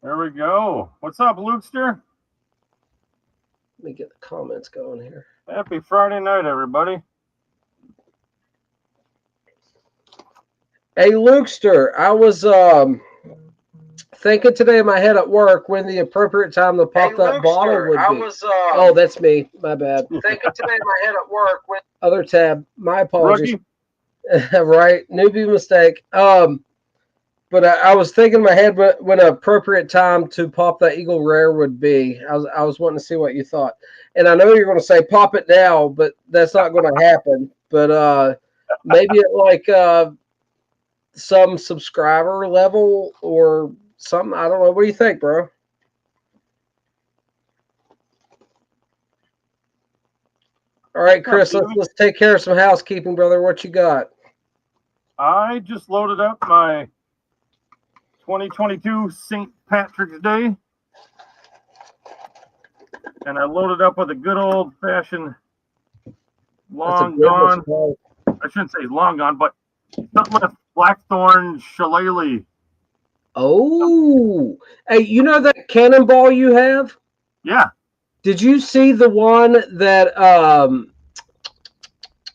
There we go. What's up, Lukester? Let me get the comments going here. Happy Friday night, everybody. Hey, Lukester, I was thinking today in my head at work when the appropriate time to pop that bottle would be. Oh, that's me. My bad. Thinking today in my head at work when other tab. My apologies. Right, newbie mistake. But I was thinking in my head when an appropriate time to pop that Eagle Rare would be. I was wanting to see what you thought, and I know you're going to say pop it now, but that's not going to happen. But maybe at like some subscriber level or something. I don't know. What do you think, bro? All right, Chris, let's take care of some housekeeping, brother. What you got? I just loaded up my 2022 St. Patrick's Day, and I loaded up with a good old-fashioned long gone. I shouldn't say long gone, but something with Blackthorn Shillelagh. Oh, hey, you know that cannonball you have? Yeah. Did you see the one that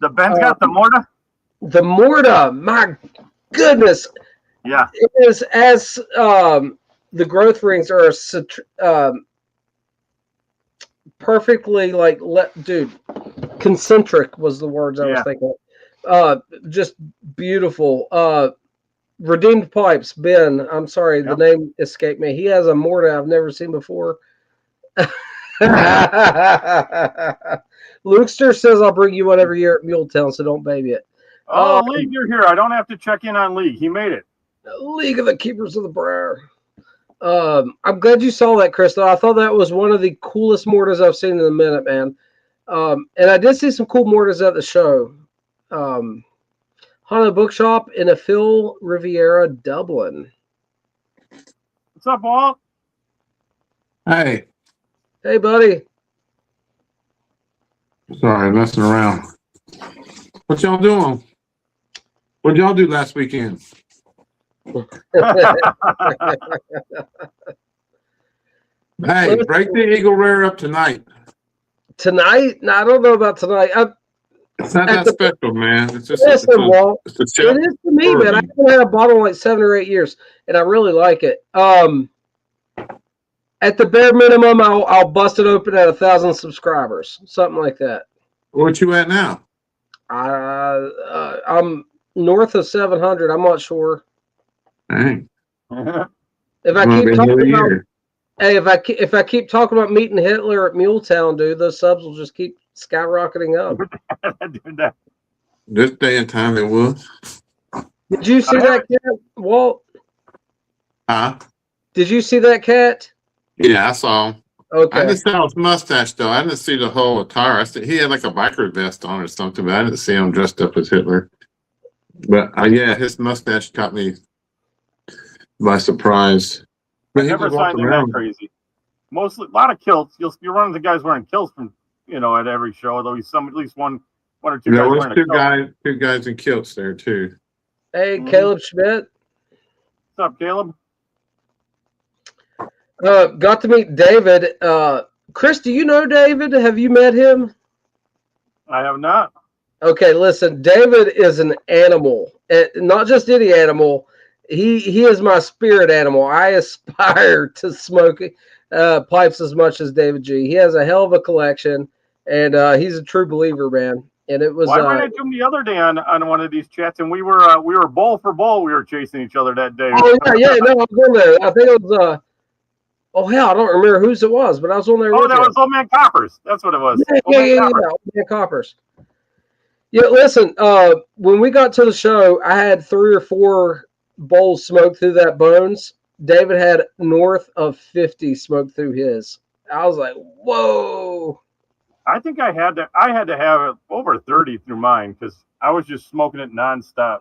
the Ben's got the Morta? The Morta, my goodness. Yeah. It is as the growth rings are perfectly like dude, concentric was the words I was thinking of. Just beautiful. Redeemed Pipes, Ben. I'm sorry, the name escaped me. He has a Morta I've never seen before. Lukester says I'll bring you one every year at Muletown, so don't baby it. Oh, League, you're here. I don't have to check in on League. He made it. League of the Keepers of the Briar. I'm glad you saw that, Crystal. I thought that was one of the coolest mortars I've seen in a minute, man. And I did see some cool mortars at the show. Haunted Bookshop in a Phil Riviera, Dublin. What's up, Walt? Hey. Hey, buddy. Sorry, messing around. What y'all doing? What did y'all do last weekend? Hey, break the Eagle Rare up tonight. Tonight? No, I don't know about tonight. It's not that special, man. It's just it is to me, man. I haven't had a bottle in like 7 or 8 years, and I really like it. At the bare minimum, I'll bust it open at 1,000 subscribers, something like that. What you at now? I'm north of 700. I'm not sure. Dang. If I keep talking about, hey, if I keep talking about meeting Hitler at Muletown, dude, those subs will just keep skyrocketing up. This day and time it was. Did you see that cat, Walt? Huh? Did you see that cat? Yeah, I saw him. Okay. I just saw his mustache, though. I didn't see the whole attire. He had like a biker vest on or something, but I didn't see him dressed up as Hitler. But yeah, his mustache caught me by surprise. But I never saw anything that crazy. Mostly, a lot of kilts. You'll run into guys wearing kilts from at every show. Although he's at least one or two. There guys was two guys in kilts there too. Hey, Caleb Schmidt. What's up, Caleb? Got to meet David. Chris, do you know David? Have you met him? I have not. Okay, listen. David is an animal, not just any animal. He is my spirit animal. I aspire to smoke pipes as much as David G. He has a hell of a collection, and he's a true believer, man. And it was. Well, I ran into him the other day on one of these chats, and we were bowl for bowl. We were chasing each other that day. Oh yeah, no, I was on there. I think it was. Oh hell, I don't remember whose it was, but I was on there. Oh, that was Old Man Coppers. That's what it was. Yeah, Old Man Coppers. Yeah, listen. When we got to the show, I had 3 or 4 bowls smoked through that Bones. David had north of 50 smoked through his. I was like, whoa. I think I had to have over 30 through mine because I was just smoking it nonstop.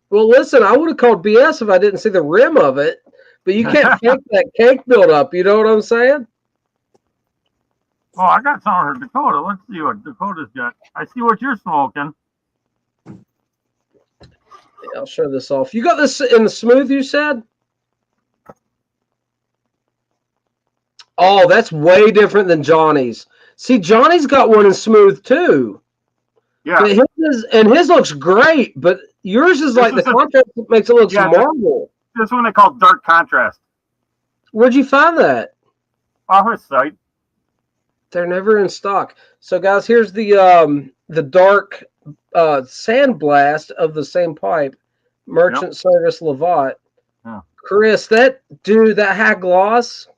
Well, listen, I would have called BS if I didn't see the rim of it. But you can't fake that cake build up. You know what I'm saying? Oh, I got some for Dakota. Let's see what Dakota's got. I see what you're smoking. Yeah, I'll show this off. You got this in the smooth, you said? Oh, that's way different than Johnny's. See, Johnny's got one in smooth too. Yeah. But his looks great, but yours is like the contrast makes it look marble. This one they call dark contrast. Where'd you find that? Off her site. They're never in stock. So guys, here's the dark sandblast of the same pipe. Merchant Service Lovat. Yeah. Chris, that high gloss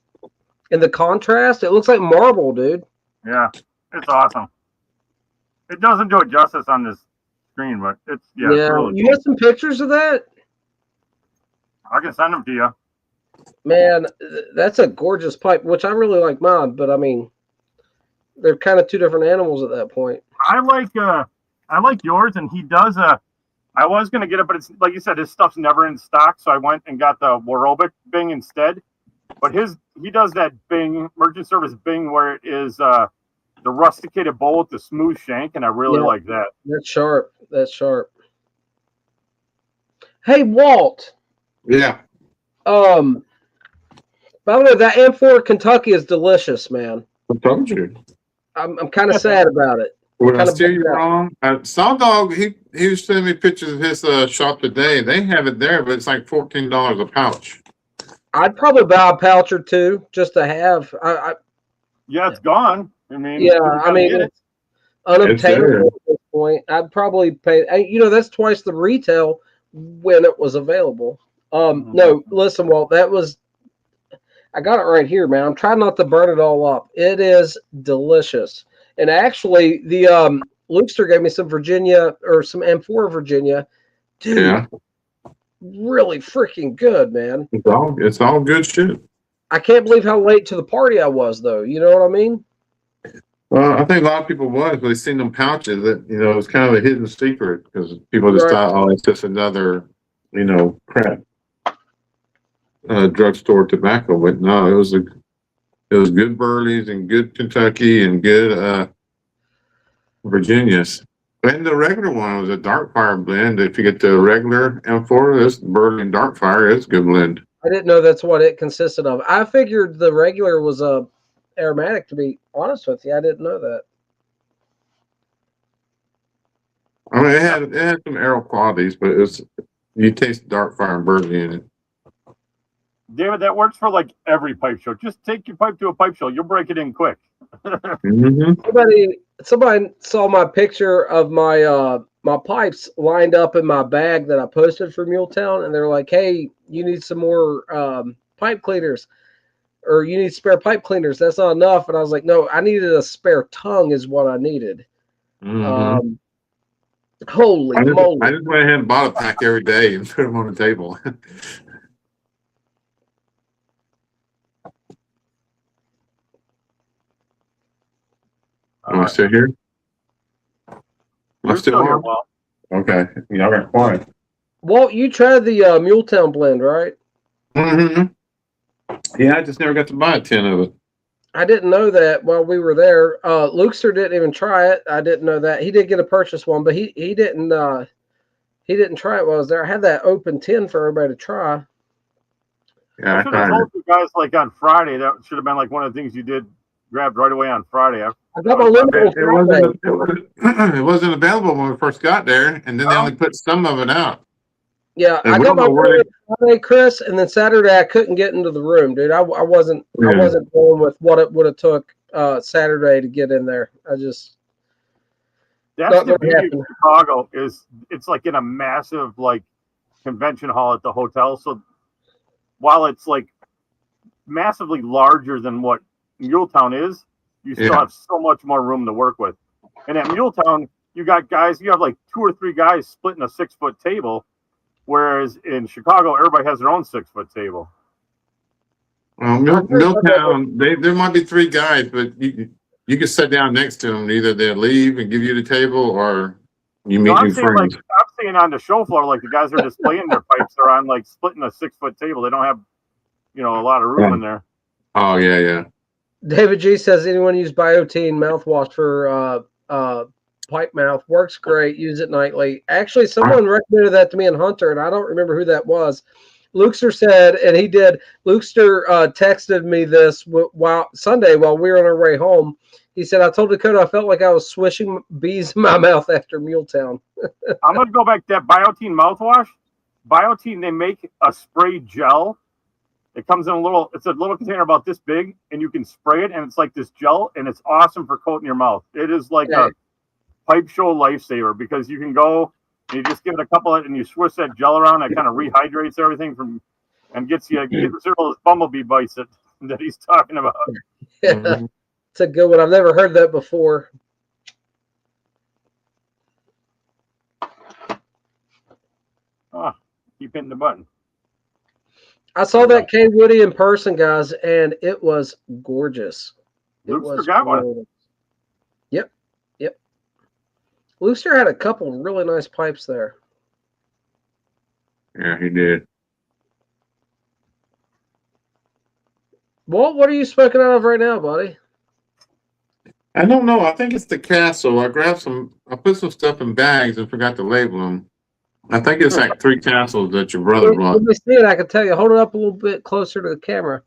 and the contrast, it looks like marble, dude. Yeah, it's awesome. It doesn't do it justice on this screen, but it's yeah. It's really you got some pictures of that? I can send them to you. Man, that's a gorgeous pipe, which I really like mine, but I mean, they're kind of two different animals at that point. I like yours, and he does I was gonna get it, but it's like you said, his stuff's never in stock, so I went and got the Warobic Bing instead. But he does that Bing Merchant Service Bing where it is the rusticated bowl with the smooth shank, and I really like that. That's sharp. That's sharp. Hey, Walt. Yeah. By the way, that M4 Kentucky is delicious, man. I told you. I'm kind of sad about it. Would I steer you wrong? Sawdog, he was sending me pictures of his shop today. They have it there, but it's like $14 a pouch. I'd probably buy a pouch or two just to have. Yeah, it's gone. I mean, it's unobtainable at this point. I'd probably pay. That's twice the retail when it was available. No, listen, Walt, I got it right here, man. I'm trying not to burn it all up. It is delicious. And actually, the Lukester gave me some Virginia or some M4 Virginia. Dude, yeah. Really freaking good, man. It's all good shit. I can't believe how late to the party I was, though. You know what I mean? Well, I think a lot of people was, but they seen them pouches that, it was kind of a hidden secret because people just thought, oh, it's just another, crap drugstore tobacco. But no, it was good Burleys and good Kentucky and good Virginias. And the regular one was a dark fire blend. If you get the regular M4, this Burley and dark fire is a good blend. I didn't know that's what it consisted of. I figured the regular was aromatic, to be honest with you. I didn't know that. I mean, it had some arrow qualities, but you taste dark fire and Burley in it. David, that works for like every pipe show. Just take your pipe to a pipe show. You'll break it in quick. Somebody saw my picture of my my pipes lined up in my bag that I posted for Muletown, and they're like, "Hey, you need some more pipe cleaners, or you need spare pipe cleaners. That's not enough." And I was like, "No, I needed a spare tongue, is what I needed." Holy moly! I just went ahead and bought a pack every day and put them on the table. Am I still here? I'm still here, Walt. Okay. Y'all got quiet. Walt, you tried the Muletown blend, right? Yeah, I just never got to buy a 10 of it. I didn't know that while we were there. Lukester didn't even try it. I didn't know that. He did get a purchase one, but he didn't try it while I was there. I had that open tin for everybody to try. Yeah, I should have told you guys like on Friday. That should have been like one of the things you did grabbed right away on Friday. I got my limited. It wasn't available when we first got there, and then they only put some of it out. Yeah, I got my Friday, Chris, and then Saturday I couldn't get into the room, dude. I wasn't going with what it would have took Saturday to get in there. That's the beauty of Chicago is it's like in a massive like convention hall at the hotel. So while it's like massively larger than what Muletown is, you still have so much more room to work with. And at Muletown, you have like 2 or 3 guys splitting a 6-foot table, whereas in Chicago, everybody has their own 6-foot table. Well, Milltown, there might be 3 guys, but you can sit down next to them. Either they leave and give you the table, or you meet new friends. I'm seeing on the show floor, like the guys are displaying their pipes are on like splitting a 6-foot table. They don't have, a lot of room in there. Oh yeah. David G says, anyone use Biotine mouthwash for pipe mouth? Works great. Use it nightly. Actually, someone recommended that to me in Hunter, and I don't remember who that was. Luxer said, and he did. Luxer texted me this while Sunday while we were on our way home. He said, "I told Dakota I felt like I was swishing bees in my mouth after Muletown." I'm gonna go back to that Biotine mouthwash. Biotine, they make a spray gel. It comes in it's a little container about this big, and you can spray it, and it's like this gel, and it's awesome for coating your mouth. It is like a pipe show lifesaver because you can go and you just give it a couple of, and you swish that gel around. It kind of rehydrates everything and gets rid of those bumblebee bites that he's talking about. Yeah, it's a good one. I've never heard that before. Keep hitting the button. I saw that K Woody in person, guys, and it was gorgeous. Luke's got one. Yep. Lucer had a couple really nice pipes there. Yeah, he did. Walt, what are you smoking out of right now, buddy? I don't know. I think it's the Castle. I put some stuff in bags and forgot to label them. I think it's like 3 Castles that your brother brought. Let me see it. I can tell you. Hold it up a little bit closer to the camera.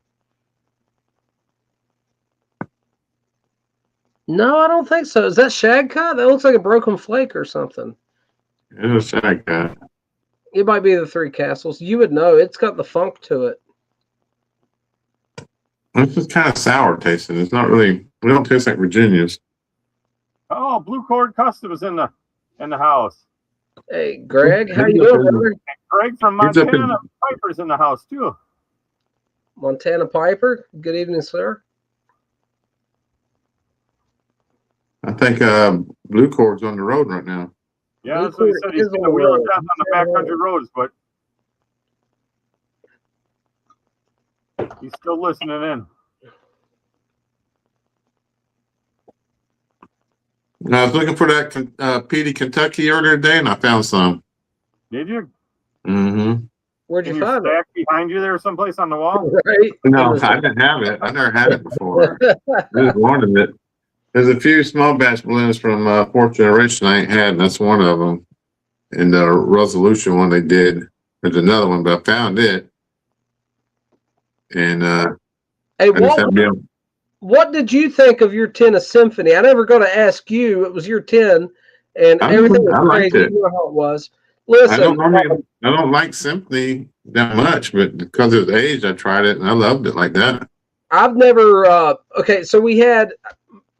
No, I don't think so. Is that shag cut? That looks like a broken flake or something. It's a shag cut. It might be the 3 Castles. You would know. It's got the funk to it. It's just kind of sour tasting. It's not really. We don't taste like Virginia's. Oh, Blue Cord Custom is in the house. Hey, Greg, how you doing, brother? Greg from Montana Piper's in the house too. Montana Piper. Good evening, sir. I think Blue Cord's on the road right now. Yeah, that's what he said. He's in the wheeler death on the backcountry roads, but he's still listening in. I was looking for that Petey, Kentucky earlier today, and I found some. Did you? Mm-hmm. Where'd you find it? Behind you there someplace on the wall? Right. No, I didn't have it. I never had it before. I just wanted it. There's a few small batch balloons from Fourth Generation I ain't had, and that's one of them. And the Resolution one they did. There's another one, but I found it. And hey, what did you think of your 10 of Symphony? I never going to ask you. It was your 10, and everything was crazy. You know how it was. Listen, I don't like Symphony that much, but because of its age, I tried it and I loved it like that. I've never. Okay, so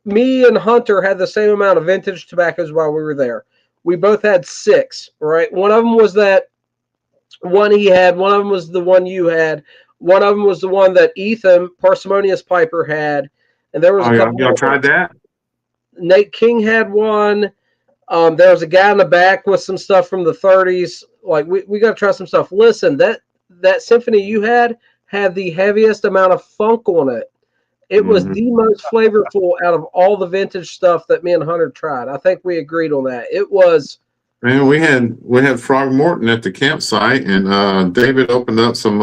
me and Hunter had the same amount of vintage tobaccos while we were there. We both had 6, right? One of them was that one he had. One of them was the one you had. One of them was the one that Ethan, Parsimonious Piper, had. And there was a couple. Y'all tried that? Nate King had one. There was a guy in the back with some stuff from the 30s. Like, we got to try some stuff. Listen, that Symphony you had the heaviest amount of funk on it. It was the most flavorful out of all the vintage stuff that me and Hunter tried. I think we agreed on that. It was. Man, we had Frog Morton at the campsite, and David opened up some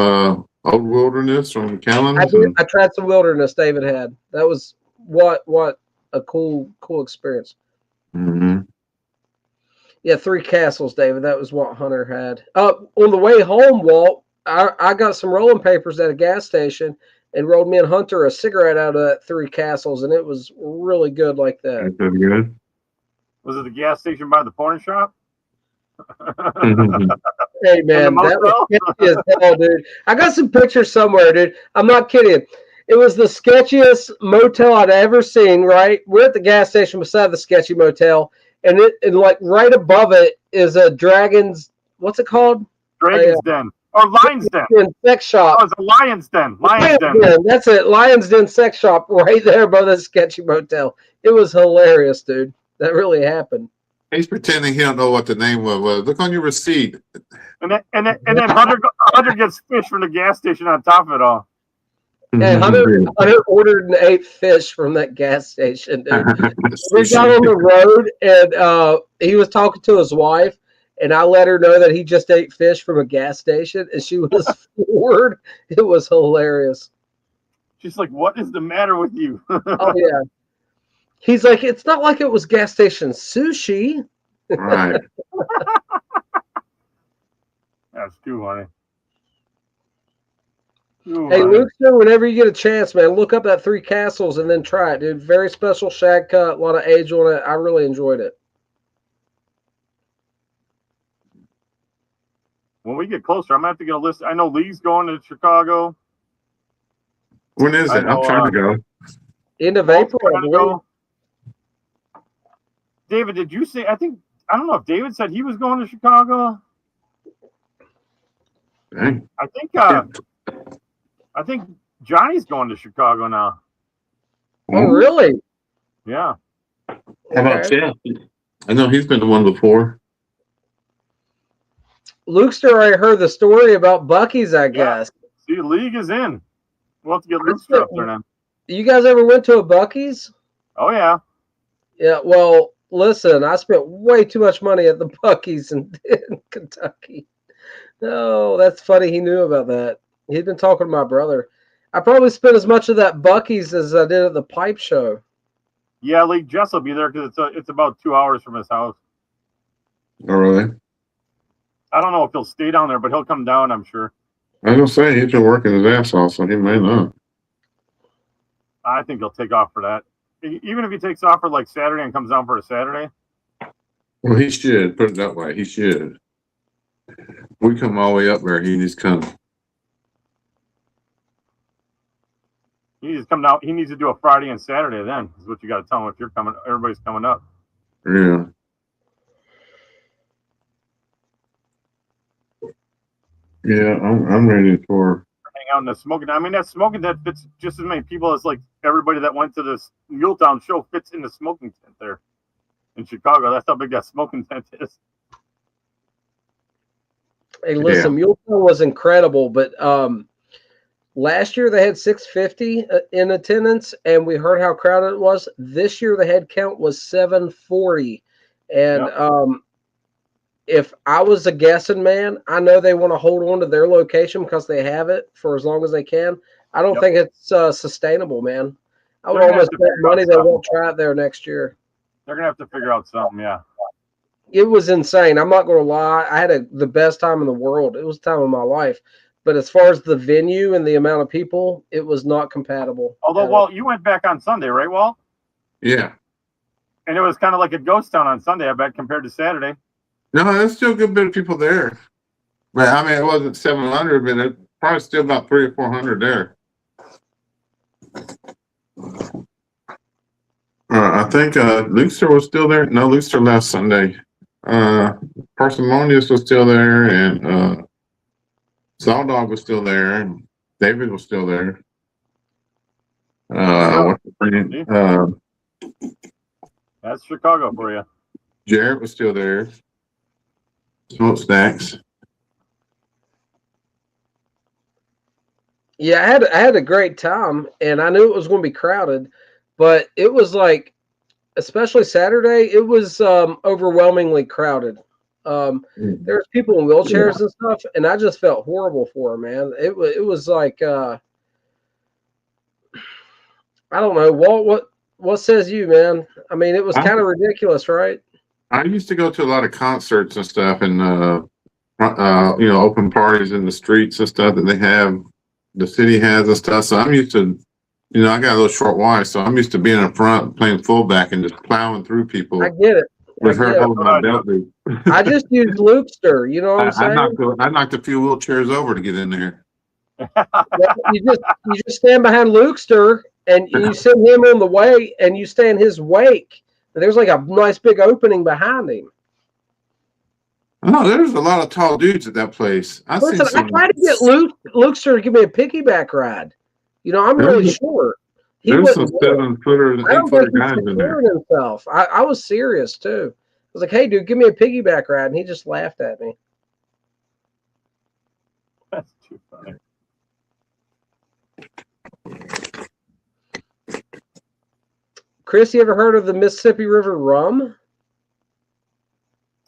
Old Wilderness from Callens. I tried some Wilderness David had. That was what a cool experience. Mm-hmm. Yeah, 3 Castles, David. That was what Hunter had. On the way home, Walt, I got some rolling papers at a gas station and rolled me and Hunter a cigarette out of that 3 Castles, and it was really good like that. That's good. Was it the gas station by the porn shop? Hey, man, that was sketchy as hell, dude. I got some pictures somewhere, dude. I'm not kidding. It was the sketchiest motel I'd ever seen, right? We're at the gas station beside the sketchy motel, and like right above it is a Dragon's, what's it called? Dragon's Den. Or Lion's Den. Sex shop. Oh, it's a Lion's Den. Lion's Den. That's it. Lion's Den sex shop right there above the sketchy motel. It was hilarious, dude. That really happened. He's pretending he don't know what the name was. Look on your receipt. And then Hunter gets fish from the gas station on top of it all. Hey, Hunter ordered and ate fish from that gas station, dude. We got on the road, and he was talking to his wife, and I let her know that he just ate fish from a gas station, and she was floored. It was hilarious. She's like, "What is the matter with you?" Oh, yeah. He's like, "It's not like it was gas station sushi." Right. That's too funny. Ooh, hey, Luke's, whenever you get a chance, man, look up that Three Castles and then try it, dude. Very special shag cut, a lot of age on it. I really enjoyed it. when we get closer, I'm gonna have to get a list. I know Lee's going to Chicago. When is it? I'm trying to go. End of April, I believe. Go. David, did you say? I don't know if David said he was going to Chicago. Dang. I think Johnny's going to Chicago now. Oh, really? Yeah. How about Jeff? I know he's been the one before. Lukester, I heard the story about Bucky's, I guess. See, the league is in. We'll have to get Lukester up there now. You guys ever went to a Bucky's? Oh, yeah. Yeah, well, listen, I spent way too much money at the Bucky's in Kentucky. Oh, that's funny. He knew about that. He'd been talking to my brother. I probably spent as much of that Bucky's as I did at the pipe show. Yeah, Lee Jess will be there because it's about 2 hours from his house. Oh, really? I don't know if he'll stay down there, but he'll come down, I'm sure. I was going to say, he's been working his ass off, so he may not. I think he'll take off for that. Even if he takes off for like Saturday and comes down for a Saturday. Well, he should. Put it that way. He should. We come all the way up there. He needs to come. He needs to come down. He needs to do a Friday and Saturday then, is what you got to tell him if you're coming. Everybody's coming up. Yeah. Yeah, I'm ready for hang out in the smoking. I mean, that smoking tent fits just as many people as like everybody that went to this Muletown show fits in the smoking tent there in Chicago. That's how big that smoking tent is. Hey, listen, Muletown was incredible, but last year they had 650 in attendance, and we heard how crowded it was. This year the head count was 740, and if I was a guessing man, I know they want to hold on to their location because they have it for as long as they can. I don't think it's sustainable, man. I would almost bet money they won't try it there next year. They're gonna have to figure out something, yeah. It was insane. I'm not going to lie. I had the best time in the world. It was the time of my life. But as far as the venue and the amount of people, it was not compatible. Although, Walt, you went back on Sunday, right, Walt? Yeah. And it was kind of like a ghost town on Sunday, I bet, compared to Saturday. No, there's still a good bit of people there. But I mean, it wasn't 700, but it's probably still about 300 or 400 there. I think Lukester was still there. No, Lukester left Sunday. Parsimonious was still there, and Sawdog was still there, and David was still there. That's Chicago for you. Jarrett was still there. Smoke Stacks. Yeah, I had a great time, and I knew it was going to be crowded, but it was like, especially Saturday, it was overwhelmingly crowded. There was people in wheelchairs and stuff, and I just felt horrible for them, man. It was like I don't know, Walt. What says you, man? I mean, it was kind of ridiculous, right? I used to go to a lot of concerts and stuff, and open parties in the streets and stuff that they have, the city has and stuff. So I'm used to, I got a little short wife, so I'm used to being in front, playing fullback, and just plowing through people. I get it. With her holding my belt loop. I just used Lukester, you know what I'm saying? I knocked a few wheelchairs over to get in there. You just stand behind Lukester and you send him on the way, and you stay in his wake. And there's like a nice big opening behind him. Oh, there's a lot of tall dudes at that place. I tried to get Lukester to give me a piggyback ride. I'm really short. There's some 7-footer and 8-footer guys in there. Himself. I was serious too. I was like, "Hey, dude, give me a piggyback ride," and he just laughed at me. That's too funny. Chris, you ever heard of the Mississippi River rum?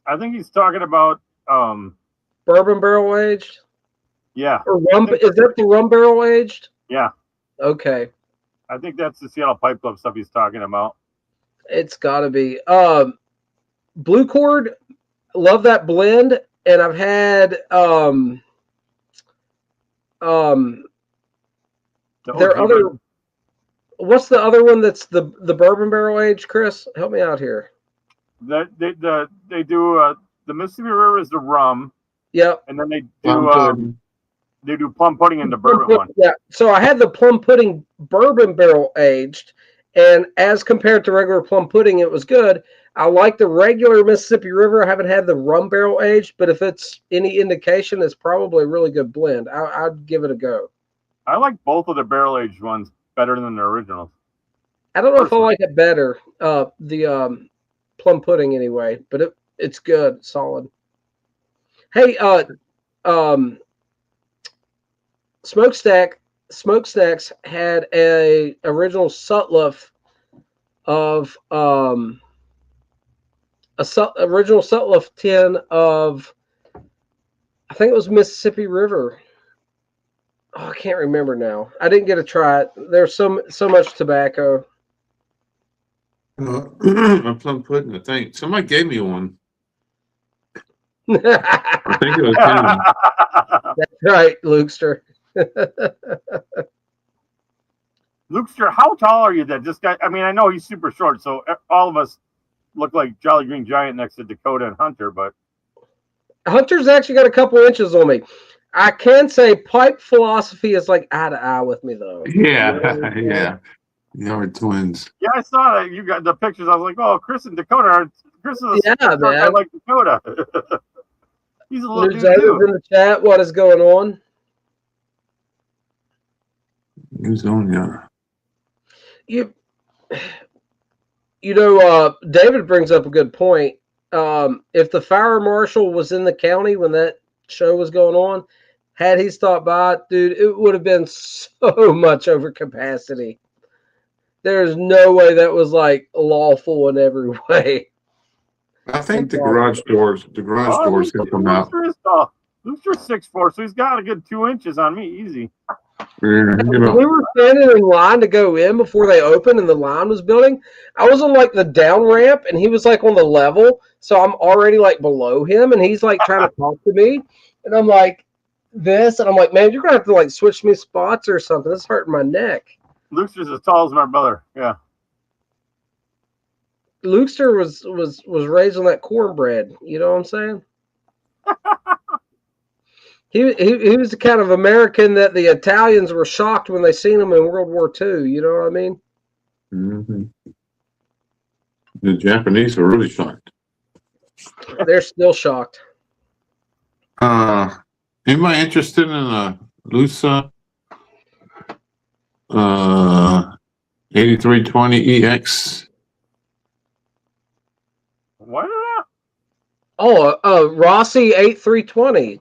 I think he's talking about bourbon barrel aged. Yeah. Or rum? Is that the rum barrel aged? Yeah. Okay. I think that's the Seattle Pipe Club stuff he's talking about. It's got to be. Blue Cord, love that blend. And I've had Their other, what's the other one that's the bourbon barrel aged, Chris? Help me out here. They do the Mississippi River is the rum. Yep. And then they do plum pudding in the bourbon one. Yeah. So I had the plum pudding bourbon barrel aged, and as compared to regular plum pudding, it was good. I like the regular Mississippi River. I haven't had the rum barrel aged, but if it's any indication, it's probably a really good blend. I'd give it a go. I like both of the barrel aged ones better than the originals. I don't know if I like it better, the plum pudding anyway, but it's good, solid. Hey, Smokestacks had a original Sutliff of original Sutliff tin of, I think it was Mississippi River. Oh, I can't remember now. I didn't get to try it. There's so much tobacco. A plum pudding, I think. Somebody gave me one. I think it was him. That's right, Lukester. Lukester, how tall are you that this guy? I mean, I know he's super short, so all of us look like Jolly Green Giant next to Dakota and Hunter, but Hunter's actually got a couple inches on me. I can say pipe philosophy is like eye to eye with me, though. Yeah, yeah. You are twins. Yeah, I saw that. You got the pictures. I was like, oh, Chris and Dakota are. Chris is a man. Like Dakota. He's a little dude too. In the chat, what is going on? Who's on ya? You know, David brings up a good point. If the fire marshal was in the county when that show was going on, had he stopped by, dude, it would have been so much over capacity. There's no way that was like lawful in every way. I think the garage doors can come out. Luster's 6'4", so he's got a good 2 inches on me, easy. Yeah, we were standing in line to go in before they opened and the line was building. I was on like the down ramp and he was like on the level, so I'm already like below him and he's like trying to talk to me and I'm like this and I'm like, man, you're gonna have to like switch me spots or something. This is hurting my neck. Lukester's as tall as my brother. Yeah. Lukester was raised on that cornbread. You know what I'm saying? He was the kind of American that the Italians were shocked when they seen him in World War II. You know what I mean? Mm-hmm. The Japanese were really shocked. They're still shocked. Anybody interested in a Lusa 8320 EX? What? Oh, Rossi 8320.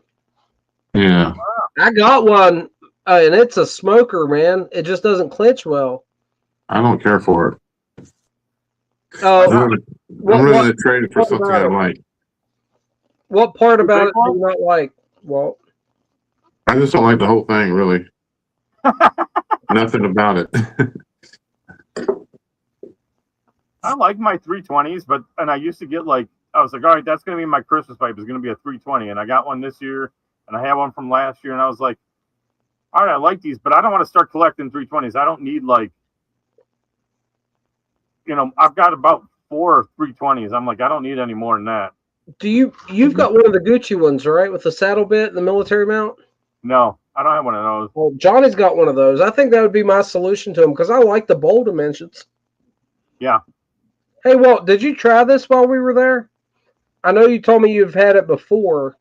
Yeah. I got one, and it's a smoker, man. It just doesn't clinch well. I don't care for it. I'm really traded for something I like. What part about it do you not like, Walt? I just don't like the whole thing, really. Nothing about it. I like my 320s, and I used to get like, I was like, all right, that's going to be my Christmas pipe. It's going to be a 320. And I got one this year, and I had one from last year, and I was like, all right, I like these, but I don't want to start collecting 320s. I don't need like, I've got about 4 320s. I'm like, I don't need any more than that. You've got one of the Gucci ones, right? With the saddle bit and the military mount? No, I don't have one of those. Well, Johnny's got one of those. I think that would be my solution to him because I like the bowl dimensions. Yeah. Hey, Walt, did you try this while we were there? I know you told me you've had it before.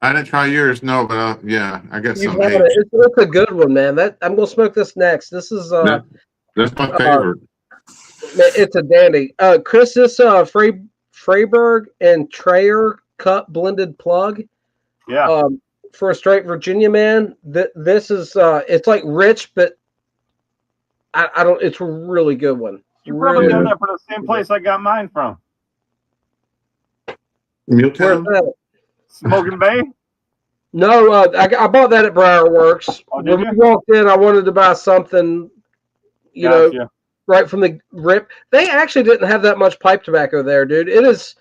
I didn't try yours, no, but yeah, I got some. It's a good one, man. I'm gonna smoke this next. This is that's my favorite. It's a dandy. Chris, this Freiberg and Trayer cut blended plug. Yeah. For a straight Virginia man, this is it's like rich, but I don't. It's a really good one. You probably got that from the same place I got mine from. Milltown? Smoking Bay? No, I bought that at Briarworks. Oh, when we walked in, I wanted to buy something, you know, right from the rip. They actually didn't have that much pipe tobacco there, dude. It is,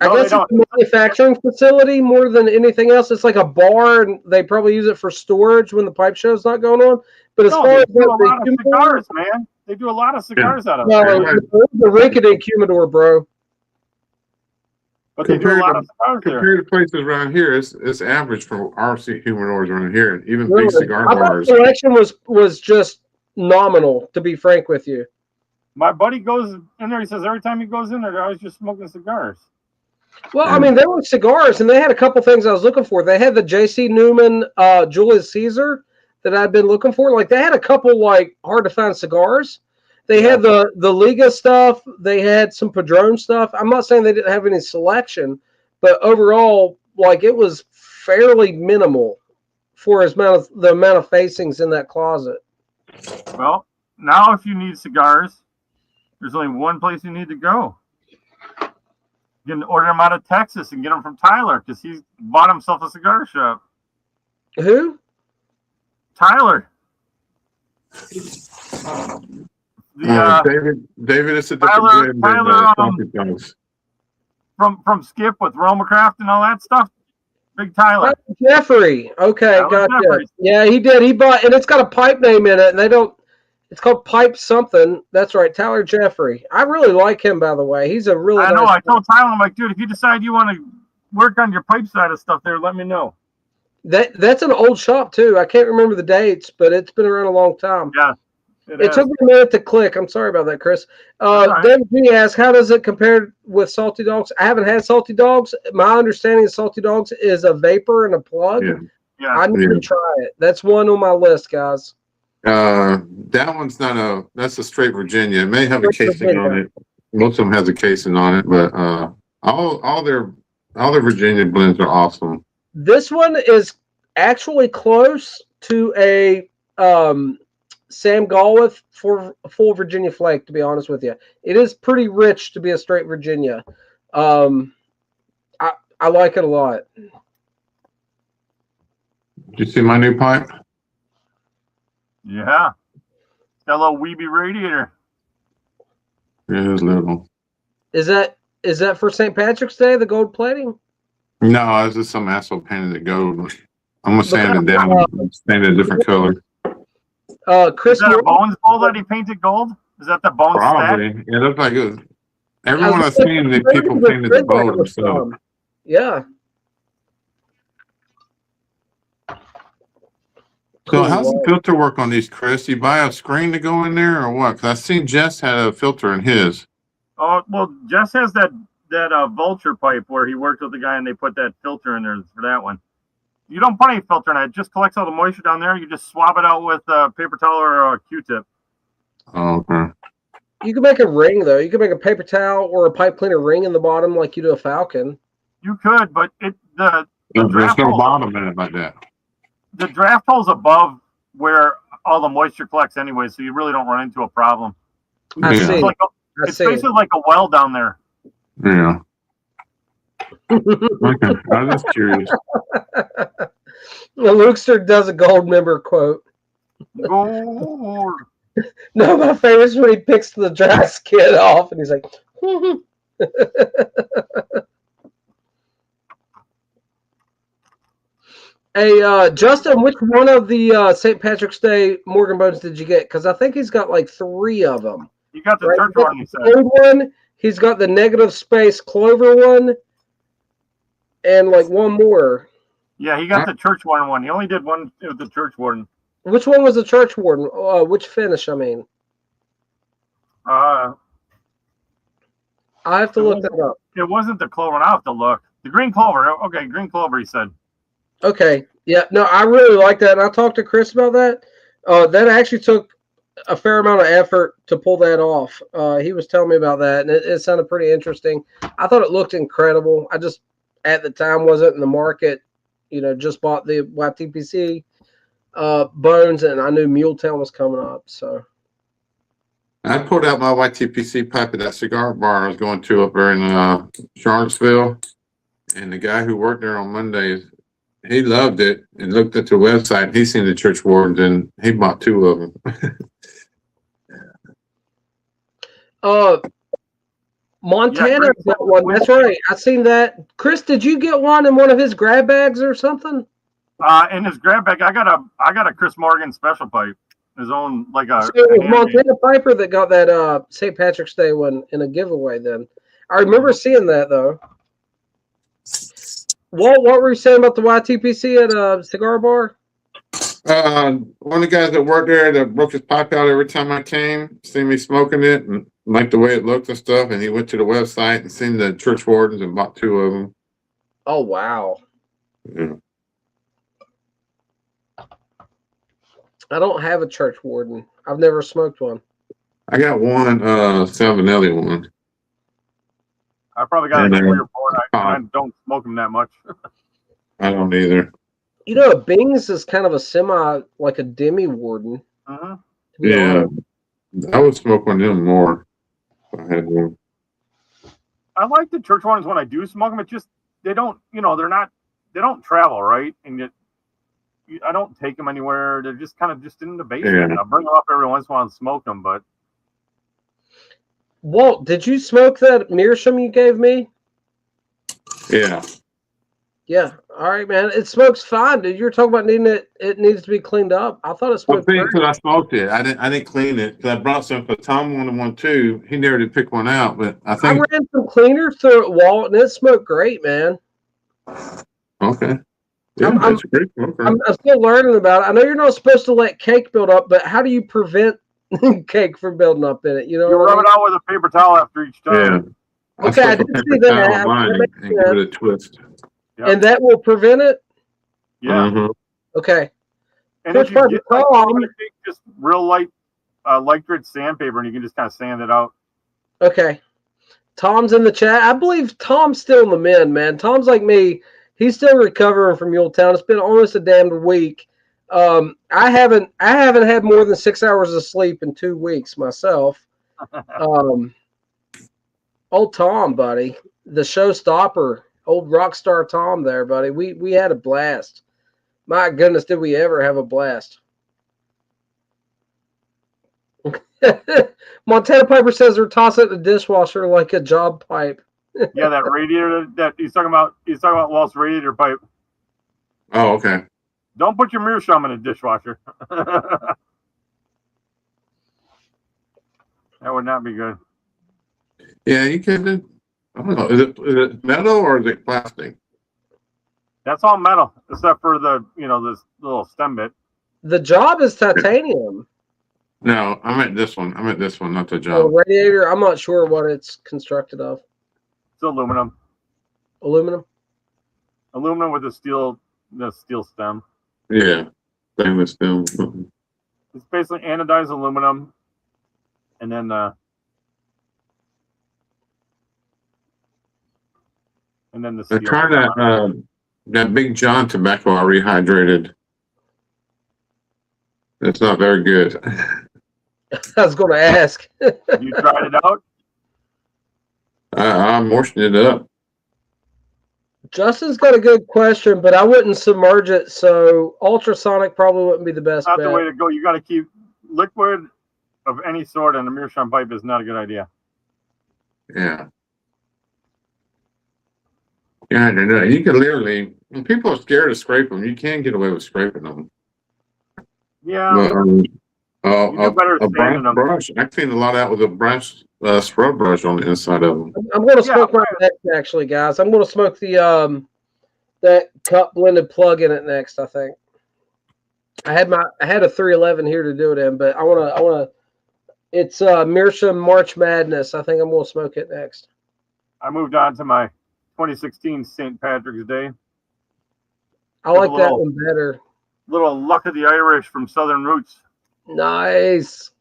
I guess it's a manufacturing facility more than anything else. It's like a bar, and they probably use it for storage when the pipe show's not going on. But as far they as do a lot of cigars, man. They do a lot of cigars out of it. The rinky-dink humidor, bro. But they do a lot of cigars there. Compared to places around here, it's average for our humidors around here. Even big cigar bars. The selection was just nominal, to be frank with you. My buddy goes in there. He says every time he goes in there, they're always just smoking cigars. Well, I mean, there were cigars, and they had a couple things I was looking for. They had the J.C. Newman Julius Caesar that I'd been looking for. Like, they had a couple, like, hard-to-find cigars. They had the Liga stuff. They had some Padron stuff. I'm not saying they didn't have any selection, but overall, like, it was fairly minimal for the amount of facings in that closet. Well, now if you need cigars, there's only one place you need to go. You can order them out of Texas and get them from Tyler because he's bought himself a cigar shop. Who? Tyler. David, it's a different blend from Skip with Romacraft and all that stuff. Big Tyler. Jeffrey. Okay, gotcha. Jeffrey. Yeah, he did. He bought, and it's got a pipe name in it, and they don't. It's called Pipe something. That's right, Tyler Jeffrey. I really like him, by the way. He's a really. I know. I told Tyler, I'm like, dude, if you decide you want to work on your pipe side of stuff there, let me know. That's an old shop too. I can't remember the dates, but it's been around a long time. Yeah. It took me a minute to click. I'm sorry about that, Chris. Right. David G asks, how does it compare with Salty Dogs? I haven't had Salty Dogs. My understanding of Salty Dogs is a vapor and a plug. Yeah. I need to try it. That's one on my list, guys. That one's that's a straight Virginia. It may have a casing on it. Most of them has a casing on it, but all their Virginia blends are awesome. This one is actually close to a Sam Galwith for a full Virginia flake, to be honest with you. It is pretty rich to be a straight Virginia. I like it a lot. Did you see my new pipe? Yeah. Got a little weeby radiator. Yeah, it's little. Is that for St. Patrick's Day, the gold plating? No, it's just some asshole painted it gold. I'm gonna sand it down and paint it a different color. Chris, is that a Bones bowl that he painted gold? Is that the Bones Probably. stack? It looks like it was. Everyone I've seen, the people painted the bowl themselves. Yeah. So how's the filter work on these, Chris? You buy a screen to go in there or what? Because I've seen Jess had a filter in his. Oh, well, Jess has that Vulture pipe where he worked with the guy and they put that filter in there for that one. You don't put any filter in it. It just collects all the moisture down there. You just swab it out with a paper towel or a Q-tip. Oh, okay. You can make a ring, though. You can make a paper towel or a pipe cleaner ring in the bottom like you do a Falcon. You could, but there's no bottom in it like that. The draft hole's above where all the moisture collects anyway, so you really don't run into a problem. It's basically like a well down there. Yeah. Okay. I was just curious. The Lukester does a gold member quote. Gold. No, my favorite is when he picks the dry skin off and he's like, Hey, Justin, which one of the St. Patrick's Day Morgan Bones did you get? Because I think he's got like 3 of them. You got the church one, you said. One. He's got the negative space clover one, and like one more. Yeah, he got the church warden one. He only did one with the church warden. Which one was the church warden? Which finish? I mean, I have to look that up. It wasn't the clover. I have to look. The green clover. Okay, green clover. He said. Okay. Yeah. No, I really like that. And I talked to Chris about that. That actually took a fair amount of effort to pull that off. He was telling me about that, and it sounded pretty interesting. I thought it looked incredible. I just, at the time, wasn't in the market. Just bought the YTPC Bones, and I knew Muletown was coming up. So I pulled out my YTPC pipe at that cigar bar I was going to up there in Charlottesville, and the guy who worked there on Mondays, he loved it and looked at the website. He seen the church wardens and he bought 2 of them. Montana got one. That's right. I seen that. Chris, did you get one in one of his grab bags or something? In his grab bag, I got a Chris Morgan special pipe. his own like a. So it was Montana Piper that got that St. Patrick's Day one in a giveaway. Then I remember seeing that though. What were you saying about the YTPC at a cigar bar? One of the guys that worked there that broke his pipe out every time I came, seen me smoking it and liked the way it looked and stuff, and he went to the website and seen the church wardens and bought 2 of them. Oh wow! Yeah. I don't have a church warden. I've never smoked one. I got one Salvinelli one. I probably got like 3 or 4. I don't smoke them that much. I don't either. You know, a Bing's is kind of a semi, like a demi warden. Yeah, I would smoke one of them more if I had one. I like the church ones when I do smoke them. It's just they don't, they don't travel right, and I don't take them anywhere. They're just kind of just in the basement. Yeah. I'll bring them up every once in a while and smoke them, but. Walt, did you smoke that meerschaum you gave me? Yeah. Yeah. All right, man. It smokes fine, dude. You were talking about needing it. It needs to be cleaned up. I thought it smoked. I think because I smoked it, I didn't clean it because I brought some for Tom wanted one too. He never did pick one out, but I think I ran some cleaner through it, Walt, and it smoked great, man. Okay. Yeah, that's a great smoker. I'm still learning about it. I know you're not supposed to let cake build up, but how do you prevent cake from building up in it? You know, you rub it out with a paper towel after each time. Yeah. Okay, I did see that. And give it a twist. Yep. And that will prevent it? Yeah. Mm-hmm. Okay. And if you get just real light grit sandpaper, and you can just kind of sand it out. Okay. Tom's in the chat. I believe Tom's still in the men, man. Tom's like me. He's still recovering from Muletown. It's been almost a damned week. I haven't had more than 6 hours of sleep in 2 weeks myself. Old Tom, buddy, the showstopper, old rock star Tom there, buddy. We had a blast. My goodness, did we ever have a blast? Montana Piper says they're tossing it in the dishwasher like a job pipe. Yeah, that radiator that he's talking about. He's talking about Walt's radiator pipe. Oh, okay. Don't put your meerschaum in a dishwasher. That would not be good. Yeah, you can. I don't know. Is it metal or is it plastic? That's all metal, except for the this little stem bit. The job is titanium. No, I meant this one. Not the job. Oh, radiator. I'm not sure what it's constructed of. It's aluminum. Aluminum. Aluminum with a steel stem. Yeah, stainless steel. It's basically anodized aluminum, and then the steel. Try that Big John tobacco I rehydrated. It's not very good. I was going to ask. You tried it out? I moistened it up. Justin's got a good question, but I wouldn't submerge it, so ultrasonic probably wouldn't be the best Not bet. the way to go. You got to keep liquid of any sort in a meerschaum pipe is not a good idea. Yeah. Yeah, you can literally, when people are scared to scrape them, you can get away with scraping them. Yeah. But, a brush. I cleaned a lot out with a brush, scrub brush on the inside of them. I'm going to smoke my next, actually, guys. I'm going to smoke the that cup blended plug in it next. I think I had a 311 here to do it in, but I want to. It's Meerschaum March Madness. I think I'm going to smoke it next. I moved on to my 2016 St. Patrick's Day. I like that one better. Little Luck of the Irish from Southern Roots. Nice.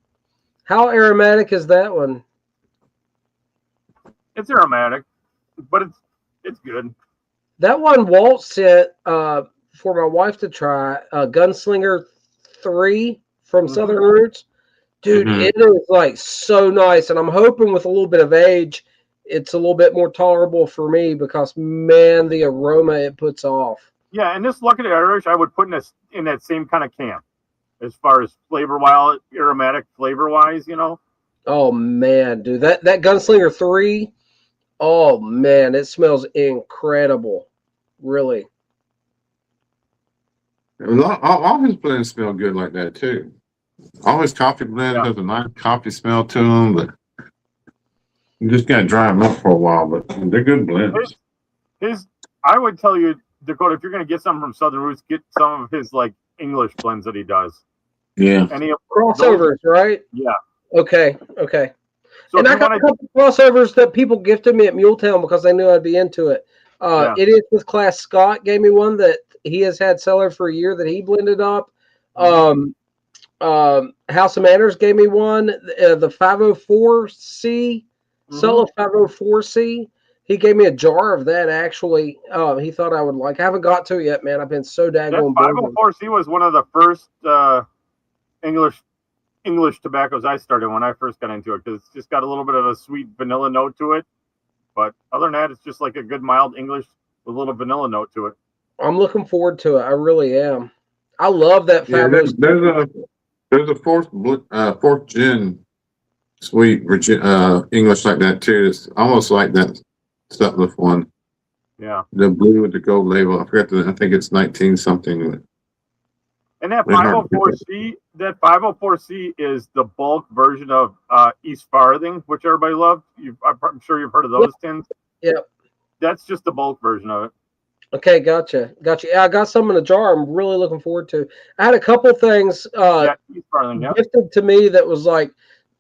How aromatic is that one? It's aromatic, but it's good. That one Walt sent for my wife to try, Gunslinger 3 from Southern Roots. Dude, it is like so nice, and I'm hoping with a little bit of age, it's a little bit more tolerable for me because, man, the aroma it puts off. Yeah, and this Luck of the Irish, I would put in that same kind of camp as far as flavor-wise, aromatic flavor-wise, Oh, man, dude. That Gunslinger 3, oh, man, it smells incredible. Really. All his blends smell good like that, too. All his coffee blends have a nice coffee smell to them, but you just got to dry them up for a while. But they're good blends. I would tell you, Dakota, if you're going to get something from Southern Roots, get some of his like English blends that he does. Yeah. Any crossovers, right? Yeah. Okay. So and I got a couple crossovers that people gifted me at Muletown because they knew I'd be into it. It is with Class Scott gave me one that he has had cellar for a year that he blended up. House of Manners gave me one. The 504C, Solo 504C. He gave me a jar of that actually. He thought I would like. I haven't got to it yet, man. I've been so daggone bored. 504C was one of the first English tobaccos I started when I first got into it because it's just got a little bit of a sweet vanilla note to it. But other than that, it's just like a good mild English with a little vanilla note to it. I'm looking forward to it. I really am. I love that 504C. There's a fourth gen sweet English like that too. It's almost like that Sutliff one. Yeah. The blue with the gold label. I forgot I think it's 19 something. And that 504C is the bulk version of East Farthing, which everybody loved. I'm sure you've heard of those tins. Yep. That's just the bulk version of it. Okay, gotcha. Yeah, I got some in a jar. I'm really looking forward to. I had a couple things gifted to me that was like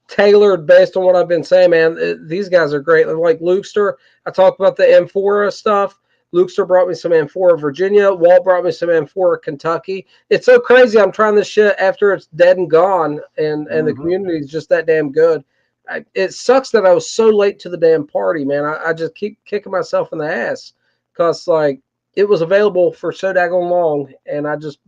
tailored based on what I've been saying, man. These guys are great. Like Lukester, I talked about the Amphora stuff. Lukester brought me some Amphora Virginia. Walt brought me some Amphora Kentucky. It's so crazy. I'm trying this shit after it's dead and gone, and the community is just that damn good. It sucks that I was so late to the damn party, man. I just keep kicking myself in the ass because like it was available for so daggone long, and I just.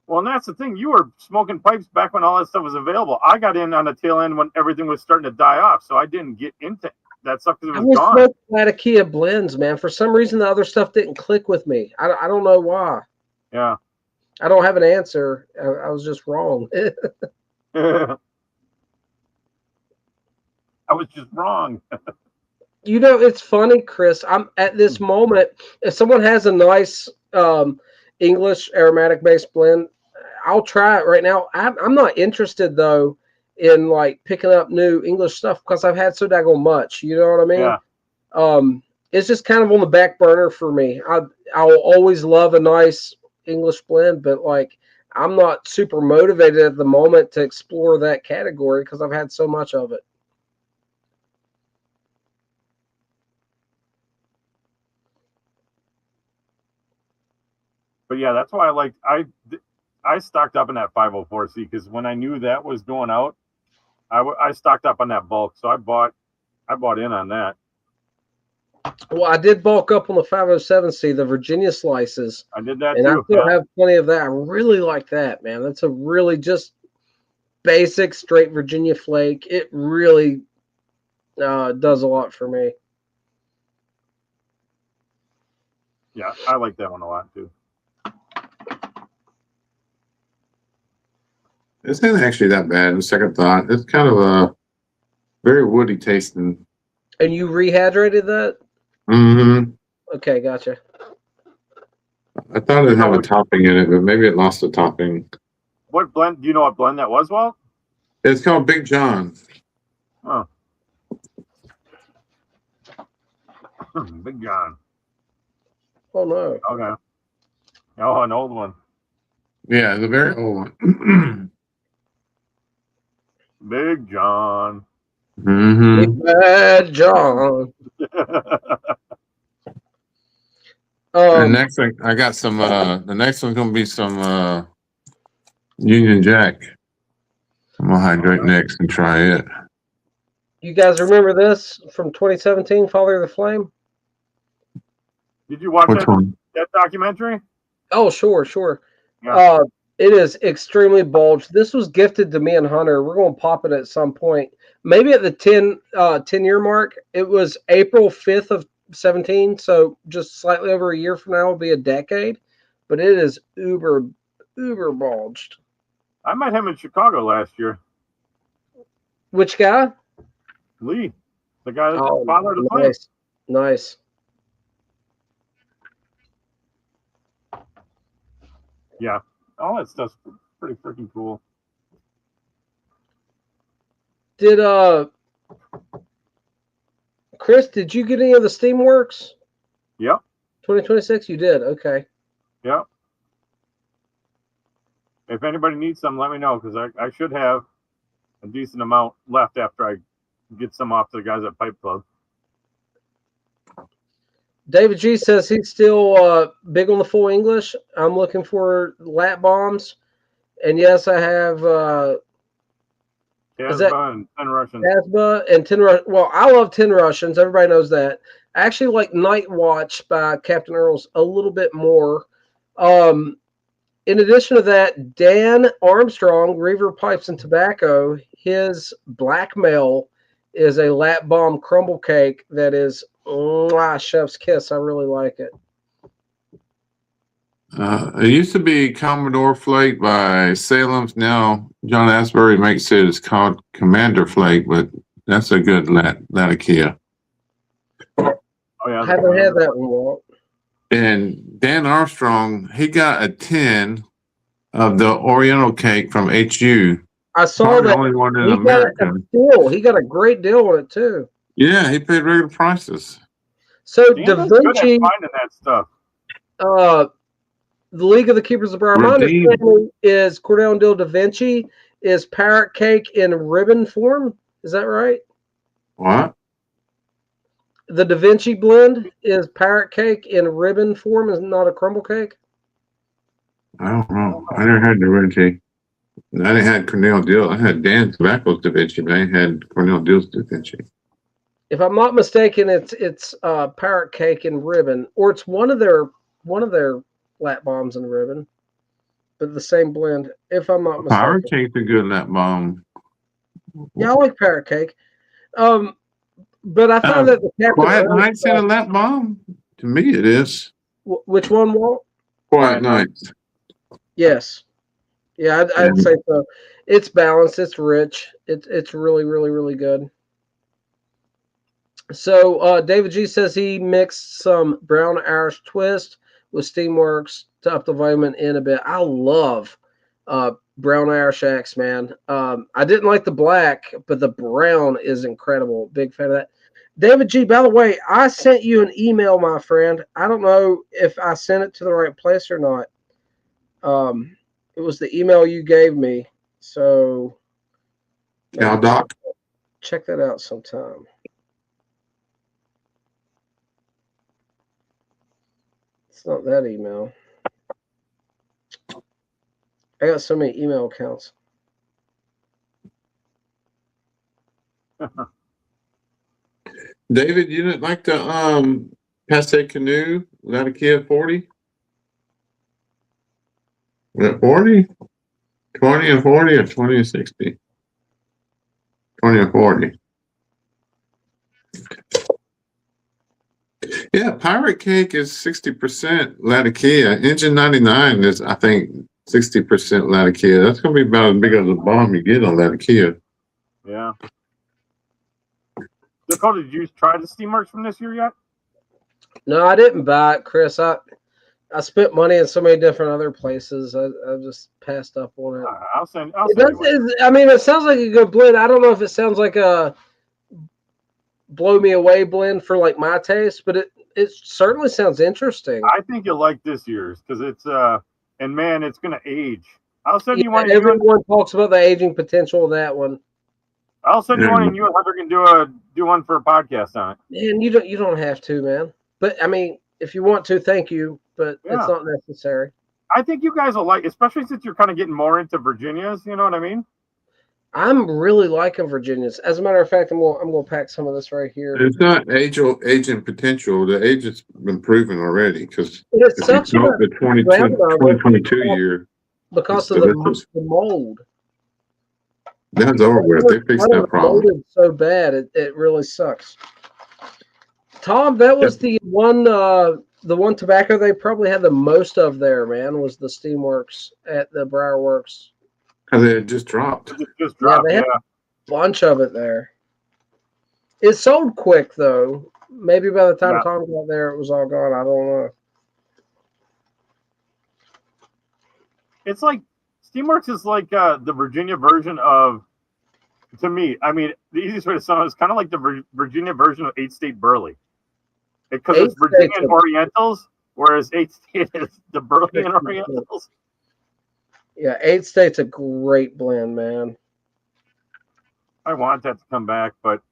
Well, and that's the thing. You were smoking pipes back when all that stuff was available. I got in on the tail end when everything was starting to die off, so I didn't get into that stuff because it was gone. I was Latakia blends, man. For some reason, the other stuff didn't click with me. I don't know why. Yeah. I don't have an answer. I was just wrong. I was just wrong. You know, it's funny, Chris. I'm at this moment. If someone has a nice English aromatic based blend, I'll try it right now. I'm not interested though in like picking up new English stuff because I've had so daggone much. You know what I mean? Yeah. It's just kind of on the back burner for me. I'll always love a nice English blend, but like I'm not super motivated at the moment to explore that category because I've had so much of it. But yeah, that's why I stocked up in that 504C because when I knew that was going out, I stocked up on that bulk. So I bought in on that. Well, I did bulk up on the 507C, the Virginia slices. I did that and too. I still have plenty of that. I really like that, man. That's a really just basic, straight Virginia flake. It really does a lot for me. Yeah, I like that one a lot too. It's not actually that bad. In second thought, it's kind of a very woody tasting. And you rehydrated that? Mm-hmm. Okay, gotcha. I thought it'd have a topping in it, but maybe it lost the topping. What blend? Do you know what blend that was, Walt? It's called Big John. Oh. Big John. Oh, no. Okay. Oh, an old one. Yeah, the very old one. Big John. Mm-hmm. Big Bad John. The next thing, I got some, the next one's going to be some Union Jack. I'm going to hydrate next and try it. You guys remember this from 2017, Father of the Flame? Did you watch that documentary? Oh, sure. Yeah. It is extremely bulged. This was gifted to me and Hunter. We're going to pop it at some point. Maybe at the 10-year mark. It was April 5th of 17, so just slightly over a year from now will be a decade. But it is uber bulged. I met him in Chicago last year. Which guy? Lee. The guy that's Father of the Flame. Nice. Yeah. All that stuff's pretty freaking cool. Did Chris, did you get any of the Steamworks? Yep. 2026? You did. Okay. Yep. If anybody needs some, let me know, because I should have a decent amount left after I get some off to the guys at Pipe Club. David G says he's still big on the full English. I'm looking for lap bombs. And yes, I have Casbah and 10 Russians. Casbah and 10 Russians. Well, I love 10 Russians. Everybody knows that. I actually like Night Watch by Captain Earls a little bit more. In addition to that, Dan Armstrong, Reaver Pipes and Tobacco, his Blackmail is a lap bomb crumble cake that is chef's kiss. I really like it. It used to be Commodore Flake by Salem's. Now John Asbury makes it. It's called Commander Flake, but that's a good Latakia. Oh yeah, I haven't had that one, Walt. And Dan Armstrong, he got a tin of the Oriental cake from HU. I saw that. Only one in he America. Got a deal. He got a great deal on it too. Yeah, he paid regular prices. So Dan Da was good at Vinci, finding that stuff. the League of the Keepers of Brown. My understanding is Cordell and Dill Da Vinci is parrot cake in ribbon form. Is that right? What? The Da Vinci blend is parrot cake in ribbon form, is not a crumble cake. I don't know. I never had Da Vinci. I didn't have Cornell Dill. I had Dan Tobacco's Da Vinci, but I ain't had Cornell Dill's Da Vinci. If I'm not mistaken, it's parrot cake in ribbon, or it's one of their lap bombs in ribbon, but the same blend. If I'm not mistaken, Parrot cake's a good lap bomb. Yeah, I like parrot cake. But I found that the Captain Quiet Earls Nights in a lap bomb. To me, it is. Which one, Walt? Quiet Nights. Yes. Yeah, I'd say so. It's balanced. It's rich. It's really, really, really good. So David G says he mixed some brown Irish twist with Steamworks to up the vitamin in a bit. I love brown Irish X, man. I didn't like the black, but the brown is incredible. Big fan of that. David G, by the way, I sent you an email, my friend. I don't know if I sent it to the right place or not. It was the email you gave me. So Doc. Check that out sometime. It's not that email. I got so many email accounts. David, you didn't like the Passe Canoe Latakia 40? 40? 20 and 40 or 20 and 60? 20 and 40. Yeah, Pirate Cake is 60% Latakia. Engine 99 is, I think, 60% Latakia. That's going to be about as big as a bomb you get on Latakia. Yeah. Dakota, did you try the Steamworks from this year yet? No, I didn't buy it, Chris. I spent money in so many different other places. I just passed up on it. I'll send I mean, it sounds like a good blend. I don't know if it sounds like a blow me away blend for like my taste, but it certainly sounds interesting. I think you'll like this year's because it's and man, it's gonna age. I'll send you one. Everyone talks about the aging potential of that one. I'll send you one, and you and Hunter can do one for a podcast on it. Man, you don't have to, man. But I mean, if you want to, thank you. But it's not necessary. I think you guys will like, especially since you're kind of getting more into Virginias. You know what I mean? I'm really liking Virginias. As a matter of fact, I'm gonna pack some of this right here. It's not aging potential. The age has been proven already because it's such the 2022 year because of the mold. That's over with. They fixed that problem. So bad, it really sucks. Tom, that was the one tobacco they probably had the most of there, man, was the Steamworks at the Briarworks. Because it just dropped. Yeah, they had a bunch of it there. It sold quick, though. Maybe by the time Tom got there, it was all gone. I don't know. It's like Steamworks is like the Virginia version of to me, I mean, the easiest way to sum it is kind of like the Virginia version of 8-State Burley. Because it's Virginia and Orientals, whereas 8-State is the Burley and Orientals. Yeah, 8-State's a great blend, man. I want that to come back, but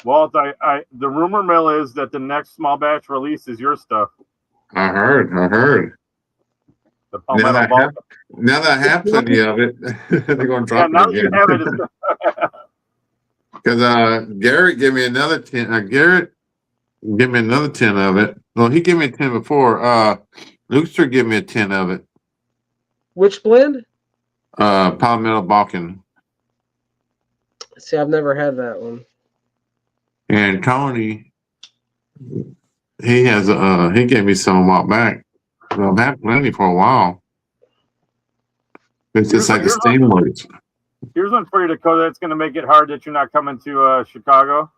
Walt, the rumor mill is that the next small batch release is your stuff. I heard. The Palmetto Balkan. Now that I have plenty of it, they're going to drop it again. Now that you have it, because Garrett gave me another 10. Garrett gave me another 10 of it. Well, he gave me a 10 before. Luxor gave me a 10 of it. Which blend? Palmetto Balkan. See, I've never had that one. And Tony, he has he gave me some a while back. So I've had plenty for a while. It's just like the steam words. Here's one for you, Dakota. It's going to make it hard that you're not coming to Chicago.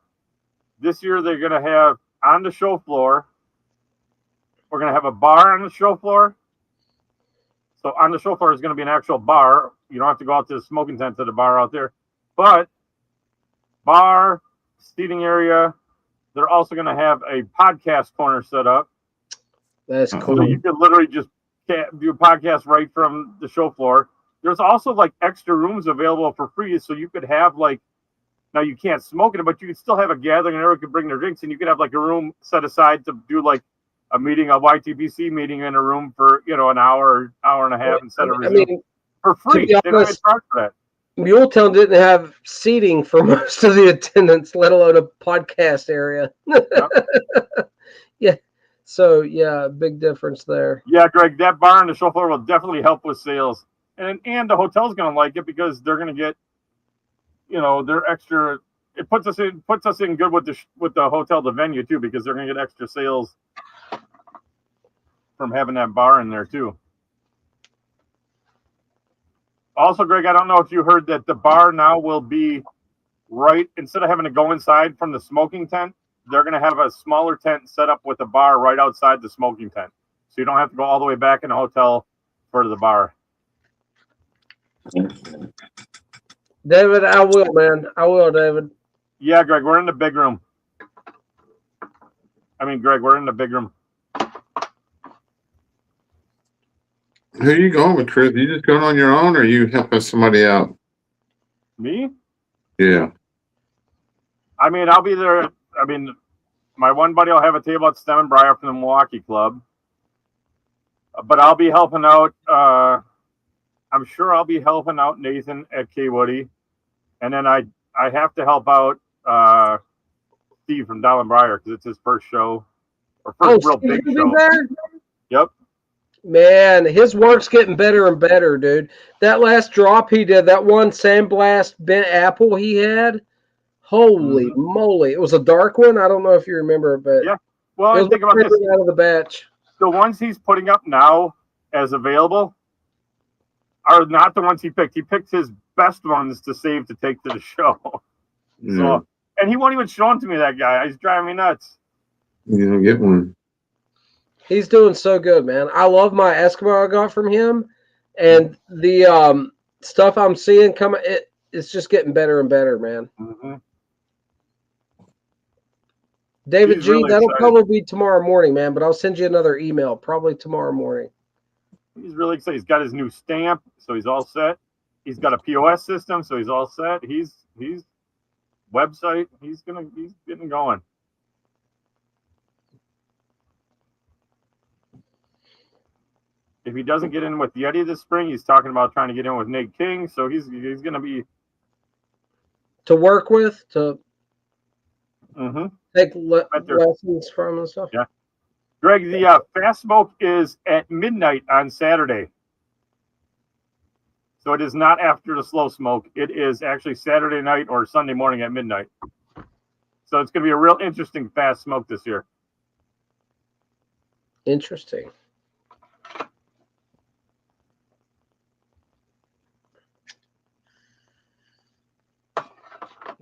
This year they're going to have on the show floor. We're going to have a bar on the show floor. So on the show floor is going to be an actual bar. You don't have to go out to the smoking tent to the bar out there. But bar, seating area. They're also going to have a podcast corner set up. That's cool. So you can literally just do a podcast right from the show floor. There's also like extra rooms available for free. So you could have like, now you can't smoke in it, but you could still have a gathering and everyone could bring their drinks and you could have like a room set aside to do like a meeting, a YTPC meeting in a room for, an hour and a half instead of for free. They don't even charge for that. Muletown didn't have seating for most of the attendance, let alone a podcast area. Yep. Yeah. So, yeah, big difference there. Yeah, Greg, that bar on the show floor will definitely help with sales. And the hotel's going to like it because they're going to get, their extra. It puts us in good with the hotel, the venue, too, because they're going to get extra sales from having that bar in there, too. Also, Greg, I don't know if you heard that the bar now will be right, instead of having to go inside from the smoking tent, they're going to have a smaller tent set up with a bar right outside the smoking tent. So you don't have to go all the way back in the hotel for the bar. David, I will, man. I will, David. Yeah, Greg, we're in the big room. Greg, we're in the big room. Who are you going with, Chris? Are you just going on your own or are you helping somebody out? Me? Yeah. I'll be there. My one buddy will have a table at Stem and Briar from the Milwaukee Club. But I'll be helping out. I'm sure I'll be helping out Nathan at K Woody. And then I have to help out Steve from Down and Briar because it's his first show. Or first real big show. Yep. Man, his work's getting better and better, dude. That last drop he did, that one Sandblast bent apple he had, holy moly. It was a dark one. I don't know if you remember, but yeah. Well, I think about this. Out of the batch. The ones he's putting up now as available are not the ones he picked. He picked his best ones to save to take to the show. So, and he won't even show them to me, that guy. He's driving me nuts. You don't get one. He's doing so good, man. I love my Eskimo I got from him, and the stuff I'm seeing coming. It's just getting better and better, man. Mm-hmm. David G, really that'll probably be tomorrow morning, man. But I'll send you another email probably tomorrow morning. He's really excited. He's got his new stamp, so he's all set. He's got a POS system, so he's all set. He's website. He's getting going. If he doesn't get in with Yeti this spring, he's talking about trying to get in with Nate King. So he's going to be to work with, to take lessons from and stuff. Yeah, Greg, the fast smoke is at midnight on Saturday. So it is not after the slow smoke. It is actually Saturday night or Sunday morning at midnight. So it's going to be a real interesting fast smoke this year. Interesting.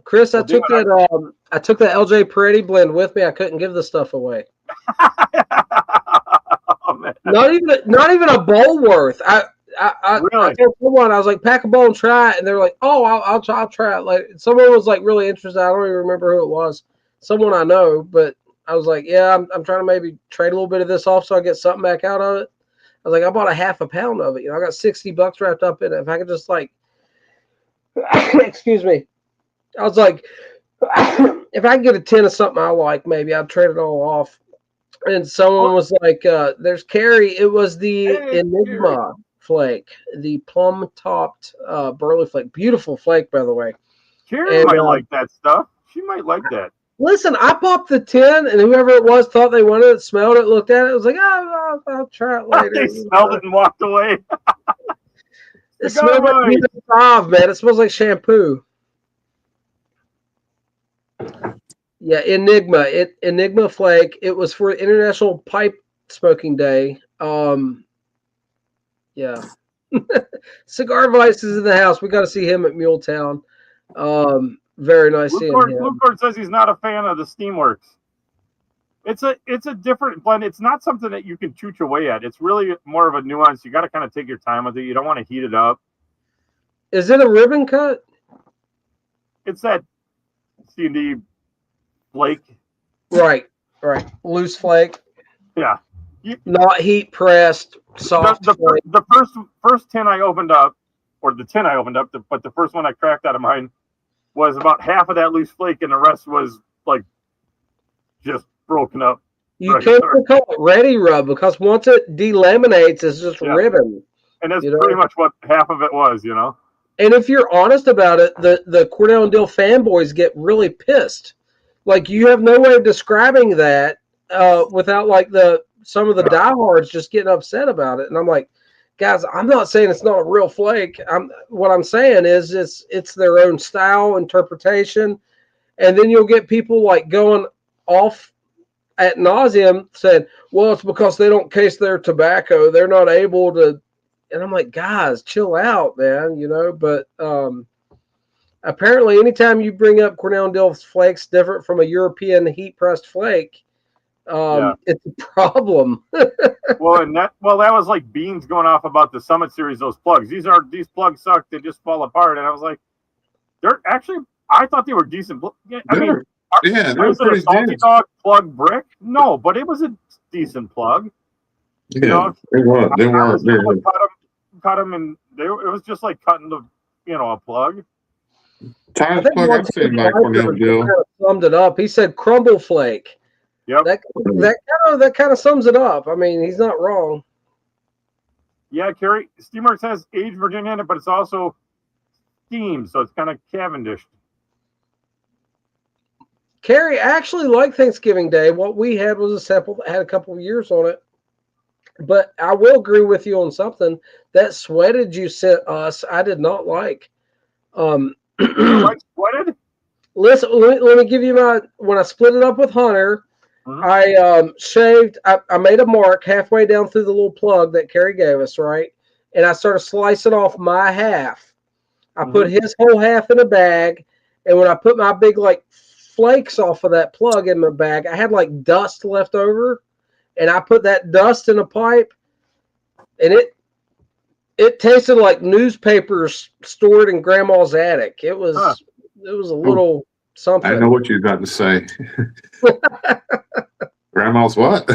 Chris, I took that LJ Peretti blend with me. I couldn't give the stuff away. Oh, not even a bowl worth. I I really? told someone, I was like, pack a bowl and try it, and they're like, oh, I'll try it. Like someone was like really interested. I don't even remember who it was. Someone I know, but I was like, yeah, I'm trying to maybe trade a little bit of this off so I get something back out of it. I was like, I bought a half a pound of it. I got $60 wrapped up in it. If I could just like, excuse me, I was like, if I could get a 10 of something I like, maybe I'd trade it all off. And someone was like, there's Carrie. It was the Enigma flake, the plum topped burley flake. Beautiful flake, by the way. Carrie might like that stuff. She might like that. Listen, I popped the 10, and whoever it was thought they wanted it, smelled it, looked at it, was like, oh, I'll try it later. They smelled it and walked away. It smells like man. It smells like shampoo. Yeah, Enigma. Enigma flake. It was for International Pipe Smoking Day. Yeah. Cigar Vice is in the house. We got to see him at Muletown. Very nice seeing him. Bluecord says he's not a fan of the Steamworks. It's a different blend. It's not something that you can chooch away at. It's really more of a nuance. You got to kind of take your time with it. You don't want to heat it up. Is it a ribbon cut? It's that C&D flake. Right. Loose flake. Yeah. Not heat pressed, soft. The first tin I opened up, or the tin I opened up, but the first one I cracked out of mine was about half of that loose flake, and the rest was like just broken up. You can't call it ready rub because once it delaminates, it's just ribbon. And that's pretty much what half of it was, And if you're honest about it, the Cornell and Dill fanboys get really pissed. Like you have no way of describing that without like some of the diehards just getting upset about it. And I'm like, guys, I'm not saying it's not a real flake. What I'm saying is it's their own style interpretation, and then you'll get people like going off ad nauseum saying, "Well, it's because they don't case their tobacco. They're not able to." And I'm like, guys, chill out, man. But apparently, anytime you bring up Cornell and Dill flakes different from a European heat pressed flake, it's a problem. that was like Beans going off about the Summit series. Those plugs, these plugs suck. They just fall apart. And I was like, I thought they were decent. They're pretty salty dog plug brick. No, but it was a decent plug. Yeah, they weren't. Cut them, and it was just like cutting a plug. Tyler's plug I've seen by Cornell Dill summed it up. He said crumble flake. Yep. That kind of sums it up. I mean, he's not wrong. Yeah, Carrie, Steamworks has aged Virginia in it, but it's also steam, so it's kind of Cavendish. Carrie, I actually like Thanksgiving Day. What we had was a sample that had a couple of years on it. But I will agree with you on something. That sweated you sent us, I did not like. You like sweated? Listen, let me give you when I split it up with Hunter, I shaved, I made a mark halfway down through the little plug that Carrie gave us, right? And I started slicing off my half. I put his whole half in a bag, and when I put my big like flakes off of that plug in my bag, I had like dust left over. And I put that dust in a pipe, and it tasted like newspapers stored in Grandma's attic. It was a little something. I know what you're about to say. Grandma's what?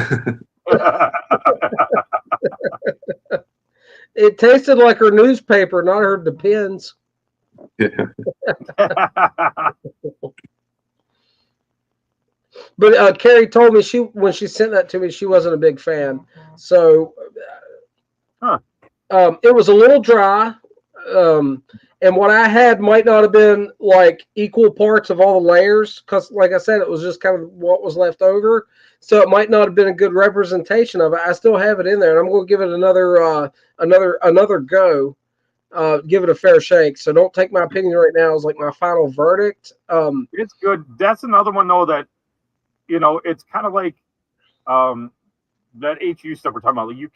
It tasted like her newspaper, not her Depends. Yeah. But Carrie told me when she sent that to me, she wasn't a big fan. So it was a little dry. And what I had might not have been like equal parts of all the layers because, like I said, it was just kind of what was left over. So it might not have been a good representation of it. I still have it in there, and I'm going to give it another go. Give it a fair shake. So don't take my opinion right now as like my final verdict. It's good. That's another one though that. It's kind of like that HU stuff we're talking about. Like you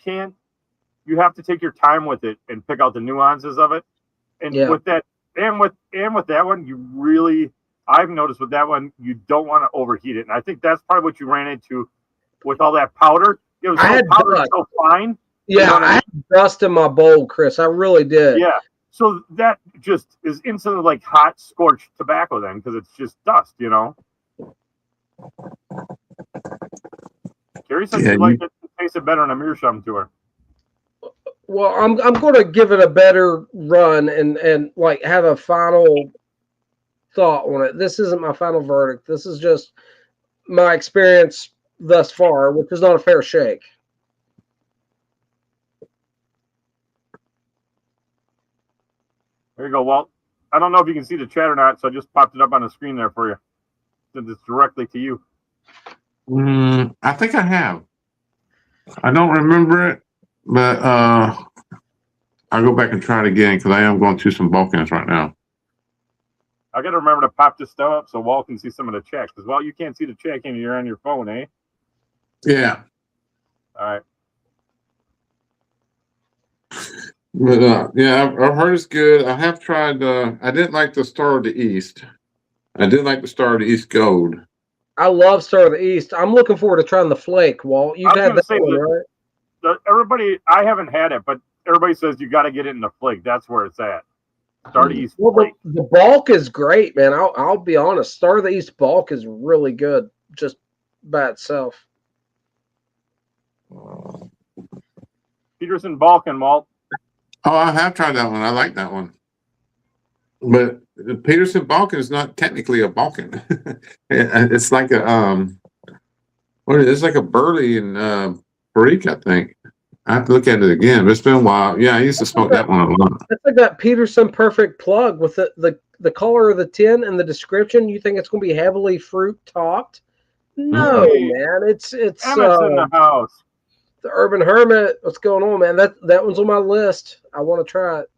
have to take your time with it and pick out the nuances of it. And with that, and with that one, I've noticed with that one, you don't want to overheat it. And I think that's probably what you ran into with all that powder. It was so fine Yeah, I had dust in my bowl, Chris. I really did. Yeah. So that just is instantly like hot scorched tobacco then, because it's just dust, you know. Carrie said she liked it. It tasted better in a meerschaum to her. Well, I'm going to give it a better run and like have a final thought on it. This isn't my final verdict. This is just my experience thus far, which is not a fair shake. There you go, Walt. I don't know if you can see the chat or not, so I just popped it up on the screen there for you. Since it's directly to you. I think I have. I don't remember it, but I'll go back and try it again because I am going through some Balkans right now. I got to remember to pop this stuff up so Walt can see some of the chat. Because, Walt, you can't see the chat, can you? You're on your phone, eh? Yeah. All right. But yeah, I've heard it's good. I have tried. I didn't like the Star of the East. I did like the Star of the East Gold. I love Star of the East. I'm looking forward to trying the Flake, Walt. You've had that one, right? Everybody, I haven't had it, but everybody says you got to get it in the Flake. That's where it's at. Star of the East Flake. The bulk is great, man. I'll be honest. Star of the East bulk is really good just by itself. Peterson Balkan, Walt. Oh, I have tried that one. I like that one. But the Peterson Balkan is not technically a Balkan. It's like a it's like a Burley and Perique, I think. I have to look at it again, but it's been a while. Yeah, I used to smoke that one a lot. That's like that Peterson Perfect Plug with the color of the tin and the description. You think it's going to be heavily fruit topped? No, man. It's in the house. The Urban Hermit. What's going on, man? That one's on my list. I want to try it.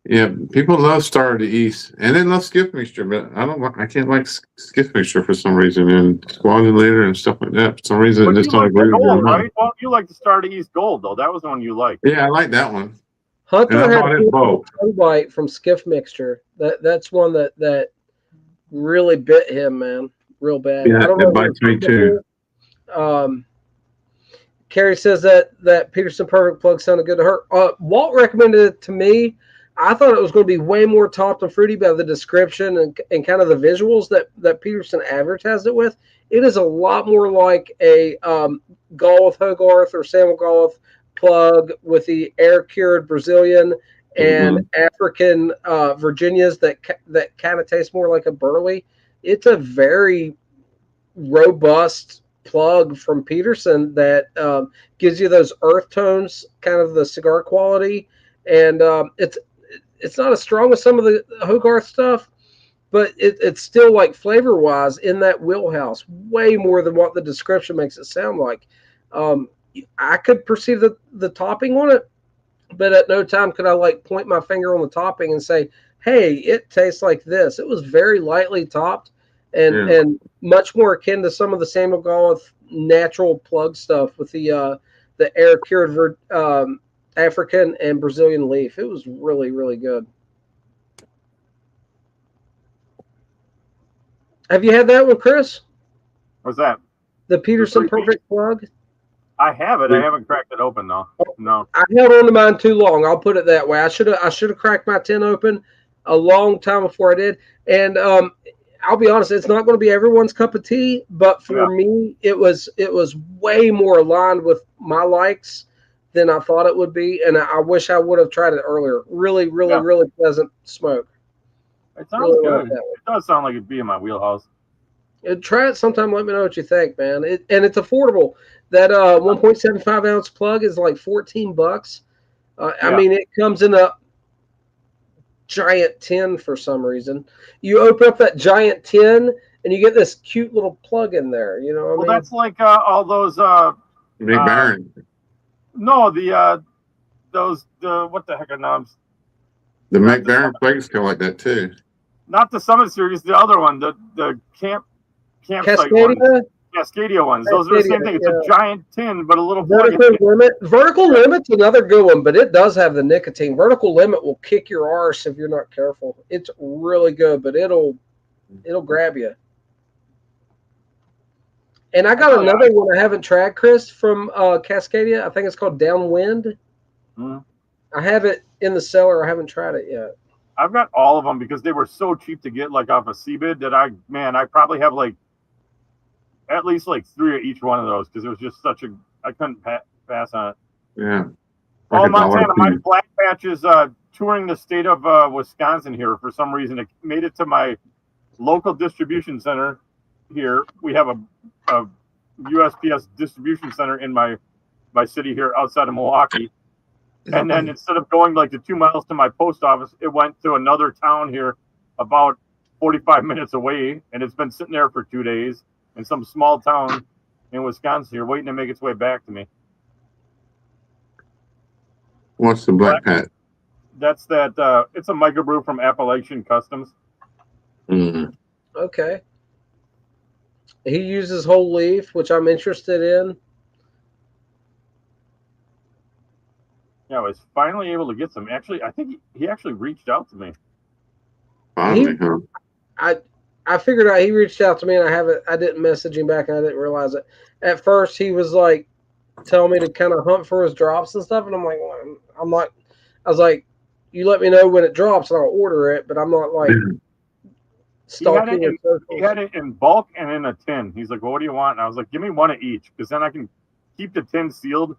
Yeah, people love Star of the East, and they love Skiff Mixture, but I can't like Skiff Mixture for some reason, and Squadron Leader and stuff like that. For some reason, I just don't agree with them. Right? Well, you like the Star of the East Gold, though. That was the one you liked. Yeah, I like that one. Hunter had bite from Skiff Mixture. That's one that really bit him, man, real bad. Yeah, it bites me too. Carrie says that Peterson Perfect Plug sounded good to her. Walt recommended it to me. I thought it was going to be way more topped and fruity by the description and kind of the visuals that Peterson advertised it with. It is a lot more like a Gauloth Hogarth or Samuel Gauloth plug with the air-cured Brazilian and African Virginias that kind of taste more like a Burley. It's a very robust plug from Peterson that gives you those earth tones, kind of the cigar quality, and it's not as strong as some of the Hogarth stuff, but it's still like flavor wise in that wheelhouse, way more than what the description makes it sound like. I could perceive the topping on it, but at no time could I like point my finger on the topping and say, hey, it tastes like this. It was very lightly topped and much more akin to some of the Samuel Gauloth natural plug stuff with the air cured African and Brazilian leaf. It was really, really good. Have you had that one, Chris? What's that? The Peterson Perfect Plug? I have it. I haven't cracked it open though. No. I held on to mine too long. I'll put it that way. I should have cracked my tin open a long time before I did. And I'll be honest, it's not going to be everyone's cup of tea, but for me, it was way more aligned with my likes than I thought it would be, and I wish I would have tried it earlier. Really, really, really pleasant smoke. It sounds good. It does sound like it'd be in my wheelhouse. Try it sometime. Let me know what you think, man. And it's affordable. That 1.75 ounce plug is like $14. I mean, it comes in a giant tin for some reason. You open up that giant tin, and you get this cute little plug in there. You know what I mean? Well, that's like all those. Big Baron. No, those what the heck are names? The McBaron plagues kind of like that too. Not the Summit Series, the other one, the campsite Cascadia? ones. Cascadia ones. Those are the same thing. It's a giant tin, but a little Vertical Limit's another good one, but it does have the nicotine. Vertical Limit will kick your arse if you're not careful. It's really good, but it'll grab you. And I got another one I haven't tried, Chris, from Cascadia. I think it's called Downwind. I have it in the cellar. I haven't tried it yet. I've got all of them because they were so cheap to get, like off a CBID, that I probably have like at least like 3 of each one of those because it was just such a, I couldn't pass on it. Yeah. Oh, Montana, my black patch is touring the state of Wisconsin here for some reason. It made it to my local distribution center here. We have a USPS distribution center in my city here outside of Milwaukee. And then instead of going like the 2 miles to my post office, it went to another town here about 45 minutes away. And it's been sitting there for 2 days in some small town in Wisconsin here, waiting to make its way back to me. What's the black patch? That's that. It's a microbrew from Appalachian Customs. Mm-hmm. Okay. He uses whole leaf, which I'm interested in. Yeah, I was finally able to get some. Actually, I think he actually reached out to me. Finally, huh? I figured out he reached out to me, and I didn't message him back, and I didn't realize it. At first, he was like telling me to kind of hunt for his drops and stuff, and I'm like, well, I was like, you let me know when it drops, and I'll order it, but I'm not like stalking it. He had it in bulk and in a tin. He's like, well, what do you want? And I was like, give me one of each, because then I can keep the tin sealed,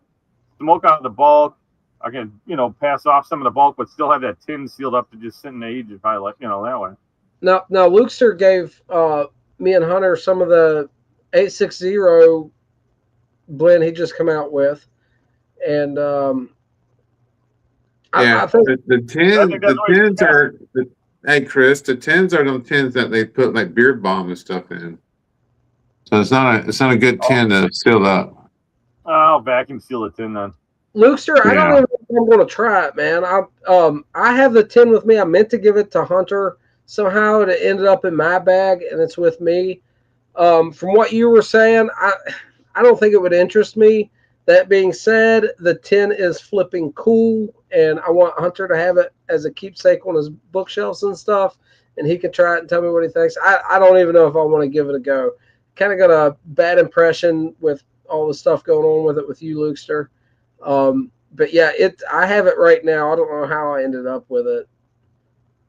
smoke out the bulk. I can, pass off some of the bulk, but still have that tin sealed up to just sit in the age if I like, that way. Now Lukester gave me and Hunter some of the 860 blend he just come out with, and I think the tins are. Hey Chris, the tins are them tins that they put like beard balm and stuff in. So it's not a good tin to seal up. I'll vacuum seal the tin then. Lukester, I don't even know if I'm going to try it, man. I have the tin with me. I meant to give it to Hunter. Somehow it ended up in my bag, and it's with me. From what you were saying, I don't think it would interest me. That being said, the tin is flipping cool, and I want Hunter to have it as a keepsake on his bookshelves and stuff, and he can try it and tell me what he thinks. I don't even know if I want to give it a go. Kind of got a bad impression with all the stuff going on with it with you, Lukester. But yeah, I have it right now. I don't know how I ended up with it.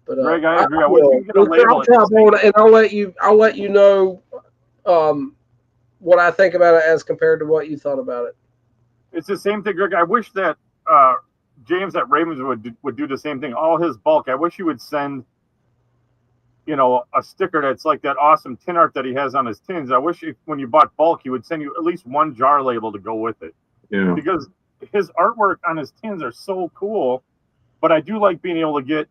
But Greg, I agree. I wish you could get a label. I'll try it, and I'll let you know what I think about it as compared to what you thought about it. It's the same thing, Greg. I wish that James at Ravens would do the same thing. All his bulk, I wish he would send, a sticker that's like that awesome tin art that he has on his tins. I wish when you bought bulk, he would send you at least one jar label to go with it. Yeah. Because his artwork on his tins are so cool. But I do like being able to get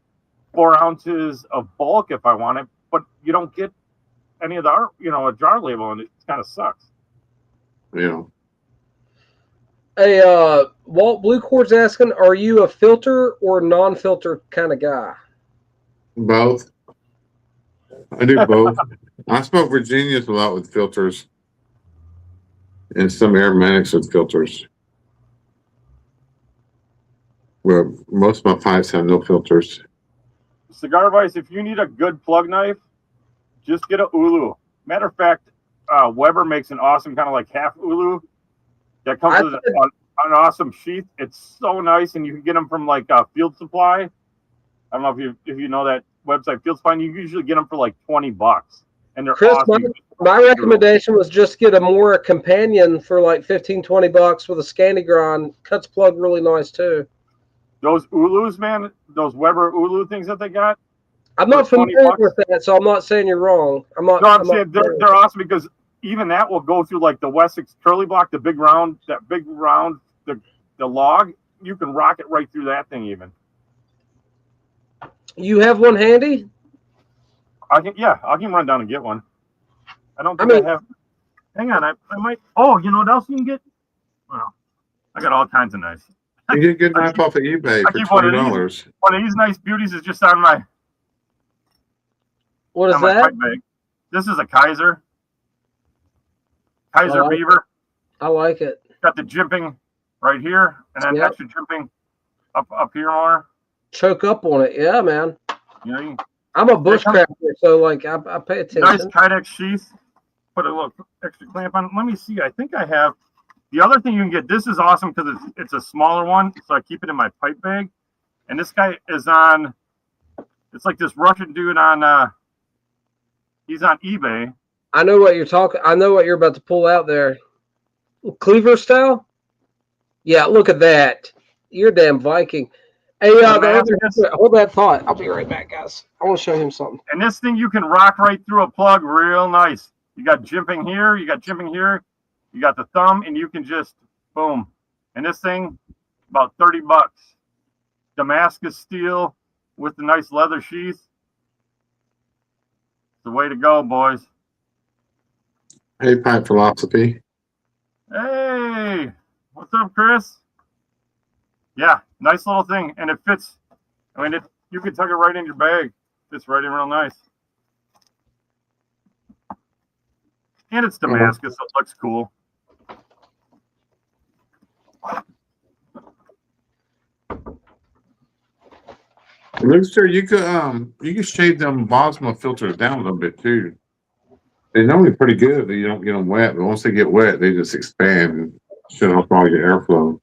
4 ounces of bulk if I want it. But you don't get any of the art, a jar label, and it kind of sucks. Yeah. Hey, Walt Bluecord's asking, are you a filter or non-filter kind of guy? Both. I do both. I smoke Virginias a lot with filters, and some aromatics with filters. Well, most of my pipes have no filters. Cigar Vice, if you need a good plug knife, just get a Ulu. Matter of fact, Weber makes an awesome kind of like half Ulu that comes with an awesome sheath. It's so nice, and you can get them from like Field Supply. I don't know if you know that website, Field Supply. You usually get them for like $20, and they're Chris, awesome. my recommendation was just get a Mora companion for like $15-20 with a Scandigron. Cuts plug really nice too. Those Ulus, man, those Weber Ulu things that they got. I'm not familiar with that, so I'm not saying you're wrong. I'm saying they're awesome because even that will go through like the Wessex curly block, the big round, the log. You can rock it right through that thing even. You have one handy? I can run down and get one. I don't think I have. Hang on, I might. Oh, you know what else you can get? Well, I got all kinds of knives. You get a good knife off of eBay for $20. One of these nice beauties is just on my. What is that? This is a Kaiser Beaver. I like it. Got the jimping right here, and then extra jimping up here more. Choke up on it, yeah, man. I'm a bushcrafter, so like I pay attention. Nice Kydex sheath. Put a little extra clamp on it. Let me see. I think I have. The other thing you can get, this is awesome because it's a smaller one, so I keep it in my pipe bag. And this guy is on, it's like this Russian dude on, he's on eBay. I know what you're talking. I know what you're about to pull out there. Cleaver style. Yeah, look at that. You're a damn Viking. Hey, hold that thought. I'll be right back, guys. I want to show him something. And this thing you can rock right through a plug real nice. You got jimping here, you got jimping here, you got the thumb, and you can just boom. And this thing, about $30. Damascus steel with the nice leather sheath. It's the way to go, boys. Hey, Pipe Philosophy. Hey, what's up, Chris? Yeah, nice little thing, and it fits. I mean, you can tuck it right in your bag. Fits right in real nice. And it's Damascus, so it looks cool. Looks sure you could shave them Bosma filters down a little bit too. They're normally pretty good if you don't get them wet, but once they get wet, they just expand and shut off all your airflow.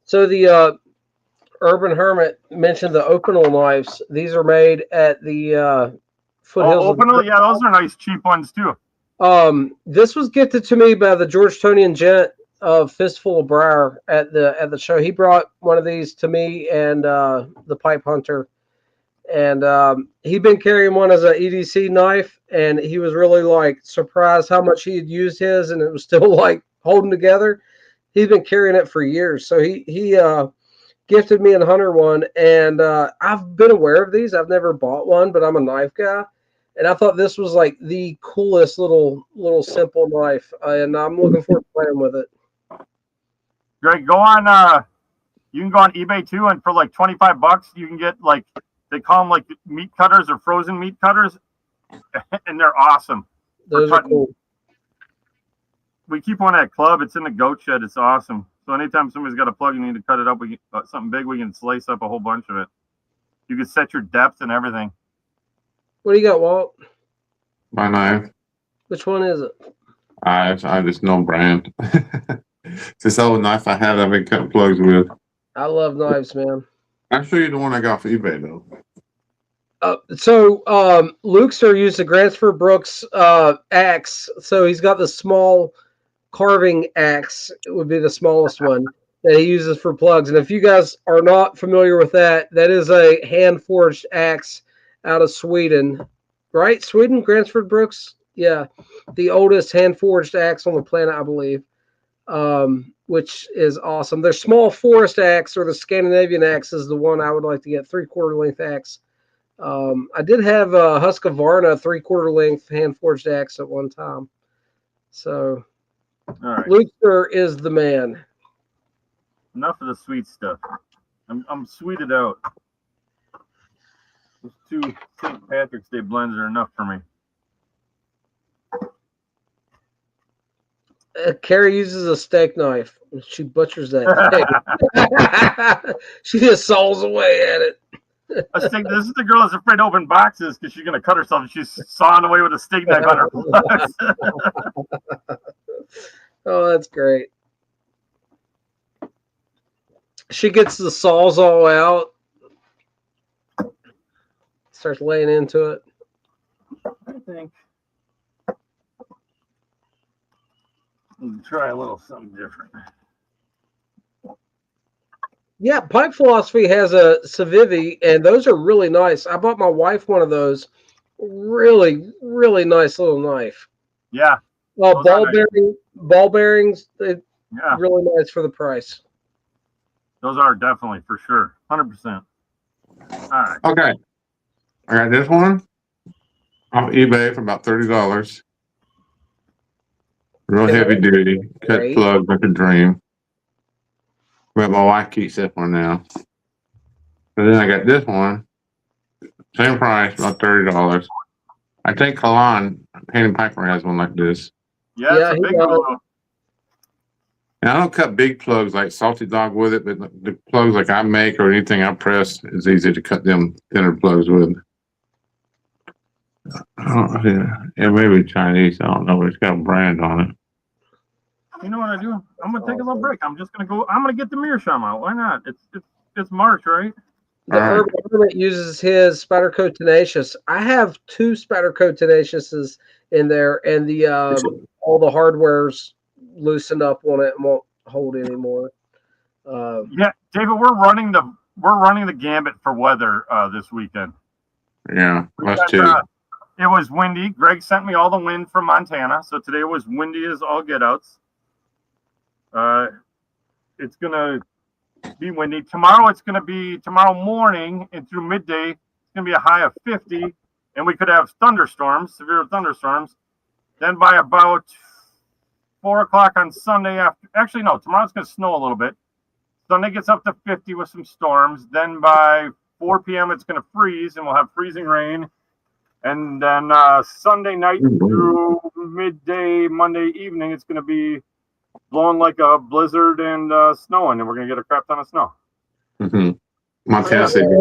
So the Urban Hermit mentioned the Opinel knives. These are made at the foothills. Oh, Opinel, yeah, those are nice cheap ones too. This was gifted to me by the Georgetonian gent of Fistful of Briar at the show. He brought one of these to me and the Pipe Hunter, and he'd been carrying one as an EDC knife, and he was really like surprised how much he had used his, and it was still like holding together. He's been carrying it for years, so he gifted me and Hunter one, and I've been aware of these. I've never bought one, but I'm a knife guy. And I thought this was like the coolest little simple knife, and I'm looking forward to playing with it. Greg, go on. You can go on eBay too, and for like $25, you can get like they call them like meat cutters or frozen meat cutters, and they're awesome. Those are cool. We keep one at club. It's in the goat shed. It's awesome. So anytime somebody's got a plug and need to cut it up, we get something big. We can slice up a whole bunch of it. You can set your depth and everything. What do you got, Walt? My knife. Which one is it? I just know brand. It's this old knife I have I've been cutting plugs with. I love knives, man. I'll show you the one I got for eBay though. So Luxor used the Gransford Brooks axe. So he's got the small carving axe. It would be the smallest one that he uses for plugs. And if you guys are not familiar with that, that is a hand forged axe out of Sweden, right? Sweden, Gransford Brooks. Yeah, the oldest hand forged axe on the planet, I believe. Which is awesome. Their small forest axe or the Scandinavian axe is the one I would like to get, 3/4 length axe. I did have a Husqvarna 3/4 length hand forged axe at one time. So, all right. Luxor is the man. Enough of the sweet stuff. I'm sweeted out. Those 2 St. Patrick's Day blends are enough for me. Carrie uses a steak knife. She butchers that steak. She just saws away at it. I think this is the girl that's afraid to open boxes because she's going to cut herself. And she's sawing away with a steak knife on her box. Oh, that's great. She gets the saws all out. Starts laying into it. I think we'll try a little something different. Yeah, Pipe Philosophy has a Civivi, and those are really nice. I bought my wife one of those. Really, really nice little knife. Yeah. Ball bearings. They're really nice for the price. Those are definitely for sure. 100%. All right. Okay. I got this one off eBay for about $30. Real heavy duty. Cut plug like a dream. But my wife keeps this one now. And then I got this one. Same price, about $30. I think Kalon Painted Piper has one like this. Yeah, it's a big one. And I don't cut big plugs like Salty Dog with it, but the plugs like I make or anything I press is easy to cut them thinner plugs with. Yeah, maybe Chinese. I don't know, but it's got a brand on it. You know what I do? I'm gonna take a little break. I'm just gonna go. I'm gonna get the meerschaum out. Why not? It's March, right? The Urban Hermit uses his Spyderco Tenacious. I have 2 Spyderco Tenaciouses in there, and the all the hardware's loosened up on it and won't hold anymore. Yeah, David, we're running the gambit for weather this weekend. Yeah, us too. It was windy. Greg sent me all the wind from Montana, so today was windy as all get outs. It's gonna be windy. Tomorrow morning and through midday, it's gonna be a high of 50, and we could have thunderstorms, severe thunderstorms. Then by about 4 o'clock on Sunday tomorrow's gonna snow a little bit. Sunday gets up to 50 with some storms. Then by 4 p.m. it's gonna freeze, and we'll have freezing rain. And then Sunday night through midday, Monday evening, it's gonna be blowing like a blizzard and snowing, and we're gonna get a crap ton of snow. Mm-hmm. Montana State. They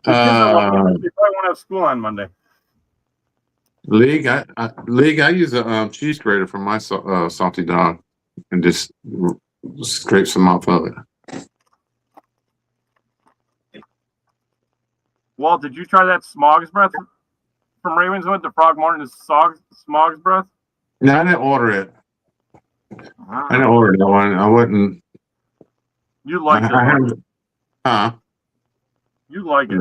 probably won't have school on Monday. League, I use a cheese grater for my salty dog, and just scrape some off of it. Walt, did you try that Smog's Breath from Ravenswood? The Frog Morton's Smog's Breath? No, I didn't order it. I didn't order that one. I wouldn't. You like it? Huh? You like it?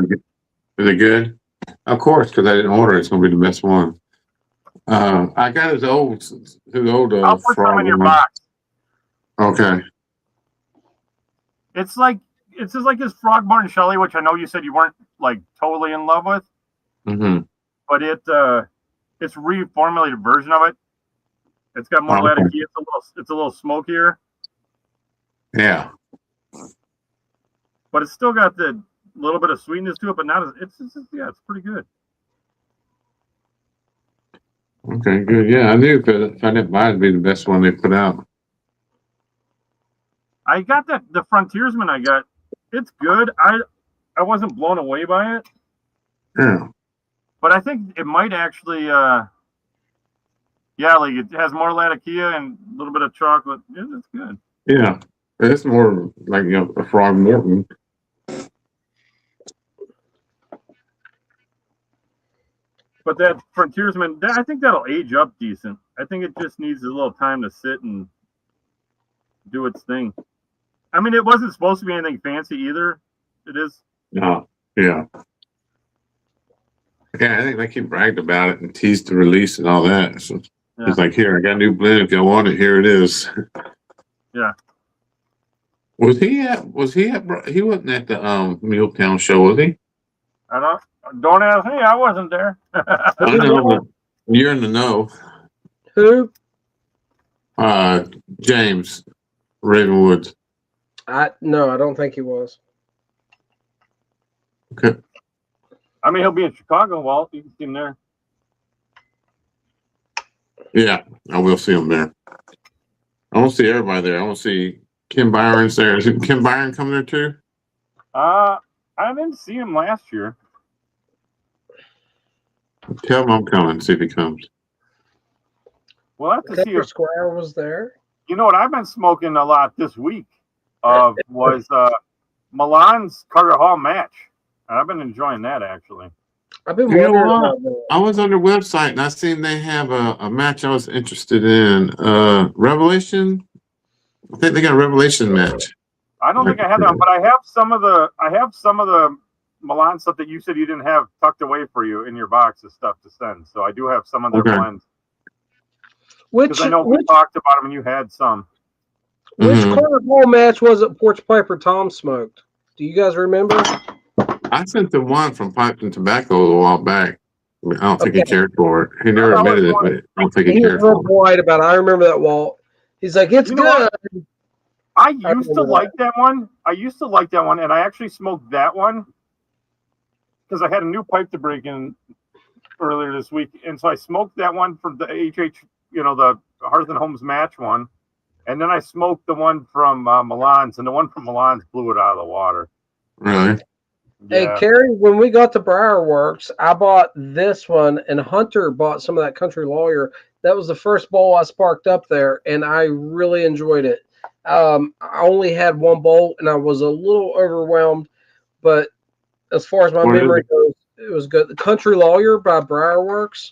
Is it good? Of course, because I didn't order it. It's going to be the best one. I got his old. I'll put some in your box. Okay. It's just like his Frog Martin Shelley, which I know you said you weren't like totally in love with. Mm-hmm. But it's a reformulated version of it. It's got more latakia. It's a little smokier. Yeah. But it's still got the little bit of sweetness to it, but not as it's pretty good. Okay, good. Yeah, I knew if I didn't buy it, it'd be the best one they put out. I got the Frontiersman I got. It's good. I wasn't blown away by it. Yeah. But I think it might actually like it has more latakia and a little bit of chocolate. Yeah, it's good. Yeah. It's more like a Frog Morton. But that Frontiersman, I think that'll age up decent. I think it just needs a little time to sit and do its thing. I mean, it wasn't supposed to be anything fancy either. It is. No. Yeah. Yeah, I think they keep bragged about it and teased the release and all that. So it's like, here, I got a new blend. If you want it, here it is. Yeah. He wasn't at the Milltown show, was he? Don't ask me. I wasn't there. I know. You're in the know. Who? James Ravenwoods. No, I don't think he was. Okay. I mean, he'll be in Chicago, Walt. You can see him there. Yeah, I will see him there. I won't see everybody there. I won't see Kim Byron's there. Is Kim Byron coming there too? I didn't see him last year. Tell him I'm coming. See if he comes. We'll have to see if Squire was there. You know what I've been smoking a lot this week was Milan's Carter Hall match. And I've been enjoying that actually. I've been wondering. I was on their website and I seen they have a match I was interested in. Revelation. I think they got a Revelation match. I don't think I had that, but I have some of the Milan stuff that you said you didn't have tucked away for you in your box of stuff to send. So I do have some of their blends. Because I know we talked about them and you had some. Which Carter Hall match was it Porch Piper Tom smoked? Do you guys remember? I sent the one from Pipe and Tobacco a while back. I don't think he cared for it. He never admitted it, but I don't think he cared for it. He was real polite about it. I remember that, Walt. He's like, it's good. I used to like that one. And I actually smoked that one because I had a new pipe to break in earlier this week. And so I smoked that one for the HH, the Hearth and Homes match one. And then I smoked the one from Milan's, and the one from Milan's blew it out of the water. Really? Hey, Kerry, when we got to Briarworks, I bought this one, and Hunter bought some of that Country Lawyer. That was the first bowl I sparked up there, and I really enjoyed it. I only had one bowl, and I was a little overwhelmed, but as far as my memory goes, it was good. The Country Lawyer by Briarworks.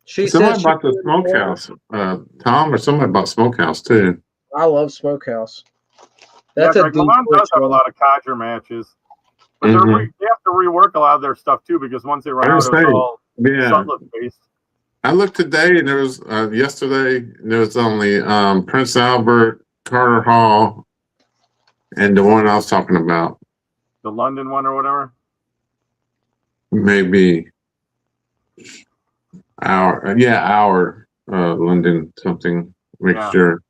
Somebody bought the Smokehouse. Tom or somebody bought Smokehouse too. I love Smokehouse. That's Greg Malone does have a lot of codger matches. But they have to rework a lot of their stuff too, because once they run out, it's all subtlety based. I looked today, and there was yesterday. There was only Prince Albert, Carter Hall, and the one I was talking about, the London one or whatever. Maybe our London something mixture.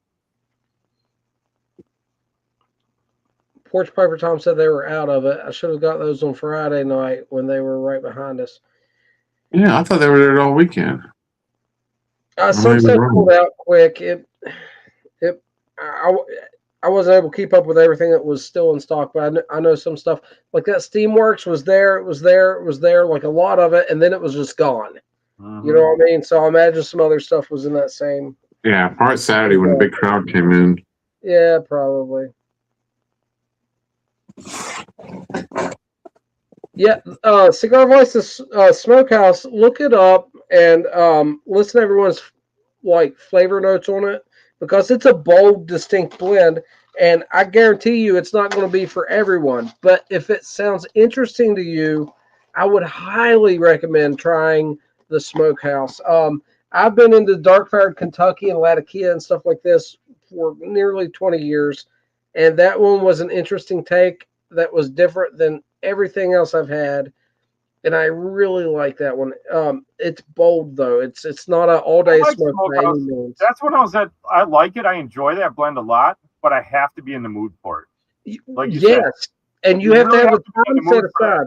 Porch Piper Tom said they were out of it. I should have got those on Friday night when they were right behind us. Yeah, I thought they were there all weekend. Some stuff pulled out quick. I wasn't able to keep up with everything that was still in stock, but I know some stuff like that. Steamworks was there. It was there, like a lot of it, and then it was just gone. Mm-hmm. You know what I mean? So I imagine some other stuff was in that same. Yeah, part Saturday when the big crowd came in. Yeah, probably. Yeah, Cigar Voices Smokehouse. Look it up and listen to everyone's like flavor notes on it, because it's a bold, distinct blend, and I guarantee you it's not going to be for everyone. But if it sounds interesting to you, I would highly recommend trying the Smokehouse. I've been into dark-fired Kentucky and Latakia and stuff like this for nearly 20 years, and that one was an interesting take that was different than everything else I've had, and I really like that one. It's bold though. It's not an all-day smoke by any means. That's what I was at. I like it. I enjoy that blend a lot, but I have to be in the mood for it. Like you said, and you have to have a time set aside.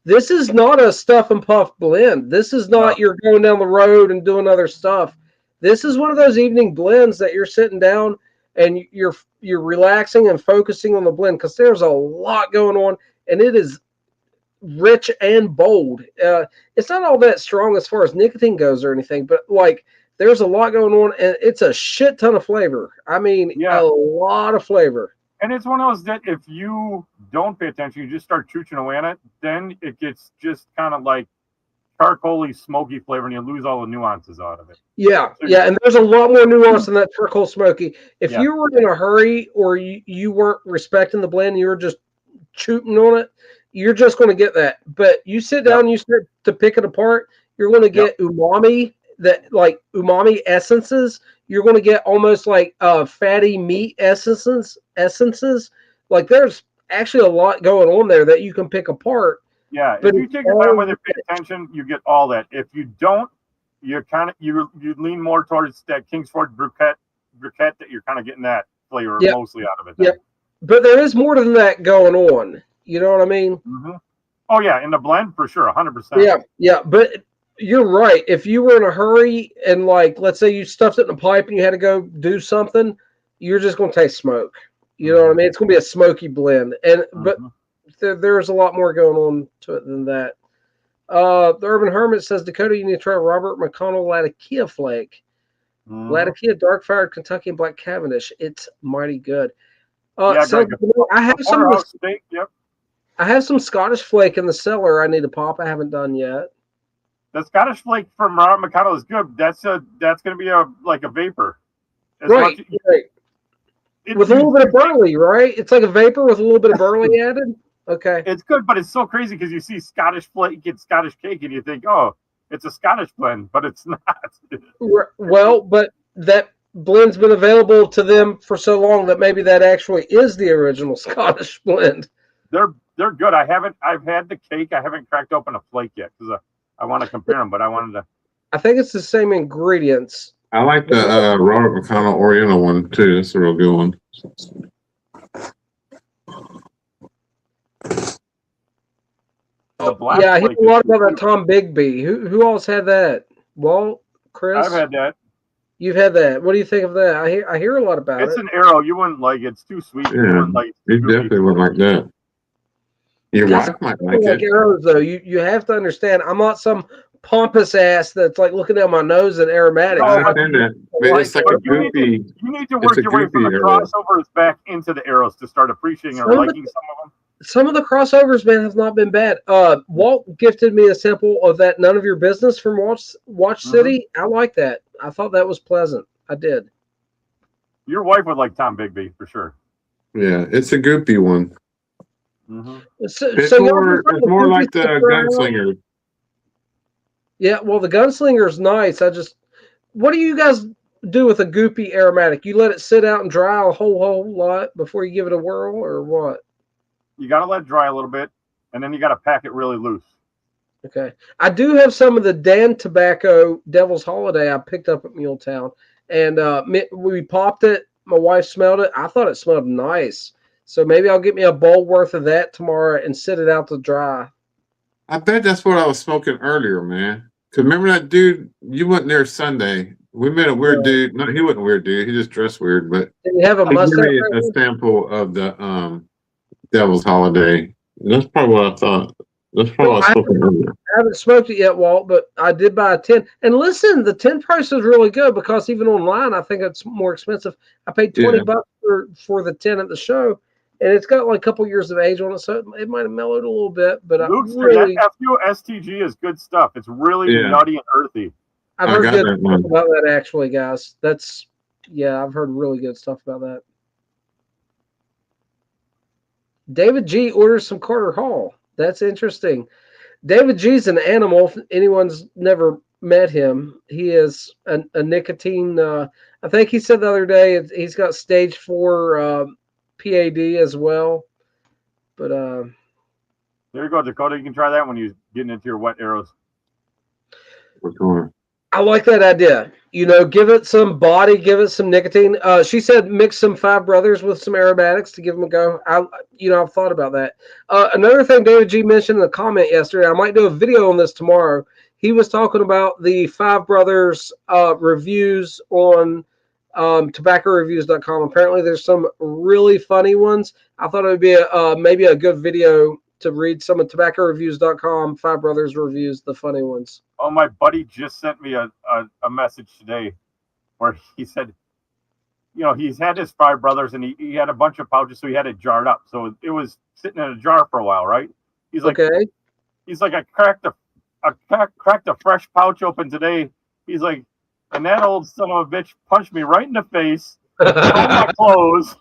This is not a stuff and puff blend. This is not you're going down the road and doing other stuff. This is one of those evening blends that you're sitting down and you're relaxing and focusing on the blend, because there's a lot going on, and it is rich and bold. It's not all that strong as far as nicotine goes or anything, but like there's a lot going on, and it's a shit ton of flavor. I mean, a lot of flavor. And it's one of those that if you don't pay attention, you just start chooching away on it, then it gets just kind of like charcoaly, smoky flavor, and you lose all the nuances out of it. Yeah, and there's a lot more nuance in that charcoal smoky. If you were in a hurry or you weren't respecting the blend, you were just shooting on it, you're just going to get that. But you sit down and you start to pick it apart, you're going to get umami, that like umami essences. You're going to get almost like fatty meat essences. Like there's actually a lot going on there that you can pick apart. Yeah, if you take your time with it, pay attention, you get all that. If you don't, you're kind of you lean more towards that Kingsford briquette that you're kind of getting that flavor mostly out of it. Yeah, but there is more than that going on. You know what I mean? Mm-hmm. Oh yeah, in the blend for sure, 100%. Yeah, but you're right. If you were in a hurry and like, let's say you stuffed it in a pipe and you had to go do something, you're just going to taste smoke. You know what I mean? It's going to be a smoky blend, and but there's a lot more going on to it than that. The Urban Hermit says, Dakota, you need to try Robert McConnell Latakia Flake. Latakia Dark Fired Kentucky and Black Cavendish. It's mighty good. I have some. I have some Scottish Flake in the cellar. I need to pop. I haven't done yet. The Scottish Flake from Robert McConnell is good. That's going to be a vapor. Right. With a little bit of burley, right? It's like a vapor with a little bit of burley added. Okay. It's good, but it's so crazy because you see Scottish Flake and Scottish cake, and you think, oh, it's a Scottish blend, but it's not. Well, but that blend's been available to them for so long that maybe that actually is the original Scottish blend. They're good. I've had the cake. I haven't cracked open a flake yet because I want to compare them, but I wanted to. I think it's the same ingredients. I like the Robert McConnell Oriental one too. That's a real good one. I hear a lot about that Tom Bigby. Who else had that? Walt, Chris? I've had that. You've had that. What do you think of that? I hear a lot about it. It's an arrow. You wouldn't like it. It's too sweet. Yeah, you definitely wouldn't like that. Your wife might like it. Arrows, though. You have to understand, I'm not some pompous ass that's like looking down my nose and aromatic. I understand that. But it's like a goofy. You need to work your way from the crossovers back into the arrows to start appreciating or liking some of them. Some of the crossovers, man, have not been bad. Walt gifted me a sample of that None of Your Business from Watch City. I like that. I thought that was pleasant. I did. Your wife would like Tom Bigby for sure. Yeah, it's a goopy one. Mm-hmm. It's more like the Gunslinger. Yeah, well, the Gunslinger's nice. What do you guys do with a goopy aromatic? You let it sit out and dry a whole lot before you give it a whirl, or what? You got to let it dry a little bit, and then you got to pack it really loose. Okay. I do have some of the Dan Tobacco Devil's Holiday I picked up at Muletown, and we popped it. My wife smelled it. I thought it smelled nice. So maybe I'll get me a bowl worth of that tomorrow and sit it out to dry. I bet that's what I was smoking earlier, man. Because remember that dude, you went there Sunday. We met a weird dude. No, he wasn't a weird dude. He just dressed weird. But did you have a mustache? He gave me a sample of the Devil's Holiday. That's probably what I thought. That's probably what I was smoking earlier. I haven't smoked it yet, Walt, but I did buy a 10. And listen, the 10 price is really good because even online, I think it's more expensive. I paid $20 for the 10 at the show, and it's got like a couple years of age on it, so it might have mellowed a little bit. But that FU STG is good stuff. It's really nutty and earthy. I've heard good stuff about that, actually, guys. I've heard really good stuff about that. David G orders some Carter Hall. That's interesting. David G's an animal. If anyone's never met him, he is a nicotine. I think he said the other day he's got stage 4 PAD as well. But there you go, Dakota. You can try that when you're getting into your wet arrows. What's going? I like that idea. Give it some body, give it some nicotine. She said mix some Five Brothers with some aromatics to give them a go. I've thought about that. Another thing David G mentioned in the comment yesterday, I might do a video on this tomorrow. He was talking about the Five Brothers reviews on tobaccoreviews.com. Apparently there's some really funny ones. I thought it would be maybe a good video to read some of tobaccoreviews.com, Five Brothers reviews, the funny ones. Oh, my buddy just sent me a message today where he said, he's had his Five Brothers and he had a bunch of pouches, so he had it jarred up. So it was sitting in a jar for a while, right? He's like, okay. He's like, I cracked a fresh pouch open today. He's like, and that old son of a bitch punched me right in the face. Stole my clothes.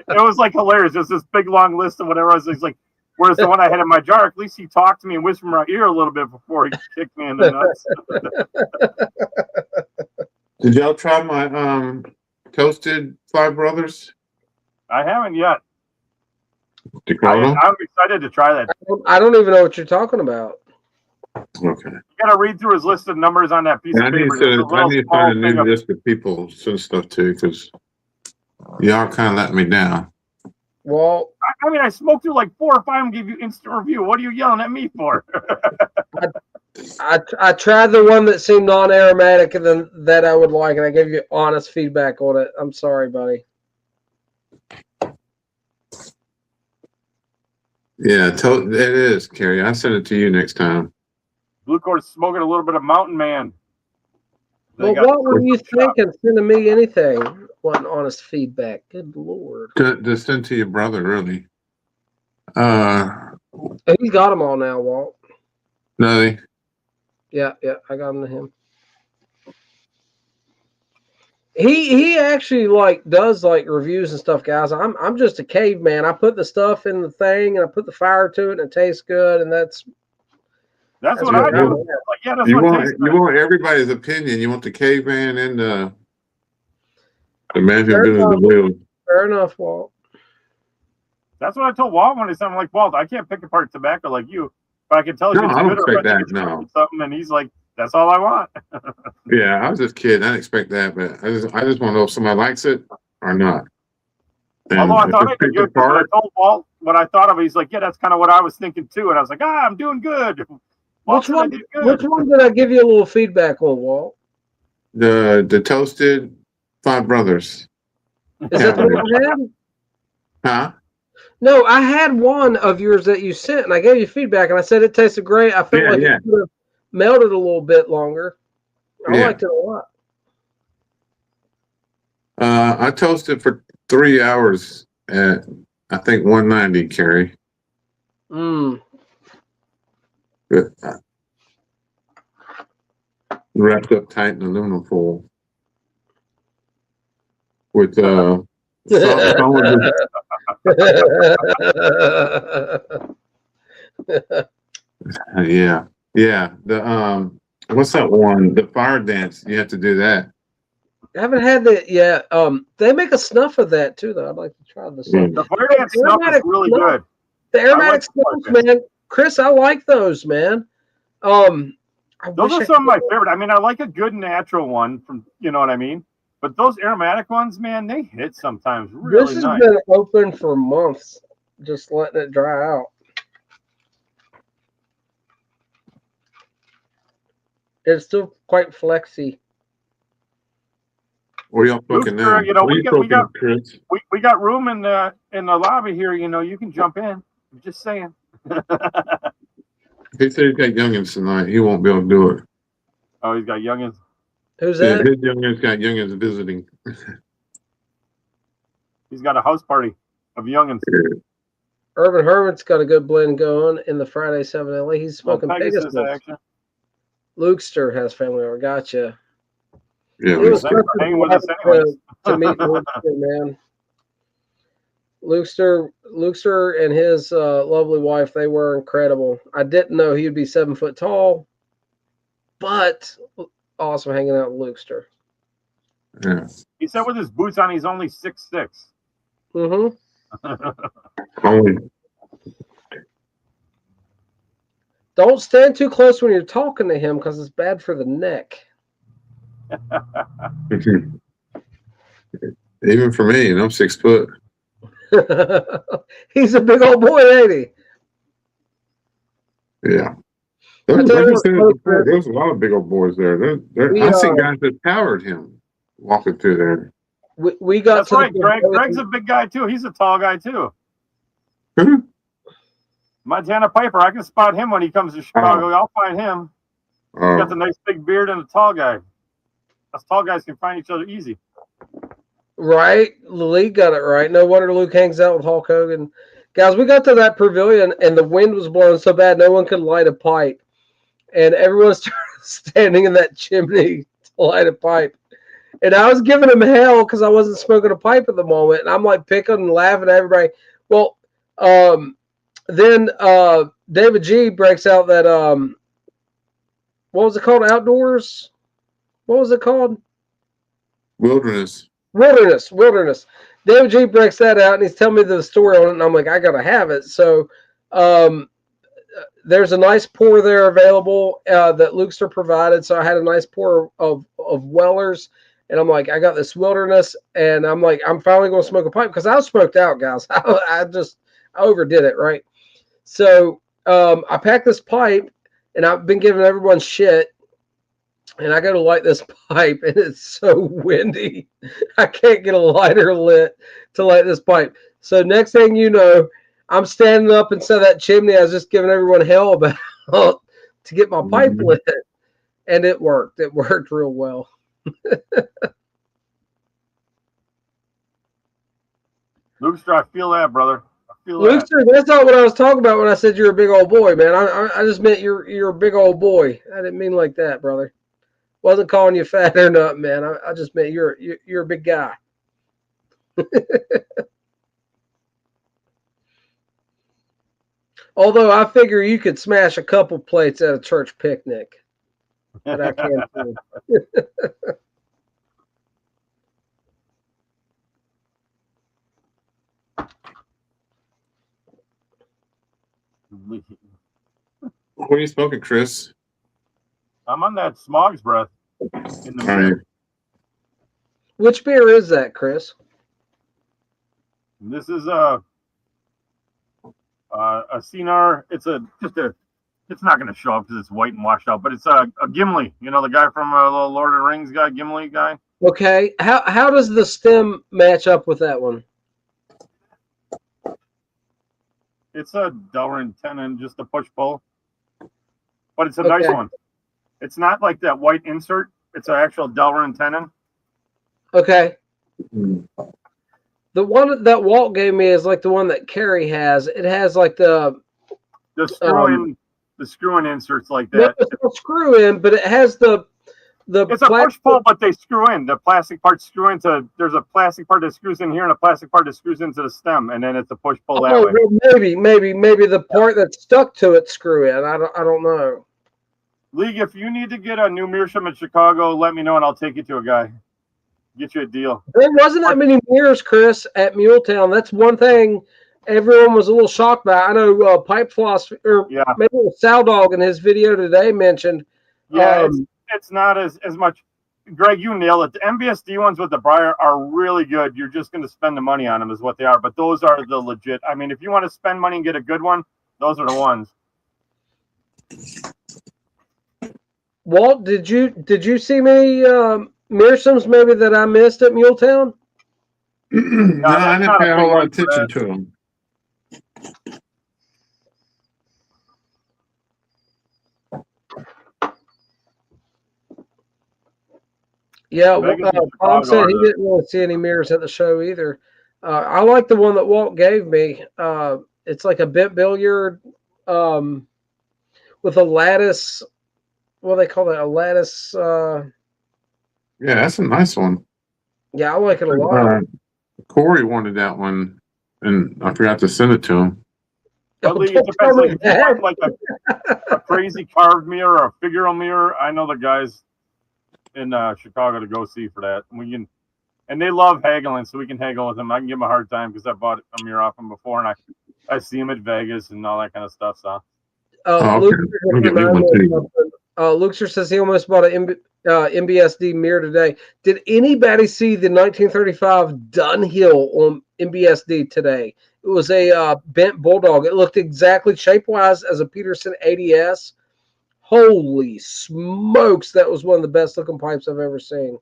It was like hilarious. There's this big long list of whatever. He's like, whereas the one I had in my jar, at least he talked to me and whispered in my ear a little bit before he kicked me in the nuts. Did y'all try my toasted Five Brothers? I haven't yet. I'm excited to try that. I don't even know what you're talking about. Okay. You gotta read through his list of numbers on that piece of paper. I need to find a new list of people and stuff too, because y'all kind of let me down. Well, I smoked through like 4 or 5 and gave you instant review. What are you yelling at me for? I tried the one that seemed non-aromatic and then that I would like, and I gave you honest feedback on it. I'm sorry, buddy. Yeah, it is, Carrie. I'll send it to you next time. Blue Cord's smoking a little bit of Mountain Man. Well, what were you thinking? Sending me anything? What honest feedback? Good Lord. To send to your brother, really. He's got them all now, Walt. No. Yeah, I got them to him. He actually does reviews and stuff, guys. I'm just a caveman. I put the stuff in the thing and I put the fire to it and it tastes good, and that's what I do. You want everybody's opinion. You want the caveman and the man who's doing the wheel. Fair enough, Walt. That's what I told Walt when he said, I'm like, Walt, I can't pick apart tobacco like you, but I can tell you it's good or no. something. And he's like, that's all I want. Yeah, I was just kidding. I didn't expect that, but I just want to know if somebody likes it or not. And although I thought it good, when I told Walt what I thought of it, he's like, yeah, that's kind of what I was thinking too. And I was like, I'm doing good. Which one did I give you a little feedback on, Walt? The toasted Five Brothers. Is that the one I had? Huh? No, I had one of yours that you sent, and I gave you feedback, and I said it tasted great. I felt like it could have melted a little bit longer. I liked it a lot. I toasted for 3 hours at, I think, 190, Carrie. But, wrapped up tight in aluminum foil with salt yeah. The what's that one? The fire dance. You have to do that. I haven't had that yet. They make a snuff of that too, though. I'd like to try this. The fire dance snuff is really good. The aromatic snuffs, man. Chris, I like those, man. Those are some of my favorite. I mean, I like a good natural one from, you know what I mean? But those aromatic ones, man, they hit sometimes really nice. This has been open for months, just letting it dry out. It's still quite flexy. What are y'all cooking now? You know, we got room in the lobby here. You know, you can jump in. I'm just saying. He said he's got youngins tonight. He won't be able to do it. Oh, he's got youngins. Who's that? His youngins got youngins visiting. He's got a house party of youngins. Yeah. Urban Hermit's got a good blend going in the Friday 7 LA. He's smoking Pegasus. Lukester has family over. Gotcha. Yeah, he was hanging with us anyways. To meet Lukester, man. Lukester and his lovely wife, they were incredible. I didn't know he would be 7 foot tall, but awesome hanging out with Lukester. Yeah. He said with his boots on, he's only 6'6". Don't stand too close when you're talking to him because it's bad for the neck. Even for me, and I'm 6 foot. He's a big old boy, ain't he? Yeah. There's a lot of big old boys there. I see guys that powered him walking through there. We got. That's right. Greg's a big guy too. He's a tall guy too. Montana Piper, I can spot him when he comes to Chicago. I'll find him. He's got the nice big beard and a tall guy. Us tall guys can find each other easy. Right. Luke got it right. No wonder Luke hangs out with Hulk Hogan. Guys, we got to that pavilion and the wind was blowing so bad no one could light a pipe. And everyone started standing in that chimney to light a pipe. And I was giving him hell because I wasn't smoking a pipe at the moment. And I'm like picking and laughing at everybody. Well, then David G breaks out that what was it called? Outdoors? What was it called? Wilderness. David G breaks that out and he's telling me the story on it, and I'm like, I gotta have it. So there's a nice pour there available that Lukester provided. So I had a nice pour of Wellers, and I'm like, I got this Wilderness, and I'm like, I'm finally gonna smoke a pipe because I was smoked out, guys. I overdid it, right? So I packed this pipe, and I've been giving everyone shit. And I go to light this pipe, and it's so windy. I can't get a lighter lit to light this pipe. So next thing you know, I'm standing up inside that chimney. I was just giving everyone hell about to get my pipe lit. And it worked. It worked real well. Lukester, I feel that, brother. Lukester, that's not what I was talking about when I said you're a big old boy, man. I just meant you're a big old boy. I didn't mean like that, brother. Wasn't calling you fat or nothing, man. I just meant you're a big guy. Although I figure you could smash a couple plates at a church picnic. But I can't do. What are you smoking, Chris? I'm on that Smog's Breath. In the beer. Which beer is that, Chris? This is a Cinar. It's not going to show up because it's white and washed out, but it's a Gimli. You know, the guy from Lord of the Rings guy, Gimli guy. Okay. How does the stem match up with that one? It's a Delrin tenon, just a push pull, but it's a nice one. It's not like that white insert. It's an actual Delrin tenon. Okay. The one that Walt gave me is like the one that Carrie has. It has like the screw in inserts like that. No, it's not screw in, but it has the. It's a push pull, but they screw in. The plastic parts screw into. There's a plastic part that screws in here, and a plastic part that screws into the stem, and then it's a push pull that way. Well, maybe the part that's stuck to it screw in. I don't know. League, if you need to get a new meerschaum in Chicago, let me know, and I'll take you to a guy. Get you a deal. There wasn't that many mirrors, Chris, at Muletown. That's one thing everyone was a little shocked by. I know Pipe Floss, or maybe it was Sal Dog in his video today mentioned. Yeah, it's not as much. Greg, you nailed it. The MBSD ones with the briar are really good. You're just going to spend the money on them is what they are. But those are the legit. I mean, if you want to spend money and get a good one, those are the ones. Walt, did you see many meerschaums maybe that I missed at Muletown? No, I didn't pay a whole lot of attention to them. Yeah, Tom said he didn't really see any mirrors at the show either. I like the one that Walt gave me. It's like a bent billiard with a lattice. What do they call that? A lattice. Yeah, that's a nice one. Yeah, I like it a lot. Corey wanted that one, and I forgot to send it to him. Well, it depends. Like, if you want like a crazy carved mirror or a figural mirror, I know the guys in Chicago to go see for that. And they love haggling, so we can haggle with them. I can give them a hard time because I bought a mirror off them before, and I see them at Vegas and all that kind of stuff. So, Luxor says he almost bought an MBSD mirror today. Did anybody see the 1935 Dunhill on MBSD today? It was a bent bulldog. It looked exactly shape-wise as a Peterson ADS. Holy smokes, that was one of the best looking pipes I've ever seen.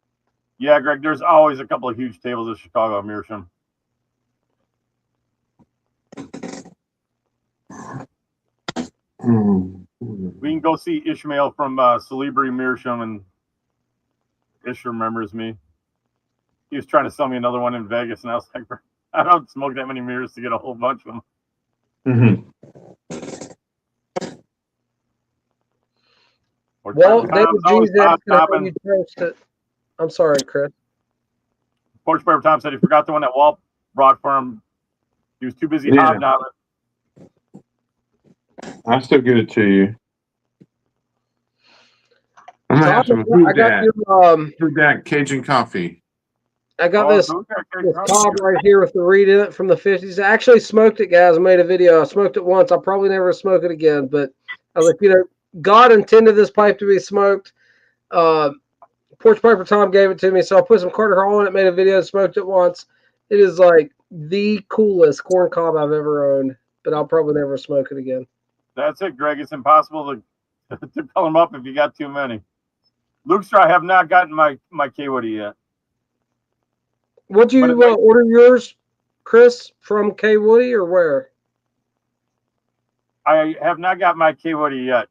Yeah, Greg, there's always a couple of huge tables at Chicago meerschaum. We can go see Ishmael from Celebri Meerschaum, and Ish remembers me. He was trying to sell me another one in Vegas, and I was like, I don't smoke that many mirrors to get a whole bunch of them. Well, David G's asking how you toast it. I'm sorry, Chris. Porch Piper Tom said he forgot the one that Walt brought for him. He was too busy hobnobbing. I'll still get it to you. I'm gonna have some food that Cajun coffee. I got this cob right here with the reed in it from the 50s. I actually smoked it, guys. I made a video. I smoked it once. I'll probably never smoke it again, but I was like, God intended this pipe to be smoked. Porch Piper Tom gave it to me, so I put some Carter Hall in it, made a video, smoked it once. It is like the coolest corn cob I've ever owned, but I'll probably never smoke it again. That's it, Greg. It's impossible to fill them up if you got too many. Luke's, I have not gotten my K Woody yet. Would you order yours, Chris, from K Woody or where? I have not got my K Woody yet.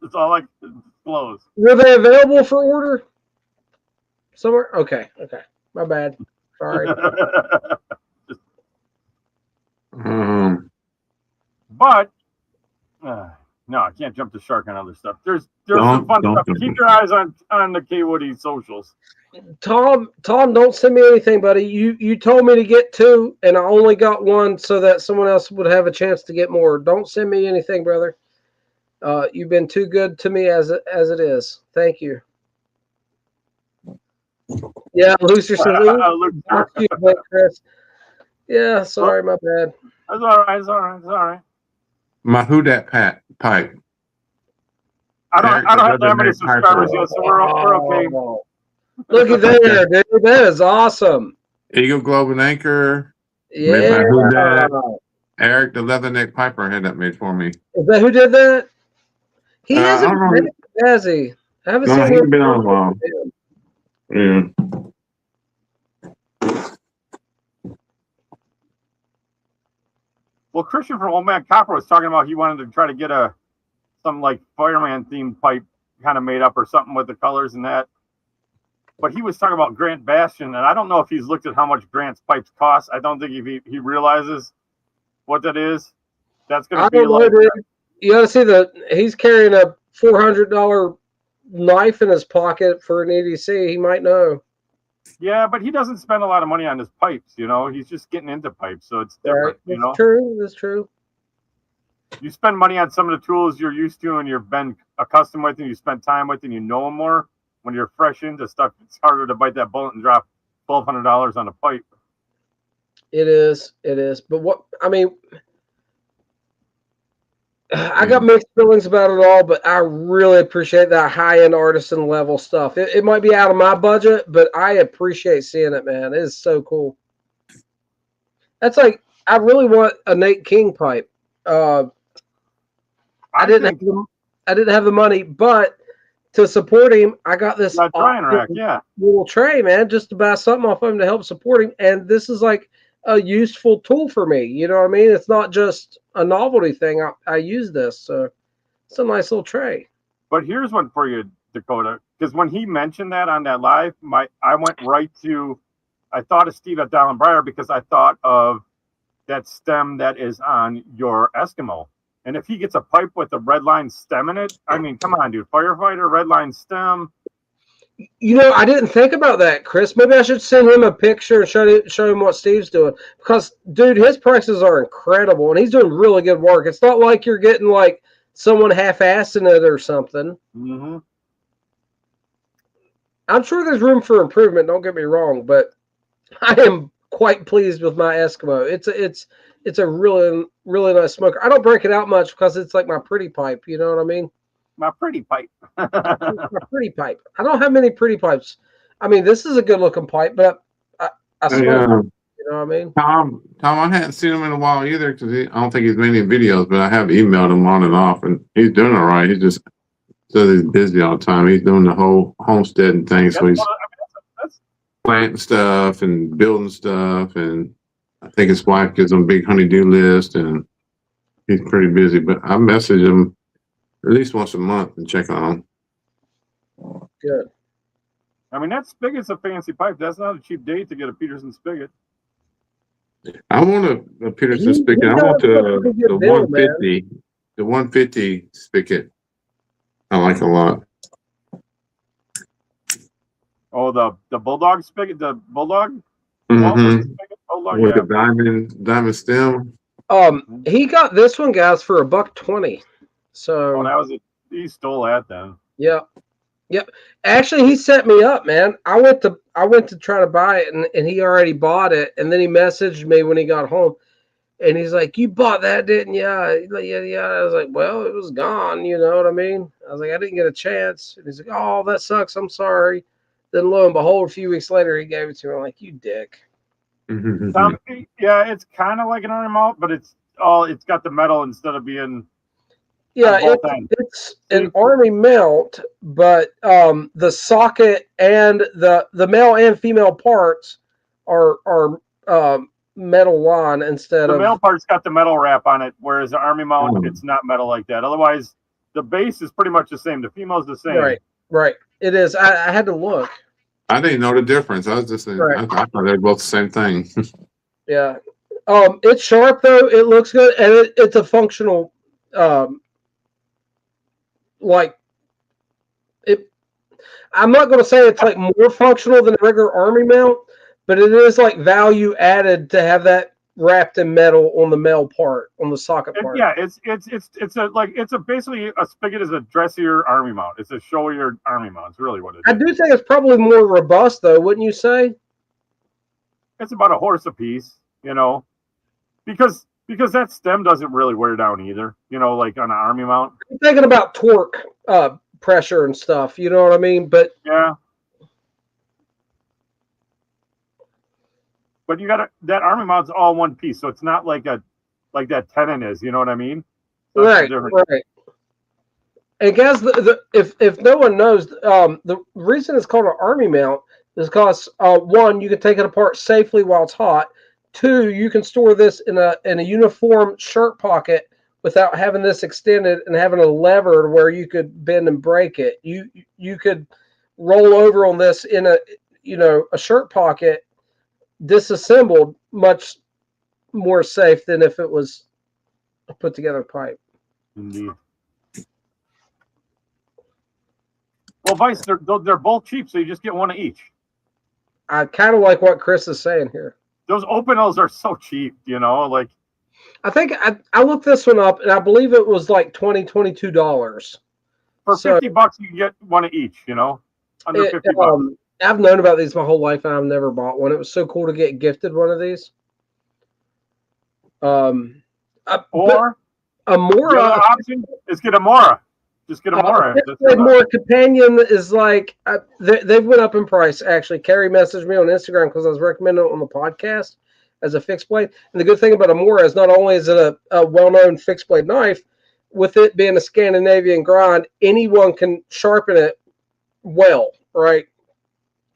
That's all I can disclose. Were they available for order somewhere? Okay. My bad. Sorry. But no, I can't jump the shark on other stuff. There's some fun stuff. Keep your eyes on the K Woody socials. Tom, don't send me anything, buddy. You told me to get 2, and I only got 1 so that someone else would have a chance to get more. Don't send me anything, brother. You've been too good to me as it is. Thank you. Yeah, Lucier said, Chris. Yeah, sorry, my bad. That's all right. My who dat pipe. I don't have that many subscribers yet, so we're okay. Look at there, dude. That is awesome. Eagle Globe and Anchor. Yeah. Eric, the Leatherneck Piper, had that made for me. Is that who did that? He hasn't been, has he? I haven't seen him. He's been on a while. Yeah. Well, Christian from Old Man Copper was talking about he wanted to try to get some like fireman themed pipe kind of made up or something with the colors and that. But he was talking about Grant Bastion, and I don't know if he's looked at how much Grant's pipes cost. I don't think he realizes what that is. That's going to be like. You got to see he's carrying a $400 knife in his pocket for an EDC. He might know. Yeah, but he doesn't spend a lot of money on his pipes. He's just getting into pipes, so it's different. That's true. That's true. You spend money on some of the tools you're used to and you've been accustomed with, and you spend time with, and you know them more. When you're fresh into stuff, it's harder to bite that bullet and drop $1,200 on a pipe. It is. But I got mixed feelings about it all, but I really appreciate that high-end artisan level stuff. It might be out of my budget, but I appreciate seeing it, man. It is so cool. That's like, I really want a Nate King pipe. I didn't have the money, but to support him, I got this little tray, man, just to buy something off of him to help support him. And this is like a useful tool for me. You know what I mean? It's not just a novelty thing. I use this. So it's a nice little tray. But here's one for you, Dakota. Because when he mentioned that on that live, I went right to, I thought of Steve at Dallin Breyer because I thought of that stem that is on your Eskimo. And if he gets a pipe with a red line stem in it, I mean, come on, dude. Firefighter, red line stem. I didn't think about that, Chris. Maybe I should send him a picture and show him what Steve's doing. Because, dude, his prices are incredible, and he's doing really good work. It's not like you're getting, like, someone half-assing it or something. Mm-hmm. I'm sure there's room for improvement, don't get me wrong, but I am quite pleased with my Eskimo. It's a really, really nice smoker. I don't break it out much because it's like my pretty pipe. You know what I mean? My pretty pipe. My pretty pipe. I don't have many pretty pipes. I mean, this is a good looking pipe, but I smoke. You know what I mean? Tom, I hadn't seen him in a while either because I don't think he's made any videos, but I have emailed him on and off, and he's doing all right. He just says he's busy all the time. He's doing the whole homesteading thing, so he's planting stuff and building stuff, and I think his wife gives him a big honey-do list, and he's pretty busy. But I message him at least once a month and check on him. Good. I mean, that spigot's a fancy pipe. That's not a cheap date to get a Peterson spigot. I want a Peterson spigot. I want the 150. Man. The 150 spigot. I like a lot. Oh, the Bulldog spigot, the Bulldog? Mm-hmm. Bulldog, with the diamond stem. He got this one, guys, for $120. So he stole that then. Yep. Actually, he set me up, man. I went to try to buy it, and he already bought it. And then he messaged me when he got home, and he's like, "You bought that, didn't you?" Yeah. I was like, "Well, it was gone." You know what I mean? I was like, "I didn't get a chance." And he's like, "Oh, that sucks. I'm sorry." Then lo and behold, a few weeks later, he gave it to me. I'm like, "You dick." Yeah, it's kind of like an arm mount, but it's got the metal instead of being. Yeah, it's an Army mount, but the socket and the male and female parts are metal line instead of. The male part's got the metal wrap on it, whereas the Army mount, it's not metal like that. Otherwise, the base is pretty much the same. The female's the same. Right. It is. I had to look. I didn't know the difference. I was just saying, I thought they were both the same thing. Yeah. It's sharp though. It looks good, and it's a functional. I'm not going to say it's like more functional than a regular Army mount, but it is like value added to have that wrapped in metal on the male part, on the socket part. Yeah, it's basically a spigot is a dressier Army mount. It's a showier Army mount. It's really what it is. I do think it's probably more robust though, wouldn't you say? It's about a horse apiece, because that stem doesn't really wear down either, like on an Army mount. I'm thinking about torque, pressure and stuff, you know what I mean? But yeah. But you got that Army mount's all one piece, so it's not like that tenon is, you know what I mean? So right. And guys, if no one knows, the reason it's called an Army mount is because one, you can take it apart safely while it's hot. 2, you can store this in a uniform shirt pocket without having this extended and having a lever where you could bend and break it. You could roll over on this in a shirt pocket, disassembled, much more safe than if it was a put together pipe. Indeed. Well, Vice, they're both cheap, so you just get one of each. I kind of like what Chris is saying here. Those Open-Os are so cheap, like. I think I looked this one up, and I believe it was like $22. For $50, you can get one of each, under $50. I've known about these my whole life, and I've never bought one. It was so cool to get gifted one of these. Or a Mora. The other option is get a Mora. Just get a Mora. Mora Companion is like they've went up in price. Actually, Carrie messaged me on Instagram because I was recommending it on the podcast as a fixed blade. And the good thing about a Mora is not only is it a well-known fixed blade knife, with it being a Scandinavian grind, anyone can sharpen it well, right?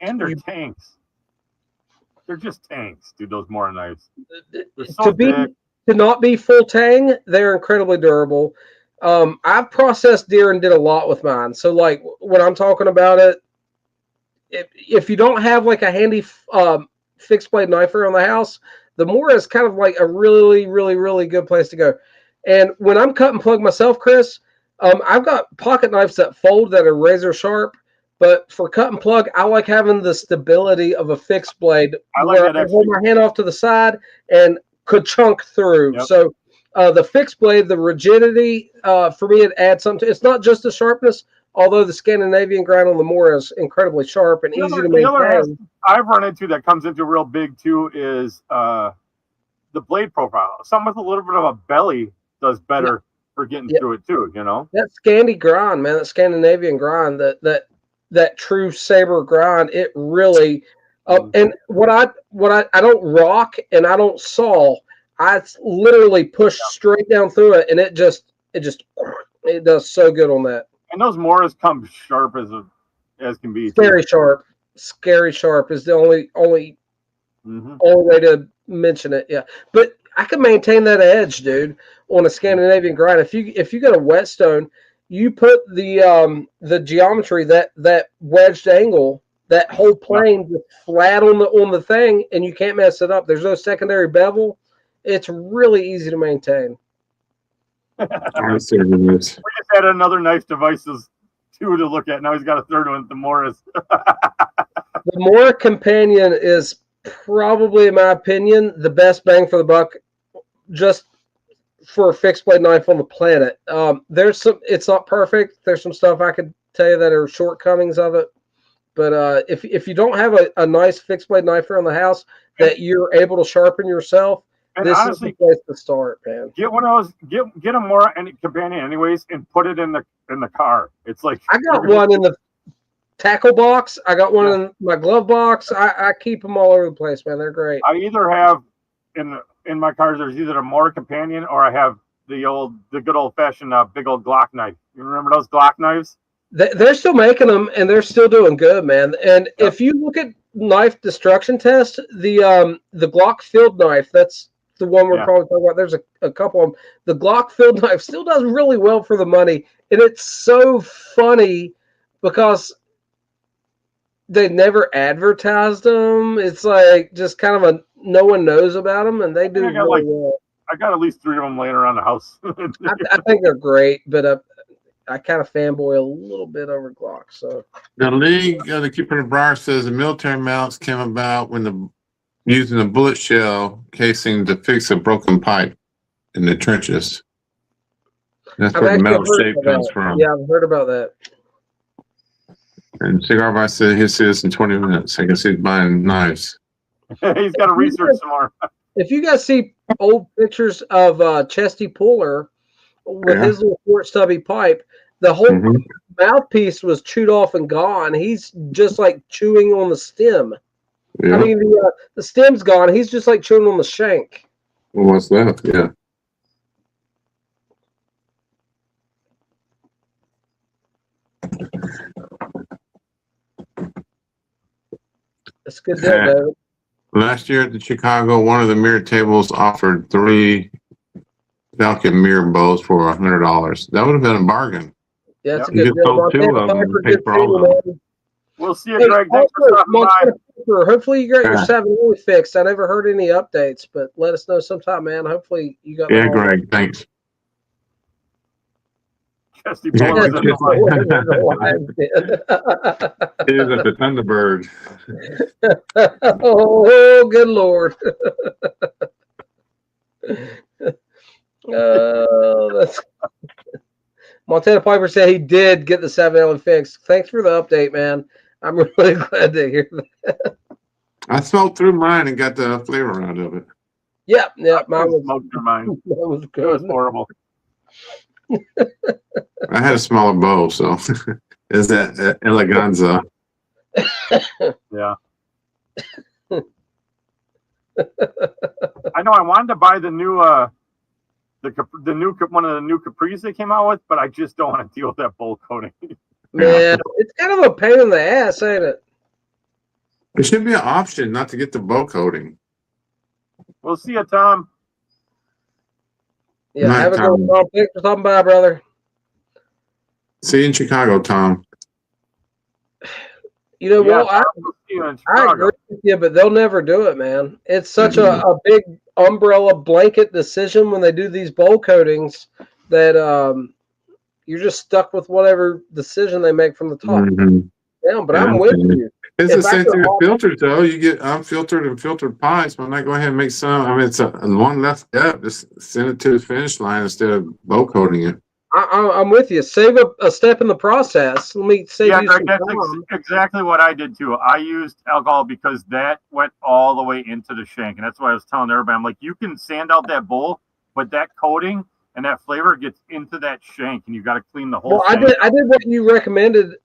And they're tanks. They're just tanks, dude. Those Mora knives. They're so big. To not be full tang, they're incredibly durable. I've processed deer and did a lot with mine. So, like, when I'm talking about it, if you don't have like a handy fixed blade knife around the house, the Mora is kind of like a really, really, really good place to go. And when I'm cut and plug myself, Chris, I've got pocket knives that fold that are razor sharp. But for cut and plug, I like having the stability of a fixed blade. I like that. I hold my hand off to the side and could chunk through. Yep. So the fixed blade, the rigidity, for me, it adds something. It's not just the sharpness, although the Scandinavian grind on the Mora is incredibly sharp and easy to maintain. I've run into that comes into real big too is the blade profile. Something with a little bit of a belly does better for getting through it too. That Scandi grind, man, that Scandinavian grind, that true saber grind, it really. And what I don't rock and I don't saw. I literally push straight down through it, and it does so good on that. And those Moras come sharp as can be. Scary sharp. Scary sharp is the only way to mention it. Yeah, but I can maintain that edge, dude, on a Scandinavian grind. If you got a whetstone, you put the geometry, that wedged angle, that whole plane flat on the thing, and you can't mess it up. There's no secondary bevel. It's really easy to maintain. We just had another nice devices too to look at. Now he's got a third one, the Moras. The Mora Companion is probably, in my opinion, the best bang for the buck, just for a fixed blade knife on the planet. It's not perfect. There's some stuff I could tell you that are shortcomings of it. But if you don't have a nice fixed blade knife around the house that you're able to sharpen yourself, and this honestly, is the place to start, man. Get one of those. Get a Mora and Companion, anyways, and put it in the car. It's like I got one in the tackle box. I got one in my glove box. I keep them all over the place, man. They're great. I either have in my cars. There's either a Mora Companion or I have the good old fashioned big old Glock knife. You remember those Glock knives? They're still making them, and they're still doing good, man. And if you look at knife destruction test, the Glock field knife, that's the one we're probably talking about. There's a couple of them. The Glock field knife still does really well for the money, and it's so funny because they never advertised them. It's like just kind of no one knows about them, and they do really well. I got at least 3 of them laying around the house. I think they're great, but I kind of fanboy a little bit over Glock. So the League of the Keeper of the Briar says the military mounts came about when using a bullet shell casing to fix a broken pipe in the trenches. That's where the metal shape comes from. Yeah, I've heard about that. And Cigar Vice said he'll see this in 20 minutes. I guess he's buying knives. He's got to research some more. If you guys see old pictures of Chesty Puller with his little short stubby pipe, the whole mouthpiece was chewed off and gone. He's just like chewing on the stem. Yeah. I mean, the stem's gone. He's just like chewing on the shank. Well, what's that? Yeah. That's good, David. Last year at the Chicago, one of the mirror tables offered 3 Falcon mirror bows for $100. That would have been a bargain. Yeah, it's a You good could deal. sold 2 of them and paid for all of them. We'll see you, Greg. Thanks for stopping by. Hopefully you got your 7 fixed. I never heard any updates, but let us know sometime, man. Hopefully you got. Yeah, Greg. Thanks. Chesty He was at the Thunderbird. Oh, good Lord. That's Montana Piper said he did get the 7 fixed. Thanks for the update, man. I'm really glad to hear that. I smoked through mine and got the flavor out of it. Yeah, mine was smoked through mine. That was good. It was horrible. I had a smaller bow, so is that eleganza? Yeah. I know. I wanted to buy the new one of the new Capris they came out with, but I just don't want to deal with that bowl coating. Man, it's kind of a pain in the ass, ain't it? It should be an option not to get the bow coating. We'll see you, Tom. Yeah, have a good one, Tom. Thanks for stopping by, brother. See you in Chicago, Tom. You know, well, I agree with you, but they'll never do it, man. It's such a big umbrella blanket decision when they do these bowl coatings that you're just stuck with whatever decision they make from the top down. But I'm with you. It's the same thing with filters, though. You get unfiltered and filtered pipes. Why not go ahead and make some? I mean, it's one left step. Just send it to the finish line instead of bowl coating it. I'm with you. Save a step in the process. Let me save you some that's exactly what I did too. I used alcohol because that went all the way into the shank, and that's why I was telling everybody. I'm like, you can sand out that bowl, but that coating and that flavor gets into that shank, and you got to clean the whole. Well, I did what you recommended,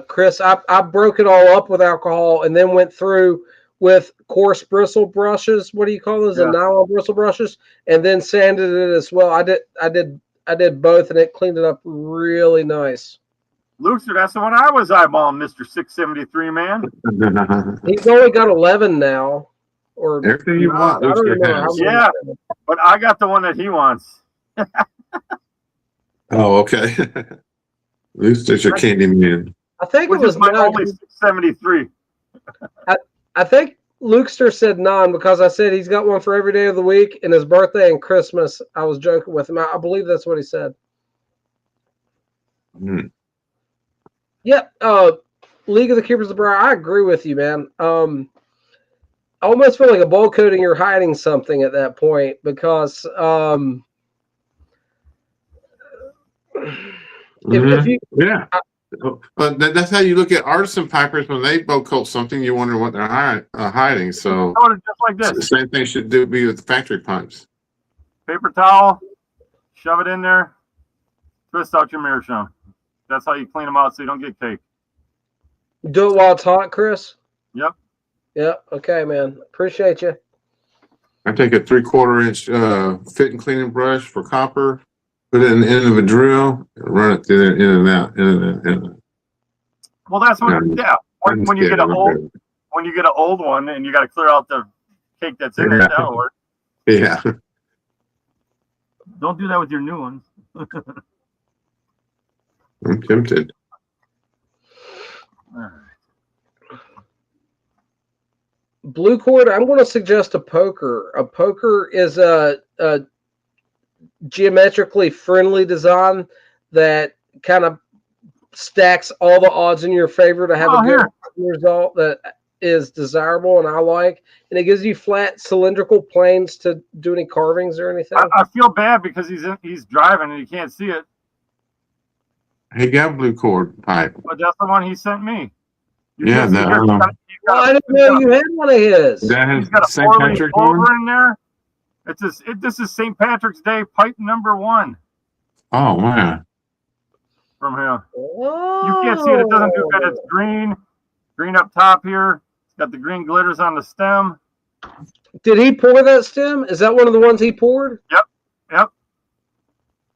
Chris. I broke it all up with alcohol, and then went through with coarse bristle brushes. What do you call those? The nylon bristle brushes, and then sanded it as well. I did both, and it cleaned it up really nice. Luxor, that's the one I was eyeballing, Mr. 673 man. He's only got 11 now. Or everything you want, Luxor has. Yeah, but I got the one that he wants. Oh, okay. Luxor's your candy man. I think it was my only 673. I think Luxor said 9 because I said he's got one for every day of the week and his birthday and Christmas. I was joking with him. I believe that's what he said. Yep. League of the Keepers of the Briar. I agree with you, man. I almost feel like a bowl coating. You're hiding something at that point because if you, but that's how you look at artisan pipers when they bow coat something. You wonder what they're hiding. So just like this. The same thing should be with the factory pipes. Paper towel, shove it in there, twist out your meerschaum. That's how you clean them out so you don't get cake. Do it while it's hot, Chris? Yep. Yep. Okay, man. Appreciate you. I take a 3/4 inch fit and cleaning brush for copper, put it in the end of a drill, and run it through there, in and out, in and out. Well, that's what. When you get an old one and you got to clear out the cake that's in it, that'll work. Yeah. Don't do that with your new ones. I'm tempted. All right. Blue cord, I'm going to suggest a poker. A poker is a geometrically friendly design that kind of stacks all the odds in your favor to have a good result that is desirable and I like. And it gives you flat cylindrical planes to do any carvings or anything. I feel bad because he's driving and he can't see it. He got blue cord pipe. But that's the one he sent me. I didn't know you had one of his. That has he's got a St. Patrick one in there. This is St. Patrick's Day pipe number 1. Oh man! From him, you can't see it. It doesn't do good. It's green up top here. It's got the green glitters on the stem. Did he pour that stem? Is that one of the ones he poured? Yep.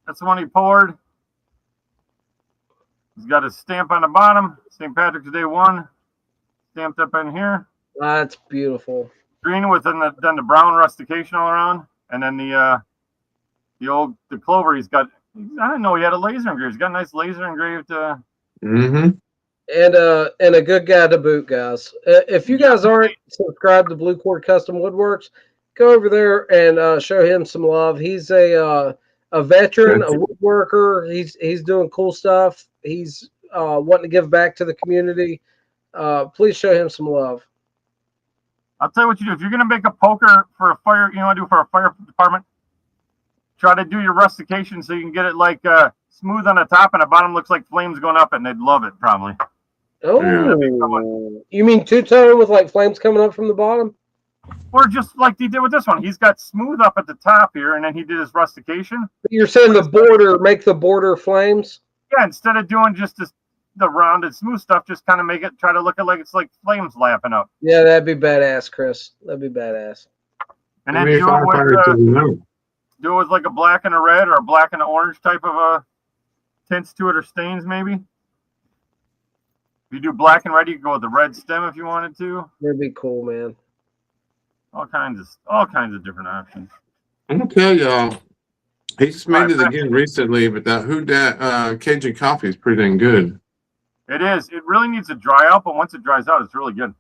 That's the one he poured. He's got his stamp on the bottom. St. Patrick's Day 1. Stamped up in here. That's beautiful. green with then the brown rustication all around, and then the clover. He's got. I didn't know he had a laser engraved. He's got a nice laser engraved. And a good guy to boot, guys. If you guys aren't subscribed to Blue Cord Custom Woodworks, go over there and show him some love. He's a veteran, a woodworker. He's doing cool stuff. He's wanting to give back to the community. Please show him some love. I'll tell you what you do. If you're going to make a poker for a fire, you know what to do for a fire department? Try to do your rustication so you can get it like smooth on the top and the bottom looks like flames going up, and they'd love it probably. Oh, you mean two-tone with like flames coming up from the bottom? Or just like he did with this one. He's got smooth up at the top here, and then he did his rustication. You're saying the border, make the border flames? Yeah, instead of doing just the rounded smooth stuff, just kind of make it, try to look like it's like flames lapping up. Yeah, that'd be badass, Chris. That'd be badass. And then do it with like a black and a red or a black and an orange type of tints to it or stains maybe. If you do black and red, you can go with the red stem if you wanted to. That'd be cool, man. All kinds of different options. I'm gonna tell y'all, he just made it again recently, but that Cajun coffee is pretty dang good. It is. It really needs to dry out, but once it dries out, it's really good.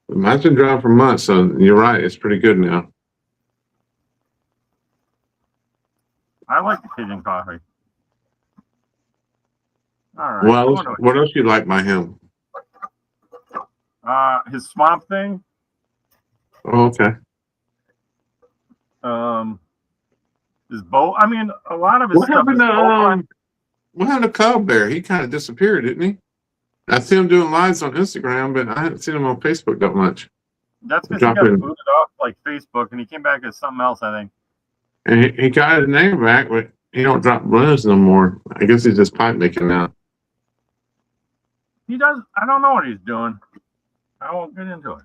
Mine's been dry for months, so you're right. It's pretty good now. I like the Cajun coffee. All right. Well, what else you like by him? His swamp thing. Oh, okay. His bow. I mean, a lot of his what stuff. What happened to Cub Bear? He kind of disappeared, didn't he? I see him doing lives on Instagram, but I haven't seen him on Facebook that much. That's because he got booted off like Facebook, and he came back as something else, I think. And he got his name back, but he don't drop blends no more. I guess he's just pipe making now. He does. I don't know what he's doing. I won't get into it.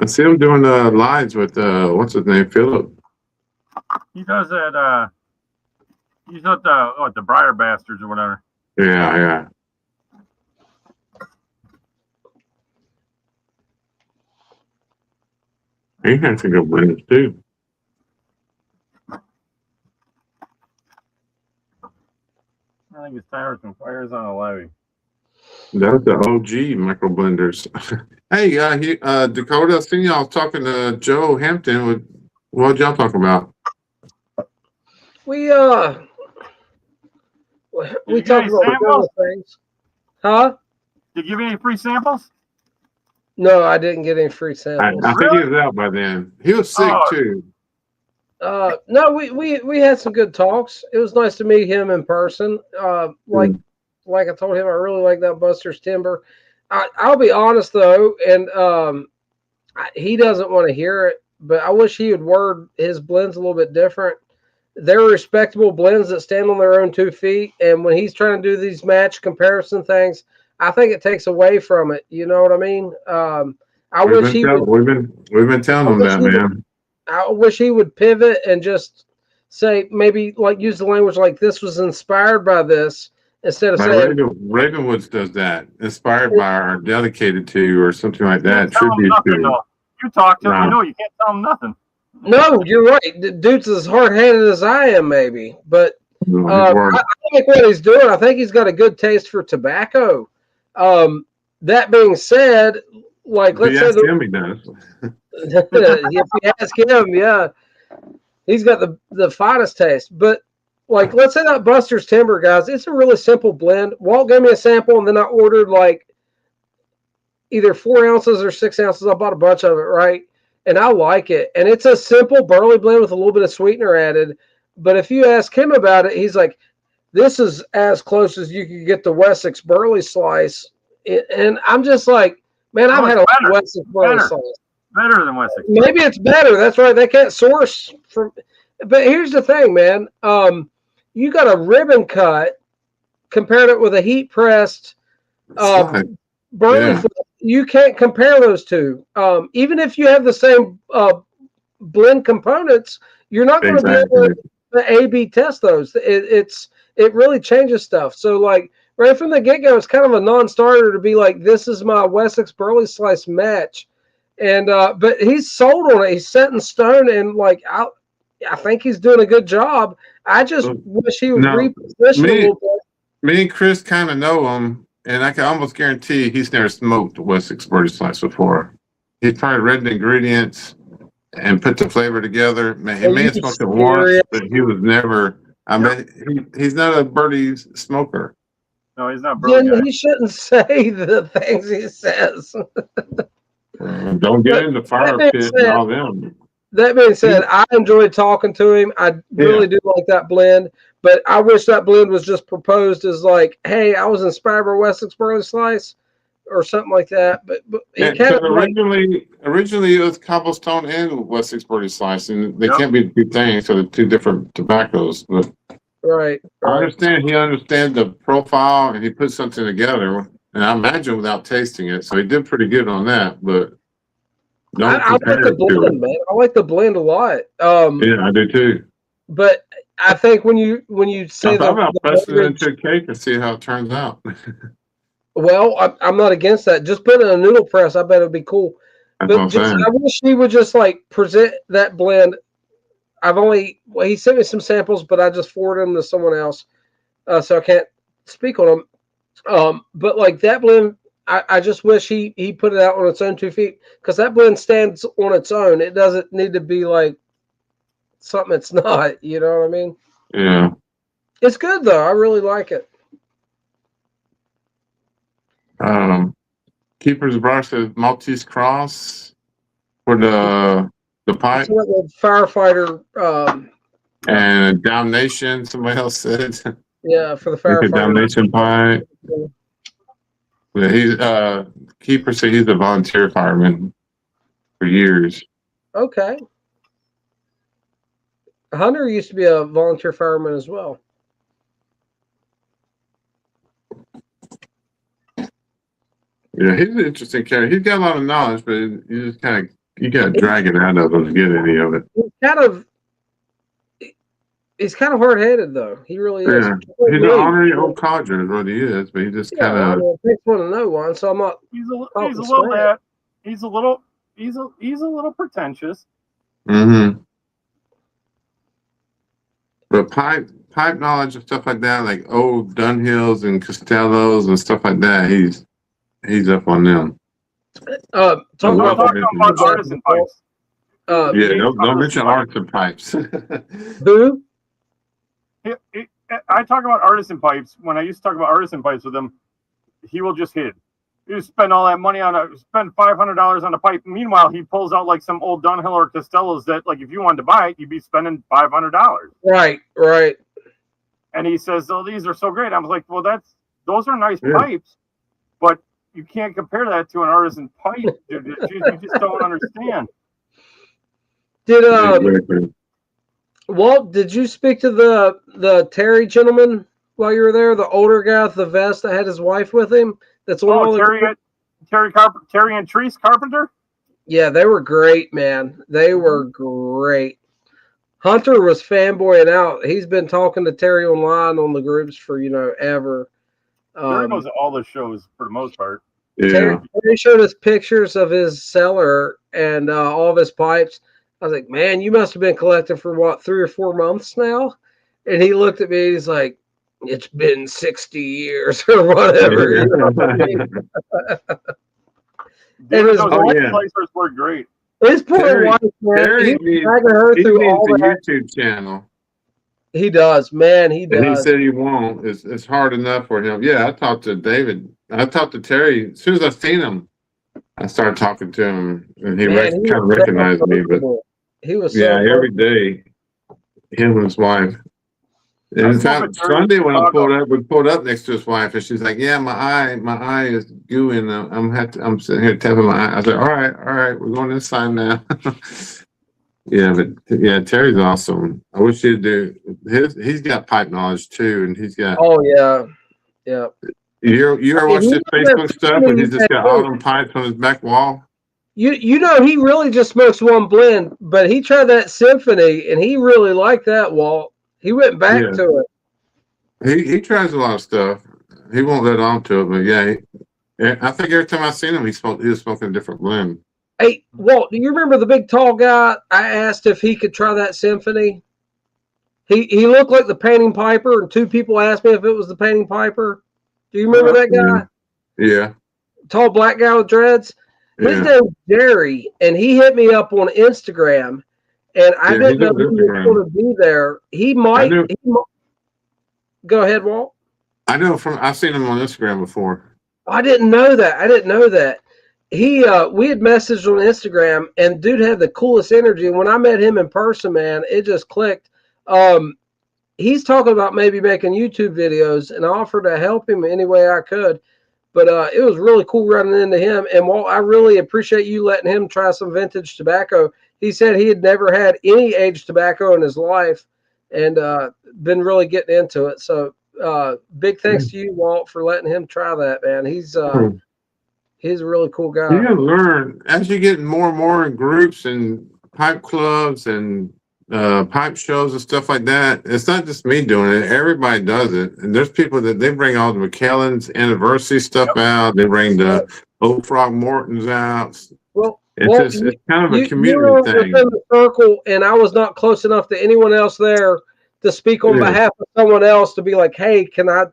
I see him doing lives with what's his name, Philip. He does that. He's at the Briar Bastards or whatever. Yeah. He has to go blends too. I think it's Tires and Fires on a Levy. That's the OG micro blenders. Hey, Dakota, I seen y'all talking to Joe Hampton. What y'all talking about? We talked about things. Huh? Did you give me any free samples? No, I didn't get any free samples. I think he was out by then. He was sick too. No, we had some good talks. It was nice to meet him in person. Like I told him, I really like that Buster's timber. I'll be honest though, and he doesn't want to hear it, but I wish he would word his blends a little bit different. They're respectable blends that stand on their own 2 feet, and when he's trying to do these match comparison things, I think it takes away from it. You know what I mean? We've been telling him that, man. I wish he would pivot and just say, maybe like use the language like this was inspired by this instead of saying Ravenwoods does that, inspired by or dedicated to or something like that. Tribute to. You talk to him, you know you can't tell him nothing. No, you're right. Dude's as hard-headed as I am, maybe. But I like what he's doing. I think he's got a good taste for tobacco. That being said, like let's say he does. if you ask him, yeah, he's got the finest taste. But like, let's say that Buster's Timber, guys, it's a really simple blend. Walt gave me a sample, and then I ordered like either 4 ounces or 6 ounces. I bought a bunch of it, right? And I like it. And it's a simple burley blend with a little bit of sweetener added. But if you ask him about it, he's like, this is as close as you could get the Wessex burley slice. And I'm just like, man, I've had a lot of Wessex burley slice. Better than Wessex. Maybe it's better. That's right. They can't source from. But here's the thing, man. You got a ribbon cut, compared it with a heat pressed burley. Yeah. You can't compare those two. Even if you have the same blend components, you're not going to be able to A/B test those. It really changes stuff. So like right from the get-go, it's kind of a non-starter to be like, this is my Wessex burley slice match. And but he's sold on it. He's set in stone, and like I think he's doing a good job. I just wish he would reposition a little bit. Me and Chris kind of know him, and I can almost guarantee he's never smoked Wessex birdie slice before. He's probably read the ingredients and put the flavor together. He may have smoked it once, but he was never. I mean, he's not a birdie smoker. No, he's not birdie. Then he shouldn't say the things he says. Don't get into fire pit and all them. That being said, I enjoyed talking to him. I really do like that blend, but I wish that blend was just proposed as like, hey, I was inspired by Wessex birdie slice or something like that. But he kind of originally it was cobblestone and Wessex birdie slice, and they can't be two things, so they're two different tobaccos. But right. I understand he understands the profile, and he put something together. And I imagine without tasting it, so he did pretty good on that. But I like the blend, man. I like the blend a lot. Yeah, I do too. But I think when you say I thought about pressing it into a cake and see how it turns out. Well, I'm not against that. Just put it in a noodle press. I bet it'd be cool. But I wish he would just like present that blend. He sent me some samples, but I just forwarded them to someone else, so I can't speak on them. But like that blend, I just wish he put it out on its own 2 feet, because that blend stands on its own. It doesn't need to be like something it's not. You know what I mean? Yeah. It's good though. I really like it. Keeper's Brush is Maltese Cross for the pipe. The firefighter. And Damnation, somebody else said. Yeah, for the firefighter. Damnation pipe. Yeah, he's Keeper said he's a volunteer fireman for years. Okay. Hunter used to be a volunteer fireman as well. Yeah, he's an interesting character. He's got a lot of knowledge, but you just kind of you got to drag it out of him to get any of it. He's kind of hard-headed, though. He really is. Yeah. He's an honorary old codger, is what he is, but he just kind of. It takes one to know one, so I'm not. He's a little pretentious. Mm-hmm. But pipe knowledge and stuff like that, like old Dunhills and Costellos and stuff like that, he's up on them. Talking about artisan pipes. Don't mention artisan pipes. Who? I talk about artisan pipes. When I used to talk about artisan pipes with him, he will just hit it. You spend all that money spend $500 on a pipe. Meanwhile, he pulls out like some old Dunhill or Costellos that, like, if you wanted to buy it, you'd be spending $500. Right. And he says, "Oh, these are so great." I was like, "Well, those are nice pipes, but you can't compare that to an artisan pipe, dude. You just don't understand." Did Walt? Did you speak to the Terry gentleman while you were there? The older guy with the vest that had his wife with him. That's Terry and Treese Carpenter. Yeah, they were great, man. They were great. Hunter was fanboying out. He's been talking to Terry online on the groups for ever. Terry knows all the shows for the most part. Yeah. Terry showed us pictures of his cellar and all of his pipes. I was like, "Man, you must have been collecting for what, 3 or 4 months now?" And he looked at me. He's like, "It's been 60 years or whatever." You know what I mean? And his placers were great. His poor wife, man. He's dragging her through all that. YouTube channel. He does, man. He does. And he said he won't. It's hard enough for him. Yeah, I talked to David. I talked to Terry. As soon as I seen him, I started talking to him, and he kind of recognized me. But he was every day, him and his wife. And in fact, Sunday when we pulled up next to his wife, and she's like, "Yeah, my eye is gooey, and I'm sitting here tapping my eye." I was like, "All right, we're going inside now." Terry's awesome. I wish he'd do he's got pipe knowledge too, and he's got. Oh yeah. You ever watch his Facebook stuff when he's just got all them pipes on his back wall? You know, he really just smokes one blend, but he tried that symphony, and he really liked that, Walt. He went back to it. He tries a lot of stuff. He won't let on to it, but I think every time I seen him, he was smoking a different blend. Hey, Walt, do you remember the big tall guy? I asked if he could try that symphony. He looked like the painting piper, and 2 people asked me if it was the painting piper. Do you remember that guy? Yeah. Tall black guy with dreads. His name's Jerry, and he hit me up on Instagram, and I didn't know he was going to be there. He might. Go ahead, Walt. I know I've seen him on Instagram before. I didn't know that. We had messaged on Instagram, and dude had the coolest energy. And when I met him in person, man, it just clicked. He's talking about maybe making YouTube videos, and I offered to help him any way I could. But it was really cool running into him. And Walt, I really appreciate you letting him try some vintage tobacco. He said he had never had any aged tobacco in his life, and been really getting into it. So big thanks to you, Walt, for letting him try that, man. He's a really cool guy. You gotta learn as you get more and more in groups and pipe clubs and pipe shows and stuff like that. It's not just me doing it. Everybody does it. And there's people that they bring all the McKellen's anniversary stuff out. They bring the Old Frog Mortons out. Well, it's kind of a community thing. Within the circle, and I was not close enough to anyone else there to speak on behalf of someone else to be like, hey, can I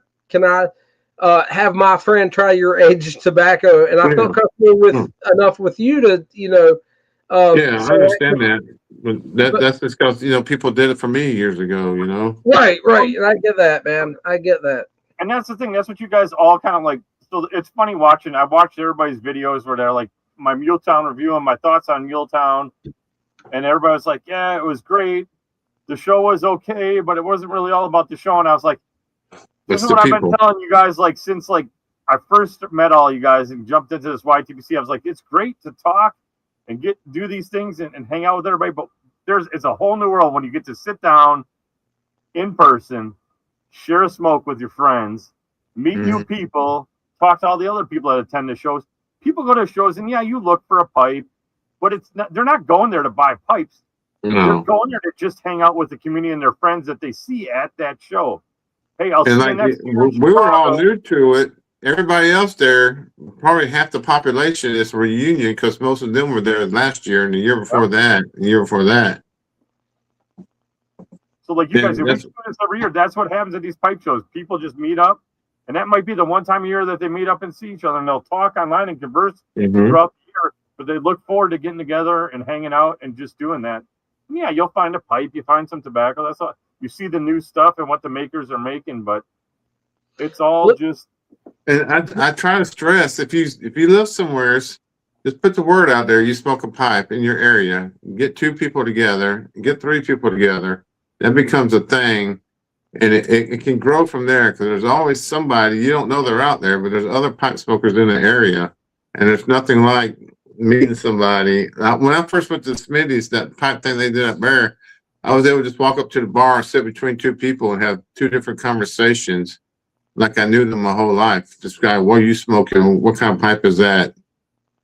have my friend try your aged tobacco? And I felt comfortable enough with you to, I understand that. But that's just because, people did it for me years ago, Right. And I get that, man. I get that. And that's the thing. That's what you guys all kind of like. So it's funny watching. I watched everybody's videos where they're like my Muletown review and my thoughts on Muletown. And everybody was like, yeah, it was great. The show was okay, but it wasn't really all about the show. And I was like, this is what I've been telling you guys, like, since like I first met all you guys and jumped into this YTPC. I was like, it's great to talk and do these things and hang out with everybody, but it's a whole new world when you get to sit down in person, share a smoke with your friends, meet new people, talk to all the other people that attend the shows. People go to shows and you look for a pipe, but they're not going there to buy pipes. No. They're going there to just hang out with the community and their friends that they see at that show. Hey, I'll see you next year. We were all new to it. Everybody else there, probably half the population is a reunion because most of them were there last year and the year before that, and the year before that. So like you guys, if we do this every year, that's what happens at these pipe shows. People just meet up, and that might be the one time a year that they meet up and see each other, and they'll talk online and converse throughout the year. But they look forward to getting together and hanging out and just doing that. Yeah, you'll find a pipe, you find some tobacco. That's all. You see the new stuff and what the makers are making, but it's all just. And I try to stress if you live somewhere, just put the word out there. You smoke a pipe in your area. Get 2 people together. Get 3 people together. That becomes a thing, and it can grow from there because there's always somebody you don't know they're out there, but there's other pipe smokers in the area, and there's nothing like meeting somebody. When I first went to Smitty's, that pipe thing they did up there, I was able to just walk up to the bar and sit between 2 people and have 2 different conversations. Like I knew them my whole life. This guy, what are you smoking? What kind of pipe is that?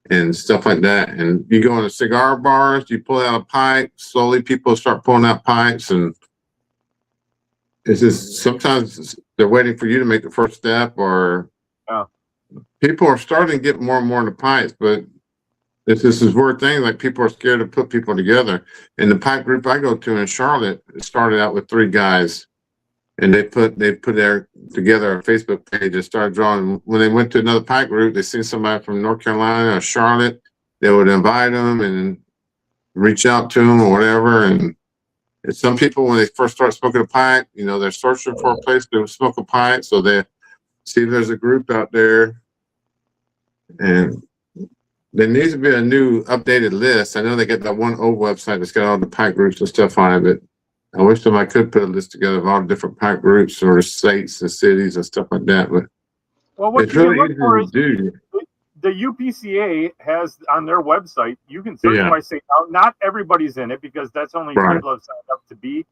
And stuff like that. And you go into cigar bars, you pull out a pipe, slowly people start pulling out pipes, and it's just sometimes they're waiting for you to make the first step, or people are starting to get more and more into pipes, but it's this weird thing, like people are scared to put people together. In the pipe group I go to in Charlotte, it started out with 3 guys. And they put together a Facebook page and started drawing. When they went to another pipe group, they seen somebody from North Carolina or Charlotte, they would invite them and reach out to them or whatever. And some people, when they first start smoking a pipe, they're searching for a place to smoke a pipe. So they see if there's a group out there. And there needs to be a new updated list. I know they got that one old website that's got all the pipe groups and stuff on it, but I wish I could put a list together of all the different pipe groups or states and cities and stuff like that. But it's really easy to do. The UPCA has on their website, you can search by state. Now, not everybody's in it because that's only people have signed up to be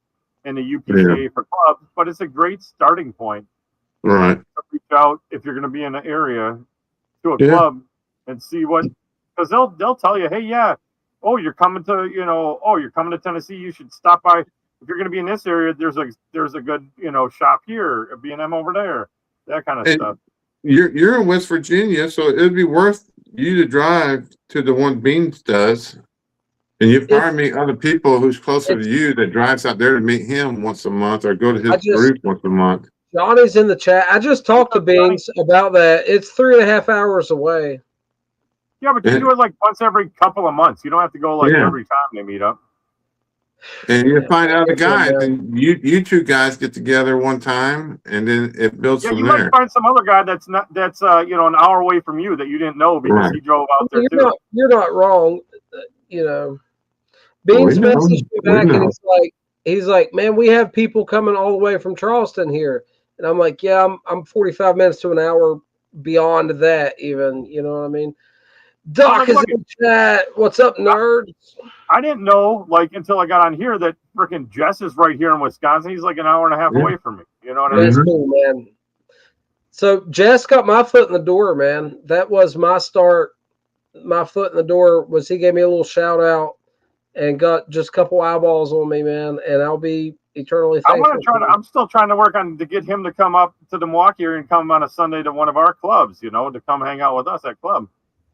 in the UPCA for clubs, but it's a great starting point. Right. Reach out if you're going to be in an area to a club and see because they'll tell you, hey, you're coming to Tennessee, you should stop by. If you're going to be in this area, there's a good, shop here, a B&M over there, that kind of stuff. You're in West Virginia, so it'd be worth you to drive to the one Beans does, and you probably meet other people who's closer to you that drives out there to meet him once a month or go to his group once a month. Johnny's in the chat. I just talked to Beans about that. It's 3.5 hours away. Yeah, but you do it like once every couple of months. You don't have to go like every time they meet up. And you find out the guys, and you two guys get together one time, and then it builds from there. You might find some other guy that's you know, an hour away from you that you didn't know because he drove out there too. You're not wrong. You know, Beans messaged me back, and he's like, man, we have people coming all the way from Charleston here, and I'm like, yeah, I'm 45 minutes to an hour beyond that, even. You know what I mean? Doc is in the chat. What's up, nerds? I didn't know, like, until I got on here that freaking Jess is right here in Wisconsin. He's like an hour and a half away from me. You know what I mean? That's cool, man. So Jess got my foot in the door, man. That was my start. My foot in the door was he gave me a little shout out and got just a couple eyeballs on me, man. And I'll be eternally thankful. I'm still trying to work on to get him to come up to the Milwaukee area and come on a Sunday to one of our clubs, you know, to come hang out with us at club.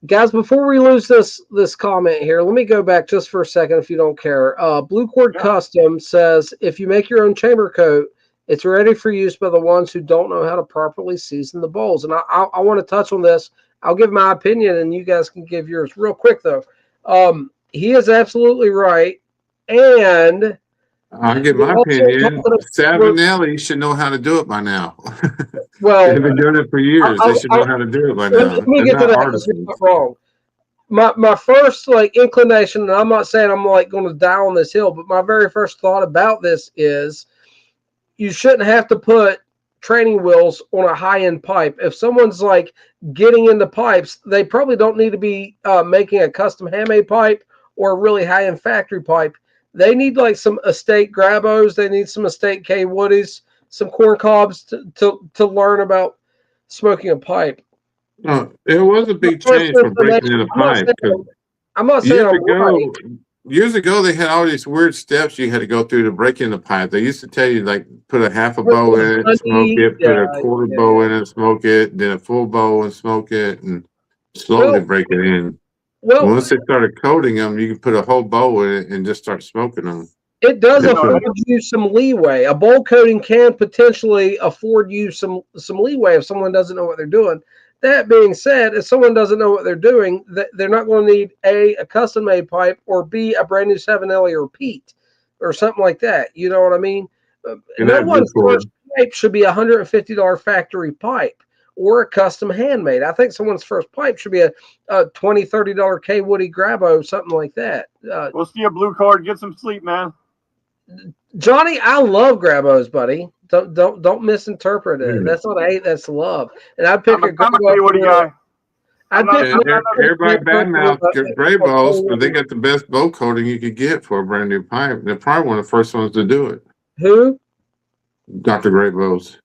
Guys, before we lose this comment here, let me go back just for a second if you don't care. Blue Cord Custom says, if you make your own chamber coat, it's ready for use by the ones who don't know how to properly season the bowls. And I want to touch on this. I'll give my opinion, and you guys can give yours real quick, though. He is absolutely right. And I'll give my opinion. Savinelli should know how to do it by now. Well, they've been doing it for years. They should know how to do it by now. Let me get to that. Wrong. My first inclination, and I'm not saying I'm going to die on this hill, but my very first thought about this is you shouldn't have to put training wheels on a high-end pipe. If someone's getting into pipes, they probably don't need to be making a custom handmade pipe or a really high-end factory pipe. They need some estate Grabos. They need some estate K Woodies, some corn cobs to learn about smoking a pipe. It was a big change from breaking in a pipe. I'm not saying years ago, they had all these weird steps you had to go through to break in the pipe. They used to tell you put a half a bow in it, smoke it, put a quarter bow in it, smoke it, then a full bow and smoke it, and slowly break it in. Well, once they started coating them, you can put a whole bow in it and just start smoking them. It does afford you some leeway. A bowl coating can potentially afford you some leeway if someone doesn't know what they're doing. That being said, if someone doesn't know what they're doing, they're not going to need a custom-made pipe or B, a brand new Savinelli or Pete or something like that. You know what I mean? No one's first pipe should be a $150 factory pipe or a custom handmade. I think someone's first pipe should be a $20, $30 K Woody Grabo, something like that. We'll see a blue card. Get some sleep, man. Johnny, I love Grabos, buddy. Don't misinterpret it. That's not hate, that's love. And I'd pick a Grabo guy. Everybody badmouth Grabos, but they got the best bow coating you could get for a brand new pipe. They're probably one of the first ones to do it. Who? Dr. Grabos.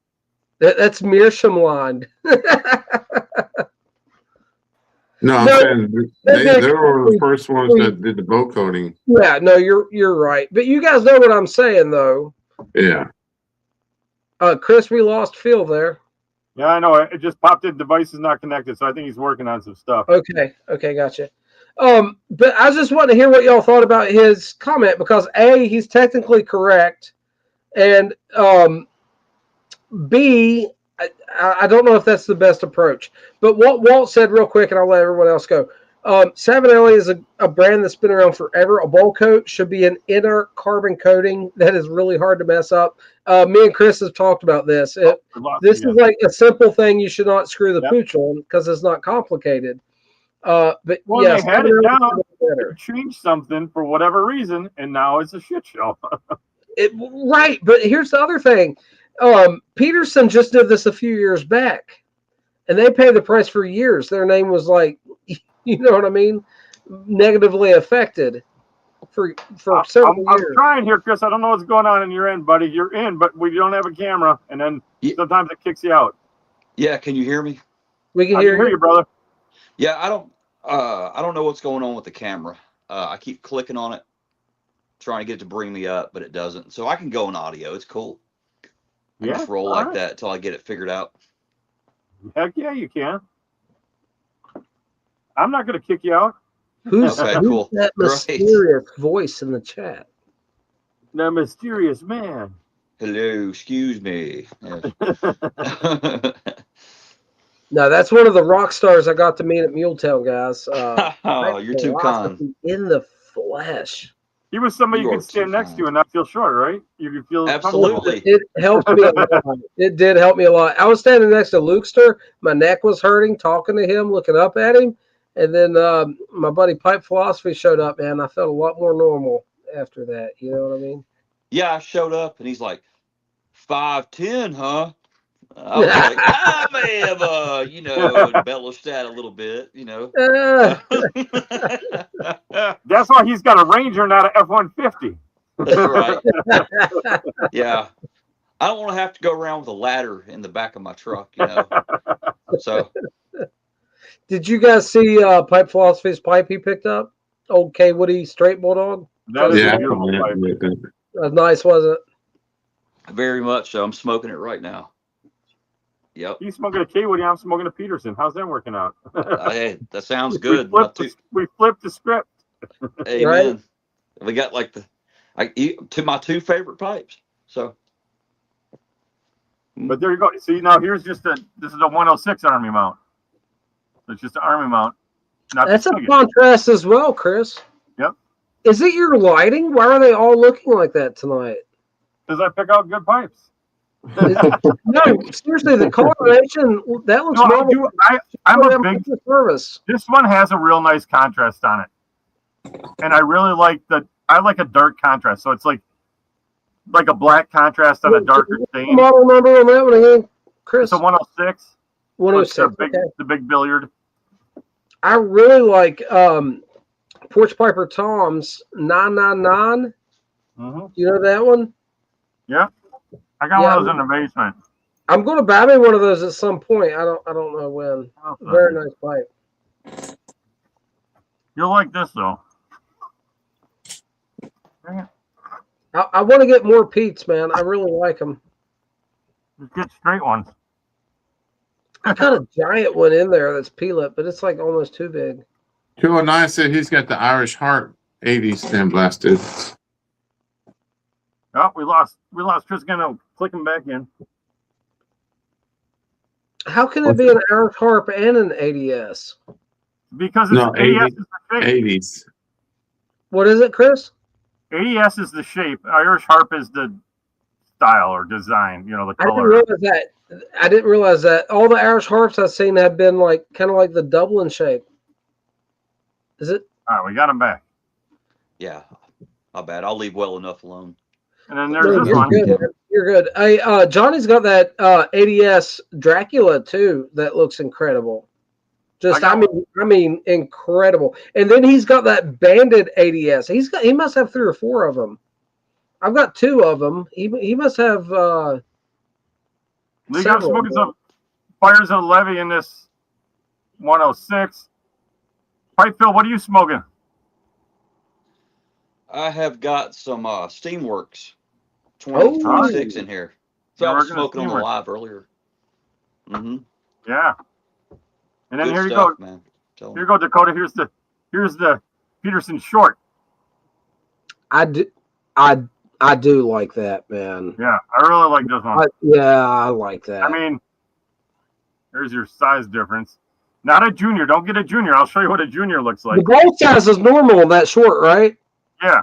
That's Meerschaumland. No, I'm saying they were the first ones that did the bow coating. Yeah, no, you're right. But you guys know what I'm saying, though. Yeah. Chris, we lost Phil there. Yeah, I know. It just popped in. Device is not connected, so I think he's working on some stuff. Okay, gotcha. But I just want to hear what y'all thought about his comment because A, he's technically correct, and B, I don't know if that's the best approach. But what Walt said real quick, and I'll let everyone else go. Savinelli is a brand that's been around forever. A bowl coat should be an inner carbon coating that is really hard to mess up. Me and Chris have talked about this. This is like a simple thing you should not screw the pooch on because it's not complicated. But they had it down, changed something for whatever reason, and now it's a shit show. Right, but here's the other thing. Peterson just did this a few years back, and they paid the price for years. Their name was you know what I mean, negatively affected for several years. I'm trying here, Chris. I don't know what's going on in your end, buddy. You're in, but we don't have a camera, and then sometimes it kicks you out. Yeah, can you hear me? We can hear you, brother. Yeah, I don't know what's going on with the camera. I keep clicking on it, trying to get it to bring me up, but it doesn't. So I can go in audio. It's cool. I just roll like that until I get it figured out. Heck yeah, you can. I'm not going to kick you out. Who's that mysterious voice in the chat? The mysterious man. Hello, excuse me. Yes. No, that's one of the rock stars I got to meet at Muletown, guys. Oh, you're too kind. In the flesh. He was somebody you could stand next to and not feel short, right? You could feel absolutely. It helped me a lot. It did help me a lot. I was standing next to Lukester. My neck was hurting, talking to him, looking up at him. And then my buddy Pipe Philosophy showed up, man. I felt a lot more normal after that. You know what I mean? Yeah, I showed up and he's like, 5'10", huh? I was like, I may have, embellished that a little bit, That's why he's got a Ranger, not an F-150. That's right. Yeah. I don't want to have to go around with a ladder in the back of my truck, So. Did you guys see Pipe Philosophy's pipe he picked up? Old K Woody straight bulldog? That is a beautiful pipe. That's nice, wasn't it? Very much so. I'm smoking it right now. Yep. He's smoking a K Woody, I'm smoking a Peterson. How's that working out? Hey, that sounds good. We flipped the script. Amen. Right? We got like my two favorite pipes. So. But there you go. See, now here's this is a 106 Army mount. It's just an Army mount. That's a contrast as well, Chris. Yep. Is it your lighting? Why are they all looking like that tonight? Because I pick out good pipes. No, seriously, the coloration, that looks normal. I'm a big service. This one has a real nice contrast on it. And I really like I like a dark contrast. So it's like a black contrast on a darker stain. Model number on that one again, Chris? It's a 106. 106. The big billiard. I really like Porch Piper Tom's 999. Mm-hmm. You know that one? Yeah. I got one of those in the basement. I'm going to buy me one of those at some point. I don't know when. Okay. Very nice pipe. You'll like this though. I want to get more Pete's, man. I really like them. Just get straight ones. I got a giant one in there that's P-lip, but it's like almost too big. 209 said he's got the Irish Harp 80 stem blasted. Oh, we lost Chris. Gonna click him back in. How can it be an Irish Harp and an ADS? Because it's ADS is the shape. 80s. What is it, Chris? ADS is the shape. Irish Harp is the style or design. The color. I didn't realize that. All the Irish Harps I've seen have been kind of like the Dublin shape. Is it? All right, we got him back. Yeah, not bad. I'll leave well enough alone. And then there's this one. Good, you're good. Hey, Johnny's got that ADS Dracula too. That looks incredible. I mean, incredible. And then he's got that banded ADS. He must have 3 or 4 of them. I've got 2 of them. He must have. We got smoking some fires and levy in this 106. Pipe Phil, what are you smoking? I have got some Steamworks 2026 in here. So I was smoking on the live earlier. Mm-hmm. Yeah. And then here you go, man. Here you go, Dakota. Here's the Peterson short. I do like that, man. Yeah, I really like this one. I like that. I mean, there's your size difference. Not a junior. Don't get a junior. I'll show you what a junior looks like. The bowl size is normal on that short, right? Yeah.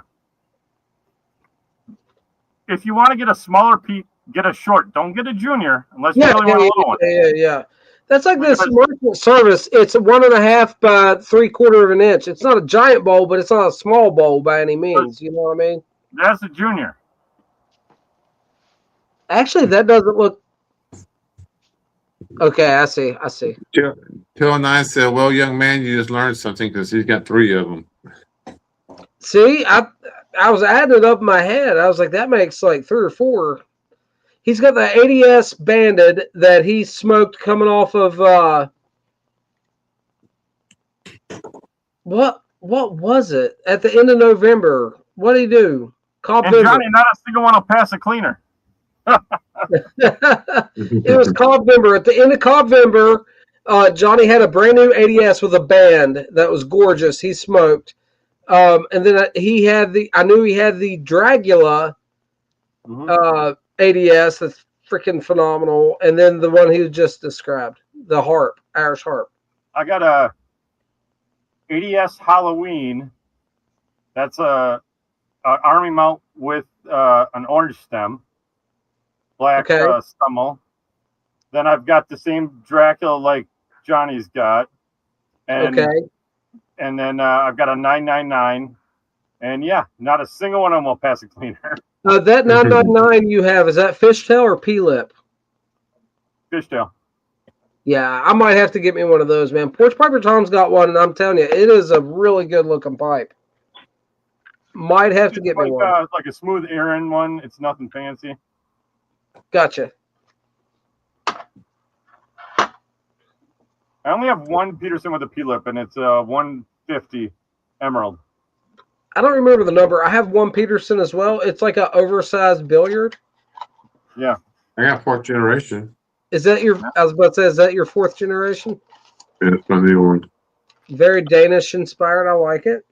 If you want to get a smaller Pete, get a short. Don't get a junior unless you really want a low one. Yeah. That's like this merchant service. It's 1.5 by 3/4 of an inch. It's not a giant bowl, but it's not a small bowl by any means. You know what I mean? That's a junior. Actually, that doesn't look. Okay, I see. 209 said, "Well, young man, you just learned something because he's got 3 of them." See, I was adding it up in my head. I was like, that makes like 3 or 4. He's got the ADS banded that he smoked coming off of what was it at the end of November? What did he do? And Johnny, not a single one will pass a cleaner. It was Cobvember. At the end of Cobvember, Johnny had a brand new ADS with a band that was gorgeous. He smoked. And then I knew he had the Dragula ADS that's freaking phenomenal. And then the one he just described, the harp, Irish harp. I got a ADS Halloween. That's a army mount with an orange stem, black stummel. Then I've got the same Dracula like Johnny's got. And, and then I've got a 999. And yeah, not a single one of them will pass a cleaner. That 999 you have, is that fishtail or P-lip? Fishtail. Yeah, I might have to get me one of those, man. Porch Piper Tom's got one, and I'm telling you, it is a really good looking pipe. Might have to get me one. It's like a smooth Aaron one. It's nothing fancy. Gotcha. I only have one Peterson with a P-lip, and it's 150 Emerald. I don't remember the number. I have one Peterson as well. It's like an oversized billiard. Yeah. I got 4th generation. Is that your, I was about to say, is that your 4th generation? Yeah, it's my new one. Very Danish inspired. I like it.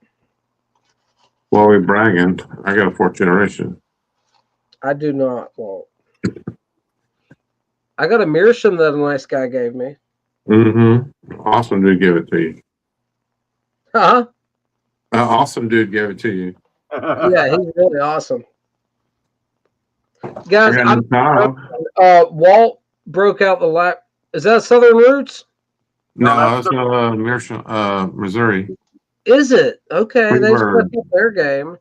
Well, we're bragging. I got a 4th generation. I do not, Walt. I got a Meerschaum that a nice guy gave me. Mm-hmm. Awesome dude gave it to you. Huh? Awesome dude gave it to you. Yeah, he's really awesome. Guys, Walt broke out the lap. Is that Southern Roots? No, it's Meerschaum, Missouri. Is it? Okay, they stepped up their game.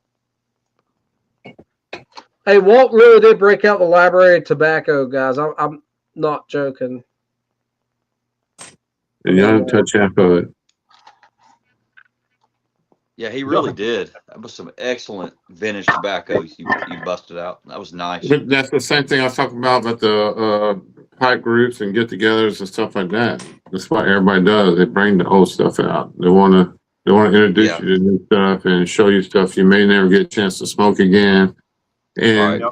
Hey, Walt really did break out the library of tobacco, guys. I'm not joking. And you don't touch half of it. Yeah, he really did. That was some excellent vintage tobaccos you busted out. That was nice. But that's the same thing I was talking about the pipe groups and get-togethers and stuff like that. That's what everybody does. They bring the old stuff out. They want to introduce you to new stuff and show you stuff you may never get a chance to smoke again. And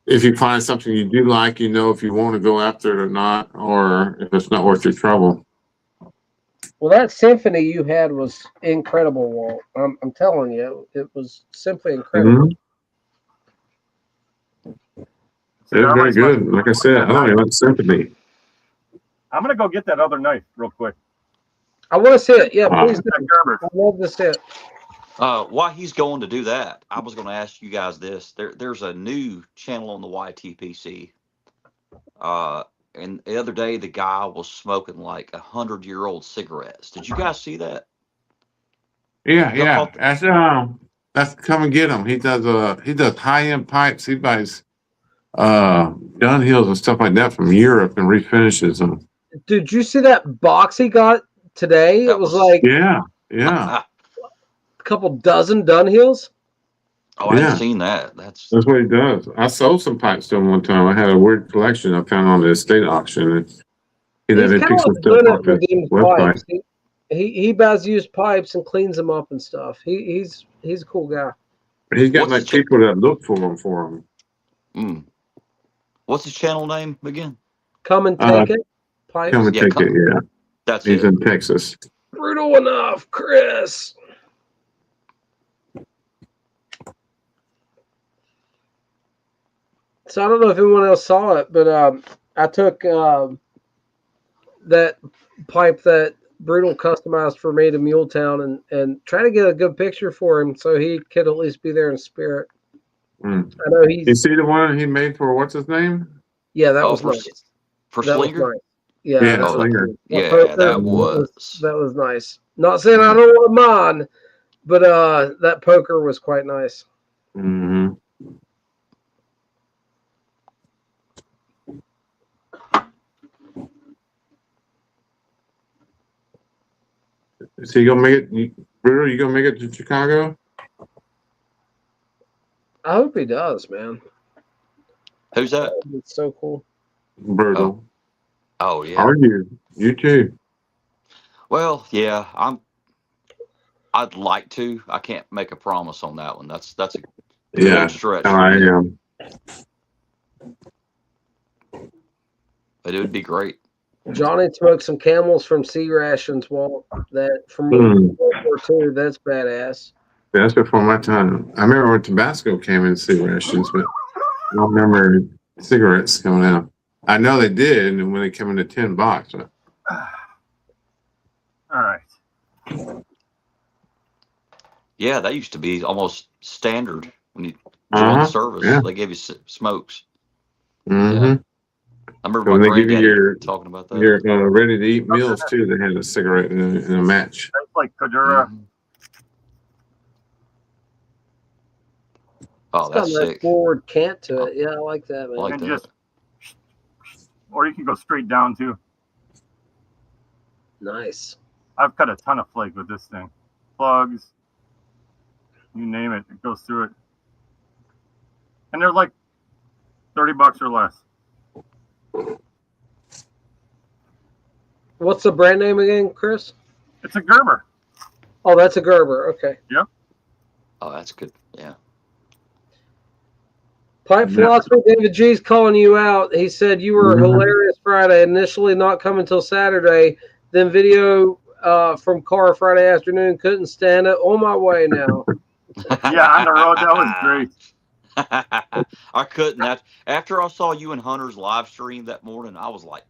if you find something you do like, you know if you want to go after it or not, or if it's not worth your trouble. Well, that symphony you had was incredible, Walt. I'm telling you, it was simply incredible. Mm-hmm. It was very good. Like I said, I don't even like symphony. I'm going to go get that other knife real quick. I want to see it. Yeah, please do. I love to see it. While he's going to do that, I was going to ask you guys this. There's a new channel on the YTPC. And the other day, the guy was smoking like 100-year-old cigarettes. Did you guys see that? Yeah. That's come and get him. He does high-end pipes. He buys gun heels and stuff like that from Europe and refinishes them. Did you see that box he got today? It was like a couple dozen Dunhills. Oh, I haven't seen that. That's what he does. I sold some pipes to him one time. I had a weird collection I found on the estate auction. He let me pick some stuff off his website. He buys used pipes and cleans them up and stuff. He's a cool guy. He's got like people that look for him. Mm. What's his channel name again? Come and Take It. Pipes. Come and Take It. Yeah, that's he's in Texas. Brutal enough, Chris. So I don't know if anyone else saw it, but I took that pipe that Brutal customized for me to Muletown and try to get a good picture for him so he could at least be there in spirit. Mm. I know he's. You see the one he made for what's his name? Yeah, that was nice. For Slinger? Nice. Yeah, Slinger. That was nice. Not saying I don't want mine, but that poker was quite nice. Mm-hmm. Is he gonna make it? Brutal, you gonna make it to Chicago? I hope he does, man. Who's that? It's so cool. Brutal. Oh yeah. Are you? You too. Well, yeah. I'd like to. I can't make a promise on that one. That's a good stretch. I am. But it would be great. Johnny smoked some Camels from C rations, Walt. That from World War II. That's badass. Yeah, that's before my time. I remember when Tabasco came in C rations, but I don't remember cigarettes coming out. I know they did, and when they came in a tin box. But... All right. Yeah, that used to be almost standard when you joined the service. Yeah. They gave you smokes. Mm-hmm. Yeah. I remember when my they give you granddaddy talking about that. Your ready-to-eat meals, too, they had a cigarette in a match. That's like Kadura. Mm-hmm. Oh, It's that's got a sick. forward cant to it. Yeah, I like that, man. I like And that. just, or you can go straight down, too. Nice. I've cut a ton of flake with this thing. Plugs. You name it. It goes through it. And they're like $30 or less. What's the brand name again, Chris? It's a Gerber. Oh, that's a Gerber. Okay. Yep. Oh, that's good. Yeah. Pipe Philosophy, David G's calling you out. He said you were hilarious Friday. Initially not coming till Saturday. Then video from car Friday afternoon. Couldn't stand it. On my way now. Yeah, on the road. That was great. I couldn't. After I saw you and Hunter's live stream that morning, I was like,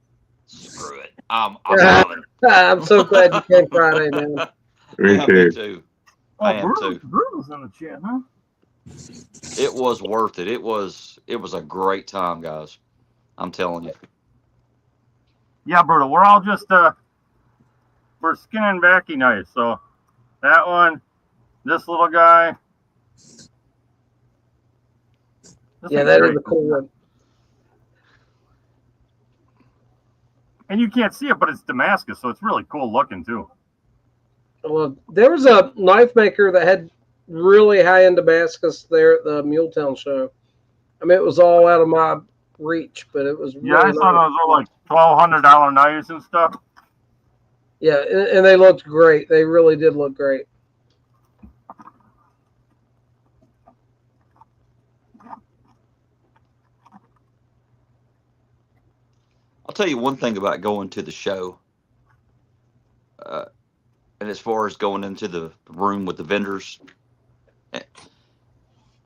screw it. I'm coming. I'm so glad you came Friday, man. Me too. Oh, I am too. Brutal's in the chat, huh? It was worth it. It was a great time, guys. I'm telling you. Yeah, Brutal. We're all just we're skinning backy nice. So that one, this little guy. Yeah, that is a cool one. And you can't see it, but it's Damascus, so it's really cool looking too. Well, there was a knife maker that had really high-end Damascus there at the Muletown show. I mean, it was all out of my reach, but it was really I saw those were like $1,200 knives and stuff. Yeah, and they looked great. They really did look great. I'll tell you one thing about going to the show. And as far as going into the room with the vendors,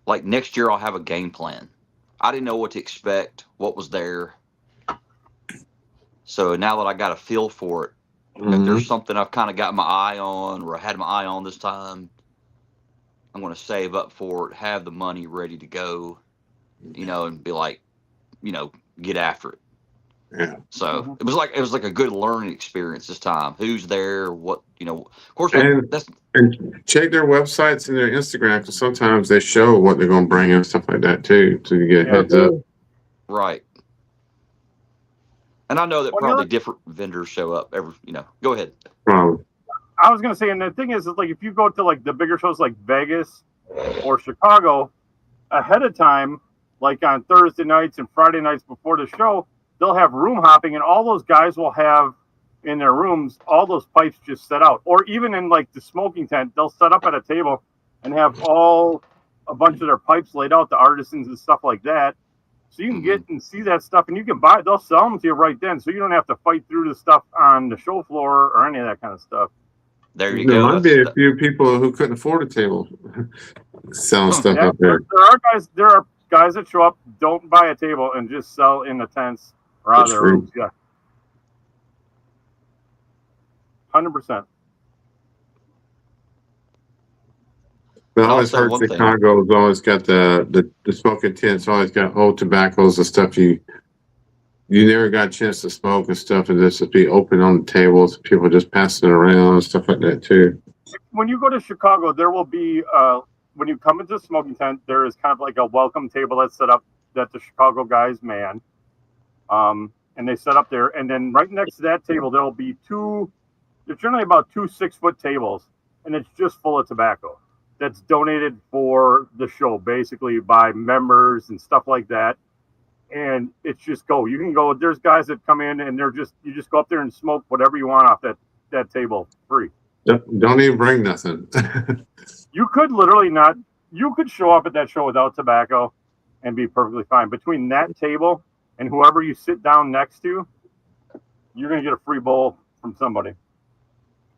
like next year I'll have a game plan. I didn't know what to expect, what was there. So now that I got a feel for it, if there's something I've kind of got my eye on or I had my eye on this time, I'm going to save up for it, have the money ready to go, and be like, get after it. Yeah. So it was like a good learning experience this time. Who's there? What Of course, and check their websites and their Instagram because sometimes they show what they're going to bring and stuff like that too, so you get a heads up. Right. And I know that probably different vendors show up every. Go ahead. I was gonna say, and the thing is like if you go to like the bigger shows like Vegas or Chicago ahead of time, like on Thursday nights and Friday nights before the show. They'll have room hopping, and all those guys will have in their rooms all those pipes just set out. Or even in like the smoking tent, they'll set up at a table and have a bunch of their pipes laid out, the artisans and stuff like that. So you can get and see that stuff, and you can buy it. They'll sell them to you right then, so you don't have to fight through the stuff on the show floor or any of that kind of stuff. There you go. There might be a few people who couldn't afford a table selling stuff up there. There are guys that show up, don't buy a table, and just sell in the tents. Rather, rooms, yeah, 100%. But I always heard Chicago's always got the smoking tents. Always got old tobaccos and stuff. You never got a chance to smoke and stuff, and this would be open on the tables. People just passing it around and stuff like that too. When you go to Chicago, there will be when you come into the smoking tent, there is kind of like a welcome table that's set up that the Chicago guys man. And they set up there, and then right next to that table, there'll be there's generally about 2 6-foot tables, and it's just full of tobacco that's donated for the show, basically by members and stuff like that. And it's just you can go, there's guys that come in and you just go up there and smoke whatever you want off that table free. Don't even bring nothing. You could literally you could show up at that show without tobacco and be perfectly fine. Between that table and whoever you sit down next to, you're gonna get a free bowl from somebody.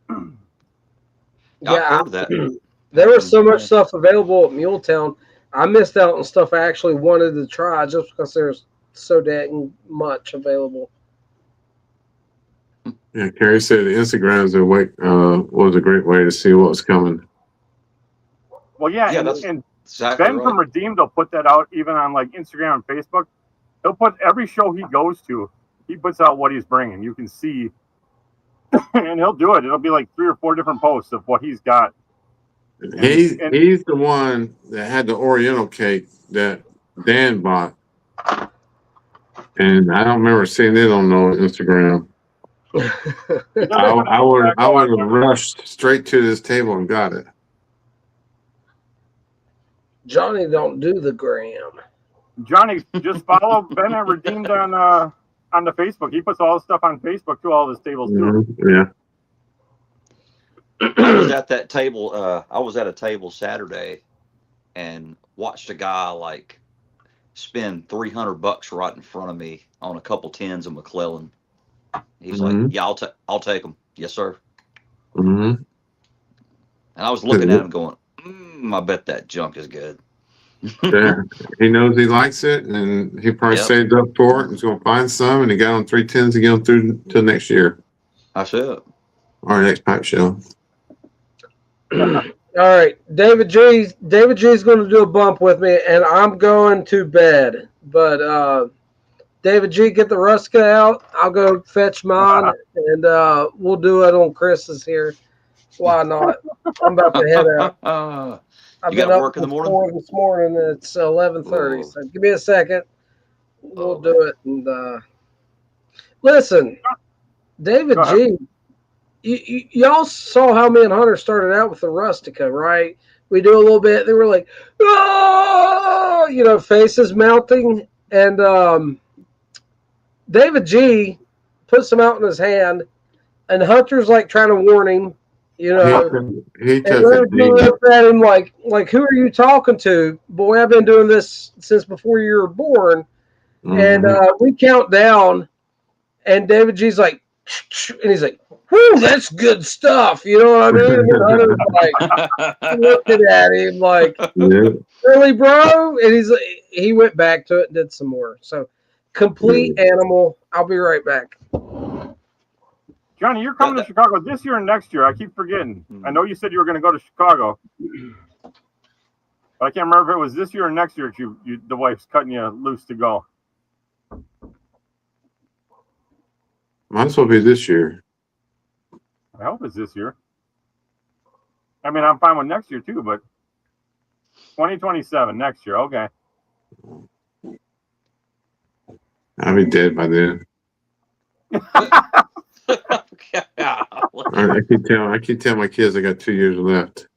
Yeah, I've heard of that. There was so much stuff available at Muletown. I missed out on stuff I actually wanted to try just because there's so dang much available. Yeah, Carrie said the Instagram was a great way to see what was coming. Well, yeah, and exactly Ben from Redeemed will put that out even on like Instagram and Facebook. He'll put every show he goes to, he puts out what he's bringing. You can see, and he'll do it. It'll be like 3 or 4 different posts of what he's got. He's the one that had the Oriental cake that Dan bought, and I don't remember seeing it on no Instagram. I would have rushed straight to this table and got it. Johnny don't do the gram. Johnny, just follow Ben at Redeemed on the Facebook. He puts all the stuff on Facebook to all his tables too. Yeah. I was at that table. I was at a table Saturday and watched a guy like spend $300 right in front of me on a couple tins of McClellan. He's like, "Yeah, I'll take them, yes, sir." And I was looking at him, going, "I bet that junk is good." Yeah. He knows he likes it, and he probably saved up for it. He's going to find some, and he got on 3 tins to get them through till next year. That's it. Our next pipe show. All right, David G's going to do a bump with me, and I'm going to bed. But David G, get the Ruska out. I'll go fetch mine, and we'll do it on Chris's here. Why not? I'm about to head out. I've been up work in the morning. This morning. It's 11:30. So give me a second. We'll do it. And listen, David G. Y'all saw how me and Hunter started out with the Rustica, right? We do a little bit. They were like, oh, faces melting. And David G puts them out in his hand, and Hunter's like trying to warn him, he took it at him like, who are you talking to? Boy, I've been doing this since before you were born. And we count down, and David G's like, and he's like, whoo, that's good stuff. You know what I mean? And Hunter's like looking at him like, really, bro? And he went back to it and did some more. So complete animal. I'll be right back. Johnny, you're coming to Chicago this year and next year. I keep forgetting. I know you said you were going to go to Chicago, but I can't remember if it was this year or next year that the wife's cutting you loose to go. Might as well be this year. I hope it's this year. I mean, I'm fine with next year too, but 2027 next year. Okay. I'll be dead by then. I keep telling my kids I got 2 years left.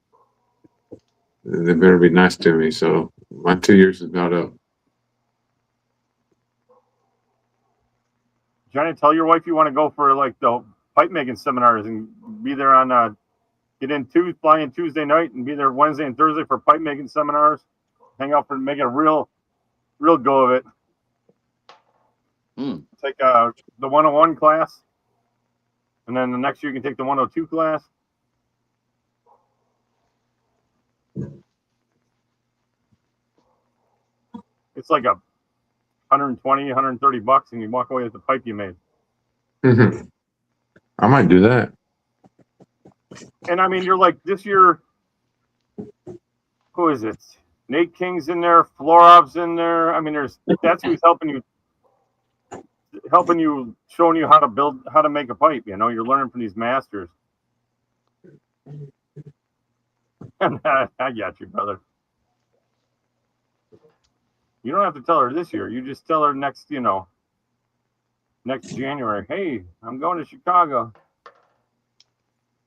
They better be nice to me. So my 2 years is about up. Johnny, tell your wife you want to go for like the pipe making seminars and be there on fly in Tuesday night and be there Wednesday and Thursday for pipe making seminars. Hang out for making a real go of it. Take the 101 class, and then the next year you can take the 102 class. It's like $120, $130, and you walk away with the pipe you made. I might do that. And I mean, you're like this year. Who is it? Nate King's in there. Florov's in there. I mean, that's who's helping you, showing you how to make a pipe. You're learning from these masters. I got you, brother. You don't have to tell her this year. You just tell her next January. Hey, I'm going to Chicago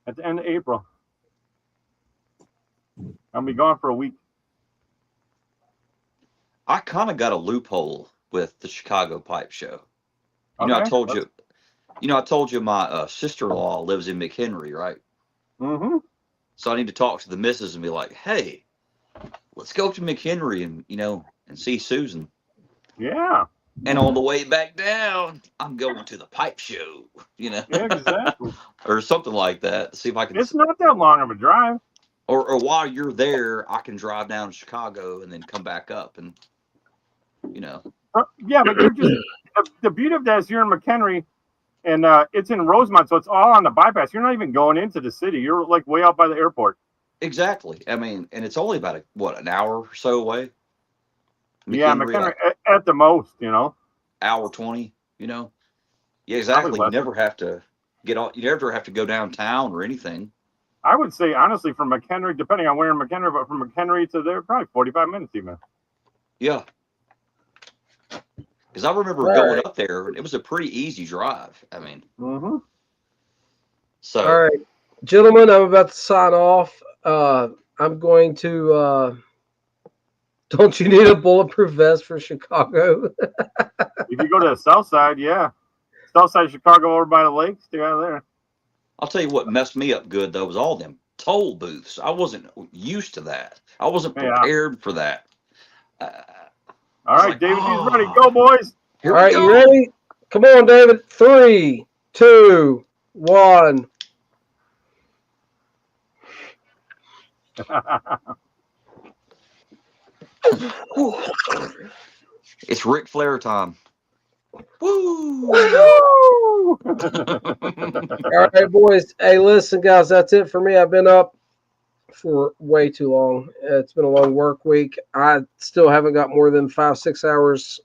at the end of April. I'll be gone for a week. I kind of got a loophole with the Chicago Pipe Show. Okay. I told you my sister-in-law lives in McHenry, right? Mm-hmm. So I need to talk to the missus and be like, hey, let's go to McHenry and see Susan. Yeah. And on the way back down, I'm going to the pipe show, Yeah, exactly. or something like that. See if I can. It's not that long of a drive. Or while you're there, I can drive down to Chicago and then come back up, and Yeah, but you're just the beauty of that is you're in McHenry, and it's in Rosemont, so it's all on the bypass. You're not even going into the city. You're like way out by the airport. Exactly. I mean, and it's only about an hour or so away. Yeah, McHenry at the most, hour 20. Yeah, exactly. You never have to get on. You never have to go downtown or anything. I would say honestly, from McHenry, depending on where in McHenry, but from McHenry to there, probably 45 minutes even. Yeah. Because I remember going up there, and it was a pretty easy drive. I mean, So, all right, gentlemen, I'm about to sign off. I'm going to. Don't you need a bulletproof vest for Chicago? If you go to the south side, yeah, south side of Chicago, over by the lake, stay out of there. I'll tell you what messed me up good though was all them toll booths. I wasn't used to that. I wasn't prepared for that. All right, David, he's ready. Go, boys. All right, you ready? Come on, David. 3, 2, 1. It's Ric Flair time. Woo! All right, boys. Hey, listen, guys, that's it for me. I've been up for way too long. It's been a long work week. I still haven't got more than 5-6 hours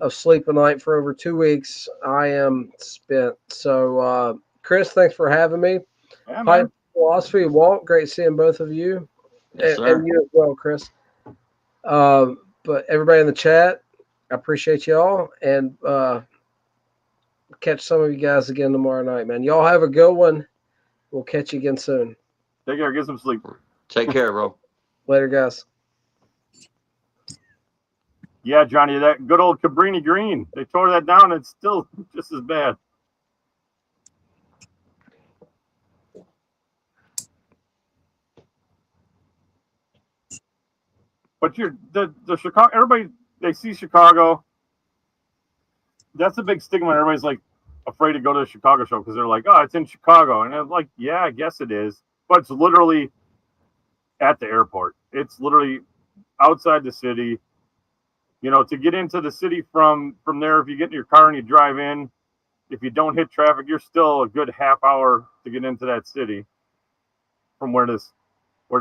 of sleep a night for over 2 weeks. I am spent. So, Chris, thanks for having me. Yeah, Pipe Philosophy, Walt, great seeing both of you. Yes, and you as well, Chris. But everybody in the chat, I appreciate y'all, and catch some of you guys again tomorrow night, man. Y'all have a good one. We'll catch you again soon. Take care. Get some sleep. Take care, bro. Later, guys. Yeah, Johnny, that good old Cabrini Green. They tore that down. It's still just as bad. But the Chicago, everybody, they see Chicago. That's a big stigma. Everybody's like afraid to go to the Chicago show because they're like, oh, it's in Chicago. And I'm like, yeah, I guess it is. But it's literally at the airport. It's literally outside the city. To get into the city from there, if you get in your car and you drive in, if you don't hit traffic, you're still a good half hour to get into that city from where the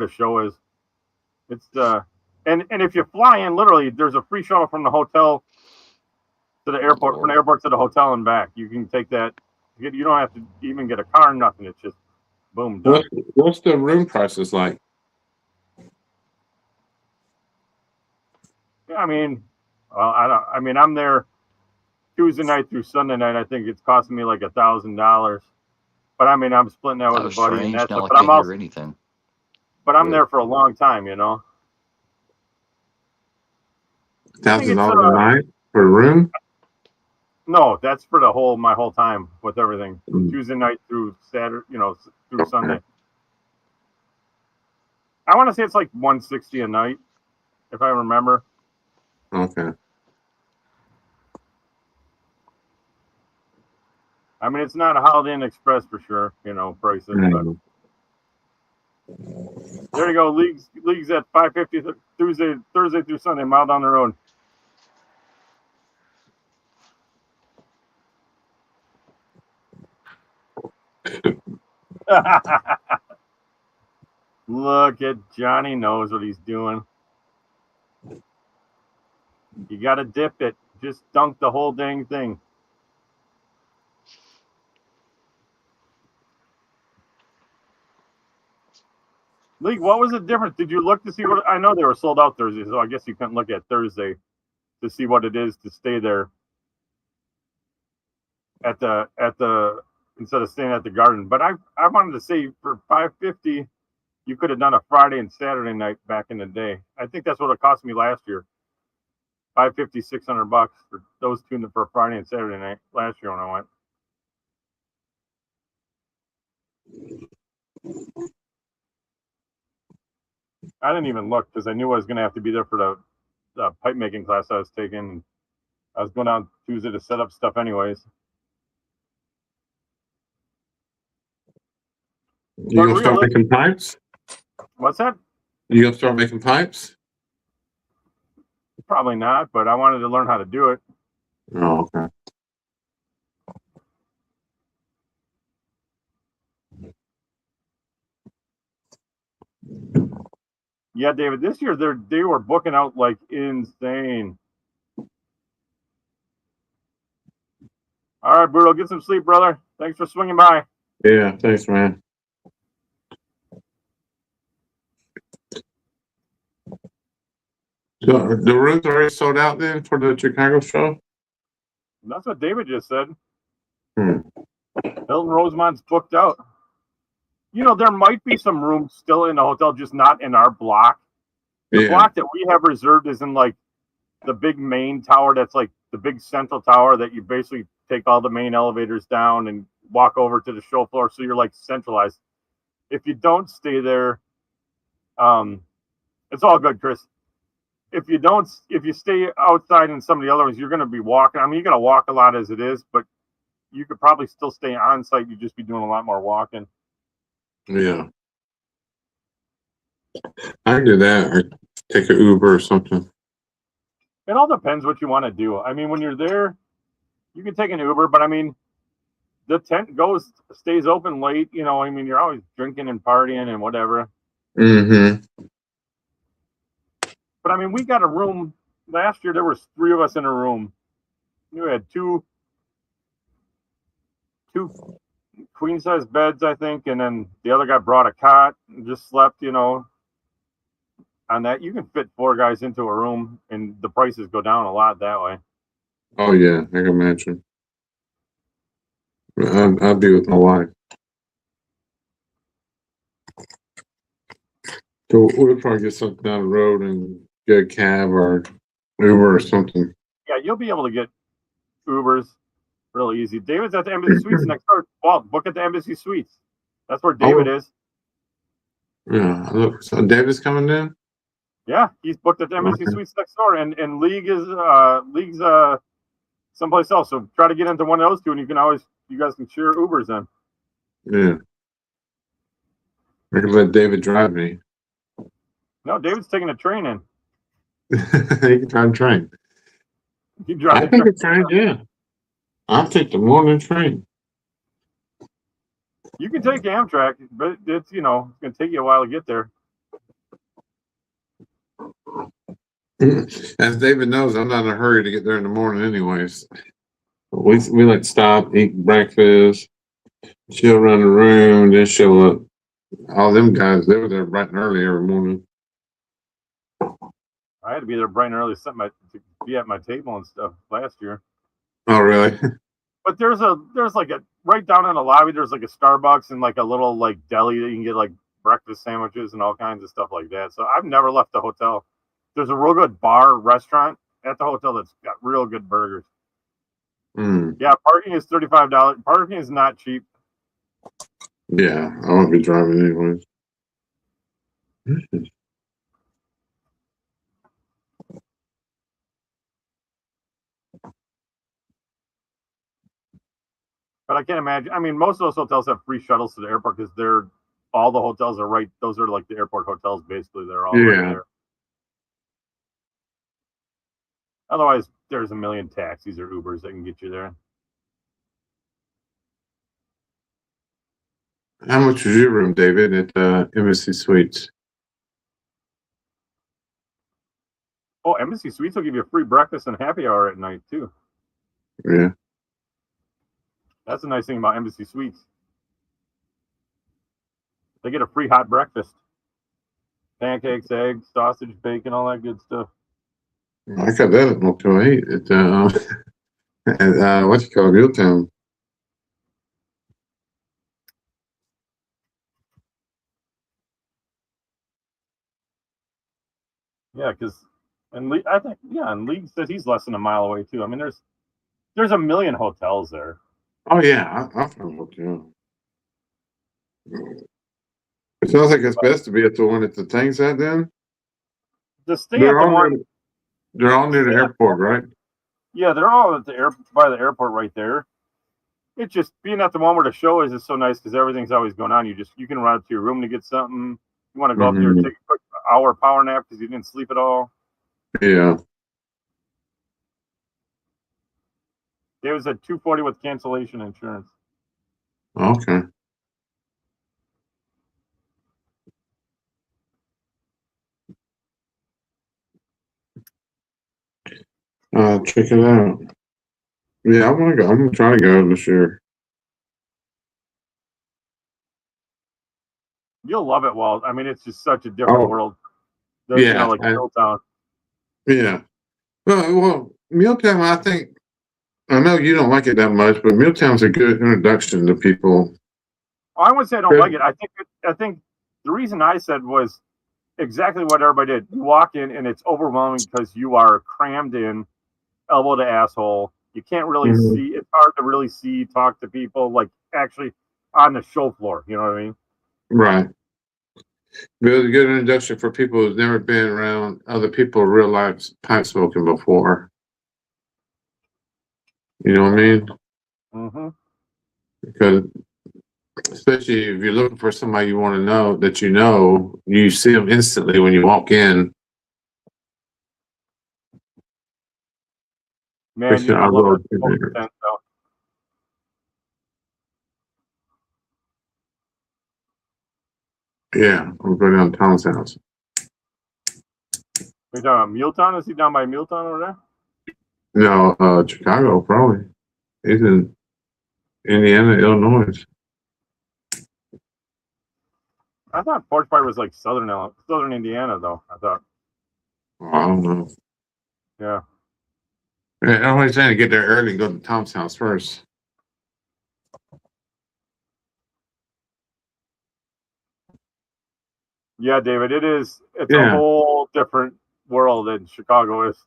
show is. It's and if you fly in, literally, there's a free shuttle from the hotel to the airport, from the airport to the hotel and back. You can take that. You don't have to even get a car, nothing. It's just boom, done. What's the room prices like? I mean, I'm there Tuesday night through Sunday night. I think it's costing me like $1,000. But I mean, I'm splitting that with a buddy, and that's. But I'm also anything. But I'm there for a long time, $1,000 a night for a room? No, that's for my whole time with everything. Tuesday night through Saturday, through Sunday. I want to say it's like $160 a night, if I remember. Okay. I mean, it's not a Holiday Inn Express for sure, prices. But there you go. Leagues at $550 Thursday through Sunday, mile down the road. Look at Johnny knows what he's doing. You got to dip it. Just dunk the whole dang thing. League, what was the difference? Did you look to see what? I know they were sold out Thursday, so I guess you couldn't look at Thursday to see what it is to stay there at the instead of staying at the Garden. But I wanted to say for $550, you could have done a Friday and Saturday night back in the day. I think that's what it cost me last year. $550, $600 for those two for a Friday and Saturday night last year when I went. I didn't even look because I knew I was going to have to be there for the pipe making class I was taking. I was going down Tuesday to set up stuff anyways. You gonna start making pipes? What's that? You gonna start making pipes? Probably not, but I wanted to learn how to do it. Oh, okay. Yeah, David, this year they were booking out like insane. All right, Bruto, get some sleep, brother. Thanks for swinging by. Yeah, thanks, man. So the rooms already sold out then for the Chicago show? That's what David just said. Hmm. Hilton Rosemont's booked out. You know, there might be some rooms still in the hotel, just not in our block. The block that we have reserved is in like the big main tower. That's like the big central tower that you basically take all the main elevators down and walk over to the show floor. So you're like centralized. If you don't stay there, it's all good, Chris. If you stay outside in some of the other ones, you're going to be walking. I mean, you're going to walk a lot as it is, but you could probably still stay on site. You'd just be doing a lot more walking. Yeah. I can do that or take an Uber or something. It all depends what you want to do. I mean, when you're there, you can take an Uber, but I mean, the tent stays open late. You know, I mean, you're always drinking and partying and whatever. Mm-hmm. But I mean, we got a room last year. There was 3 of us in a room. We had two queen size beds, I think, and then the other guy brought a cot and just slept. You know, on that you can fit 4 guys into a room, and the prices go down a lot that way. Oh yeah, I can imagine. I'll be with my wife. So we'll probably get something down the road and get a cab or Uber or something. Yeah, you'll be able to get Ubers really easy. David's at the Embassy Suites next door. Walt, book at the Embassy Suites. That's where David is. Yeah, look. So David's coming in. Yeah, he's booked at the Embassy Suites next door, and League's someplace else. So try to get into one of those two, and you guys can share Ubers then. Yeah, I can let David drive me. No, David's taking a train in. He can drive a train. You drive I think a train, yeah. I'll take the morning train. You can take Amtrak, but it's going to take you a while to get there. As David knows, I'm not in a hurry to get there in the morning anyways. We like to stop, eat breakfast, chill around the room, then show up. All them guys, they were there bright and early every morning. I had to be there bright and early to be at my table and stuff last year. Oh, really? But there's like a right down in the lobby. There's like a Starbucks and like a little like deli that you can get like breakfast sandwiches and all kinds of stuff like that. So I've never left the hotel. There's a real good restaurant at the hotel that's got real good burgers. Mm. Yeah, parking is $35. Parking is not cheap. Yeah, I won't be driving anyways. But I can't imagine. I mean, most of those hotels have free shuttles to the airport because all the hotels are right. Those are like the airport hotels, basically. They're all right there. Otherwise, there's a million taxis or Ubers that can get you there. How much was your room, David, at Embassy Suites? Oh, Embassy Suites will give you a free breakfast and happy hour at night, too. Yeah. That's the nice thing about Embassy Suites. They get a free hot breakfast. Pancakes, eggs, sausage, bacon, all that good stuff. I got that at Motel 8 at what you call Milltown. Yeah, and League says he's less than a mile away too. I mean, there's a million hotels there. Oh yeah, I found a hotel. It sounds like it's best to be at the one at the things at then. Just stay at the one. They're all near the airport, right? Yeah, they're all at the by the airport right there. It's just being at the one where the show is so nice because everything's always going on. You can run up to your room to get something. You want to go up there and take a quick hour power nap because you didn't sleep at all. Yeah. It was at $240 with cancellation insurance. Okay. Check it out. Yeah, I want to go. I'm gonna try to go this year. You'll love it, Walt. I mean, it's just such a different world. Yeah, like Milltown. Yeah. Well, Milltown, I think, I know you don't like it that much, but Milltown's a good introduction to people. I wouldn't say I don't like it. I think the reason I said was exactly what everybody did. You walk in and it's overwhelming because you are crammed in, elbow to asshole. You can't really see. It's hard to really see, talk to people like actually on the show floor. You know what I mean? Right. But it was a good introduction for people who've never been around other people real life pipe smoking before. You know what I mean? Mm-hmm. Because especially if you're looking for somebody you want to know that you see them instantly when you walk in. Man, you love it. Yeah, we'll go down to Tom's house. Are you talking about Milltown? Is he down by Milltown over there? No, Chicago, probably. He's in Indiana, Illinois. I thought Porch Pie was like southern Indiana, though. I thought. Oh, I don't know. Yeah. I'm always trying to get there early and go to Tom's house first. Yeah, David, it's a whole different world than Chicago is.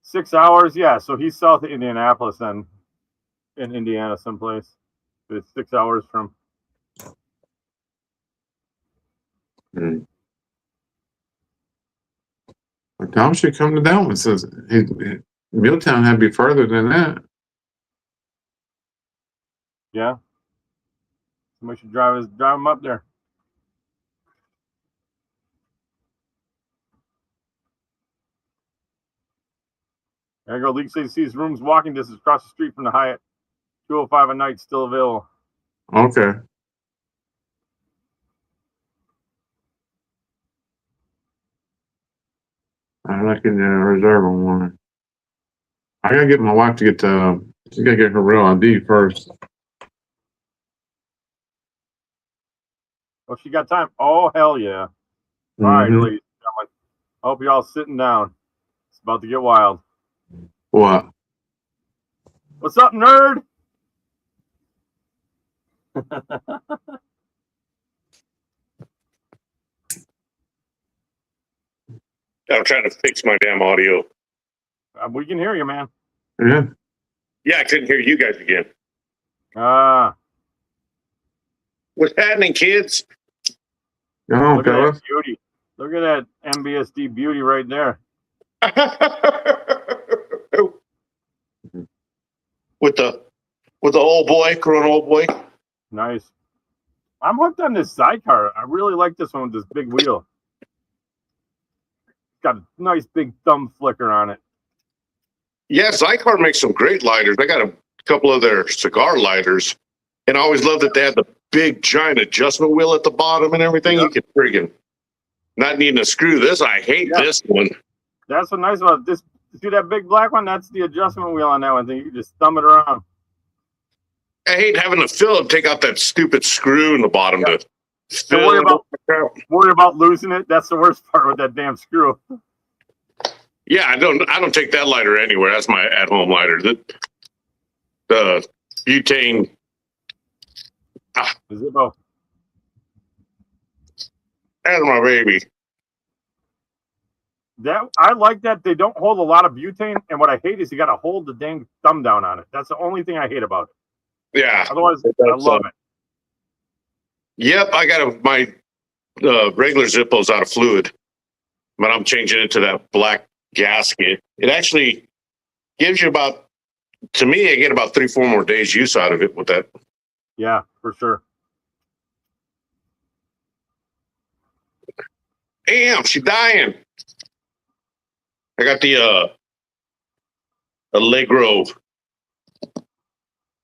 6 hours, yeah. So he's south of Indianapolis and in Indiana someplace. It's 6 hours from. Tom should come to that one. Says Milltown had to be further than that. Yeah. Somebody should drive him up there. There you go. League CST's rooms walking distance across the street from the Hyatt. 205 a night, still available. Okay. I reckon reserve on one. I gotta get my wife to she gotta get her real ID first. Oh, she got time. Oh, hell yeah. All right, ladies and gentlemen. I hope you're all sitting down. It's about to get wild. What? What's up, nerd? I'm trying to fix my damn audio. We can hear you, man. Yeah. Yeah, I couldn't hear you guys again. What's happening, kids? Look at that beauty. Look at that MBSD beauty right there. with the old boy, grown old boy. Nice. I'm hooked on this sidecar. I really like this one with this big wheel. It's got a nice big thumb flicker on it. Yeah, Sidecar makes some great lighters. I got a couple of their cigar lighters, and I always love that they have the big giant adjustment wheel at the bottom and everything. You can friggin' not needing to screw this. I hate this one. That's what's nice about this. See that big black one? That's the adjustment wheel on that one. You can just thumb it around. I hate having to take out that stupid screw in the bottom to worry about losing it. That's the worst part with that damn screw. Yeah, I don't take that lighter anywhere. That's my at-home lighter. The butane. The Zippo. That's my baby. I like that they don't hold a lot of butane, and what I hate is you got to hold the dang thumb down on it. That's the only thing I hate about it. Yeah. Otherwise, I love it. Yep, I got my regular Zippo's out of fluid, but I'm changing it to that black gasket. It actually gives you about, to me, I get about 3-4 more days use out of it with that. Yeah, for sure. Damn, she's dying. I got the Allegro.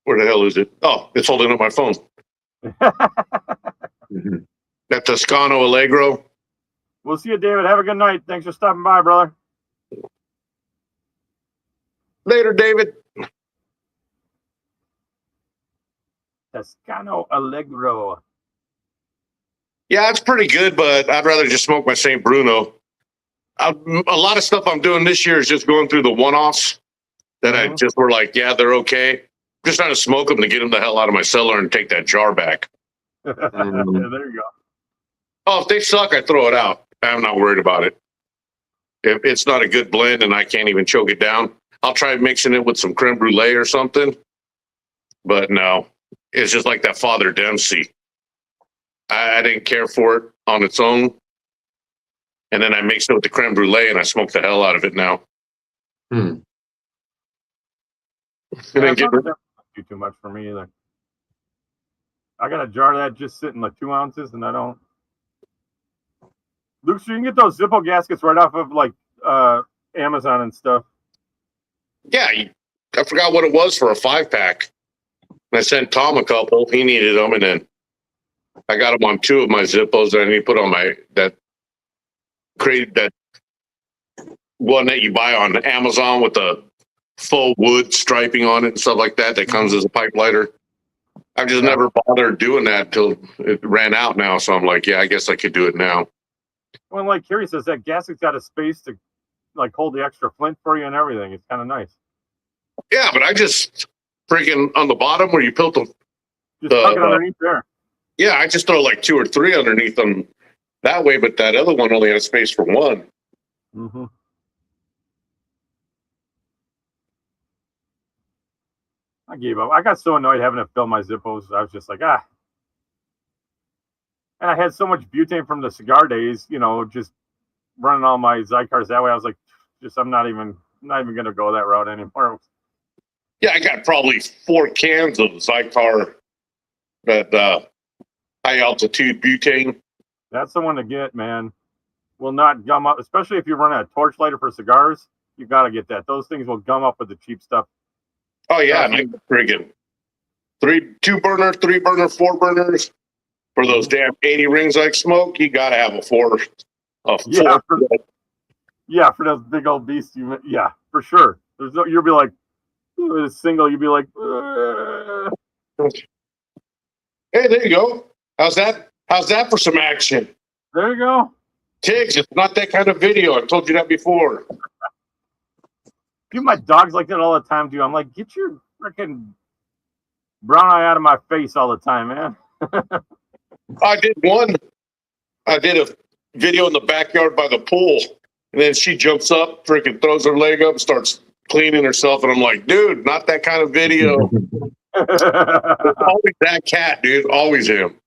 Where the hell is it? Oh, it's holding up my phone. That Toscano Allegro. We'll see you, David. Have a good night. Thanks for stopping by, brother. Later, David. Toscano Allegro. Yeah, it's pretty good, but I'd rather just smoke my St. Bruno. A lot of stuff I'm doing this year is just going through the one-offs that I just were like, yeah, they're okay. I'm just trying to smoke them to get them the hell out of my cellar and take that jar back. Yeah, there you go. Oh, if they suck, I throw it out. I'm not worried about it. If it's not a good blend and I can't even choke it down, I'll try mixing it with some creme brulee or something. But no, it's just like that Father Dempsey. I didn't care for it on its own. And then I mixed it with the creme brulee and I smoked the hell out of it now. Yeah, too much for me either. I got a jar of that just sitting like 2 ounces and I don't. Luke, so you can get those Zippo gaskets right off of like Amazon and stuff. Yeah, I forgot what it was for a 5-pack. I sent Tom a couple. He needed them, and then I got them on 2 of my Zippos that I need to put on my that one that you buy on Amazon with the faux wood striping on it and stuff like that. That comes as a pipe lighter. I've just never bothered doing that until it ran out now. So I'm like, yeah, I guess I could do it now. Well, like Kerry says, that gasket's got a space to like hold the extra flint for you and everything. It's kind of nice. Yeah, but I just freaking on the bottom where you put the tuck it underneath there. Yeah, I just throw like 2 or 3 underneath them that way, but that other one only has space for 1. Mm-hmm. I gave up. I got so annoyed having to fill my Zippos. I was just like, ah. And I had so much butane from the cigar days, you know, just running all my Zykars that way. I was like, I'm not even going to go that route anymore. Yeah, I got probably 4 cans of Zycar, that high altitude butane. That's the one to get, man. Will not gum up, especially if you run a torch lighter for cigars. You got to get that. Those things will gum up with the cheap stuff. Oh yeah, and I friggin' 2 burner, 3 burner, 4 burners for those damn 80 rings I smoke. You got to have a 4. Yeah, for those big old beasts. Yeah, for sure. You'll be like, with a single, you'll be like, hey, there you go. How's that for some action? There you go. Tiggs, it's not that kind of video. I've told you that before. Dude, my dog's like that all the time, dude. I'm like, get your freaking brown eye out of my face all the time, man. I did a video in the backyard by the pool, and then she jumps up, freaking throws her leg up, starts cleaning herself, and I'm like, dude, not that kind of video. It's always that cat, dude. Always him.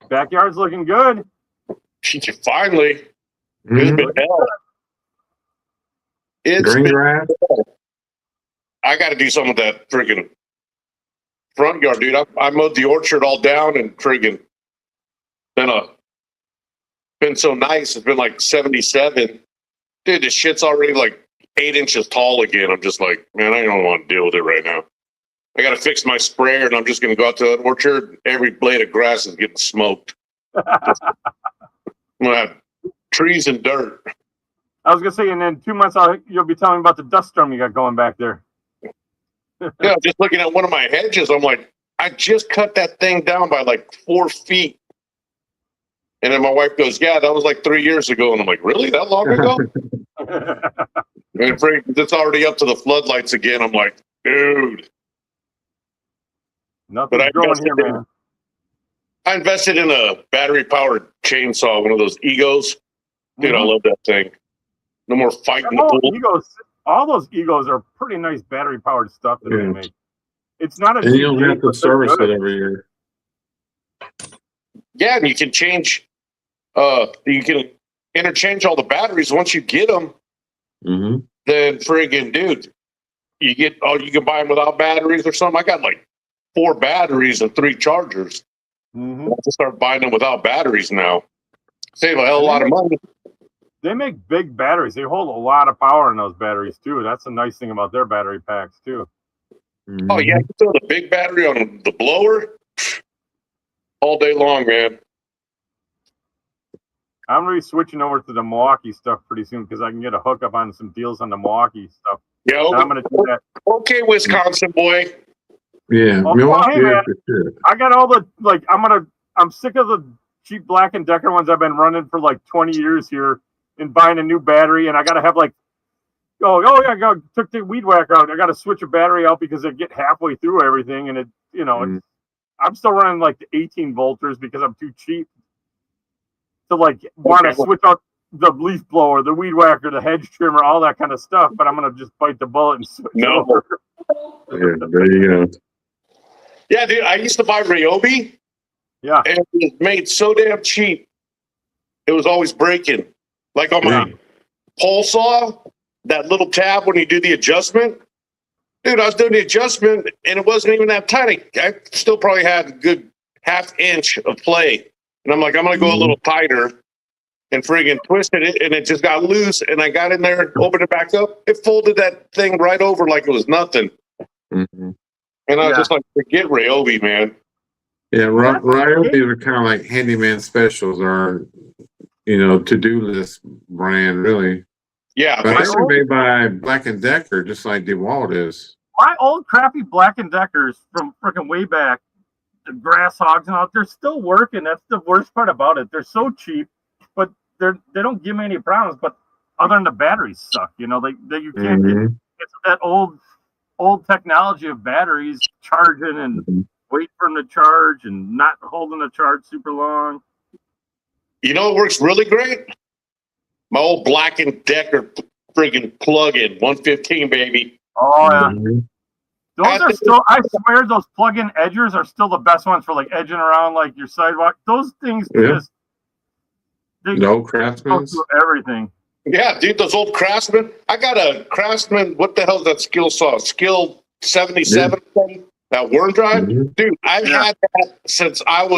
Backyard's looking good. Finally. It's been hell. It's green grass. I got to do some of that friggin' front yard, dude. I mowed the orchard all down and friggin' been so nice. It's been like 77. Dude, this shit's already like 8 inches tall again. I'm just like, man, I don't want to deal with it right now. I got to fix my sprayer, and I'm just going to go out to that orchard. Every blade of grass is getting smoked. I'm going to have trees and dirt. I was going to say, and then 2 months out, you'll be telling me about the dust storm you got going back there. Yeah, just looking at one of my hedges, I'm like, I just cut that thing down by like 4 feet. And then my wife goes, yeah, that was like 3 years ago. And I'm like, really? That long ago? And it's already up to the floodlights again. I'm like, dude. Nothing's growing here, man. I invested in a battery-powered chainsaw, one of those Egos. Dude, I love that thing. No more fighting the pool. All those Egos are pretty nice battery-powered stuff that they make. It's not a. And you don't have to service it every year. Yeah, and you can change. You can interchange all the batteries once you get them. Mm-hmm. Then friggin' dude, you can buy them without batteries or something. I got like 4 batteries and 3 chargers. Mm-hmm. I have to start buying them without batteries now. Save a hell of a lot of money. They make big batteries. They hold a lot of power in those batteries too. That's the nice thing about their battery packs too. Mm-hmm. Oh yeah, you throw the big battery on the blower all day long, man. I'm really switching over to the Milwaukee stuff pretty soon because I can get a hookup on some deals on the Milwaukee stuff. Yeah, okay. I'm going to do that. Okay, Wisconsin boy. Yeah, oh, Milwaukee. Hey, man, I got all the I'm sick of the cheap Black & Decker ones I've been running for like 20 years here and buying a new battery, and I got to have like yeah, took the weed whacker out. I got to switch a battery out because I get halfway through everything, and I'm still running like the 18 volters because I'm too cheap to want to switch out the leaf blower, the weed whacker, the hedge trimmer, all that kind of stuff. But I'm gonna just bite the bullet and switch over. Yeah, there you go. Yeah, dude, I used to buy Ryobi. Yeah, and it was made so damn cheap. It was always breaking. Like on my pole saw, that little tab when you do the adjustment. Dude, I was doing the adjustment and it wasn't even that tiny. I still probably had a good ½ inch of play. And I'm like, I'm going to go a little tighter and friggin' twisted it. And it just got loose. And I got in there, opened it back up. It folded that thing right over like it was nothing. Mm-hmm. And I was just like, forget Ryobi, man. Yeah, Ryobi are kind of like handyman specials or, to-do list brand, really. Yeah. But they're made by Black & Decker, just like DeWalt is. My old crappy Black & Deckers from freaking way back, the grass hogs and all, they're still working. That's the worst part about it. They're so cheap, but they don't give me any problems. But other than the batteries suck, you can't get. It's that old technology of batteries charging and wait for them to charge and not holding the charge super long. You know, it works really great. My old Black & Decker friggin' plug-in 115, baby. Oh yeah. Those are still, I swear, those plug-in edgers are still the best ones for edging around your sidewalk. Those things no Craftsman. Go through everything. Yeah, dude, those old Craftsman. I got a Craftsman. What the hell is that skill saw? Skill 77. That worm drive, dude. I've had that since I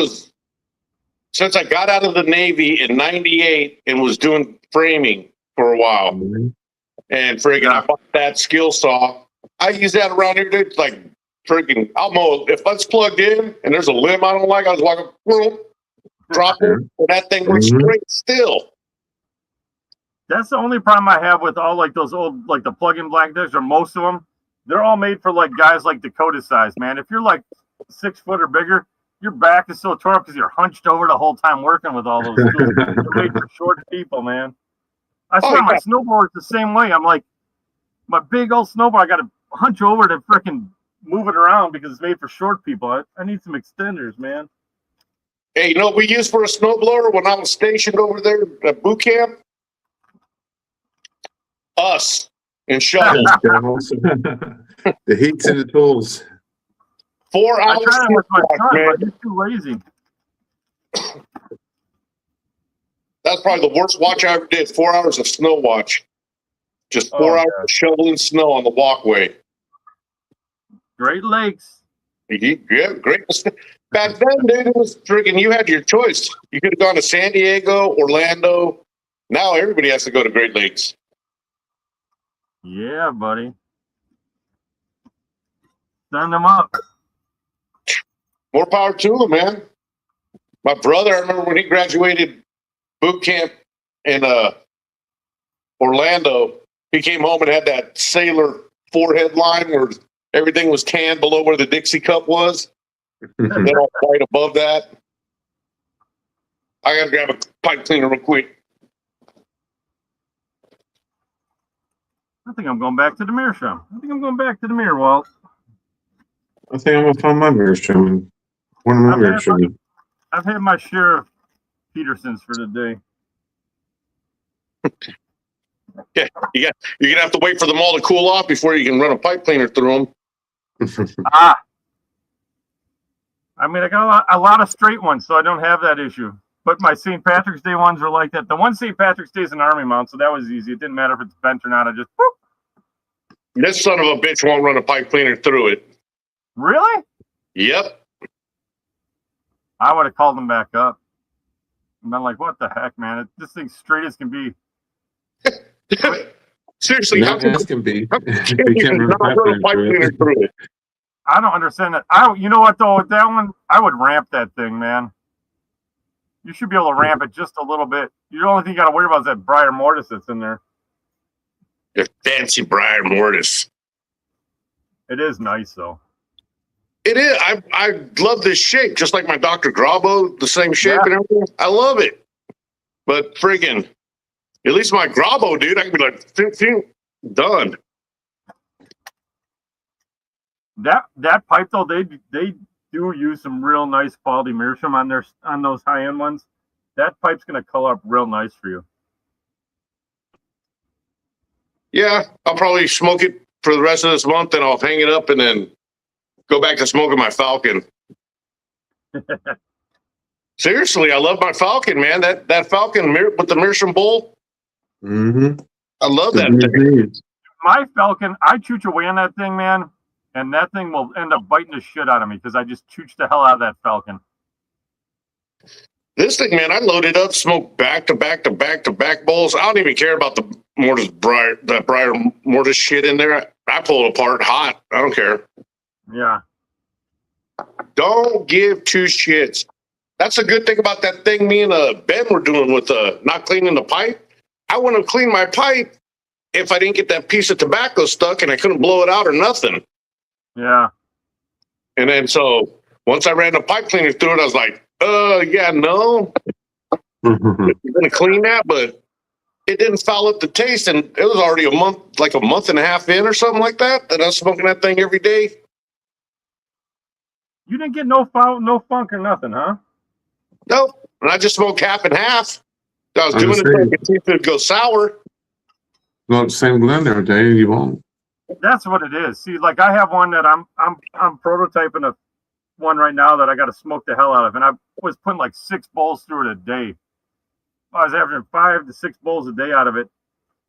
got out of the Navy in '98 and was doing framing for a while. And friggin', I bought that skill saw. I use that around here, dude. Like friggin', I'll mow. If it's plugged in and there's a limb I don't like, I was walking, drop it, and that thing works straight still. That's the only problem I have with all those old the plug-in Black Deckers, or most of them. They're all made for guys like Dakota size, man. If you're 6 foot or bigger, your back is so tore up because you're hunched over the whole time working with all those tools. They're made for short people, man. I swear my snowboard's the same way. I'm my big old snowboard, I got to hunch over to frickin' move it around because it's made for short people. I need some extenders, man. Hey, you know what we used for a snowblower when I was stationed over there at boot camp? Us and shovels. The heats and the tools. 4 hours. I tried it with my son, but he's too lazy. That's probably the worst watch I ever did. 4 hours of snow watch. Just 4 hours of shoveling snow on the walkway. Great Lakes. Yeah, great. Back then, dude, it was friggin', you had your choice. You could have gone to San Diego, Orlando. Now everybody has to go to Great Lakes. Yeah, buddy. Send them up. More power to them, man. My brother, I remember when he graduated boot camp in Orlando, he came home and had that sailor forehead line where everything was tan below where the Dixie cup was. And then all right above that. I got to grab a pipe cleaner real quick. I think I'm going back to the mirror shop. Walt. I think I'm going to find my mirror trimming. One of my mirror trimming. I've had my share of Petersons for the day. Yeah, you're going to have to wait for them all to cool off before you can run a pipe cleaner through them. I mean, I got a lot of straight ones, so I don't have that issue. But my St. Patrick's Day ones are like that. The one St. Patrick's Day is an Army mount, so that was easy. It didn't matter if it's bent or not. I just whoop. This son of a bitch won't run a pipe cleaner through it. Really? Yep. I would have called them back up. And been like, what the heck, man? This thing's straight as can be. Seriously, how can can be? not run a pipe cleaner through it? I don't understand that. You know what though? With that one, I would ramp that thing, man. You should be able to ramp it just a little bit. The only thing you got to worry about is that briar mortise that's in there. The fancy briar mortise. It is nice though. It is. I love this shape, just like my Dr. Grabo, the same shape and everything. I love it. But friggin', at least my Grabo, dude, I can be like, done. That pipe though, they do use some real nice quality meerschaum on those high end ones. That pipe's gonna color up real nice for you. Yeah, I'll probably smoke it for the rest of this month, and I'll hang it up, and then go back to smoking my Falcon. Seriously, I love my Falcon, man. That Falcon with the meerschaum bowl. Mm-hmm. I love that thing. My Falcon, I chooch away on that thing, man. And that thing will end up biting the shit out of me because I just chooched the hell out of that Falcon. This thing, man, I loaded up, smoked back to back to back to back bowls. I don't even care about the briar mortise shit in there. I pull it apart hot. I don't care. Yeah. Don't give two shits. That's a good thing about that thing me and Ben were doing with not cleaning the pipe. I wouldn't have cleaned my pipe if I didn't get that piece of tobacco stuck and I couldn't blow it out or nothing. Yeah. And then so once I ran the pipe cleaner through it, I was like, yeah, no. I'm gonna clean that, but it didn't foul up the taste, and it was already a month and a half in or something like that I was smoking that thing every day. You didn't get no foul, no funk or nothing, huh? No. And I just smoked half and half. I was doing it so I could see if it would go sour. Not the same blend every day, you won't. That's what it is. See, like I have one that I'm prototyping a one right now that I got to smoke the hell out of, and I was putting like 6 bowls through it a day. I was averaging 5 to 6 bowls a day out of it,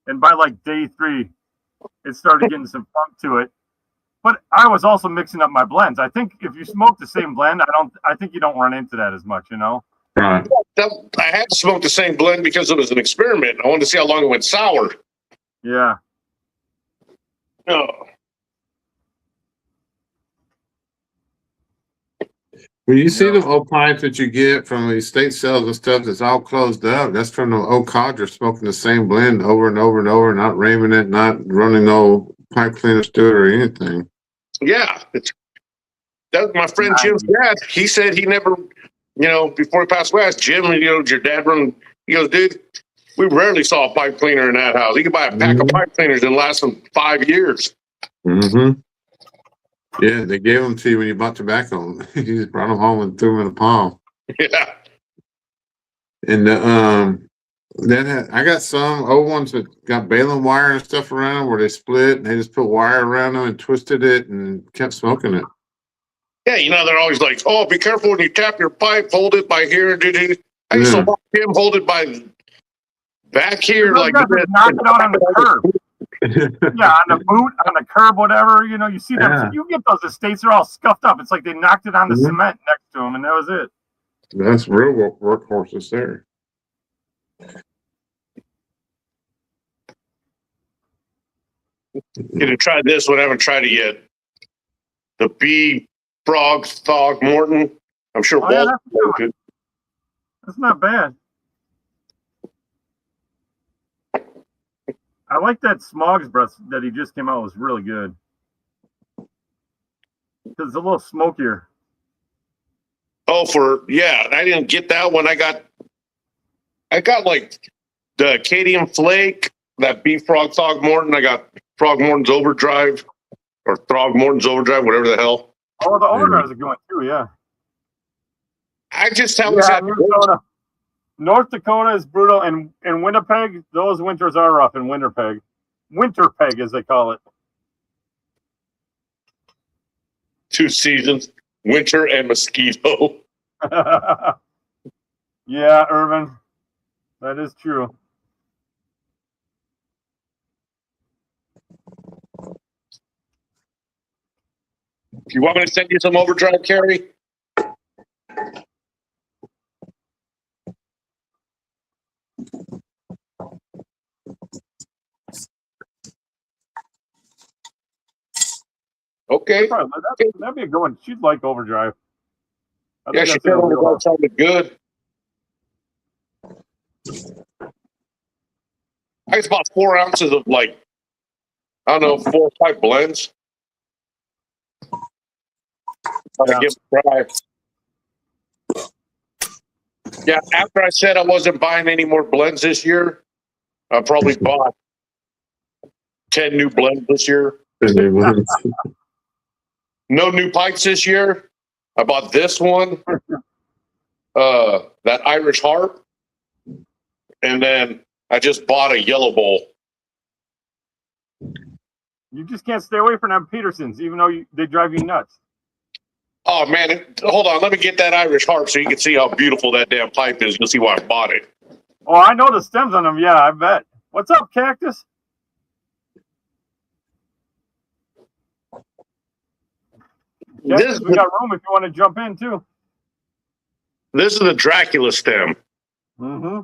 and by like day 3, it started getting some funk to it. But I was also mixing up my blends. I think if you smoke the same blend, I think you don't run into that as much, you know. Right. I had to smoke the same blend because it was an experiment. I wanted to see how long it went sour. Yeah. Oh. When you see the old pipes that you get from the estate sales and stuff that's all closed up, that's from the old codger smoking the same blend over and over and over, not ramming it, not running no pipe cleaners through it or anything. Yeah. That my friend Jim's dad, he said he never, before he passed away, I asked Jim, your dad run, he goes, dude, we rarely saw a pipe cleaner in that house. He could buy a pack of pipe cleaners and last him 5 years. Mm-hmm. Yeah, they gave them to you when you bought tobacco. You just brought them home and threw them in a palm. Yeah. And I got some old ones that got baling wire and stuff around them where they split and they just put wire around them and twisted it and kept smoking it. Yeah, they're always like, oh, be careful when you tap your pipe, hold it by here. I used to watch him hold it by back here. Like knock it out on the curb. Yeah, on the boot, on the curb, whatever. You see them. Yeah. You get those estates, they're all scuffed up. It's like they knocked it on the cement next to them, and that was it. That's real workhorses there. You can try this one. I haven't tried it yet. The bee frog thog Morton. I'm sure Walt could. That's not bad. I like that Smog's breath that he just came out was really good. Because it's a little smokier. Oh, I didn't get that one. I got like the Acadian Flake, that beef frog thog Morton. I got Frog Morton's Overdrive or Frog Morton's Overdrive, whatever the hell. Oh, the Overdrives are going too, yeah. I just haven't had North Dakota is brutal, and in Winnipeg, those winters are rough in Winterpeg. Winterpeg, as they call it. 2 seasons. winter and mosquito. Yeah, Irvin, that is true. You want me to send you some overdrive, Carrie? Okay. That'd be a good one. She'd like overdrive. Yeah, she said overdrive sounded good. I guess about 4 ounces of like, I don't know, 4 or 5 blends. Yeah. Give it a try. Yeah, after I said I wasn't buying any more blends this year, I probably bought 10 new blends this year. No new pipes this year. I bought this one, that Irish harp, and then I just bought a yellow bowl. You just can't stay away from them Petersons, even though they drive you nuts. Oh man, hold on. Let me get that Irish harp so you can see how beautiful that damn pipe is. You'll see why I bought it. Oh, I know the stems on them. Yeah, I bet. What's up, Cactus? Cactus, we got room if you want to jump in too. This is the Dracula stem. Mm-hmm.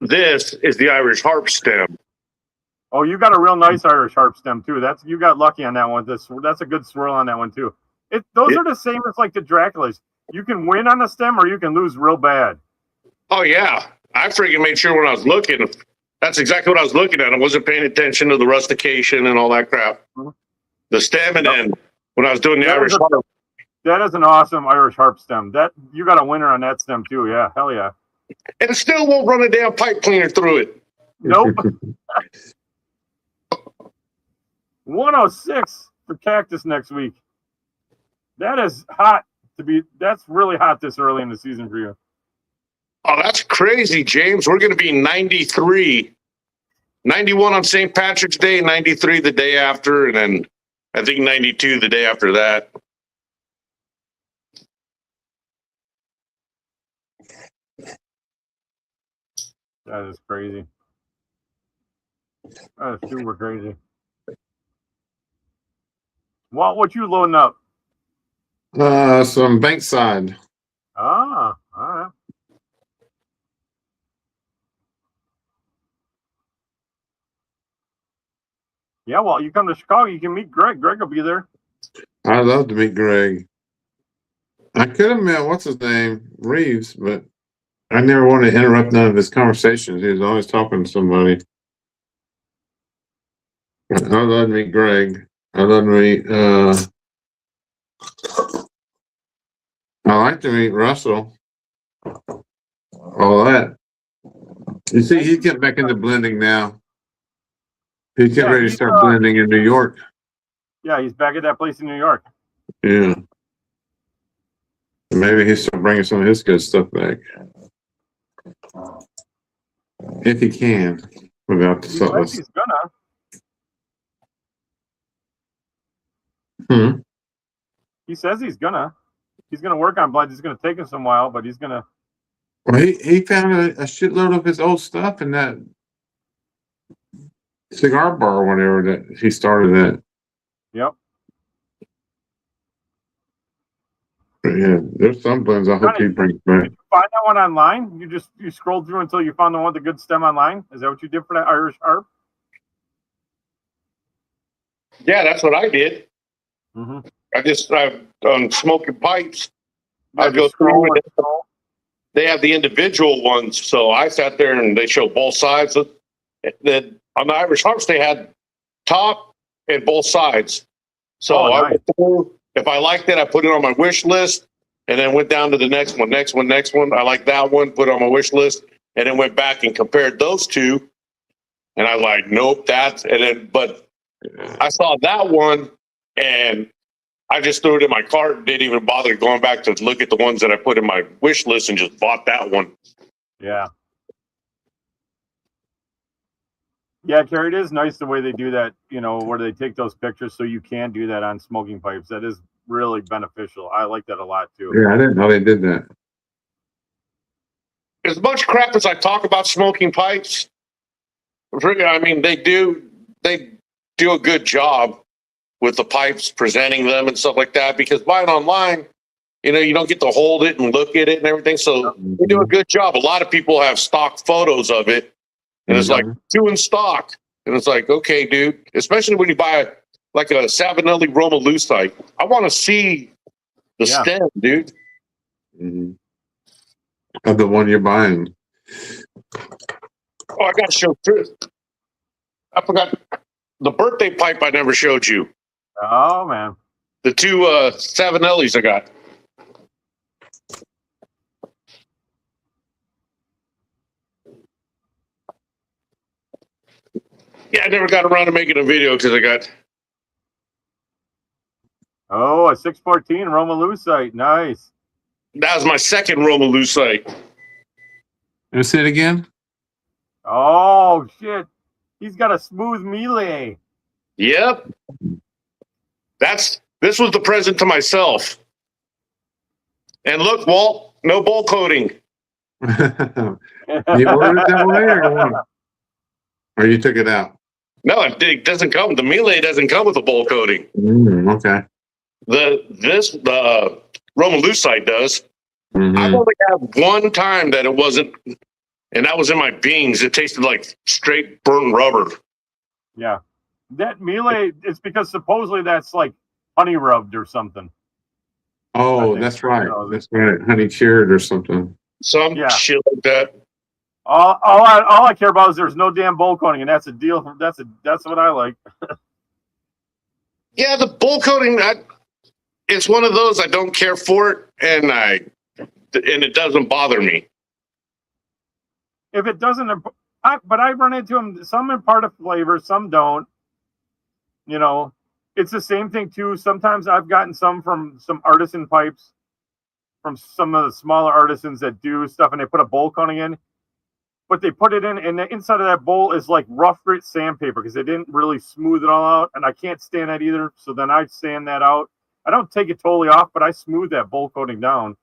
This is the Irish harp stem. Oh, you got a real nice Irish harp stem too. You got lucky on that one. That's a good swirl on that one too. Those are the same as like the Draculas. You can win on the stem or you can lose real bad. Oh yeah, I freaking made sure when I was looking. That's exactly what I was looking at. I wasn't paying attention to the rustication and all that crap. Mm-hmm. The stem, and then when I was doing the Irish harp. That is an awesome Irish harp stem. You got a winner on that stem too. Yeah, hell yeah. And it still won't run a damn pipe cleaner through it. Nope. 106 for Cactus next week. That is hot that's really hot this early in the season for you. Oh, that's crazy, James. We're going to be 93. 91 on St. Patrick's Day, 93 the day after, and then I think 92 the day after that. That is crazy. That is super crazy. Walt, what you loading up? Some Bankside. Ah, all right. Yeah, well, you come to Chicago, you can meet Greg. Greg will be there. I'd love to meet Greg. I could have met, what's his name? Reeves, but I never wanted to interrupt none of his conversations. He was always talking to somebody. I'd love to meet Greg. I'd love to meet, I like to meet Russell. All that. You see, he's getting back into blending now. He's getting ready to start blending in New York. Yeah, he's back at that place in New York. Yeah. Maybe he'll start bringing some of his good stuff back. If he can, without the sauce. He's gonna. He says he's gonna. He's gonna work on blends. It's gonna take him some while, but he's gonna. Well, he found a shitload of his old stuff in that cigar bar or whatever that he started at. Yep. But yeah, there's some blends I hope he brings back. Did you find that one online? You scrolled through until you found the one with the good stem online? Is that what you did for that Irish harp? Yeah, that's what I did. Mm-hmm. I've on Smoking Pipes. I go through it. They have the individual ones, so I sat there and they show both sides. Then on the Irish harps, they had top and both sides. So I went through. If I liked it, I put it on my wish list, and then went down to the next one. I like that one, put it on my wish list, and then went back and compared those two. And I was like, nope, but I saw that one, and I just threw it in my cart and didn't even bother going back to look at the ones that I put in my wish list and just bought that one. Yeah. Yeah, Carrie, it is nice the way they do that, where they take those pictures so you can do that on Smoking Pipes. That is really beneficial. I like that a lot too. Yeah, I didn't know they did that. As much crap as I talk about smoking pipes, I mean, they do a good job with the pipes, presenting them and stuff like that, because buying online, you know, you don't get to hold it and look at it and everything. So they do a good job. A lot of people have stock photos of it, and it's like 2 in stock. And it's like, okay, dude, especially when you buy like a Savinelli Roma Lucite, I want to see the stem, dude. Of the one you're buying. Oh, I got to show Chris. I forgot the birthday pipe I never showed you. Oh, man. The 2 Savinellis I got. Yeah, I never got around to making a video because I got... Oh, a 614 Roma Lucite. Nice. That was my second Roma Lucite. Can I say it again? Oh, shit. He's got a smooth melee. Yep. This was the present to myself. And look, Walt, no bowl coating. You ordered it that way or what? Or you took it out? No, it doesn't come. The melee doesn't come with a bowl coating. Okay. The Roma Lucite does. I've only had one time that it wasn't, and that was in my beans. It tasted like straight burnt rubber. Yeah. That melee, it's because supposedly that's like honey rubbed or something. Oh, that's right. That's right. Honey cured or something. Some shit like that. All I care about is there's no damn bowl coating, and that's a deal. That's what I like. Yeah, the bowl coating, it's one of those I don't care for it, and it doesn't bother me. If it doesn't, but I run into them. Some impart a flavor, some don't. You know, it's the same thing too. Sometimes I've gotten some from some artisan pipes, from some of the smaller artisans that do stuff, and they put a bowl coating in. But they put it in, and the inside of that bowl is like rough grit sandpaper because they didn't really smooth it all out, and I can't stand that either. So then I sand that out. I don't take it totally off, but I smooth that bowl coating down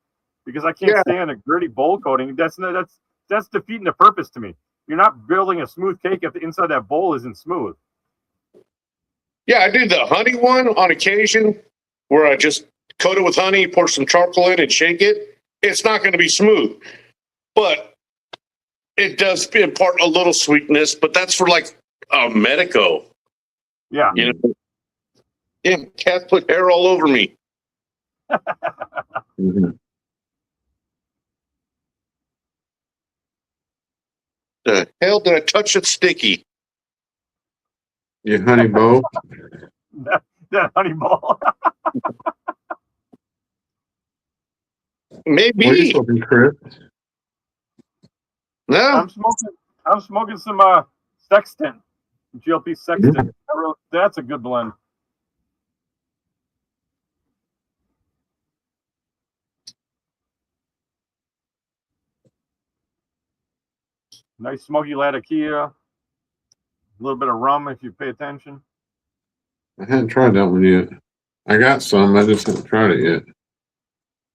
because I can't stand a gritty bowl coating. That's defeating the purpose to me. You're not building a smooth cake if the inside of that bowl isn't smooth. Yeah, I do the honey one on occasion where I just coat it with honey, pour some charcoal in, and shake it. It's not going to be smooth, but it does impart a little sweetness, but that's for like a Medico. Yeah. You know, damn, cat put hair all over me. The hell did I touch it sticky? Your honey bowl? that honey bowl. Maybe. What are you smoking, Chris? No. I'm smoking some Sexton, GLP Sexton. That's a good blend. Nice smoky Latakia. A little bit of rum if you pay attention. I hadn't tried that one yet. I got some. I just haven't tried it yet.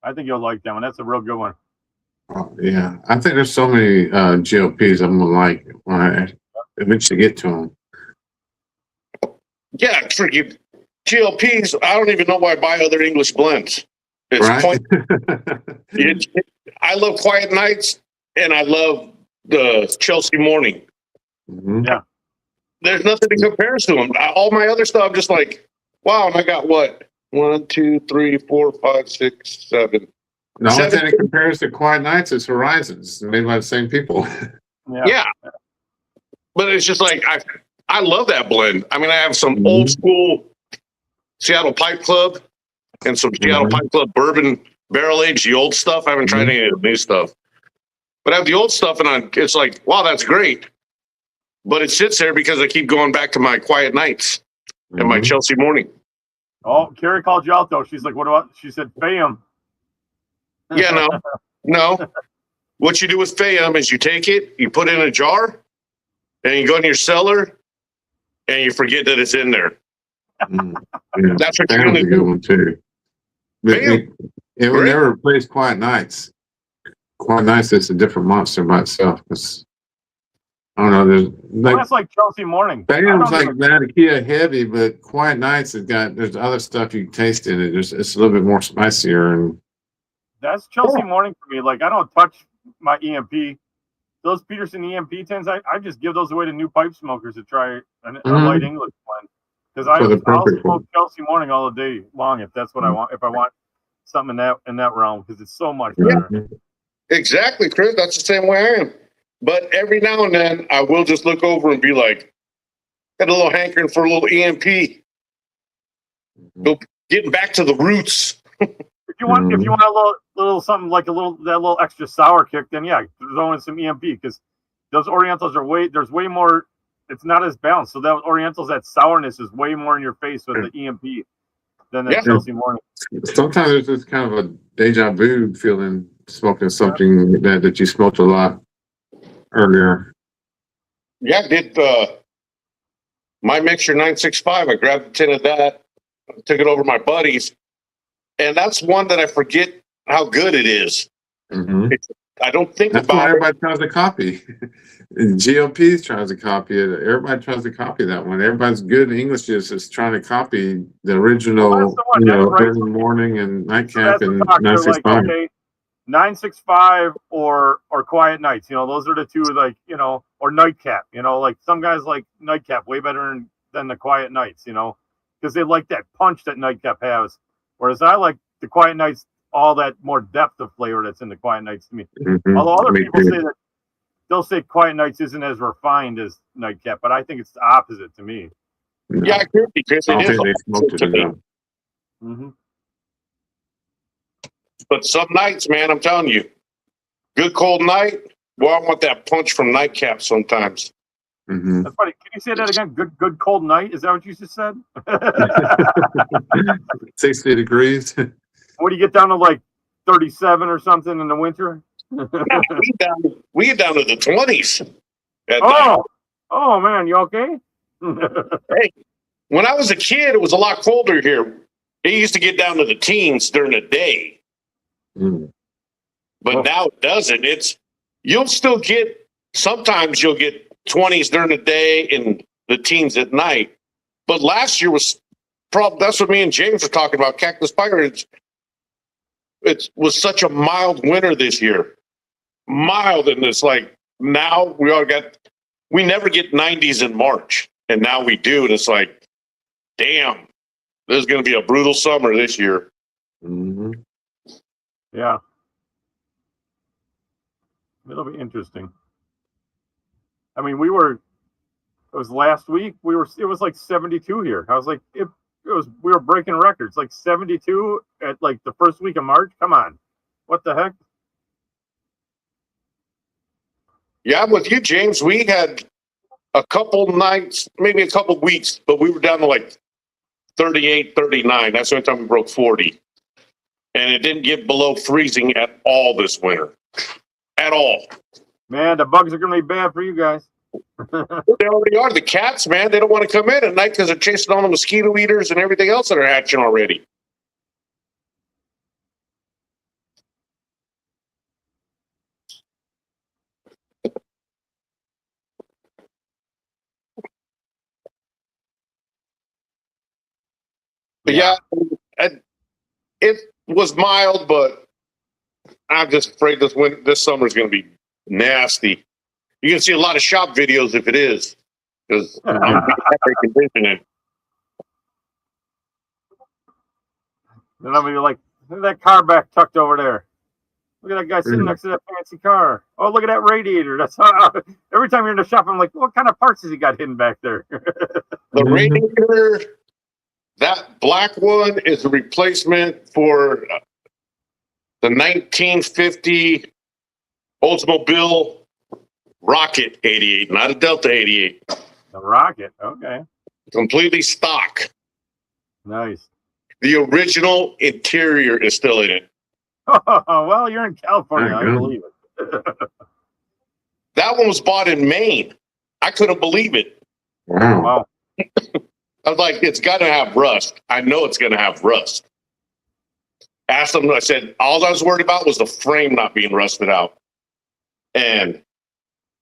I think you'll like that one. That's a real good one. Oh, yeah. I think there's so many GLPs I'm going to like when I eventually get to them. Yeah, freaking GLPs. I don't even know why I buy other English blends. It's right? I love Quiet Nights, and I love the Chelsea Morning. Yeah. There's nothing to compare to them. All my other stuff, I'm just like, wow, and I got what? 1, 2, 3, 4, 5, 6, 7. The only thing that compares to Quiet Nights is Horizons, made by the same people. Yeah. But it's just like, I love that blend. I mean, I have some old school Seattle Pipe Club and some Seattle Pipe Club bourbon barrel aged, the old stuff. I haven't tried any of the new stuff. But I have the old stuff, and it's like, wow, that's great. But it sits there because I keep going back to my Quiet Nights and my Chelsea Morning. Oh, Carrie called you out, though. She's like, what about? She said, Fayum. Yeah, no. What you do with Fayum is you take it, you put it in a jar, and you go in your cellar, and you forget that it's in there. Yeah, that's what you're going to do. It would never replace Quiet Nights. Quiet Nights is a different monster by itself. I don't know. That's like Chelsea Morning. Bam's like Kia Heavy, but Quiet Nights there's other stuff you can taste in it. It's a little bit more spicier, and that's Chelsea Morning for me. Like I don't touch my EMP. Those Peterson EMP tins, I just give those away to new pipe smokers to try a light English blend. Because I'll smoke Chelsea Morning all the day long if that's what I want. If I want something in that realm, because it's so much better. Yeah. Exactly, Chris. That's the same way I am. But every now and then, I will just look over and be like, got a little hankering for a little EMP. Getting back to the roots. If you want a little something like that little extra sour kick, then yeah, throw in some EMP, because those Orientals there's way more. It's not as balanced. So that Orientals, that sourness is way more in your face with the EMP than the Chelsea Morning. Sometimes there's just kind of a deja vu feeling smoking something that you smoked a lot earlier. Yeah, I did my Mixture 965. I grabbed a tin of that, took it over to my buddies, and that's one that I forget how good it is. Mm-hmm. I don't think that's why everybody tries to copy. GOP's tries to copy it. Everybody tries to copy that one. Everybody's good in English is trying to copy the original, Early Morning and Nightcap and 965. Like, okay, 965 or Quiet Nights. Those are the two, like, or Nightcap. Like some guys like Nightcap way better than the Quiet Nights, because they like that punch that Nightcap has. Whereas I like the Quiet Nights, all that more depth of flavor that's in the Quiet Nights to me. Mm-hmm. Although other people say that they'll say Quiet Nights isn't as refined as Nightcap, but I think it's the opposite to me. Yeah, I agree, because it is opposite to me. Mm-hmm. But some nights, man, I'm telling you, good cold night. Well, I want that punch from Nightcap sometimes. Mm-hmm. That's funny. Can you say that again? Good cold night. Is that what you just said? 60 degrees. What do you get down to, like 37 or something in the winter? Yeah, we get down to the 20s. Oh man, you okay? Hey, when I was a kid, it was a lot colder here. It used to get down to the teens during the day. But now it doesn't. Sometimes you'll get 20s during the day and the teens at night. But last year that's what me and James were talking about, Cactus Pirates. It was such a mild winter this year. Mild, and it's like now we never get 90s in March, and now we do, and it's like, damn, there's going to be a brutal summer this year. Mm-hmm. Yeah, it'll be interesting. I mean, it was last week. It was like 72 here. I was like, we were breaking records, like 72 at like the first week of March. Come on, what the heck? Yeah, I'm with you, James. We had a couple nights, maybe a couple weeks, but we were down to like 38, 39. That's the only time we broke 40. And it didn't get below freezing at all this winter. At all. Man, the bugs are going to be bad for you guys. They already are. The cats, man, they don't want to come in at night because they're chasing all the mosquito eaters and everything else that are hatching already. But yeah, it was mild, but I'm just afraid this summer is going to be nasty. You can see a lot of shop videos if it is, because I'm conditioning. Then I'm gonna be like, look at that car back tucked over there. Look at that guy sitting next to that fancy car. Oh, look at that radiator. That's every time you're in the shop, I'm like, what kind of parts has he got hidden back there? The radiator, that black one is a replacement for the 1950 Oldsmobile Rocket 88, not a Delta 88. The Rocket, okay. Completely stock. Nice. The original interior is still in it. Well, you're in California. I believe it. That one was bought in Maine. I couldn't believe it. Wow. I was like, it's got to have rust. I know it's going to have rust. Asked him, I said, all I was worried about was the frame not being rusted out. And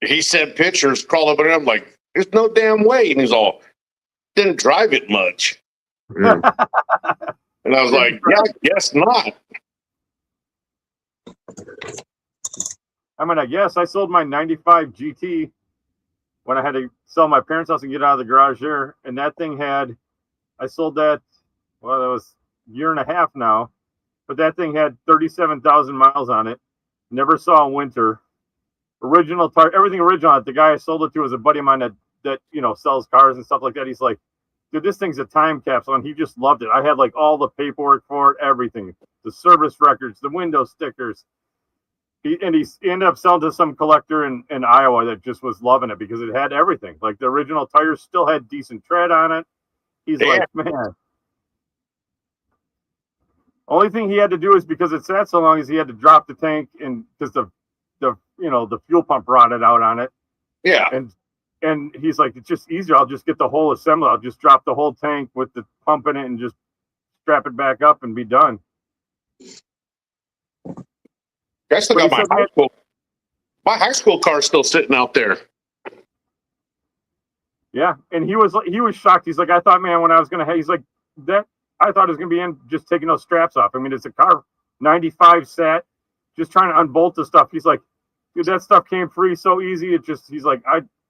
he sent pictures, crawled up, and I'm like, there's no damn way. And he's all, didn't drive it much. Yeah. And I was like, yeah, I guess not. I mean, I guess I sold my 95 GT when I had to sell my parents' house and get out of the garage there. And that thing I sold that, well, that was a year and a half now. But that thing had 37,000 miles on it. Never saw a winter. Original tire, everything original. The guy I sold it to was a buddy of mine that sells cars and stuff like that. He's like, dude, this thing's a time capsule, and he just loved it. I had like all the paperwork for it, everything, the service records, the window stickers. He ended up selling to some collector in Iowa that just was loving it because it had everything. Like the original tires still had decent tread on it. He's like, man. Only thing he had to do is because it sat so long is he had to drop the tank and because the fuel pump rotted out on it. Yeah. And he's like, it's just easier. I'll just get the whole assembly. I'll just drop the whole tank with the pump in it and just strap it back up and be done. I still got my high school car still sitting out there. Yeah, and he was shocked. He's like, I thought, man, when I was gonna, he's like, that I thought it was gonna be in just taking those straps off. I mean, it's a car 95 set, just trying to unbolt the stuff. He's like, dude, that stuff came free so easy. He's like,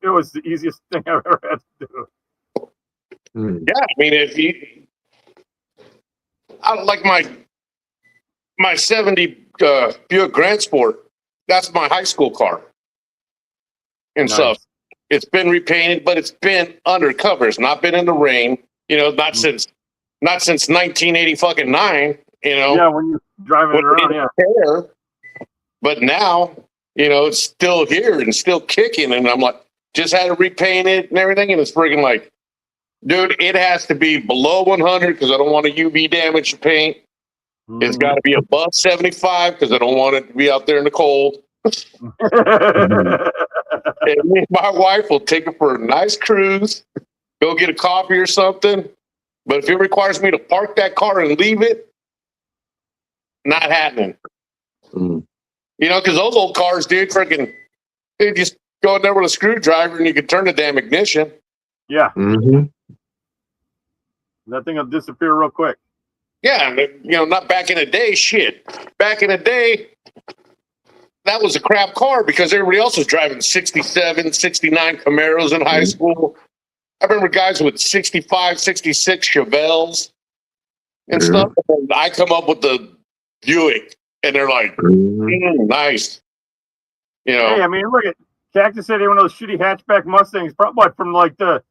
it was the easiest thing I've ever had to do. Yeah, I mean, I like my 70 Buick Grand Sport. That's my high school car and stuff. It's been repainted, but it's been undercover. It's not been in the rain. Not since 1989. Yeah, when you're driving it around, yeah. But now, it's still here and still kicking, and I'm like, just had it repainted and everything, and it's freaking like, dude, it has to be below 100 because I don't want to UV damage the paint. Mm-hmm. It's got to be above 75 because I don't want it to be out there in the cold. And me and my wife will take it for a nice cruise, go get a coffee or something. But if it requires me to park that car and leave it, not happening. Mm-hmm. Because those old cars, dude, they just go in there with a screwdriver and you can turn the damn ignition. Yeah. Mm-hmm. That thing will disappear real quick. Yeah, not back in the day. Shit. Back in the day, that was a crap car because everybody else was driving 67, 69 Camaros in high school. I remember guys with 65, 66 Chevelles and stuff. And I come up with the Buick, and they're like, nice. Hey, I mean, look at Cactus said one of those shitty hatchback Mustangs, probably from like the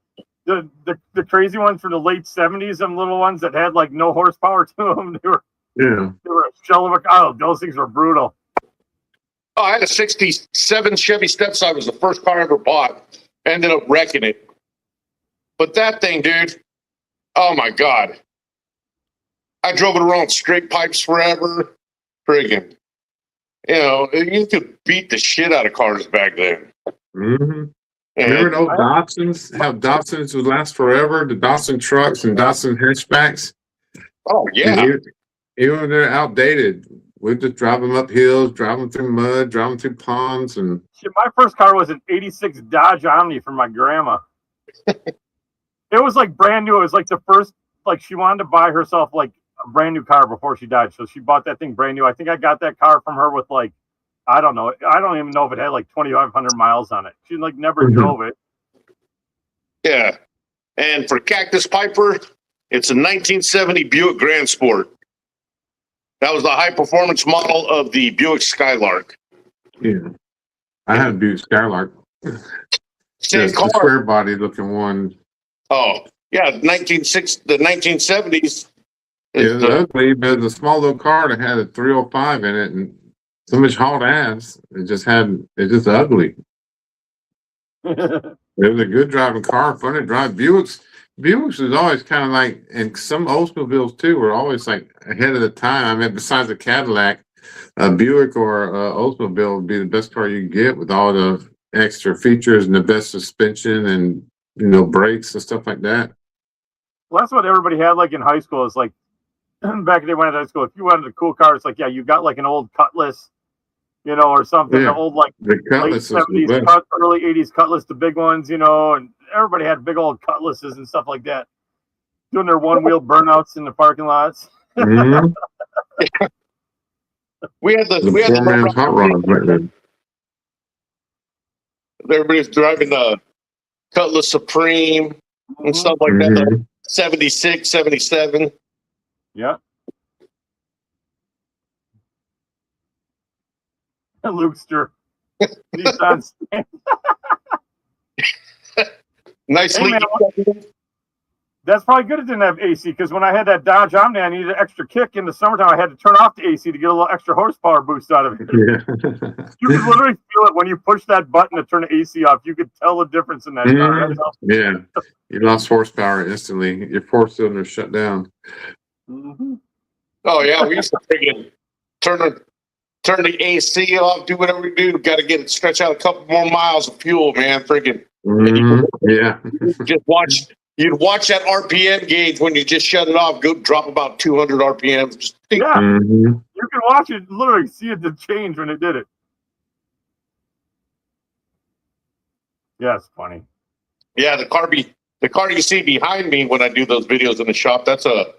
crazy ones from the late 70s, them little ones that had like no horsepower to them. They were a shell of a car. Those things were brutal. Oh, I had a 67 Chevy Stepside. Was the first car I ever bought. I ended up wrecking it. But that thing, dude, oh my God. I drove it around straight pipes forever. Friggin'. You could beat the shit out of cars back then. Mm-hmm. Remember those Datsuns? How Datsuns would last forever? The Datsun trucks and Datsun hatchbacks? Oh, yeah. Even when they're outdated, we'd just drive them up hills, drive them through mud, drive them through ponds. And my first car was an 86 Dodge Omni from my grandma. It was like brand new. It was like the first, like she wanted to buy herself like a brand new car before she died. So she bought that thing brand new. I think I got that car from her with like, I don't know. I don't even know if it had like 2,500 miles on it. She like never drove it. Yeah. And for Cactus Piper, it's a 1970 Buick Grand Sport. That was the high performance model of the Buick Skylark. Yeah. I had a Buick Skylark. Same car. The square body looking one. Oh, yeah. The 1970s. It was ugly, but the small little car that had a 305 in it and so much hauled ass. It's just ugly. It was a good driving car, fun to drive. Buicks was always kind of like, and some Oldsmobiles too were always like ahead of the time. I mean, besides a Cadillac, a Buick or Oldsmobile would be the best car you could get with all the extra features and the best suspension and brakes and stuff like that. Well, that's what everybody had like in high school. Is like back in the day when I was in school, if you wanted a cool car, it's like, yeah, you got like an old Cutlass, you know, or something. Yeah. The old like The late 70s, early 80s Cutlass, the big ones, you know, and everybody had big old Cutlasses and stuff like that, doing their one-wheel burnouts in the parking lots. Mm-hmm. we had the man's hot rods back then. Everybody's driving the Cutlass Supreme and stuff like that. The 76, 77. Yeah. Lukester. Nissan. Nice. Hey, man, that's probably good it didn't have AC, because when I had that Dodge Omni, I needed an extra kick in the summertime. I had to turn off the AC to get a little extra horsepower boost out of it. Yeah. You could literally feel it when you push that button to turn the AC off. You could tell the difference in that car. Yeah. You lost horsepower instantly. Your four cylinders shut down. Oh yeah, we used to friggin' turn the AC off, do whatever we do. Got to get it stretch out a couple more miles of fuel, man. Friggin'. Yeah. You'd watch that RPM gauge when you just shut it off, go drop about 200 RPMs. Yeah. You can watch it, literally see it to change when it did it. Yeah, it's funny. Yeah, the car you see behind me when I do those videos in the shop, that's a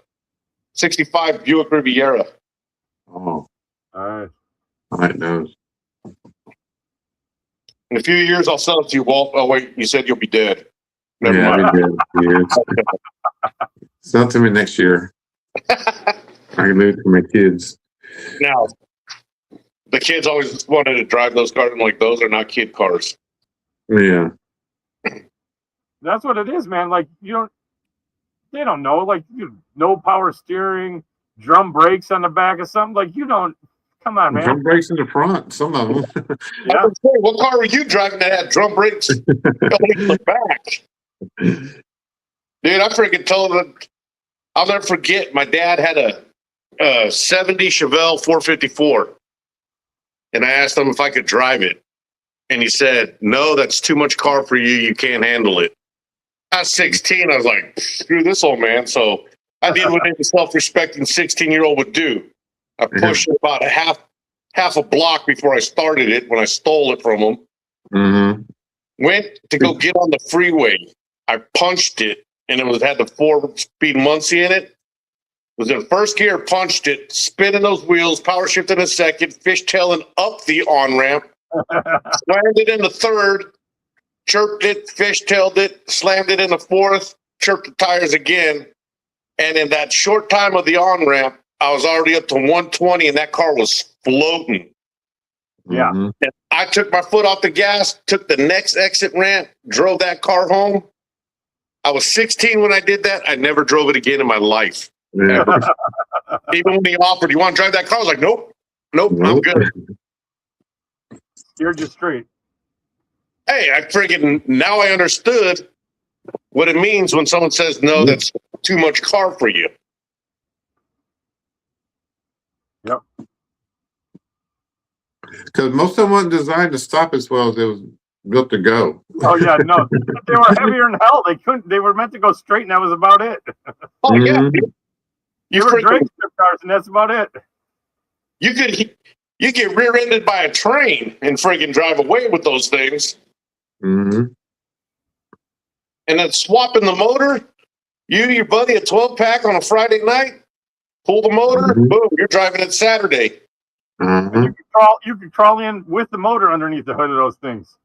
65 Buick Riviera. Oh. All right. I know. In a few years, I'll sell it to you, Walt. Oh, wait, you said you'll be dead. Never mind. Sell it to me next year. I can leave it to my kids. Now, the kids always wanted to drive those cars. I'm like, those are not kid cars. Yeah. That's what it is, man. Like, they don't know. Like, no power steering, drum brakes on the back of something. Like, you don't. Come on, man. Drum brakes in the front, some of them. Yeah. What car were you driving that had drum brakes going in the back? Dude, I freaking told him, I'll never forget, my dad had a 70 Chevelle 454. And I asked him if I could drive it. And he said, no, that's too much car for you. You can't handle it. I was 16. I was like, screw this old man. So I did what any self-respecting 16-year-old would do. I pushed it about half a block before I started it when I stole it from him. Went to go get on the freeway. I punched it, and it had the 4-speed Muncie in it. It was in first gear, punched it, spinning those wheels, power shifting a second, fishtailing up the on-ramp, slammed it in the third, chirped it, fishtailed it, slammed it in the fourth, chirped the tires again. And in that short time of the on-ramp, I was already up to 120, and that car was floating. Yeah. And I took my foot off the gas, took the next exit ramp, drove that car home. I was 16 when I did that. I never drove it again in my life. Yeah. Even when he offered, you want to drive that car? I was like, nope, I'm good. You're just straight. Hey, now I understood what it means when someone says, no, that's too much car for you. Yep. Because most of them weren't designed to stop as well as they was built to go. Oh yeah, no, they were heavier than hell. They couldn't. They were meant to go straight, and that was about it. Oh yeah, you were drag strip cars, and that's about it. You get rear-ended by a train and friggin' drive away with those things. And then swapping the motor. Your buddy, a 12-pack on a Friday night. Pull the motor, boom, you're driving it Saturday. And you could crawl in with the motor underneath the hood of those things.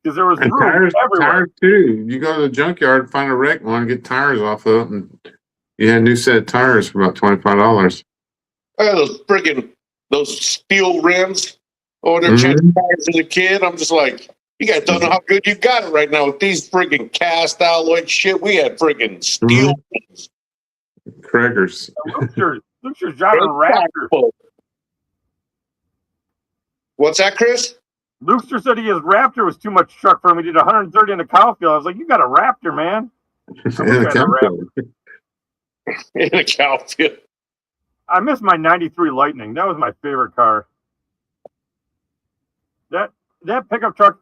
Because there was room everywhere. Tires too. You go to the junkyard and find a wreck one, get tires off of it, and you had a new set of tires for about $25. I had those steel rims. Oh, they're changing tires as a kid. I'm just like, you guys don't know how good you got it right now with these friggin' cast alloy shit. We had friggin' steel rims. Crackers. Lukester's driving a Raptor. What's that, Chris? Lukester said his Raptor was too much truck for him. He did 130 in the cow field. I was like, you got a Raptor, man. In a cow field. I miss my 93 Lightning. That was my favorite car. That pickup truck,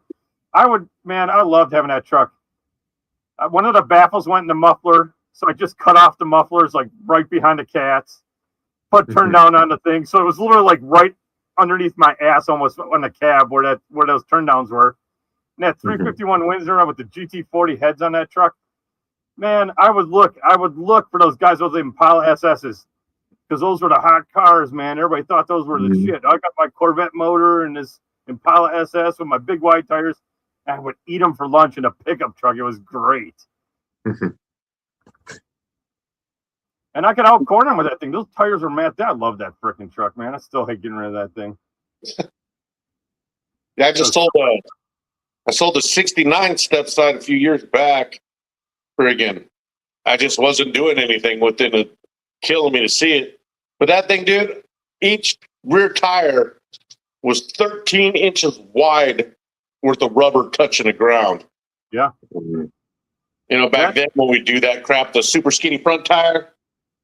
I loved having that truck. One of the baffles went in the muffler, so I just cut off the mufflers like right behind the cats. put turn down on the thing. So it was literally like right underneath my ass, almost on the cab where those turn downs were. And that 351 Windsor with the GT40 heads on that truck. Man, I would look for those guys, those Impala SSs, because those were the hot cars, man. Everybody thought those were the shit. I got my Corvette motor and this Impala SS with my big wide tires. I would eat them for lunch in a pickup truck. It was great. And I could outcorner them with that thing. Those tires were mapped out. I love that freaking truck, man. I still hate getting rid of that thing. Yeah, I sold the 69 step side a few years back. Friggin'. I just wasn't doing anything with it, killing me to see it. But that thing, dude, each rear tire was 13 inches wide worth of rubber touching the ground. Yeah. You know, back then when we do that crap, the super skinny front tire,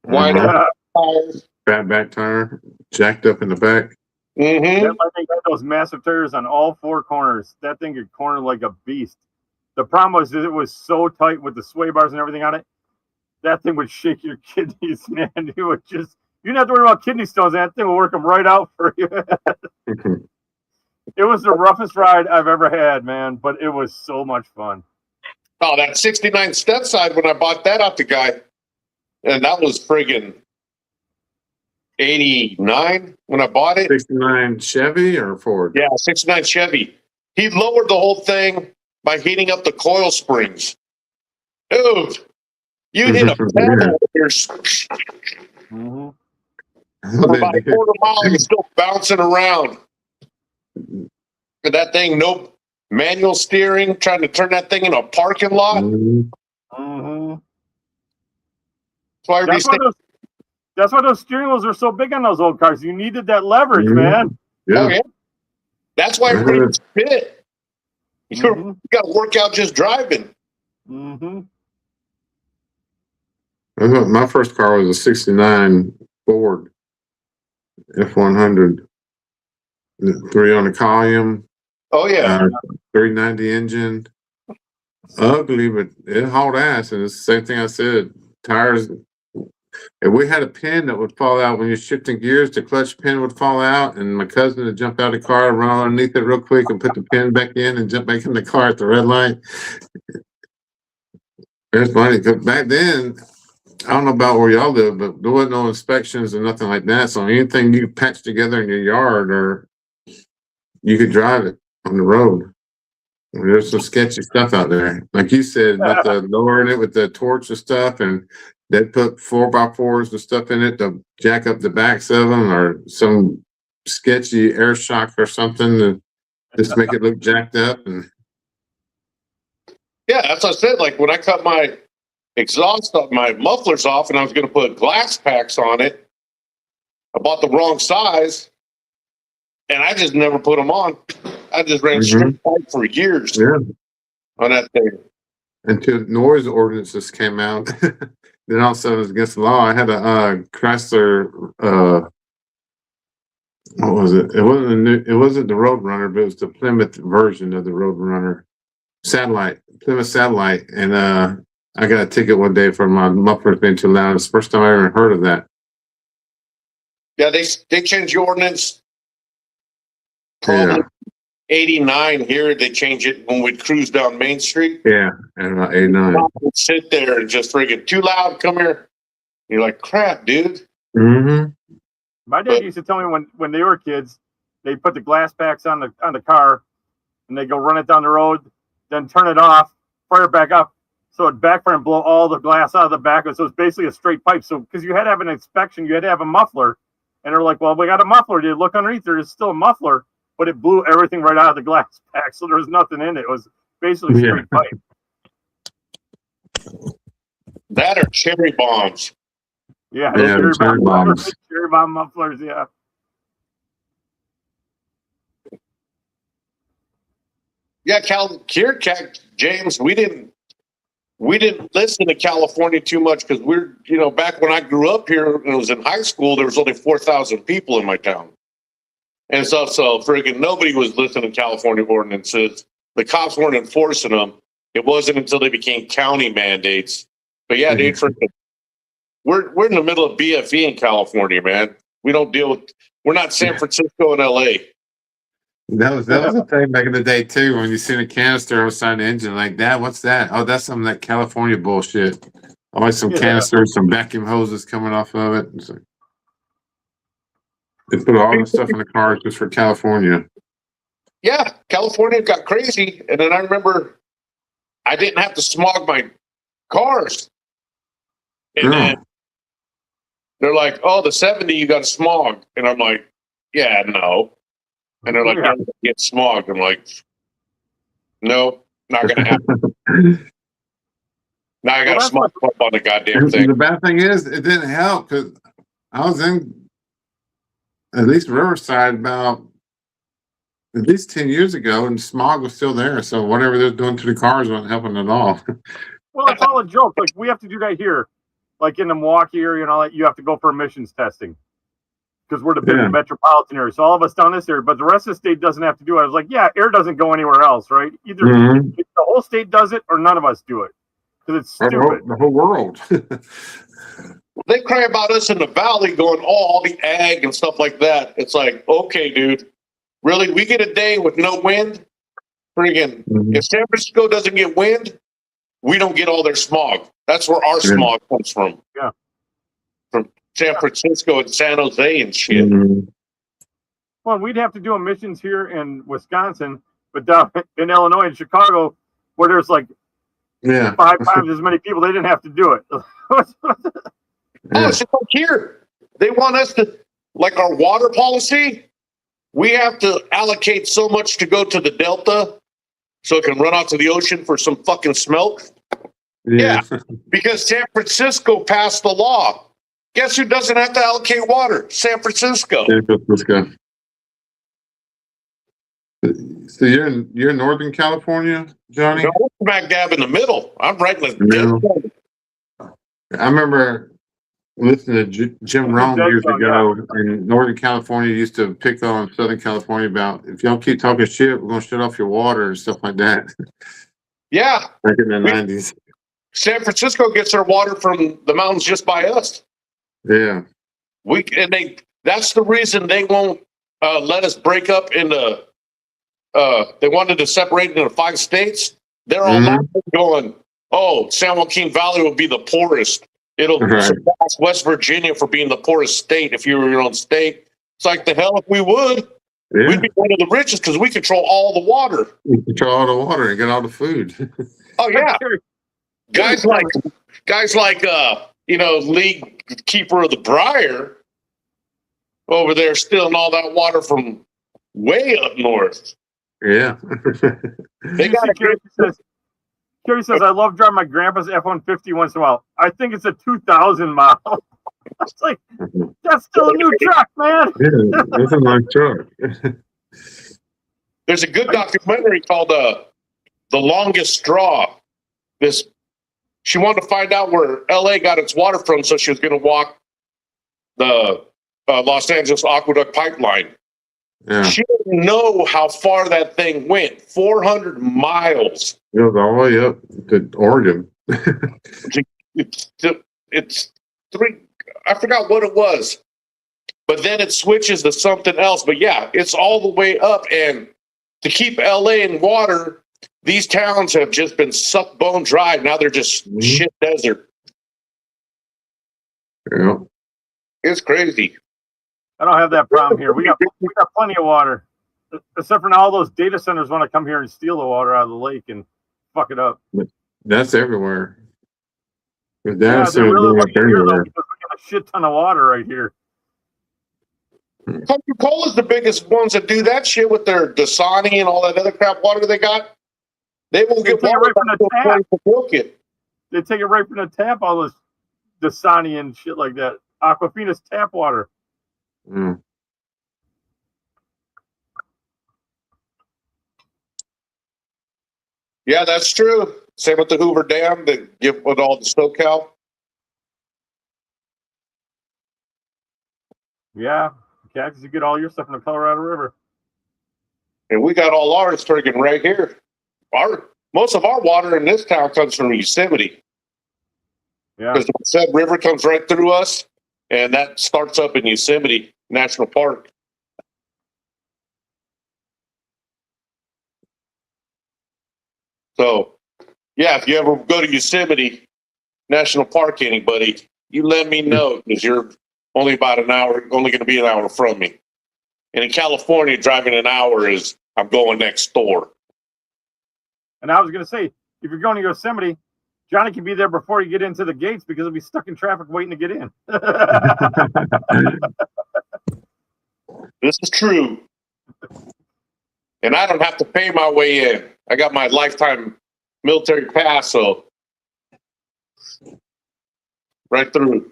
wide tires. Fat back tire, jacked up in the back. That thing had those massive tires on all four corners. That thing could corner like a beast. The problem was that it was so tight with the sway bars and everything on it. That thing would shake your kidneys, man. It would you didn't have to worry about kidney stones. That thing will work them right out for you. It was the roughest ride I've ever had, man, but it was so much fun. Oh, that 69 step side when I bought that off the guy, and that was friggin' 89 when I bought it. 69 Chevy or Ford? Yeah, 69 Chevy. He lowered the whole thing by heating up the coil springs. Dude, you hit a pedal here. For about a quarter mile, you're still bouncing around. That thing, no manual steering, trying to turn that thing in a parking lot. That's why those steering wheels are so big on those old cars. You needed that leverage, man. Yeah. Oh, yeah. That's why everybody's fit. You got to work out just driving. My first car was a 69 Ford F100. 3 on the column. Oh, yeah. 390 engine. Ugly, but it hauled ass. And it's the same thing I said. Tires. If we had a pin that would fall out when you're shifting gears, the clutch pin would fall out, and my cousin would jump out of the car, run underneath it real quick, and put the pin back in and jump back in the car at the red light. It's funny, because back then, I don't know about where y'all live, but there wasn't no inspections and nothing like that. So anything you patch together in your yard, or you could drive it on the road. There's some sketchy stuff out there. Like you said, about the lowering it with the torch and stuff, and they'd put 4x4s and stuff in it to jack up the backs of them, or some sketchy air shock or something to just make it look jacked up. And yeah, that's what I said. Like when I cut my exhaust off, my mufflers off, and I was going to put glass packs on it, I bought the wrong size, and I just never put them on. I just ran straight pipe for years on that thing. Until noise ordinances came out. Then all of a sudden it was against the law. I had a Chrysler, what was it? It wasn't the Roadrunner, but it was the Plymouth version of the Roadrunner. Plymouth Satellite. And I got a ticket one day for my mufflers being too loud. It's the first time I ever heard of that. Yeah, they changed the ordinance probably 89 here. They change it when we cruise down Main Street. Yeah, and about 89. We'd sit there and just friggin' too loud, come here. You're like, crap, dude. My dad used to tell me when they were kids, they put the glass packs on the car, and they go run it down the road, then turn it off, fire it back up, so it'd backfire and blow all the glass out of the back. So it's basically a straight pipe. So because you had to have an inspection, you had to have a muffler, and they're like, well, we got a muffler. Dude, look underneath there, it's still a muffler. But it blew everything right out of the glass pack, so there was nothing in it. It was basically straight pipe. That or cherry bombs. Yeah, cherry bombs. Cherry bomb mufflers, yeah. Yeah, here, James, we didn't listen to California too much because back when I grew up here and was in high school, there was only 4,000 people in my town. And so friggin' nobody was listening to California ordinances. The cops weren't enforcing them. It wasn't until they became county mandates. But yeah, dude, we're in the middle of BFE in California, man. We don't deal with. We're not San Francisco and LA. That was a thing back in the day too. When you seen a canister outside the engine like that, what's that? Oh, that's some of that California bullshit. Always some canisters, some vacuum hoses coming off of it. Like, they put all the stuff in the cars just for California. Yeah, California got crazy, and then I remember I didn't have to smog my cars, and then they're like, "Oh, the 70 you got to smog," and I'm like, "Yeah, no." And they're like, "Yeah, get smogged." I'm like, "No, not gonna happen." Now I got to smog up on the goddamn thing. The bad thing is, it didn't help because I was in at least Riverside about at least 10 years ago, and smog was still there. So whatever they're doing to the cars wasn't helping at all. Well, it's all a joke. Like, we have to do that here. Like in the Milwaukee area and all that, you have to go for emissions testing because we're the big metropolitan area. So all of us down this area, but the rest of the state doesn't have to do it. I was like, yeah, air doesn't go anywhere else, right? Either the whole state does it or none of us do it because it's stupid. The whole world. They cry about us in the valley going, "Oh, all the ag and stuff like that." It's like, okay, dude, really? We get a day with no wind? Friggin', if San Francisco doesn't get wind, we don't get all their smog. That's where our smog comes from. Yeah. From San Francisco and San Jose and shit. Well, we'd have to do emissions here in Wisconsin, but down in Illinois and Chicago, where there's like 5 times as many people, they didn't have to do it. Oh, it's like here. They want us to, like our water policy, we have to allocate so much to go to the Delta so it can run out to the ocean for some fucking smelt. Yeah, because San Francisco passed the law. Guess who doesn't have to allocate water? San Francisco. San Francisco. So you're in Northern California, Johnny? No, I'm smack dab in the middle. I'm right in the I remember listening to Jim Rome years ago in Northern California. Used to pick on Southern California about if y'all keep talking shit, we're gonna shut off your water and stuff like that. Yeah, back in the 90s. San Francisco gets their water from the mountains just by us. Yeah, that's the reason they won't let us break up into. They wanted to separate into 5 states. They're all going, "Oh, San Joaquin Valley will be the poorest. It'll surpass West Virginia for being the poorest state if you were your own state." It's like, the hell if we would. Yeah. We'd be one of the richest because we control all the water. We control all the water and get all the food. Oh yeah, guys like league keeper of the Briar over there stealing all that water from way up north. Yeah, they got a great. Kerry says, "I love driving my grandpa's F-150 once in a while. I think it's a 2000 model." It's like, that's still a new truck, man. Yeah, that's a nice truck. There's a good documentary called "The Longest Straw." She wanted to find out where LA got its water from, so she was going to walk the Los Angeles Aqueduct pipeline. Yeah. She didn't know how far that thing went. 400 miles. It goes all the way up to Oregon. It's 3. I forgot what it was, but then it switches to something else. But yeah, it's all the way up, and to keep LA in water, these towns have just been sucked bone dry. Now they're just shit desert. Yeah, it's crazy. I don't have that problem here. We got plenty of water, except for now all those data centers want to come here and steal the water out of the lake and fuck it up. That's everywhere. They're really lucky here, though, because we got a shit ton of water right here. Coca-Cola's the biggest ones that do that shit with their Dasani and all that other crap water they got. They won't get water right from the tap. It. They take it right from the tap, all this Dasani and shit like that. Aquafina's tap water. Yeah, that's true. Same with the Hoover Dam that give with all the SoCal. Yeah, because you get all your stuff in the Colorado River. And we got all ours friggin' right here. Most of our water in this town comes from Yosemite. Yeah. Because the said river comes right through us, and that starts up in Yosemite National Park. So, yeah, if you ever go to Yosemite National Park, anybody, you let me know because you're only about an hour, only going to be an hour from me. And in California, driving an hour is I'm going next door. And I was going to say, if you're going to Yosemite, Johnny can be there before you get into the gates because he'll be stuck in traffic waiting to get in. This is true. And I don't have to pay my way in. I got my lifetime military pass, so right through.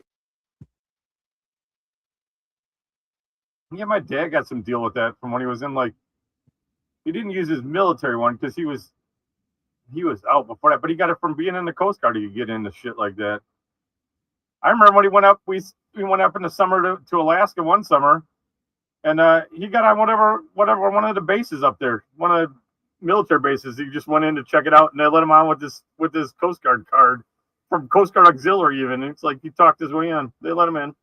Yeah, my dad got some deal with that from when he was in, like, he didn't use his military one because he was out before that, but he got it from being in the Coast Guard. He could get into shit like that. I remember when he went up, we went up in the summer to Alaska one summer, and he got on whatever one of the bases up there, one of the military bases. He just went in to check it out, and they let him on with this Coast Guard card from Coast Guard Auxiliary. Even it's like he talked his way in. They let him in.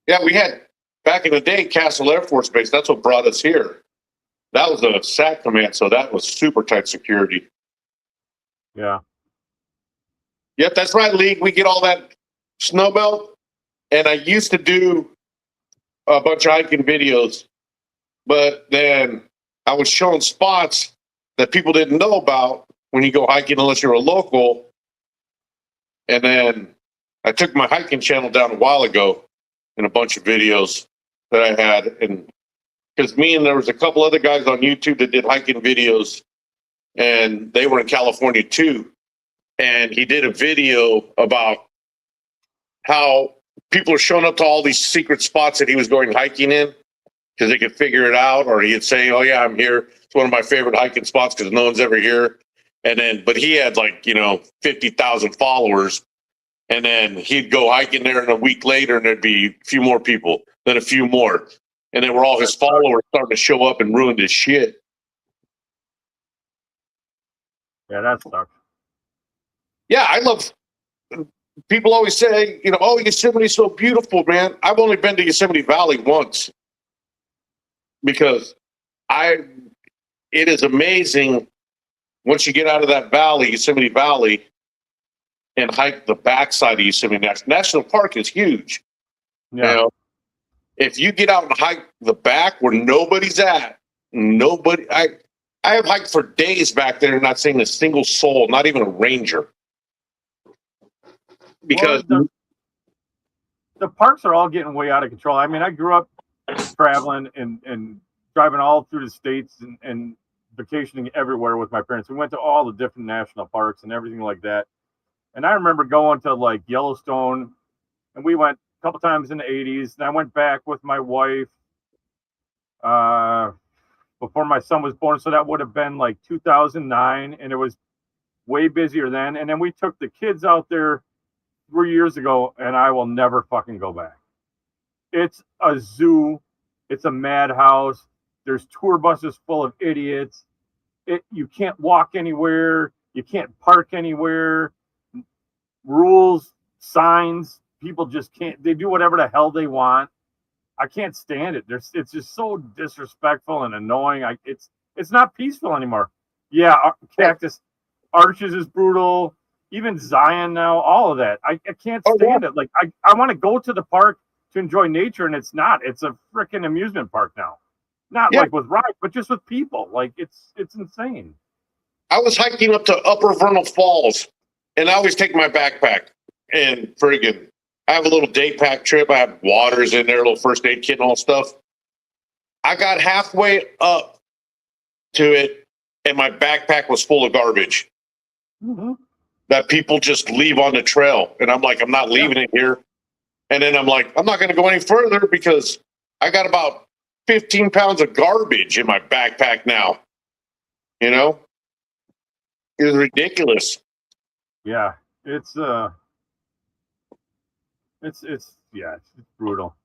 Yeah, we had back in the day Castle Air Force Base. That's what brought us here. That was a SAC command, so that was super tight security. Yeah. Yep, that's right, League. We get all that snow melt, and I used to do a bunch of hiking videos, but then I was showing spots that people didn't know about when you go hiking unless you're a local. And then I took my hiking channel down a while ago in a bunch of videos that I had, and because there was a couple other guys on YouTube that did hiking videos, and they were in California too. And he did a video about how people are showing up to all these secret spots that he was going hiking in because they could figure it out, or he'd say, "Oh yeah, I'm here. It's one of my favorite hiking spots because no one's ever here." And then, but he had 50,000 followers, and then he'd go hiking there, and a week later, and there'd be a few more people, then a few more, and then were all his followers starting to show up and ruined his shit. Yeah, that sucks. Yeah, I love. People always say, "Oh, Yosemite's so beautiful, man." I've only been to Yosemite Valley once because it is amazing once you get out of that valley, Yosemite Valley, and hike the backside of Yosemite National Park is huge. Yeah. If you get out and hike the back where nobody's at, I have hiked for days back there and not seeing a single soul, not even a ranger. Because the parks are all getting way out of control. I mean, I grew up traveling and driving all through the states and vacationing everywhere with my parents. We went to all the different national parks and everything like that. And I remember going to like Yellowstone, and we went a couple times in the 80s. And I went back with my wife before my son was born. So that would have been like 2009. And it was way busier then. And then we took the kids out there 3 years ago, and I will never fucking go back. It's a zoo. It's a madhouse. There's tour buses full of idiots. You can't walk anywhere. You can't park anywhere. Rules, signs, people just can't. They do whatever the hell they want. I can't stand it. It's just so disrespectful and annoying. It's not peaceful anymore. Yeah, Cactus Arches is brutal. Even Zion now, all of that. I can't stand it. Like I want to go to the park to enjoy nature, and it's not. It's a freaking amusement park now. Not like with rides, but just with people. Like it's insane. I was hiking up to Upper Vernal Falls, and I always take my backpack and friggin' I have a little day pack trip. I have waters in there, a little first aid kit and all stuff. I got halfway up to it, and my backpack was full of garbage that people just leave on the trail. And I'm like, I'm not leaving it here. And then I'm like, I'm not going to go any further because I got about 15 pounds of garbage in my backpack now. It's ridiculous. Yeah, it's brutal.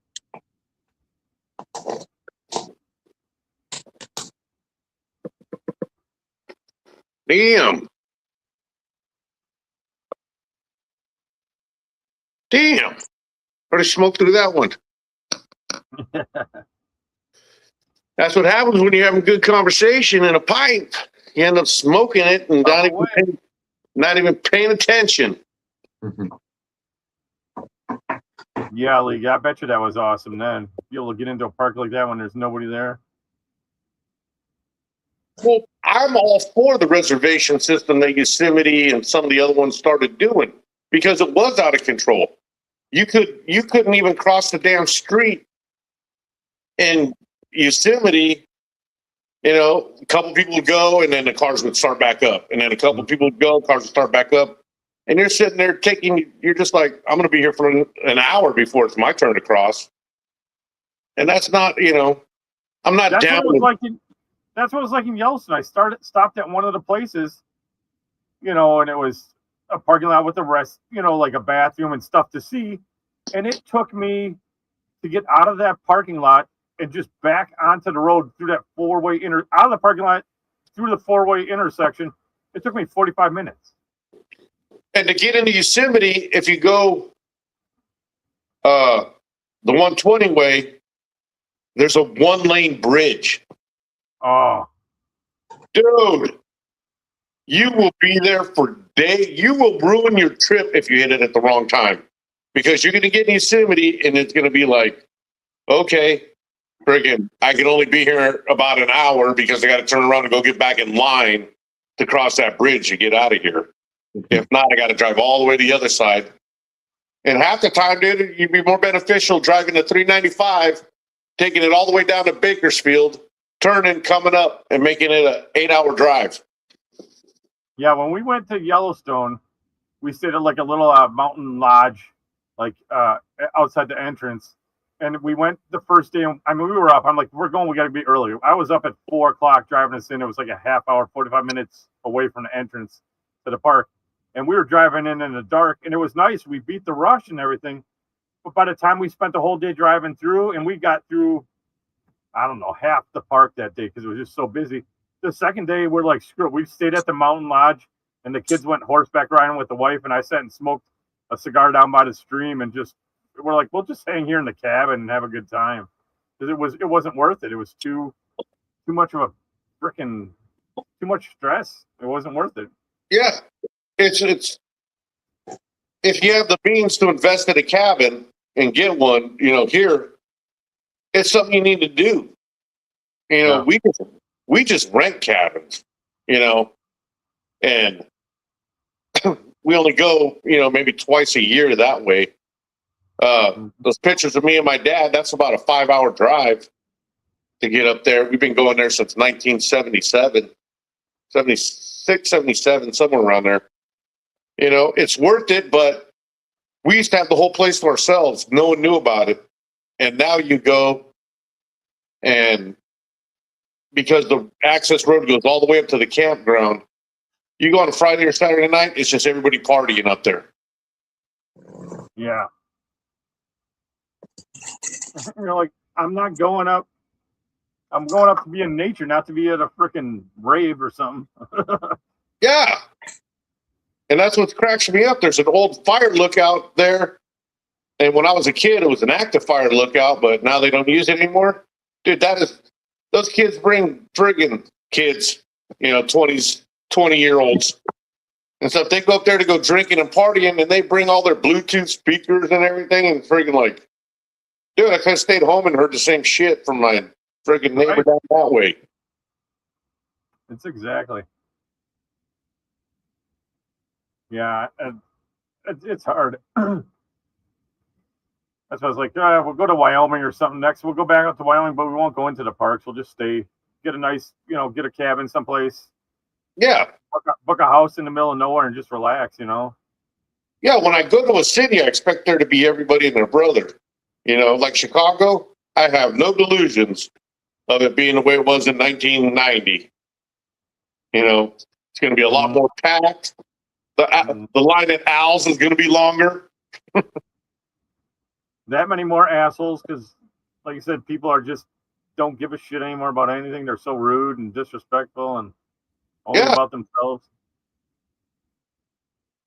Damn. Damn. Already smoked through that one. That's what happens when you're having good conversation in a pipe. You end up smoking it and not even paying attention. Yeah, Lee, I bet you that was awesome then. Be able to get into a park like that when there's nobody there. Well, I'm all for the reservation system that Yosemite and some of the other ones started doing because it was out of control. You couldn't even cross the damn street in Yosemite. You know, a couple people would go and then the cars would start back up. And then a couple people would go, cars would start back up. And you're sitting there you're just like, I'm going to be here for an hour before it's my turn to cross. And that's not, I'm not down. That's what it was like in Yellowstone. I stopped at one of the places, and it was a parking lot with a rest, like a bathroom and stuff to see. And it took me to get out of that parking lot and just back onto the road through that out of the parking lot through the four-way intersection. It took me 45 minutes. And to get into Yosemite, if you go the 120 way, there's a one-lane bridge. Oh, dude, you will be there for days. You will ruin your trip if you hit it at the wrong time because you're going to get in Yosemite and it's going to be like, okay, friggin', I can only be here about an hour because I got to turn around and go get back in line to cross that bridge to get out of here. If not, I got to drive all the way to the other side. And half the time, dude, you'd be more beneficial driving the 395, taking it all the way down to Bakersfield, turning, coming up, and making it an 8-hour drive. Yeah, when we went to Yellowstone, we stayed at like a little mountain lodge, like outside the entrance. And we went the first day. I mean, we were up. I'm like, we got to be early. I was up at 4 o'clock driving us in. It was like a half hour, 45 minutes away from the entrance to the park. And we were driving in the dark, and it was nice. We beat the rush and everything. But by the time we spent the whole day driving through, and we got through, I don't know, half the park that day because it was just so busy. The second day, we're like, screw it. We stayed at the mountain lodge, and the kids went horseback riding with the wife, and I sat and smoked a cigar down by the stream, and we're like, we'll just hang here in the cabin and have a good time because it wasn't worth it. It was too much of a freaking too much stress. It wasn't worth it. Yeah, it's if you have the means to invest in a cabin and get one, here, it's something you need to do. We just rent cabins, and we only go, maybe twice a year that way. Those pictures of me and my dad, that's about a 5-hour drive to get up there. We've been going there since 1977, 76, 77, somewhere around there. It's worth it, but we used to have the whole place to ourselves. No one knew about it. And now you go, and because the access road goes all the way up to the campground, you go on a Friday or Saturday night, it's just everybody partying up there. Yeah. Like, I'm not going up. I'm going up to be in nature, not to be at a freaking rave or something. Yeah. And that's what cracks me up. There's an old fire lookout there. And when I was a kid, it was an active fire lookout, but now they don't use it anymore. Dude, those kids bring friggin' kids, 20-year-olds. And so if they go up there to go drinking and partying, and they bring all their Bluetooth speakers and everything, and friggin' like, dude, I could have stayed home and heard the same shit from my friggin' neighbor down that way. It's exactly. Yeah, it's hard. That's why I was like, we'll go to Wyoming or something next. We'll go back up to Wyoming, but we won't go into the parks. We'll just stay, get a nice, get a cabin someplace. Yeah. Book a house in the middle of nowhere and just relax, Yeah, when I go to a city, I expect there to be everybody and their brother. Like Chicago, I have no delusions of it being the way it was in 1990. It's going to be a lot more packed. The line at Al's is going to be longer. That many more assholes because, like you said, people don't give a shit anymore about anything. They're so rude and disrespectful and only about themselves.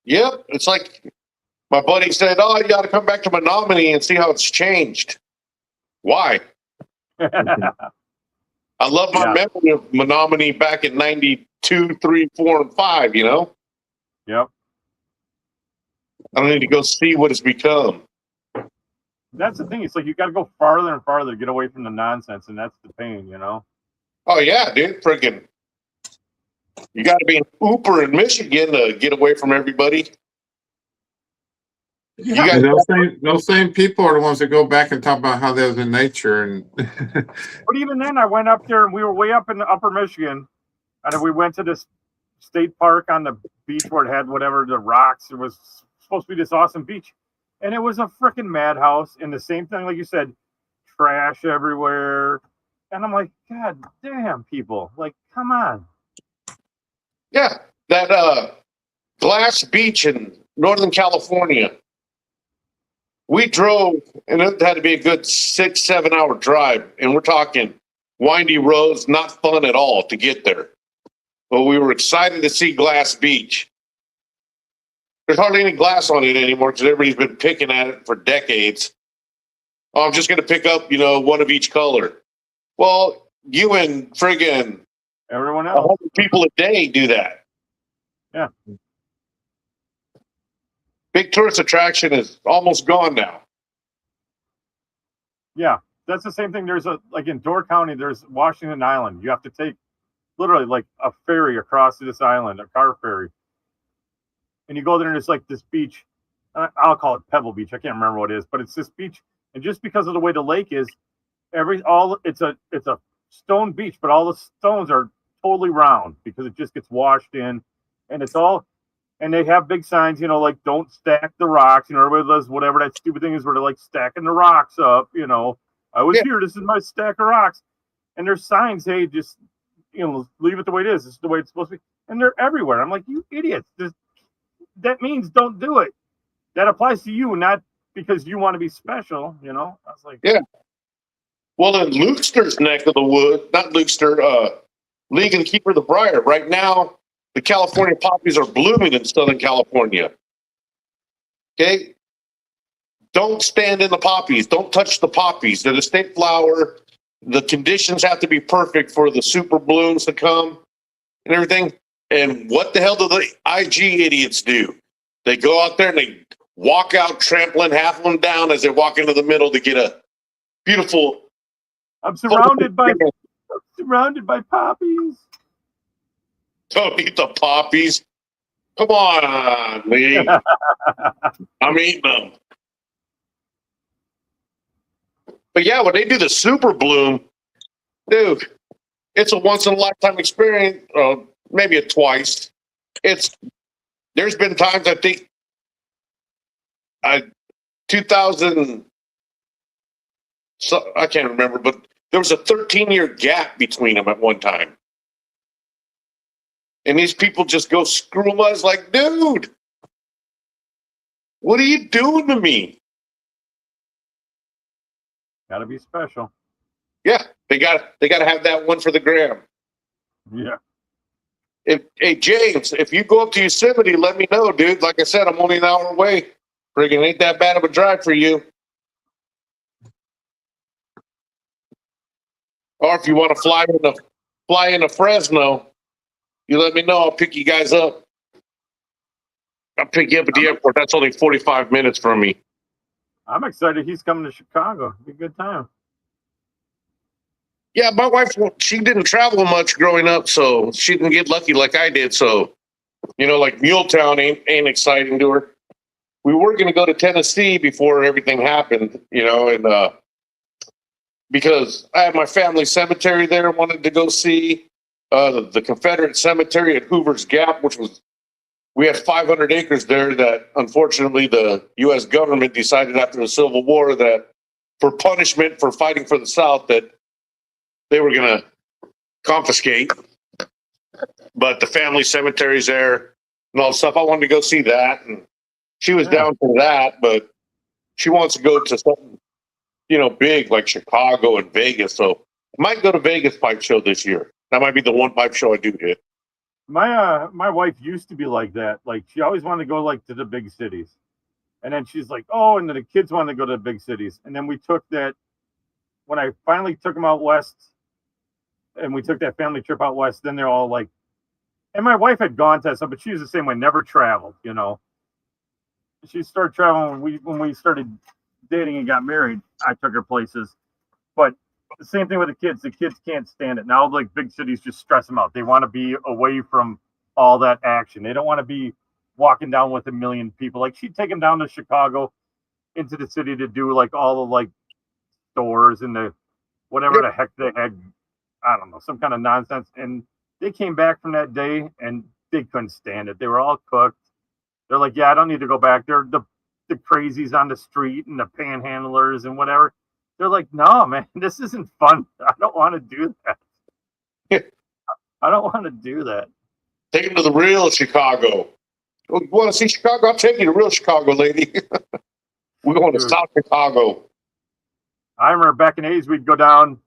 Yep. It's like My buddy said, "Oh, you got to come back to Menominee and see how it's changed." Why? I love my memory of Menominee back in 92, 3, 4, and 5, you know? Yep. I don't need to go see what it's become. That's the thing. It's like you got to go farther and farther to get away from the nonsense, and that's the pain, you know? Oh, yeah, dude. Freaking. You got to be an Ooper in Michigan to get away from everybody. Yeah. Those same people are the ones that go back and talk about how they was in nature. And but even then, I went up there and we were way up in the upper Michigan, and we went to this state park on the beach where it had whatever the rocks. It was supposed to be this awesome beach, and it was a freaking madhouse. And the same thing, like you said, trash everywhere. And I'm like, God damn, people! Like, come on. Yeah, that Glass Beach in Northern California. We drove, and it had to be a good 6-7 hour drive, and we're talking windy roads, not fun at all to get there. But we were excited to see Glass Beach. There's hardly any glass on it anymore because everybody's been picking at it for decades. Oh, I'm just going to pick up, one of each color. Well, you and friggin' everyone else, 100 people a day do that. Yeah. Big tourist attraction is almost gone now. Yeah, that's the same thing. There's like in Door County, there's Washington Island. You have to take literally like a ferry across to this island, a car ferry. And you go there and it's like this beach. I'll call it Pebble Beach. I can't remember what it is, but it's this beach. And just because of the way the lake is, it's a stone beach, but all the stones are totally round because it just gets washed in, and it's all. And they have big signs, like don't stack the rocks. Everybody does whatever that stupid thing is where they're like stacking the rocks up. I was here. This is my stack of rocks. And there's signs, hey, just, leave it the way it is. This is the way it's supposed to be. And they're everywhere. I'm like, you idiots. That means don't do it. That applies to you, not because you want to be special. I was like, yeah. Well, in Lukester's neck of the woods, not Lukester, League and Keeper the Briar, right now, the California poppies are blooming in Southern California. Okay? Don't stand in the poppies. Don't touch the poppies. They're the state flower. The conditions have to be perfect for the super blooms to come and everything. And what the hell do the IG idiots do? They go out there and they walk out trampling half of them down as they walk into the middle to get a beautiful... I'm surrounded by poppies. Don't eat the poppies. Come on, Lee. I'm eating them. But yeah, when they do the super bloom, dude, it's a once in a lifetime experience. Maybe a twice. There's been times I think 2000. So I can't remember, but there was a 13-year gap between them at one time. And these people just go screw them. I was like, dude, what are you doing to me? Gotta be special. Yeah, they got to have that one for the gram. Yeah. Hey, James, if you go up to Yosemite, let me know, dude. Like I said, I'm only an hour away. Friggin' ain't that bad of a drive for you. Or if you want to fly into Fresno, you let me know. I'll pick you guys up. I'll pick you up at the airport. That's only 45 minutes from me. I'm excited he's coming to Chicago. It'll be a good time. Yeah, my wife, she didn't travel much growing up, so she didn't get lucky like I did. So, like Muletown ain't exciting to her. We were going to go to Tennessee before everything happened, and because I had my family cemetery there, wanted to go see the Confederate cemetery at Hoover's Gap, we had 500 acres there that unfortunately the U.S. government decided after the Civil War that for punishment for fighting for the South that they were going to confiscate. But the family cemetery's there and all the stuff. I wanted to go see that. And she was down for that, but she wants to go to something, big like Chicago and Vegas. So I might go to Vegas pipe show this year. That might be the one pipe show I do hit. My wife used to be like that. Like she always wanted to go like to the big cities. And then she's like, oh, and then the kids wanted to go to the big cities. And then we took that, when I finally took them out west, and we took that family trip out west, then they're all like, and my wife had gone to some, but she was the same way, never traveled, you know. She started traveling when we started dating and got married. I took her places. But the same thing with the kids. The kids can't stand it. Now, like, big cities just stress them out. They want to be away from all that action. They don't want to be walking down with a million people. Like, she'd take them down to Chicago into the city to do like all the like stores and the whatever the heck they had. I don't know, some kind of nonsense. And they came back from that day and they couldn't stand it. They were all cooked. They're like, yeah, I don't need to go back. They're the crazies on the street and the panhandlers and whatever. They're like, no, man, this isn't fun. I don't want to do that. I don't want to do that. Take them to the real Chicago. You want to see Chicago? I'll take you to real Chicago, lady. We're going to South Chicago. I remember back in the 80s, we'd go down,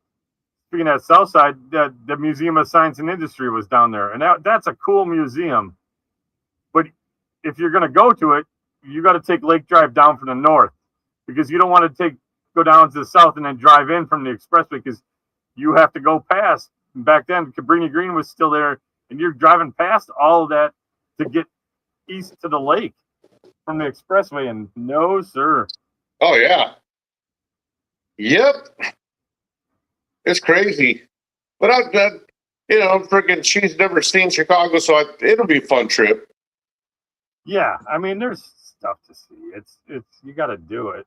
speaking of South Side, the Museum of Science and Industry was down there. And that's a cool museum. But if you're going to go to it, you got to take Lake Drive down from the north, because you don't want to go down to the south and then drive in from the expressway, because you have to go past. And back then, Cabrini Green was still there, and you're driving past all of that to get east to the lake from the expressway. And no, sir. Oh, yeah. Yep. It's crazy. But freaking, she's never seen Chicago, so it'll be a fun trip. Yeah, I mean, there's stuff to see. It's you got to do it.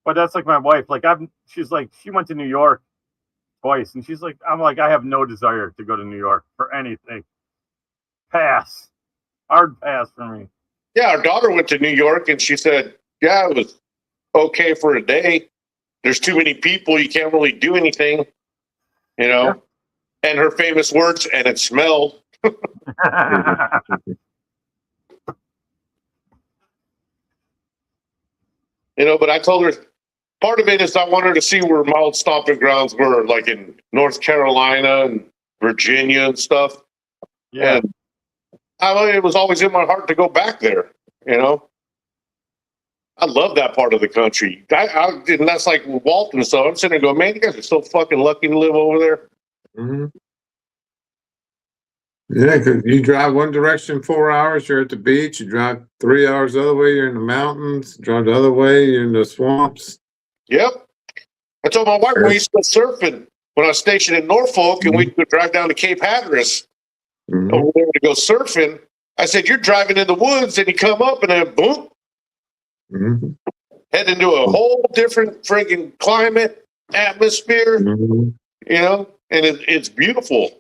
But that's like my wife. Like she's like, she went to New York twice, and she's like, I'm like, I have no desire to go to New York for anything. Pass. Hard pass for me. Yeah, our daughter went to New York, and she said, yeah, it was okay for a day. There's too many people. You can't really do anything, you know. Yeah. And her famous words, and it smelled. You know, but I told her part of it is I want her to see where my old stomping grounds were, like in North Carolina and Virginia and stuff. Yeah. And it was always in my heart to go back there, you know. I love that part of the country. And that's like Walt and stuff. I'm sitting there going, man, you guys are so fucking lucky to live over there. Mm-hmm. Yeah, because you drive one direction 4 hours, you're at the beach. You drive 3 hours the other way, you're in the mountains. Drive the other way, you're in the swamps. Yep. I told my wife we used to go surfing when I was stationed in Norfolk, and we'd go drive down to Cape Hatteras over there to go surfing. I said, you're driving in the woods, and you come up, and then boom, head into a whole different friggin' climate, atmosphere, you know, and it's beautiful.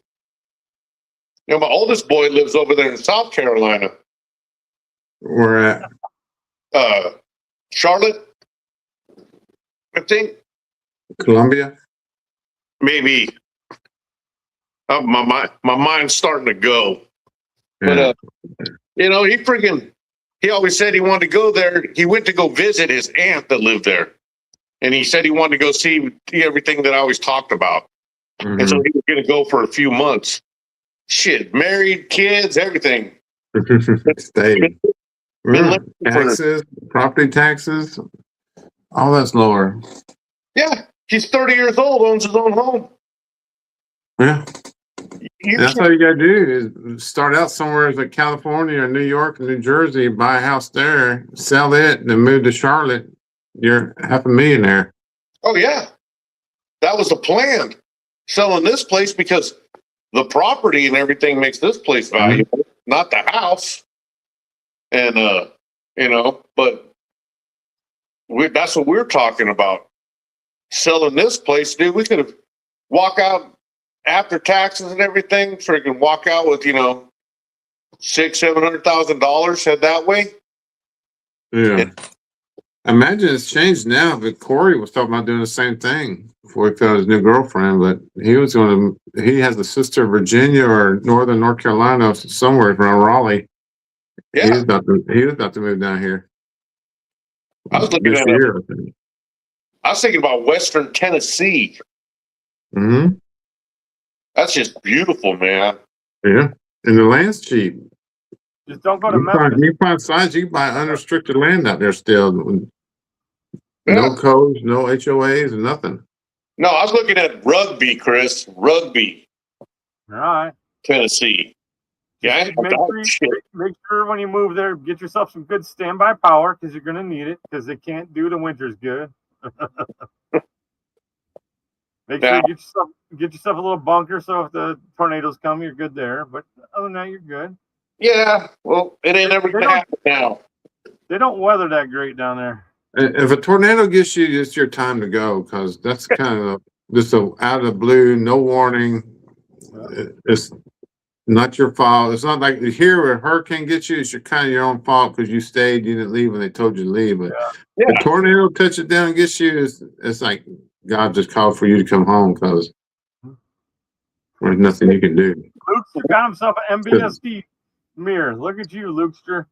You know, my oldest boy lives over there in South Carolina. Where at? Charlotte, I think. Columbia? Maybe. My mind's starting to go. Yeah. But, you know, he always said he wanted to go there. He went to go visit his aunt that lived there. And he said he wanted to go see everything that I always talked about. And so he was going to go for a few months. Shit, married, kids, everything. Stay. Taxes, property taxes, all that's lower. Yeah, he's 30 years old, owns his own home. Yeah. That's all you got to do is start out somewhere like California or New York or New Jersey, buy a house there, sell it, and then move to Charlotte. You're half a millionaire. Oh, yeah. That was the plan. Selling this place because the property and everything makes this place valuable, not the house. And, you know, but that's what we're talking about. Selling this place, dude, we could have walk out after taxes and everything, freaking walk out with, you know, $600,000-$700,000 head that way. Yeah. Imagine it's changed now, but Corey was talking about doing the same thing before he found his new girlfriend, but he has a sister in Virginia or northern North Carolina, somewhere around Raleigh. Yeah. He was about to move down here. I was looking at it. I was thinking about Western Tennessee. That's just beautiful, man. Yeah. And the land's cheap. Just don't go to Memphis. You find signs, you can buy unrestricted land out there still. No codes, no HOAs, and nothing. No, I was looking at Rugby, Chris. Rugby. All right. Tennessee. Yeah, make sure when you move there, get yourself some good standby power because you're going to need it because they can't do the winters good. Make sure you get yourself a little bunker so if the tornadoes come, you're good there. But other than that, you're good. Yeah, well, it ain't ever going to happen now. They don't weather that great down there. If a tornado gets you, it's your time to go because that's kind of just out of the blue, no warning. It's not your fault. It's not like here where a hurricane gets you, it's kind of your own fault because you stayed, you didn't leave when they told you to leave. But if a tornado touches it down and gets you, it's like God just called for you to come home because there's nothing you can do. Luke got himself an MBSD mirror. Look at you, Lukester.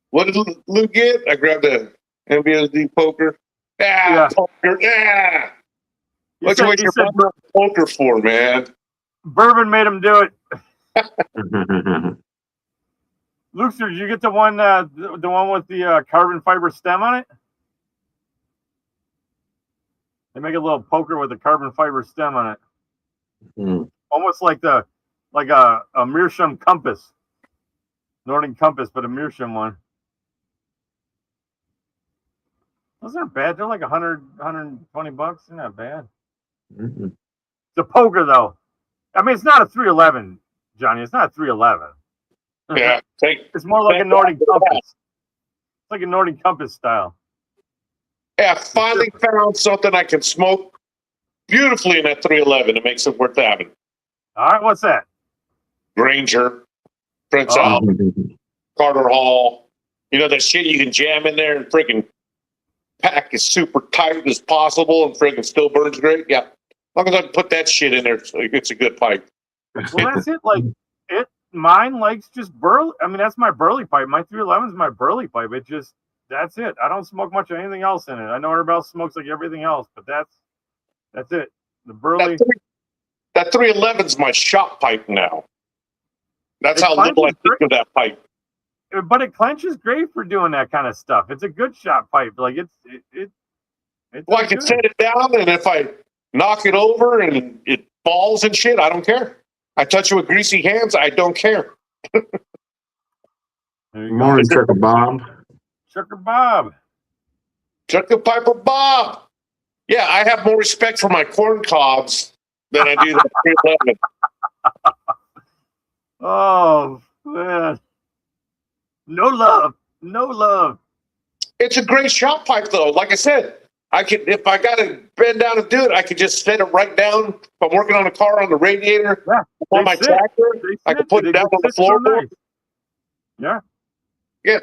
What did Luke get? I grabbed a MBSD poker. Poker. Yeah. What's what you're poker for, man? Bourbon made him do it. Lukester, did you get the one with the carbon fiber stem on it? They make a little poker with a carbon fiber stem on it. Almost like a meerschaum compass. Northern compass, but a meerschaum one. Those aren't bad. They're like 100, 120 bucks. They're not bad. The poker, though. I mean, it's not a 311, Johnny. It's not a 311. Yeah. It's more like a Northern compass. It's like a Northern compass style. Yeah, I finally found something I can smoke beautifully in that 311. It makes it worth having. All right, what's that? Granger, Prince Albert, Carter Hall. You know, that shit you can jam in there and freaking pack as super tight as possible and freaking still burns great. Yeah. As long as I can put that shit in there, it's a good pipe. Well, that's it. Mine likes just burley. I mean, that's my burley pipe. My 311 is my burley pipe. That's it. I don't smoke much of anything else in it. I know everybody else smokes like everything else, but that's it. The burley. That 311 is my shop pipe now. That's how little I think of that pipe. But it clenches great for doing that kind of stuff. It's a good shop pipe. Like well, I can set it down, and if I knock it over and it falls and shit, I don't care. I touch it with greasy hands, I don't care. Morning, Trucker Bob. Trucker Bob. Trucker Piper Bob. Yeah, I have more respect for my corn cobs than I do the 311. Oh, man. No love. It's a great shop pipe, though. Like I said, if I got to bend down and do it, I could just set it right down. If I'm working on a car on the radiator, on my tractor, I can put it down on the floorboard. Yeah. Yeah.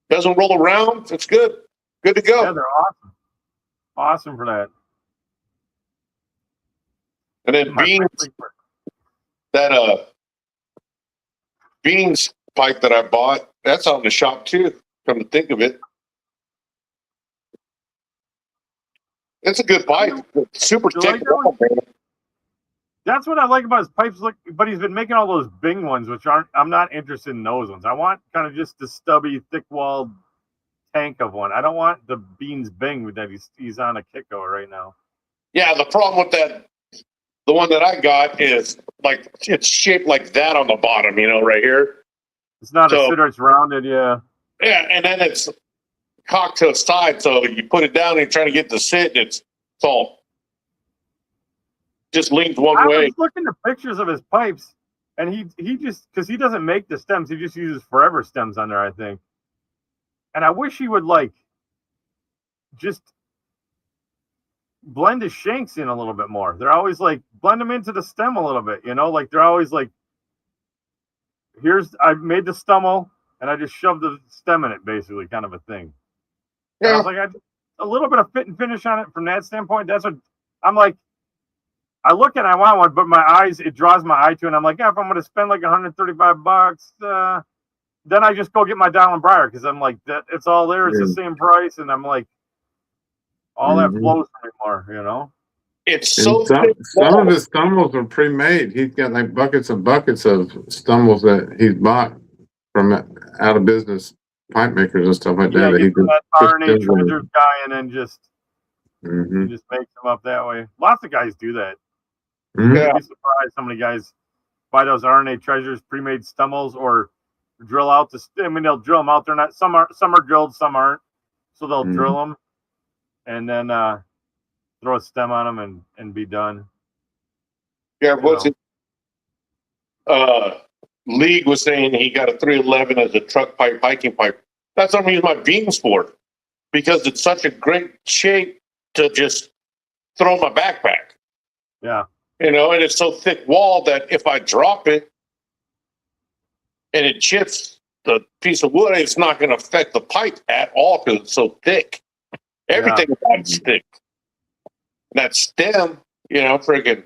Doesn't roll around. It's good. Good to go. Yeah, they're awesome. Awesome for that. And then Beans pipe that I bought, that's out in the shop too, come to think of it. It's a good pipe. Super thick. That's what I like about his pipes. But he's been making all those Bing ones, which I'm not interested in those ones. I want kind of just the stubby, thick-walled tank of one. I don't want the Beans Bing that he's on a Kiko right now. Yeah, the problem with that, the one that I got is like it's shaped like that on the bottom, right here. It's not a sitter, it's rounded, yeah. Yeah, and then it's cocked to the side, so you put it down and you're trying to get to sit, and it's all just leans one way. I was looking at pictures of his pipes, and he just, because he doesn't make the stems, he just uses forever stems on there, I think. And I wish he would just blend his shanks in a little bit more. They're always blend them into the stem a little bit, they're always I made the stummel and I just shoved the stem in it, basically, kind of a thing. Yeah. I was like, a little bit of fit and finish on it from that standpoint. That's what I'm like. I look and I want one, but it draws my eye to it. And I'm like, yeah, if I'm going to spend like $135, then I just go get my Donald Breyer because I'm like, that it's all there. It's the same price. And I'm like, all that flows for me more, It's so some of his stumbles are pre-made. He's got like buckets and buckets of stumbles that he's bought from out of business pipe makers and stuff like that. Get that RNA treasures guy and then just just makes them up that way. Lots of guys do that. You'd be surprised how many guys buy those RNA treasures, pre-made stumbles, or drill out the. I mean, they'll drill them out. They're not. Some are drilled, some aren't. So they'll drill them and then throw a stem on them and be done. Yeah, what's it? League was saying he got a 311 as a truck pipe, hiking pipe. That's what I'm using my beams for, because it's such a great shape to just throw in my backpack. Yeah. And it's so thick wall that if I drop it and it chips the piece of wood, it's not going to affect the pipe at all because it's so thick. Everything about it's thick. That stem, friggin'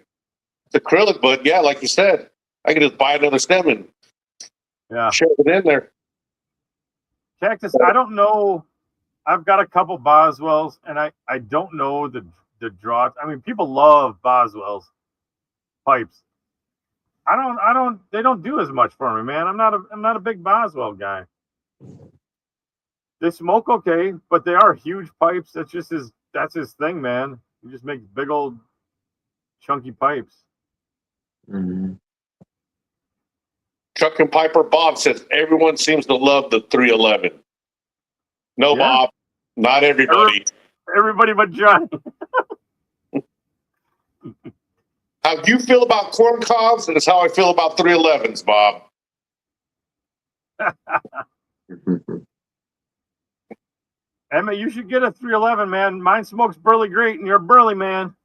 it's acrylic, but yeah, like you said, I can just buy another stem and shove it in there. Cactus, I don't know. I've got a couple Boswells, and I don't know the draw. I mean, people love Boswell's pipes. They don't do as much for me, man. I'm not a big Boswell guy. They smoke okay, but they are huge pipes. That's his thing, man. He just makes big old chunky pipes. Chuck and Piper Bob says everyone seems to love the 311. No, Bob, not everybody. Everybody but Johnny. How you feel about corn cobs is how I feel about 311s, Bob. Emma, you should get a 311, man. Mine smokes burley great, and you're a burley man.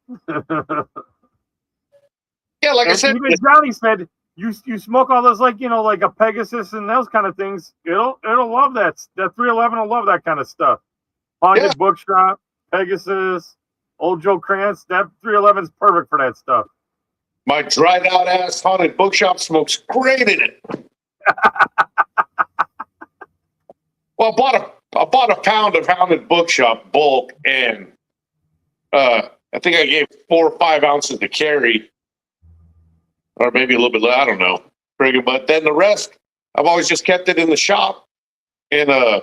Yeah, like I said, even Johnny said you smoke all those like a Pegasus and those kind of things. It'll love that. That 311 will love that kind of stuff. Haunted Bookshop, Pegasus, Old Joe Krantz. That 311 is perfect for that stuff. My dried out ass Haunted Bookshop smokes great in it. Well, I bought a pound of Haunted Bookshop bulk, and I think I gave 4 or 5 ounces to carry, or maybe a little bit less. I don't know. But then the rest, I've always just kept it in the shop in a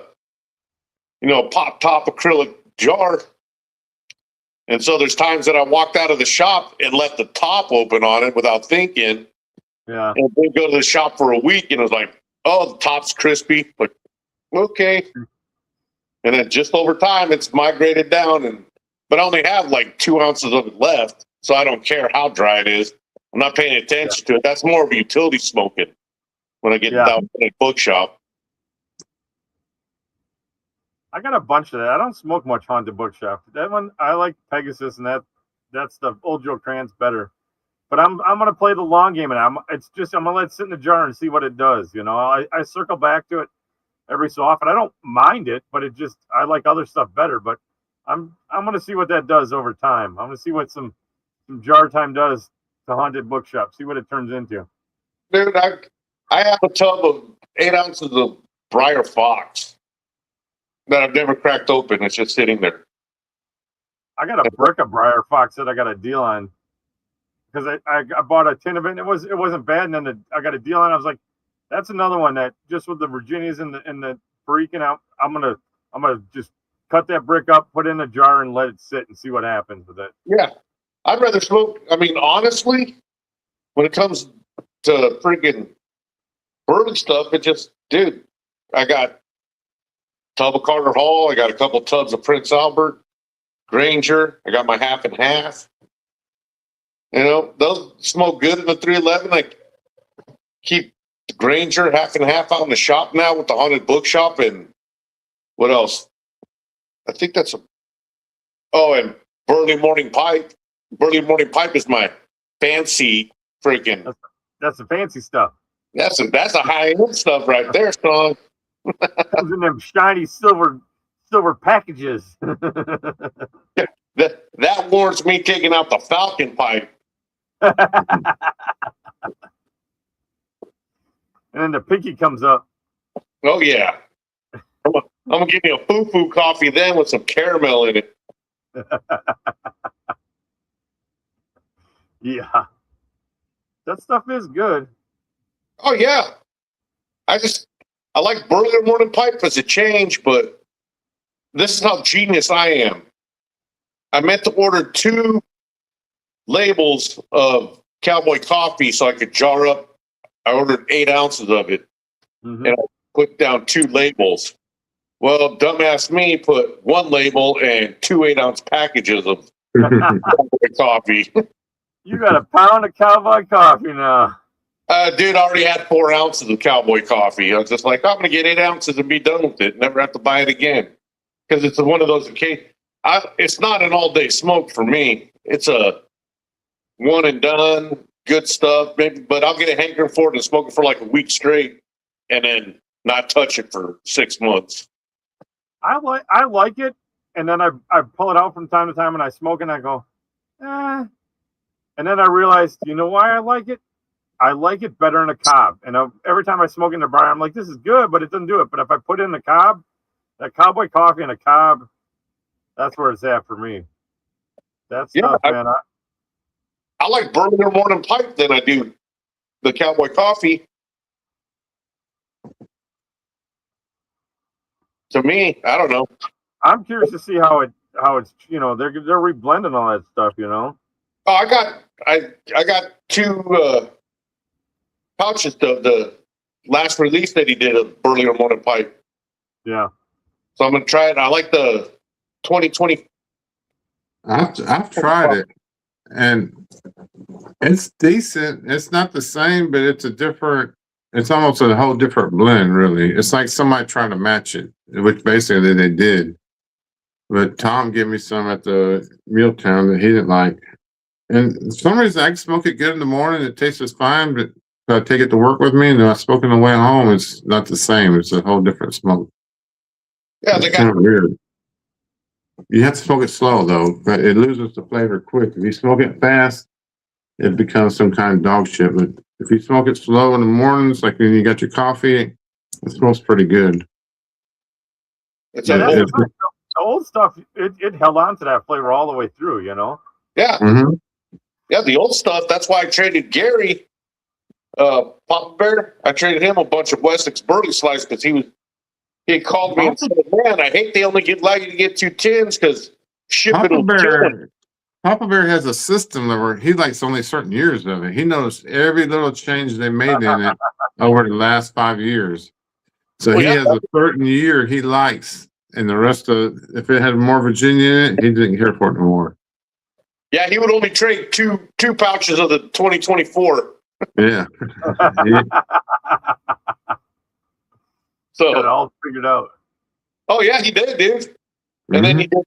pop top acrylic jar. And so there's times that I walked out of the shop and left the top open on it without thinking. Yeah. And then go to the shop for a week, and it was like, oh, the top's crispy. Like, okay. And then just over time, it's migrated down, but I only have like 2 ounces of it left, so I don't care how dry it is. I'm not paying attention to it. That's more of a utility smoking when I get down to the bookshop. I got a bunch of that. I don't smoke much Haunted Bookshop. That one, I like Pegasus, and that's the Old Joe Krantz better. But I'm gonna play the long game, and I'm gonna let it sit in the jar and see what it does. I circle back to it every so often. I don't mind it, but I like other stuff better. But I'm gonna see what that does over time. I'm gonna see what some jar time does to Haunted Bookshop. See what it turns into. Dude, I have a tub of 8 ounces of Briar Fox that I've never cracked open. It's just sitting there. I got a brick of Briar Fox that I got a deal on because I bought a tin of it, and it wasn't bad. And then I got a deal on it. I was like, that's another one that just with the Virginias and the freaking out. I'm gonna just cut that brick up, put it in a jar, and let it sit and see what happens with it. Yeah, I'd rather smoke. I mean, honestly, when it comes to freaking burley stuff, I got a tub of Carter Hall. I got a couple tubs of Prince Albert, Granger. I got my half and half. Those smoke good in the 311. I keep Granger half and half out in the shop now with the Haunted Bookshop. And what else? I think that's and Burley Morning Pipe. Burley Morning Pipe is my fancy freaking. That's the fancy stuff. That's a high end stuff right there, son. Comes in them shiny silver packages. That warrants me taking out the Falcon pipe. And then the pinky comes up. Oh yeah. I'm gonna give you a foo-foo coffee then with some caramel in it. Yeah, that stuff is good. Oh yeah, I like Burley Morning Pipe as a change, but this is how genius I am. I meant to order 2 labels of Cowboy Coffee so I could jar up. I ordered 8 ounces of it, and I put down 2 labels. Well, dumbass me put 1 label and 2 8-ounce packages of Cowboy Coffee. You got a pound of Cowboy Coffee now. Dude, I already had 4 ounces of Cowboy Coffee. I was just like, I'm going to get 8 ounces and be done with it. Never have to buy it again. Because it's one of those occasions. It's not an all-day smoke for me. It's a one and done, good stuff. Maybe, but I'll get a hankering for it and smoke it for like a week straight and then not touch it for 6 months. I like it. And then I pull it out from time to time and I smoke it and I go, eh. And then I realized, you know why I like it? I like it better in a cob. And every time I smoke in the bar, I'm like, this is good, but it doesn't do it. But if I put it in the cob, that Cowboy Coffee in a cob, that's where it's at for me. That's stuff, man. I like Burley Morning Pipe than I do the Cowboy Coffee. To me, I don't know. I'm curious to see how it's they're reblending all that stuff, Oh, I got 2 pouches of the last release that he did of Burley Morning Pipe. Yeah. So I'm gonna try it. I like the 2020. I've tried it, and it's decent. It's not the same, but it's a different. It's almost a whole different blend, really. It's like somebody trying to match it, which basically they did. But Tom gave me some at the Mealtown that he didn't like. And for some reason, I can smoke it good in the morning. It tastes fine, but if I take it to work with me and then I smoke it on the way home, it's not the same. It's a whole different smoke. Yeah, it's kind of weird. You have to smoke it slow, though, but it loses the flavor quick. If you smoke it fast, it becomes some kind of dog shit. But if you smoke it slow in the mornings, like when you got your coffee, it smells pretty good. The old stuff, it held on to that flavor all the way through, Yeah. Mm-hmm. Yeah, the old stuff. That's why I traded Gary, Papa Bear. I traded him a bunch of Wessex Burley Slice because he called me and said, man, I hate they only allow you to get 2 tins because shipping Papa Bear has a system where he likes only certain years of it. He knows every little change they made in it over the last 5 years. So he has a certain year he likes, and the rest of if it had more Virginia in it, he didn't care for it no more. Yeah, he would only trade two pouches of the 2024. Yeah. So got it all figured out. Oh yeah, he did, dude. And then he did.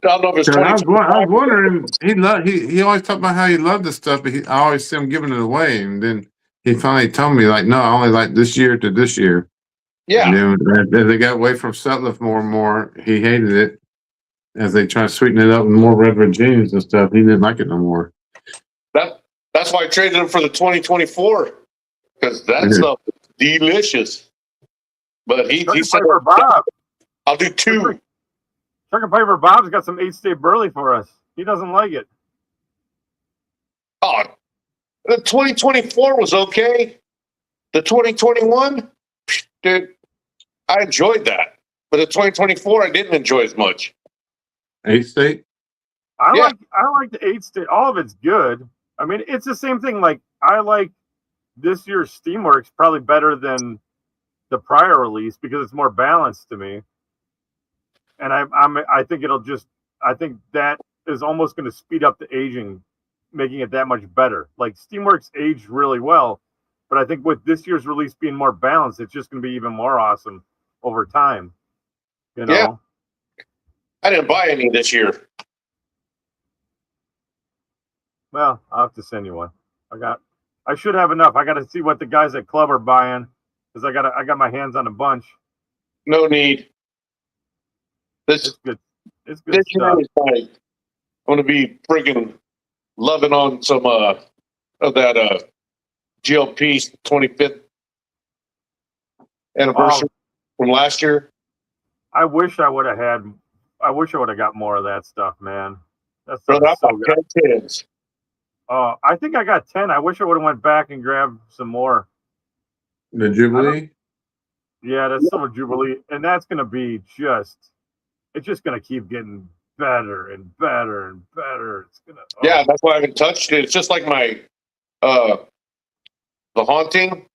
I don't know if it's 2024. I was wondering. He always talked about how he loved this stuff, but I always see him giving it away, and then he finally told me like, no, I only like this year to this year. Yeah. And then as they got away from Sutliff more and more, he hated it. As they try to sweeten it up with more Red Virginias and stuff, he didn't like it no more. That's why I traded him for the 2024 because that stuff is delicious. But he said, Bob, I'll do 2. Sugar Piper Bob's got some 8-state Burley for us. He doesn't like it. Oh, the 2024 was okay. The 2021, dude, I enjoyed that. But the 2024, I didn't enjoy as much. 8-state? I like the 8-state. All of it's good. I mean, it's the same thing. Like, I like this year's Steamworks probably better than the prior release because it's more balanced to me. And I think I think that is almost going to speed up the aging, making it that much better. Like Steamworks aged really well, but I think with this year's release being more balanced, it's just going to be even more awesome over time. Yeah. I didn't buy any this year. Well, I'll have to send you one. I should have enough. I got to see what the guys at Club are buying because I got my hands on a bunch. No need. It's good. It's good stuff. I'm gonna be freaking loving on some of that GLP 25th anniversary from last year. I wish I would have got more of that stuff, man. That's so good. I think I got 10. I wish I would have went back and grabbed some more. The Jubilee? Yeah, that's Silver Jubilee. And that's going to be it's just going to keep getting better and better and better. It's going to. Yeah, that's why I haven't touched it. It's just like my, the Haunting.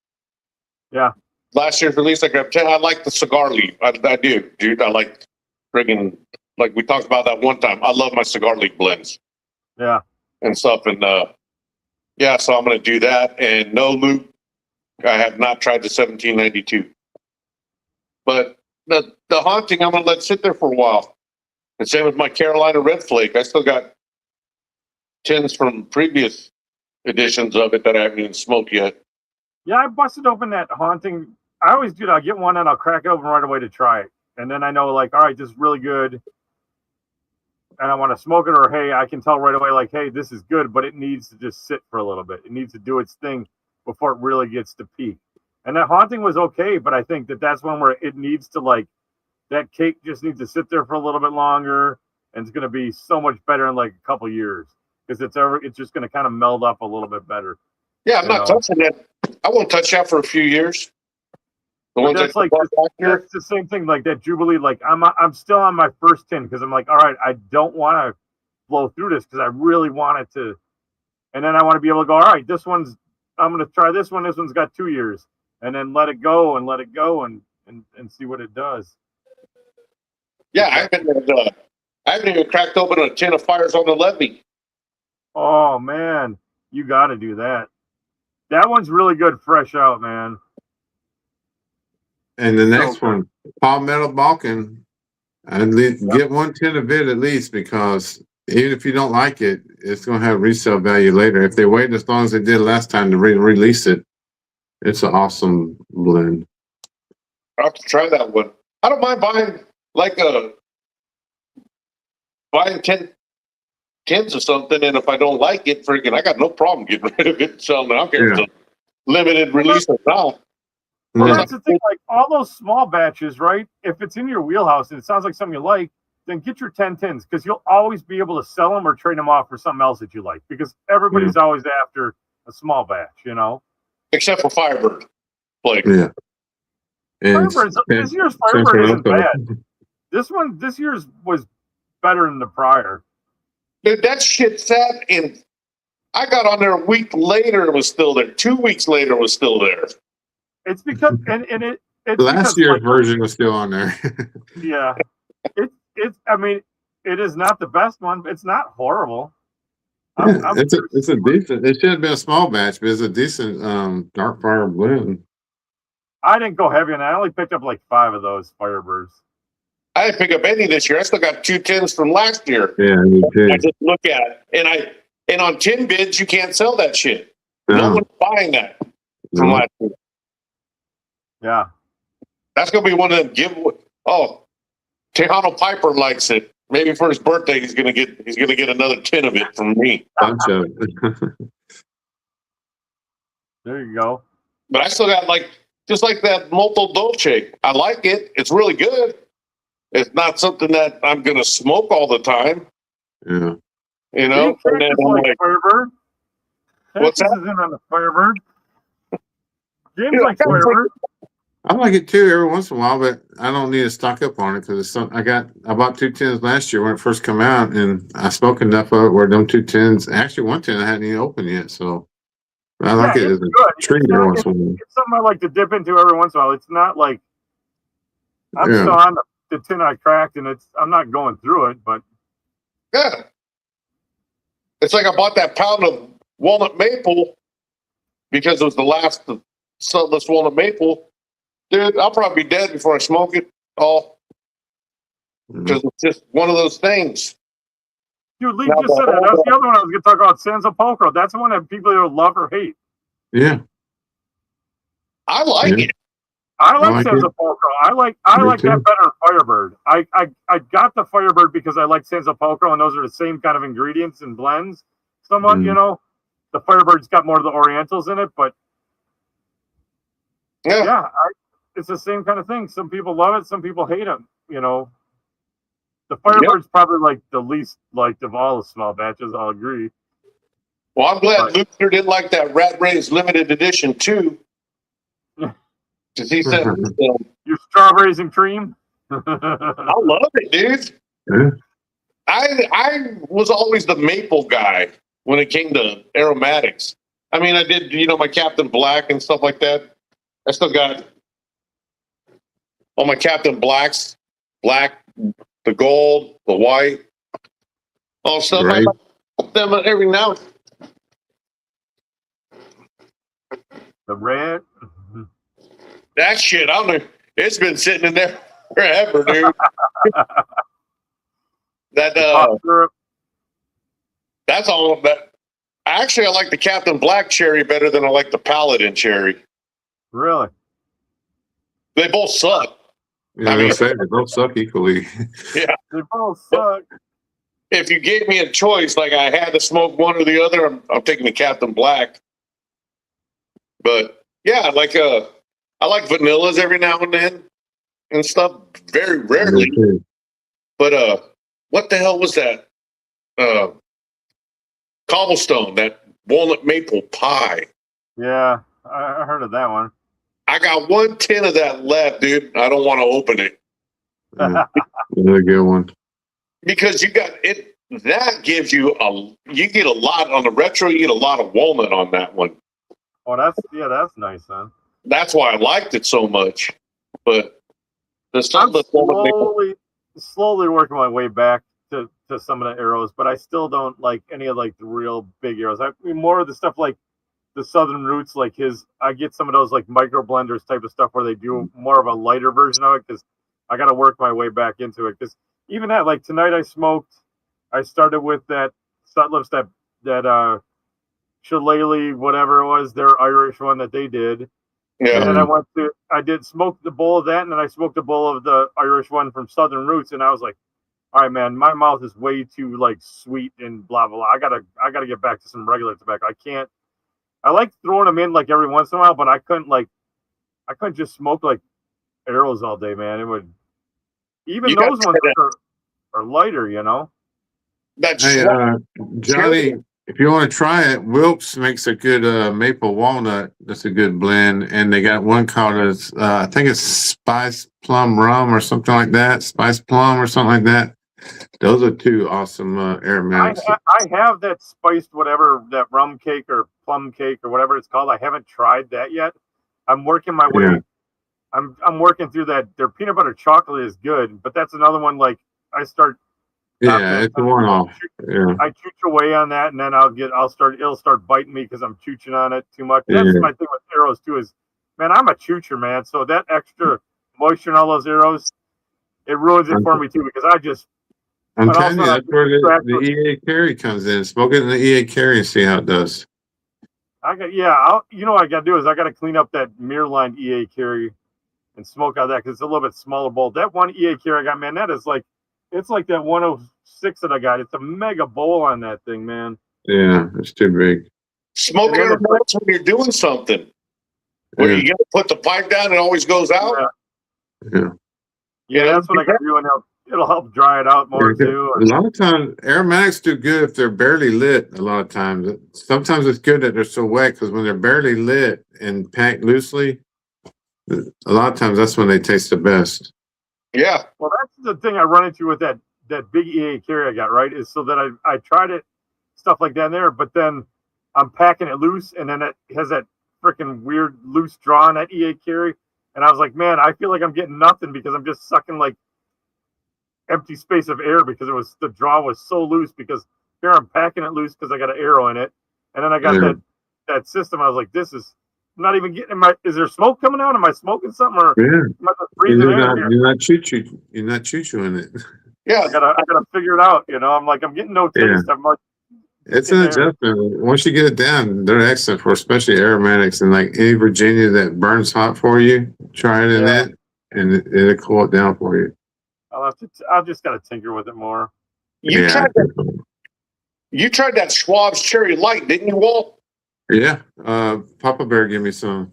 Yeah. Last year's release, I grabbed 10. I like the cigar leaf. I do, dude. I like friggin', like we talked about that one time. I love my cigar leaf blends. Yeah. And stuff. And yeah, so I'm going to do that. And no loop. I have not tried the 1792. But the Haunting, I'm going to let sit there for a while. And same with my Carolina Red Flake. I still got 10s from previous editions of it that I haven't even smoked yet. Yeah, I busted open that Haunting. I always do that. I'll get one and I'll crack it open right away to try it. And then I know, like, all right, this is really good. And I want to smoke it, or hey, I can tell right away, like, hey, this is good, but it needs to just sit for a little bit. It needs to do its thing before it really gets to peak. And that Haunting was okay, but I think that's one where it needs to, like, that cake just needs to sit there for a little bit longer, and it's going to be so much better in like a couple years because it's just going to kind of meld up a little bit better. Yeah, I'm not touching that. I won't touch that for a few years. That's the same thing. Like that Jubilee. Like I'm still on my first 10 because I'm like, all right, I don't want to blow through this because I really want it to, and then I want to be able to go. All right, I'm going to try this one. This one's got 2 years, and then let it go and see what it does. Yeah, I haven't even cracked open a 10 of Fires on the Levee. Oh man, you got to do that. That one's really good, fresh out, man. And the next one, Palmetto Balkan. At least get 110 of it at least, because even if you don't like it, it's going to have resale value later. If they wait as long as they did last time to release it, it's an awesome blend. I'll have to try that one. I don't mind buying buying 10s or something, and if I don't like it, freaking, I got no problem getting rid of it. So I don't care if it's a limited release or not. Well, that's the thing. Like all those small batches, right? If it's in your wheelhouse and it sounds like something you like, then get your 10s because you'll always be able to sell them or trade them off for something else that you like. Because everybody's always after a small batch, Except for Firebird, Blake. Yeah. This year's Firebird isn't bad. This year's was better than the prior. Dude, that shit sat in. I got on there a week later, it was still there. 2 weeks later, it was still there. It's because it's last year's version was still on there. Yeah, I mean, it is not the best one. It's not horrible. It's a decent. It should have been a small batch, but it's a decent dark fire blend. I didn't go heavy on that. I only picked up like 5 of those Firebirds. I didn't pick up any this year. I still got 2 10s from last year. Yeah, me too. I just look at it, and on 10 bids you can't sell that shit. No one's buying that from last year. Yeah, that's gonna be one of them giveaways. Oh, Tejano Piper likes it. Maybe for his birthday he's gonna get another 10 of it from me. Bunch of it. There you go. But I still got just like that Molto Dolce. I like it. It's really good. It's not something that I'm gonna smoke all the time. Yeah. And then I'm Firebird. What's that? Isn't on the Firebird. James likes Firebird. I like it too every once in a while, but I don't need to stock up on it because I bought 2 10s last year when it first came out, and I smoked enough of it where them 2 10s. Actually, 1 10 I hadn't even opened yet, so I like it as a treat every once in a while. It's something I like to dip into every once in a while. It's not like I'm still on the 10 I cracked, and I'm not going through it, but yeah, it's like I bought that pound of walnut maple because it was the last Sutless walnut maple. Dude, I'll probably be dead before I smoke it all. Because it's just one of those things. Dude, Lee just said that. That's the other one I was going to talk about, Sansa Pulcro. That's the one that people either love or hate. Yeah. I like it. I like Sansa Pulcro. I like that better than Firebird. I got the Firebird because I like Sansa Pulcro, and those are the same kind of ingredients and blends. Somewhat, The Firebird's got more of the Orientals in it, but yeah, it's the same kind of thing. Some people love it, some people hate it. The Firebird's probably like the least liked of all the small batches. I'll agree. Well, I'm glad Luther didn't like that Rat Race limited edition too. Because he said, your strawberries and cream. I love it, dude. Yeah. I was always the maple guy when it came to aromatics. I mean, I did, my Captain Black and stuff like that. I still got all my Captain Blacks, black, the gold, the white, all stuff. Right. I like them every now and then. The red. That shit, I don't know. It's been sitting in there forever, dude. That's all that. Actually, I like the Captain Black cherry better than I like the Paladin cherry. Really? They both suck. Yeah, I mean, they both suck equally. Yeah, they both suck. If you gave me a choice, like I had to smoke one or the other, I'm taking the Captain Black. But yeah, I like vanillas every now and then and stuff. Very rarely. But what the hell was that? Cobblestone, that walnut maple pie. Yeah, I heard of that one. I got 1 tin of that left, dude. I don't want to open it. Another good one. Because you got it. That gives you you get a lot on the retro. You get a lot of walnut on that one. Oh, that's nice, huh? That's why I liked it so much. But I'm slowly working my way back to some of the arrows, but I still don't like any of like the real big arrows. I mean, more of the stuff like the Southern Roots, like I get some of those like micro blenders type of stuff where they do more of a lighter version of it because I got to work my way back into it. Because even that, like tonight I started with that Sutlips, that Shillelagh, whatever it was, their Irish one that they did. Yeah. And then I did smoke the bowl of that, and then I smoked a bowl of the Irish one from Southern Roots, and I was like, all right, man, my mouth is way too like sweet and blah blah blah. I gotta get back to some regular tobacco. I like throwing them in like every once in a while, but I couldn't just smoke like arrows all day, man. It would those ones are lighter, That's hey, Johnny, if you want to try it, Wilkes makes a good maple walnut. That's a good blend, and they got one called I think it's Spice Plum Rum or something like that. Spice Plum or something like that. Those are two awesome aromatics. I have that spiced whatever, that rum cake or plum cake or whatever it's called. I haven't tried that yet. I'm working my way. Yeah. I'm working through that. Their peanut butter chocolate is good, but that's another one. Like it's a one-off. Yeah. I chooch away on that, and then it'll start biting me because I'm chooching on it too much. That's my thing with arrows too. Is, man, I'm a choocher, man. So that extra moisture in all those arrows, it ruins it for me too because I'm telling you, that's where the EA carry comes in. Smoke it in the EA carry and see how it does. what I got to do is I got to clean up that mirror line EA carry and smoke out of that because it's a little bit smaller bowl. That one EA carry I got, man, it's like that 106 that I got. It's a mega bowl on that thing, man. Yeah, it's too big. Smoke aromatics when you're doing something. Where you got to put the pipe down, it always goes out. Yeah, that's what I got to do, and it'll help dry it out more too. A lot of times, aromatics do good if they're barely lit. A lot of times, sometimes it's good that they're so wet because when they're barely lit and packed loosely, a lot of times that's when they taste the best. Yeah. Well, that's the thing I run into with that big EA carry I got, right? Is so that I tried it, stuff like that in there, but then I'm packing it loose, and then it has that freaking weird loose draw on that EA carry, and I was like, man, I feel like I'm getting nothing because I'm just sucking like empty space of air because the draw was so loose because here I'm packing it loose because I got an arrow in it, and then I got that system. I was like, this is not even getting is there smoke coming out? Am I smoking something or am I just breathing air? You're not choo-chooing it. Yeah, I gotta figure it out. I'm like, I'm getting no taste. I'm like, it's an adjustment. Once you get it down, they're excellent for especially aromatics and like any Virginia that burns hot for you. Try it in that, and it'll cool it down for you. I'll just gotta tinker with it more. You tried that Schwab's Cherry Light, didn't you, Walt? Yeah, Papa Bear gave me some.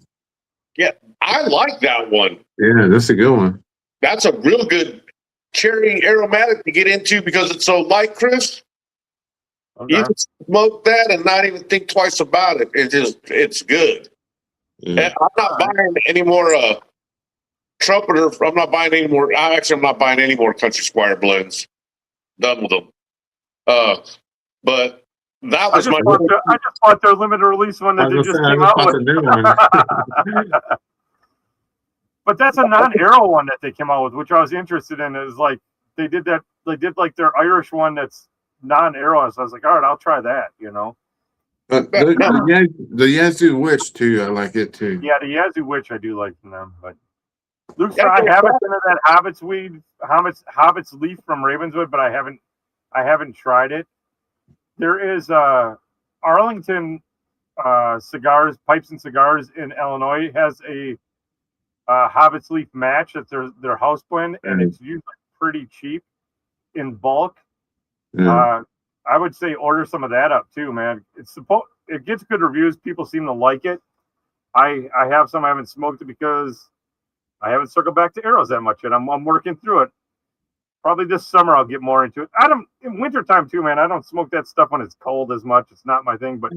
Yeah, I like that one. Yeah, that's a good one. That's a real good cherry aromatic to get into because it's so light, Chris. Okay. You can smoke that and not even think twice about it. It's good. Yeah. And I'm not buying any more Trumpeter. I'm not buying any more. I'm not buying any more Country Squire blends. Done with them. But that was I just bought their limited release one that they just came out with. The new one. But that's a non-Arrow one that they came out with, which I was interested in. Is like they did like their Irish one that's non-Arrow. So I was like, all right, I'll try that. But the Yazoo Witch too, I like it too. Yeah, the Yazoo Witch I do like them, but Luke, I haven't been to that Hobbit's Leaf from Ravenswood, but I haven't tried it. There is Arlington Cigars, Pipes and Cigars in Illinois has a Hobbit's Leaf match. That's their house blend, and it's usually pretty cheap in bulk. Yeah. I would say order some of that up too, man. It gets good reviews. People seem to like it. I have some. I haven't smoked it because I haven't circled back to Arrows that much yet. I'm working through it. Probably this summer I'll get more into it. In wintertime too, man. I don't smoke that stuff when it's cold as much. It's not my thing, but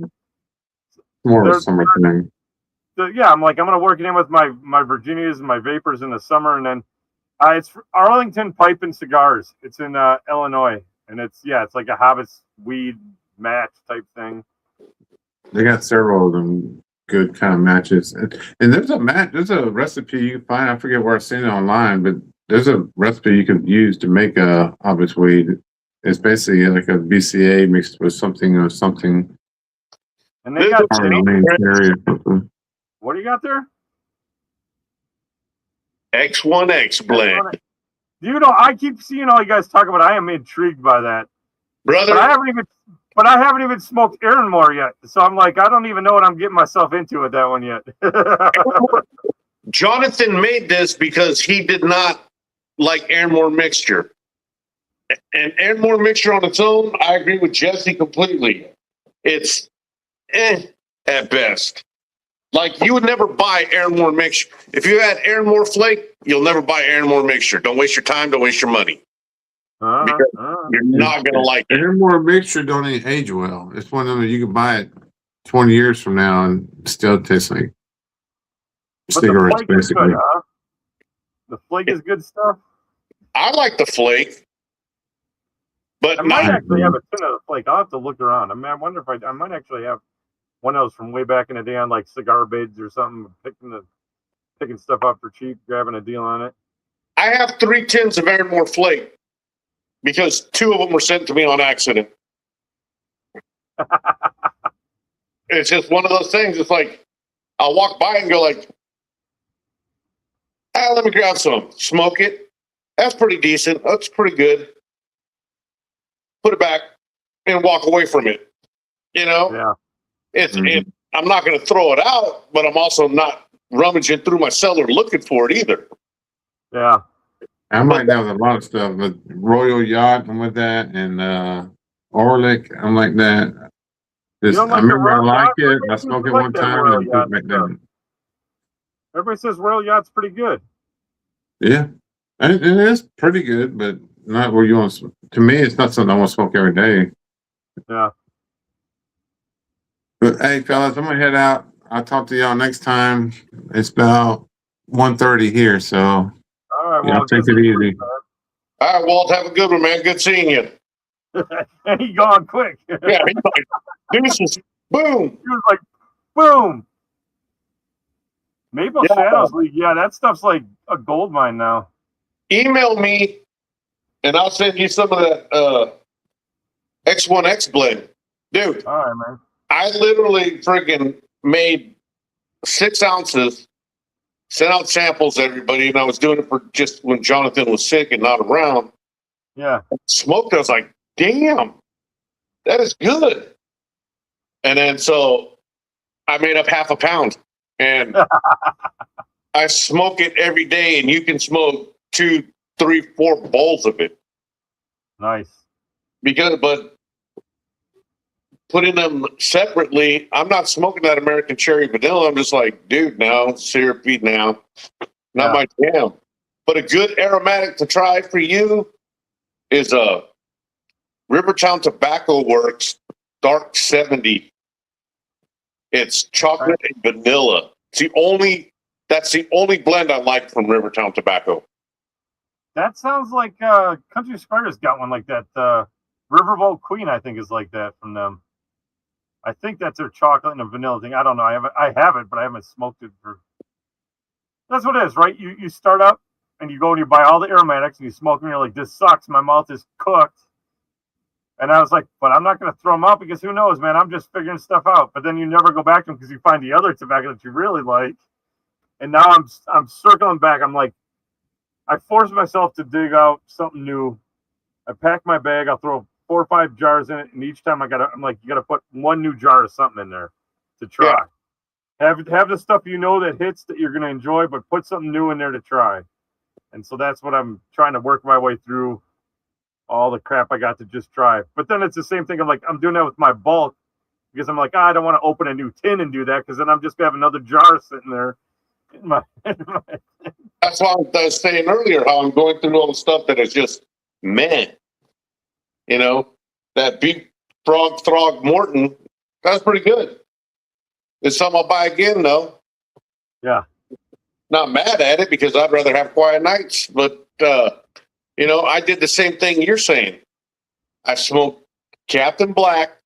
more of a summer thing. Yeah, I'm gonna work it in with my Virginias and my Vapors in the summer, and then it's Arlington Pipe and Cigars. It's in Illinois, and it's like a Hobbit's weed match type thing. They got several of them good kind of matches, and there's a recipe you can find. I forget where I've seen it online, but there's a recipe you can use to make a Hobbit's weed. It's basically like a BCA mixed with something or something. And they got what do you got there? X1X blend. I keep seeing all you guys talk about. I am intrigued by that, brother. But I haven't even smoked Aaronmore yet. So I'm like, I don't even know what I'm getting myself into with that one yet. Jonathan made this because he did not like Aaronmore mixture. And Aaronmore mixture on its own, I agree with Jesse completely. It's at best. Like, you would never buy Aaronmore mixture. If you had Aaronmore flake, you'll never buy Aaronmore mixture. Don't waste your time. Don't waste your money. Because you're not going to like it. Aaronmore mixture don't age well. It's one of them you can buy it 20 years from now and still taste like cigarettes, basically. Good, huh? The flake is good stuff. I like the flake. But I might actually have a tin of the flake. I'll have to look around. I mean, I wonder if I might actually have one of those from way back in the day on like cigar bids or something, picking stuff up for cheap, grabbing a deal on it. I have 3 tins of Aaronmore flake because 2 of them were sent to me on accident. It's just one of those things. It's like I'll walk by and go like, let me grab some, smoke it. That's pretty decent. That's pretty good. Put it back and walk away from it. Yeah. I'm not going to throw it out, but I'm also not rummaging through my cellar looking for it either. Yeah. I'm like that with a lot of stuff, but Royal Yacht, I'm with that, and Orlick, I'm like that. I remember I like it. I smoked it one time and put it back down. Everybody says Royal Yacht's pretty good. Yeah, it is pretty good, but not where you want to me, it's not something I want to smoke every day. Yeah. But hey, fellas, I'm gonna head out. I'll talk to y'all next time. It's about 1:30 here, so all right, well, take it easy. All right, Walt, have a good one, man. Good seeing you. And he gone quick. Yeah, he's like, deuces, boom. He was like, boom. Maple Shadows League, that stuff's like a gold mine now. Email me, and I'll send you some of that X1X blend. Dude, all right, man. I literally friggin' made 6 ounces, sent out samples to everybody, and I was doing it for just when Jonathan was sick and not around. Yeah. Smoked, I was like, damn, that is good. And then so I made up half a pound, and I smoke it every day, and you can smoke 2, 3, 4 bowls of it. Nice. But putting them separately, I'm not smoking that American cherry vanilla. I'm just like, dude, no, syrupy now. Not my jam. But a good aromatic to try for you is Rivertown Tobacco Works Dark 70. It's chocolate and vanilla. That's the only blend I like from Rivertown Tobacco. That sounds like Country Spider's got one like that. Riverboat Queen, I think, is like that from them. I think that's their chocolate and vanilla thing. I don't know. I have it, but I haven't smoked it for. That's what it is, right? You start up and you go and you buy all the aromatics and you smoke them. And you're like, this sucks. My mouth is cooked. And I was like, but I'm not going to throw them out because who knows, man? I'm just figuring stuff out. But then you never go back to them because you find the other tobacco that you really like. And now I'm circling back. I'm like, I force myself to dig out something new. I pack my bag. I'll throw 4 or 5 jars in it, and each time I'm like, you got to put one new jar of something in there to try. Yeah. Have the stuff that hits that you're going to enjoy, but put something new in there to try. And so that's what I'm trying to work my way through. All the crap I got to just try. But then it's the same thing. I'm doing that with my bulk because I'm like, I don't want to open a new tin and do that because then I'm just going to have another jar sitting there. That's why I was saying earlier how I'm going through all the stuff that is just meh. That Beef Frog Throg Morton, that's pretty good. It's something I'll buy again, though. Yeah. Not mad at it because I'd rather have quiet nights, but I did the same thing you're saying. I smoked Captain Black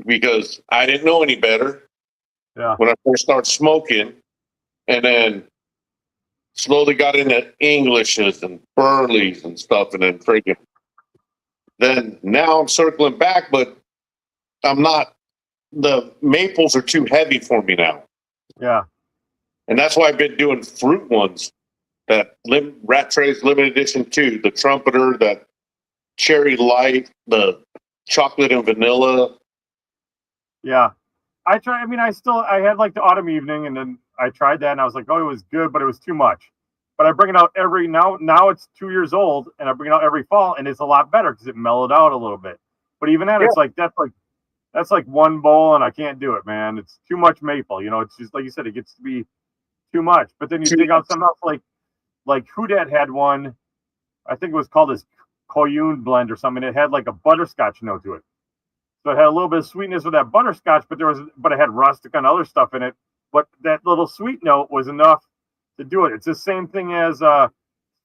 because I didn't know any better. Yeah. When I first started smoking, and then slowly got into Englishes and Burleys and stuff, and then now I'm circling back, but I'm not. The maples are too heavy for me now. Yeah. And that's why I've been doing fruit ones. That Rat Trace limited edition too. The Trumpeter, that Cherry Light, the chocolate and vanilla. Yeah. I had like the autumn evening, and then I tried that and I was like, oh, it was good, but it was too much. But I bring it out now it's 2 years old, and I bring it out every fall, and it's a lot better because it mellowed out a little bit. But even then, it's like that's like one bowl, and I can't do it, man. It's too much maple. It's just like you said, it gets to be too much. But then you dig out something else like Houdat had one, I think it was called this Koyun blend or something. It had like a butterscotch note to it. So it had a little bit of sweetness with that butterscotch, but it had rustic and other stuff in it. But that little sweet note was enough to do it. It's the same thing as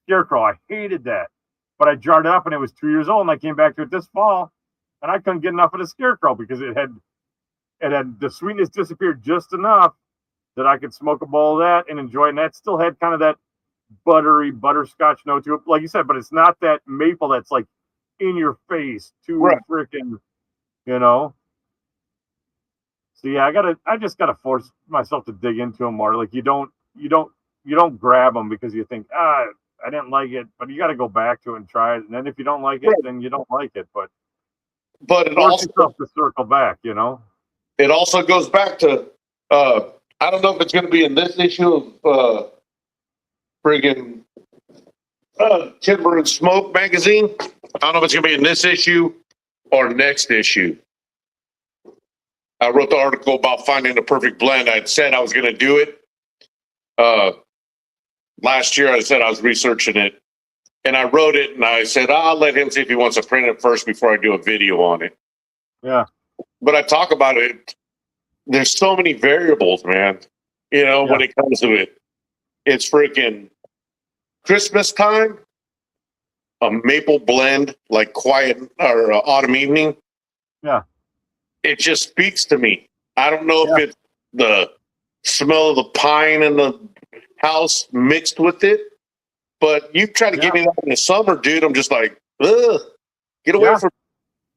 Scarecrow. I hated that. But I jarred it up and it was 2 years old, and I came back to it this fall and I couldn't get enough of the Scarecrow because it had the sweetness disappeared just enough that I could smoke a bowl of that and enjoy it. And that still had kind of that buttery butterscotch note to it, like you said, but it's not that maple that's like in your face, too freaking, So yeah, I just gotta force myself to dig into them more. Like you don't grab them because you think, I didn't like it, but you got to go back to it and try it. And then if you don't like it, then you don't like it. But it also yourself to circle back, It also goes back to I don't know if it's going to be in this issue of friggin' Timber and Smoke magazine. I don't know if it's going to be in this issue or next issue. I wrote the article about finding the perfect blend. I said I was going to do it. Last year, I said I was researching it. And I wrote it, and I said, I'll let him see if he wants to print it first before I do a video on it. Yeah. But I talk about it. There's so many variables, man. When it comes to it. It's freaking Christmas time, a maple blend, like quiet or autumn evening. Yeah. It just speaks to me. I don't know if it's the smell of the pine in the house mixed with it, but you try to give me that in the summer, dude. I'm just like, ugh, get away from.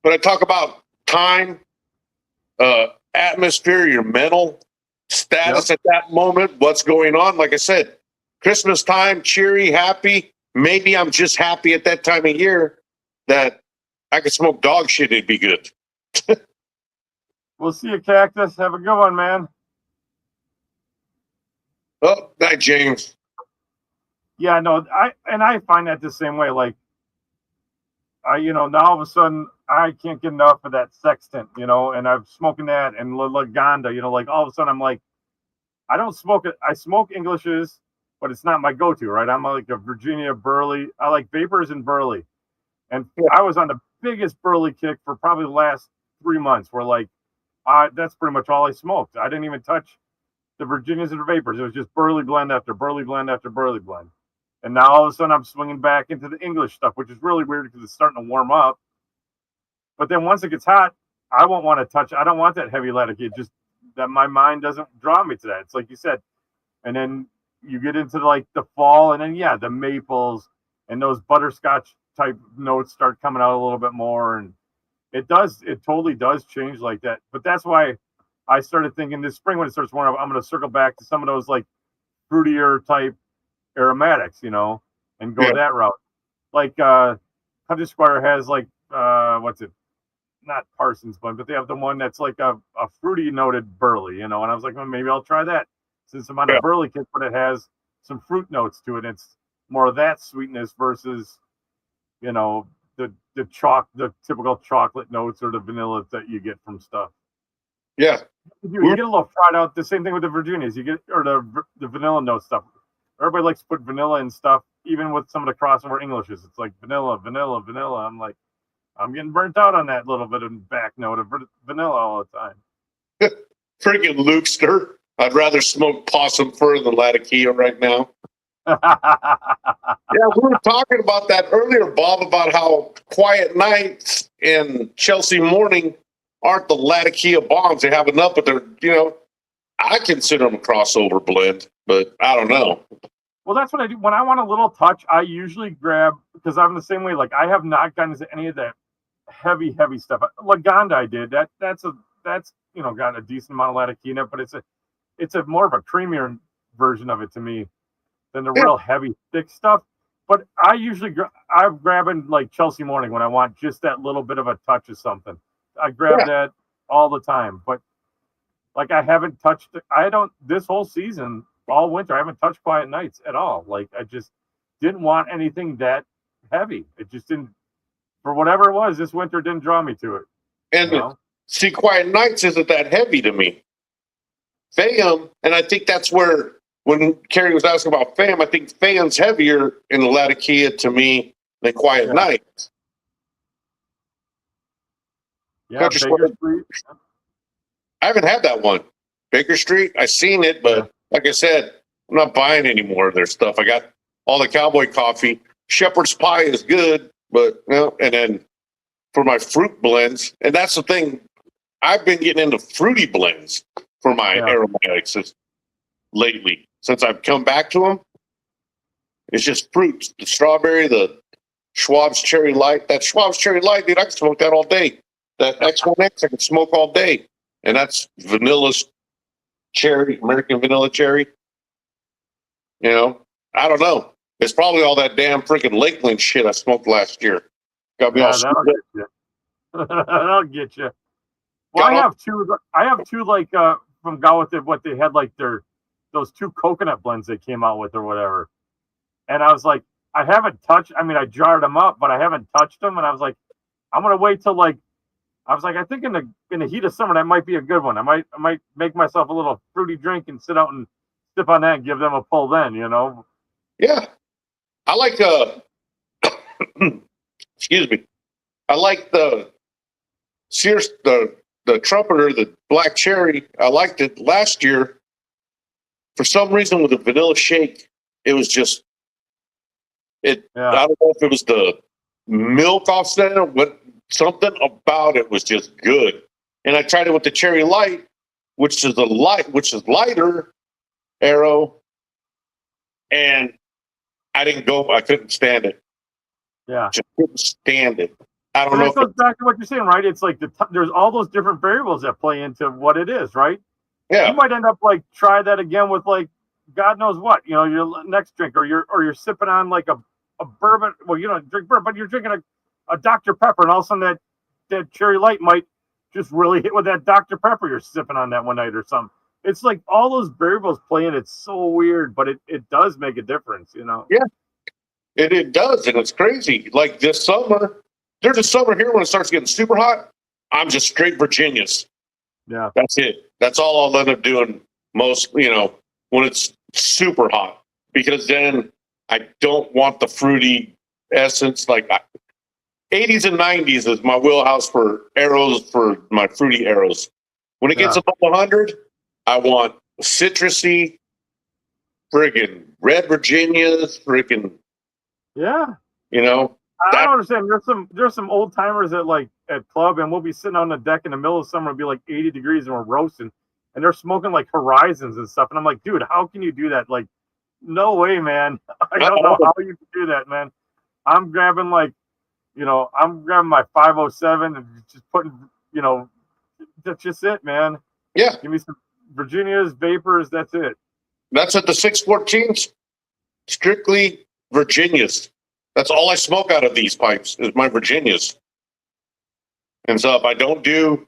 But I talk about time, atmosphere, your mental status at that moment, what's going on. Like I said, Christmas time, cheery, happy. Maybe I'm just happy at that time of year that I could smoke dog shit. It'd be good. We'll see you, Cactus. Have a good one, man. Oh, night, James. Yeah, no, I find that the same way. Like, now all of a sudden I can't get enough of that sextant, and I'm smoking that and Laganda, like all of a sudden I'm like, I don't smoke it. I smoke Englishes, but it's not my go-to, right? I'm like a Virginia Burley. I like Vapors and Burley. And I was on the biggest burley kick for probably the last 3 months. Where like, that's pretty much all I smoked. I didn't even touch the Virginias and the Vapors. It was just burley blend after burley blend after burley blend. And now all of a sudden I'm swinging back into the English stuff, which is really weird because it's starting to warm up. But then once it gets hot, I won't want to touch. I don't want that heavy latiky. It just that my mind doesn't draw me to that. It's like you said. And then you get into like the fall, and then the maples and those butterscotch type notes start coming out a little bit more, and it totally does change like that. But that's why I started thinking this spring when it starts warming up, I'm going to circle back to some of those like fruitier type aromatics, and go that route. Like Country Squire has like what's it? Not Parsons blend, but they have the one that's like a fruity noted burley, and I was like, well, maybe I'll try that since I'm on a burley kit, but it has some fruit notes to it. It's more of that sweetness versus, the typical chocolate notes or the vanilla that you get from stuff. Yeah. You get a little fried out. The same thing with the Virginias. You get, or the vanilla note stuff. Everybody likes to put vanilla in stuff, even with some of the crossover Englishes. It's like vanilla, vanilla, vanilla. I'm like, I'm getting burnt out on that little bit of back note of vanilla all the time. Freaking Lukester. I'd rather smoke possum fur than Latakia right now. Yeah, we were talking about that earlier, Bob, about how Quiet Nights and Chelsea Morning aren't the Latakia bombs. They have enough, but they're, I consider them a crossover blend, but I don't know. Well, that's what I do. When I want a little touch, I usually grab, because I'm the same way. Like, I have not gotten into any of that heavy stuff. Lagonda I did. That's got a decent amount of Latakia in it, but it's a more of a creamier version of it to me than the real heavy, thick stuff. But I usually I'm grabbing like Chelsea Morning when I want just that little bit of a touch of something. I grab that all the time. But like I haven't touched it. This whole season, all winter, I haven't touched Quiet Nights at all. Like I just didn't want anything that heavy. It just didn't, for whatever it was, this winter didn't draw me to it. And see, Quiet Nights isn't that heavy to me. FAM, and I think that's where, when Carrie was asking about FAM, I think FAM's heavier in the Latakia to me than Quiet Nights. Yeah, Baker Street. I haven't had that one. Baker Street, I've seen it, but like I said, I'm not buying any more of their stuff. I got all the cowboy coffee. Shepherd's Pie is good, but and then for my fruit blends, and that's the thing, I've been getting into fruity blends for my aromatics lately. Since I've come back to them, it's just fruits. The strawberry, the Schwab's Cherry Light. That Schwab's Cherry Light, dude, I can smoke that all day. That X1X, I can smoke all day. And that's vanilla cherry, American vanilla cherry. I don't know. It's probably all that damn freaking Lakeland shit I smoked last year. Got me all that'll get you. That'll get you. Well, I have two like from Gawith, what they had like those two coconut blends they came out with or whatever. And I was like, I haven't touched. I mean, I jarred them up, but I haven't touched them. And I was like, I'm gonna wait till I think in the heat of summer that might be a good one. I might make myself a little fruity drink and sit out and sip on that and give them a pull then. Yeah, I like excuse me. I like the Sears the trumpeter, the black cherry. I liked it last year. For some reason, with the vanilla shake, it was just it. Yeah. I don't know if it was the milk offset or what. Something about it was just good. And I tried it with the Cherry Light, which is lighter arrow, and I couldn't stand it. Yeah, just couldn't stand it. I don't know. It goes back to what you're saying, right? It's like there's all those different variables that play into what it is, right? Yeah. You might end up like try that again with like God knows what, your next drink, or you're sipping on like a bourbon. Well, you don't drink bourbon, but you're drinking a Dr. Pepper, and all of a sudden that Cherry Light might just really hit with that Dr. Pepper you're sipping on that one night or something. It's like all those variables play in. It's so weird, but it does make a difference, Yeah, it does, and it's crazy. Like this summer, there's a summer here when it starts getting super hot. I'm just straight Virginias. Yeah, that's it. That's all I'll end up doing most, when it's super hot, because then I don't want the fruity essence. Like 80s and 90s is my wheelhouse for arrows, for my fruity arrows. When it gets above 100, I want citrusy, friggin' red Virginias, friggin'. Yeah. You know? I don't understand. There's some old timers at club, and we'll be sitting on the deck in the middle of summer, it'll be like 80 degrees, and we're roasting, and they're smoking like Horizons and stuff. And I'm like, dude, how can you do that? Like, no way, man. I don't know how you can do that, man. I'm grabbing my 507 and just putting, that's just it, man. Yeah. Give me some Virginias, Vapors. That's it. That's at the 614s. Strictly Virginias. That's all I smoke out of these pipes is my Virginias. And so if I don't do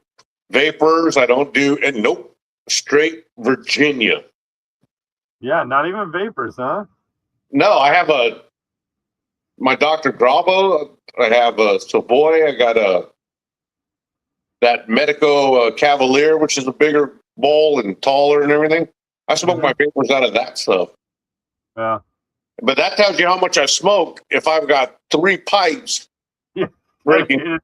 Vapors, nope, straight Virginia. Yeah, not even Vapors, huh? No, I have my Dr. Grabo. I have a Savoy. I got that Medico Cavalier, which is a bigger bowl and taller and everything. I smoke my Vapors out of that stuff. Yeah. But that tells you how much I smoke if I've got 3 pipes breaking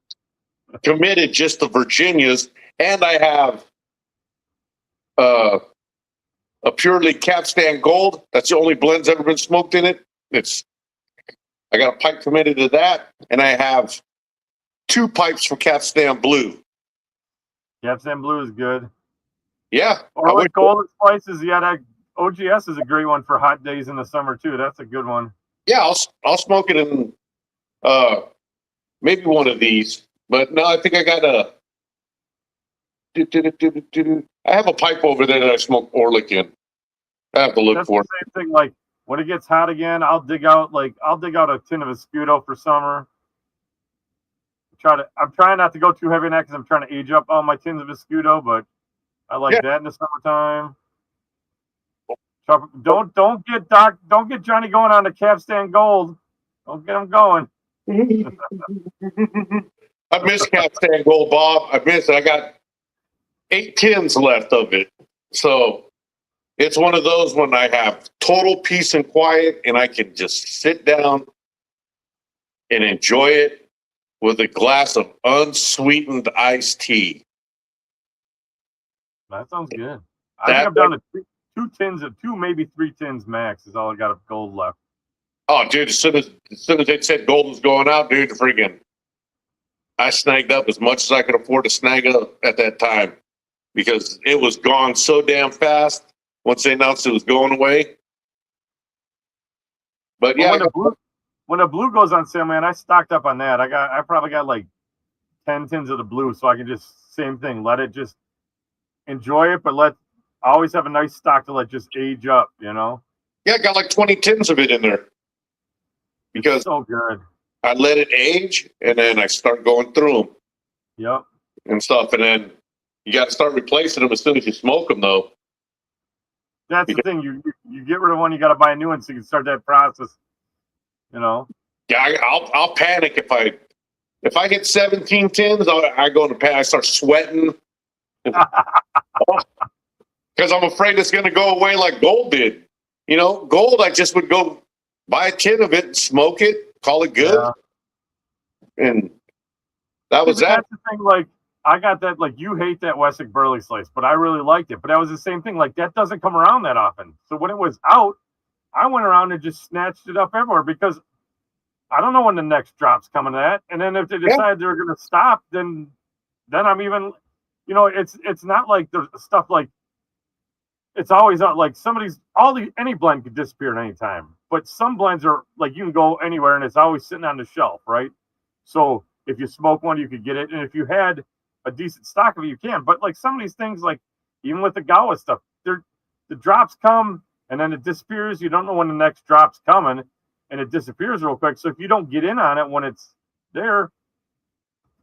committed just to Virginias, and I have a purely Capstan Gold. That's the only blend's ever been smoked in it. I got a pipe committed to that, and I have 2 pipes for Capstan Blue. Capstan Blue is good. Yeah. Or like Golden Spices, that OGS is a great one for hot days in the summer too. That's a good one. Yeah, I'll smoke it in maybe one of these. But no, I think I got I have a pipe over there that I smoke Orlick in. I have to look for it. Same thing. Like when it gets hot again, I'll dig out a tin of Escudo for summer. I'm trying not to go too heavy on that because I'm trying to age up all my tins of Escudo, but I like that in the summertime. Don't get Johnny going on the Capstan Gold. Don't get him going. I miss Capstan Gold, Bob. I miss it. I got 8 tins left of it. So it's one of those when I have total peace and quiet and I can just sit down and enjoy it with a glass of unsweetened iced tea. That sounds good. I think I'm down to 2 tins of 2, maybe 3 tins max is all I got of gold left. Oh, dude, as soon as they said gold was going out, dude, I snagged up as much as I could afford to snag up at that time because it was gone so damn fast once they announced it was going away. But yeah, when the blue goes on sale, man, I stocked up on that. I probably got like 10 tins of the blue, so I can just same thing, let it just enjoy it, but I always have a nice stock to let just age up, Yeah, I got like 20 tins of it in there because it's so good. I let it age and then I start going through them. Yep. And stuff, and then you got to start replacing them as soon as you smoke them, though. That's the thing. You get rid of one, you got to buy a new one so you can start that process. Yeah, I'll panic if I hit 17 tins. I go into panic. I start sweating because I'm afraid it's going to go away like gold did. Gold. I just would go buy a tin of it, and smoke it, call it good, and that was that. That's the thing. Like I got that. Like you hate that Wessex Burley Slice, but I really liked it. But that was the same thing. Like that doesn't come around that often. So when it was out, I went around and just snatched it up everywhere because I don't know when the next drop's coming at. And then if they decide they're going to stop, then I'm even, it's not like the stuff like it's always out. Like any blend could disappear at any time. But some blends are like you can go anywhere and it's always sitting on the shelf, right? So if you smoke one, you could get it. And if you had a decent stock of it, you can. But like some of these things, like even with the Gawa stuff, the drops come and then it disappears. You don't know when the next drop's coming and it disappears real quick. So if you don't get in on it when it's there,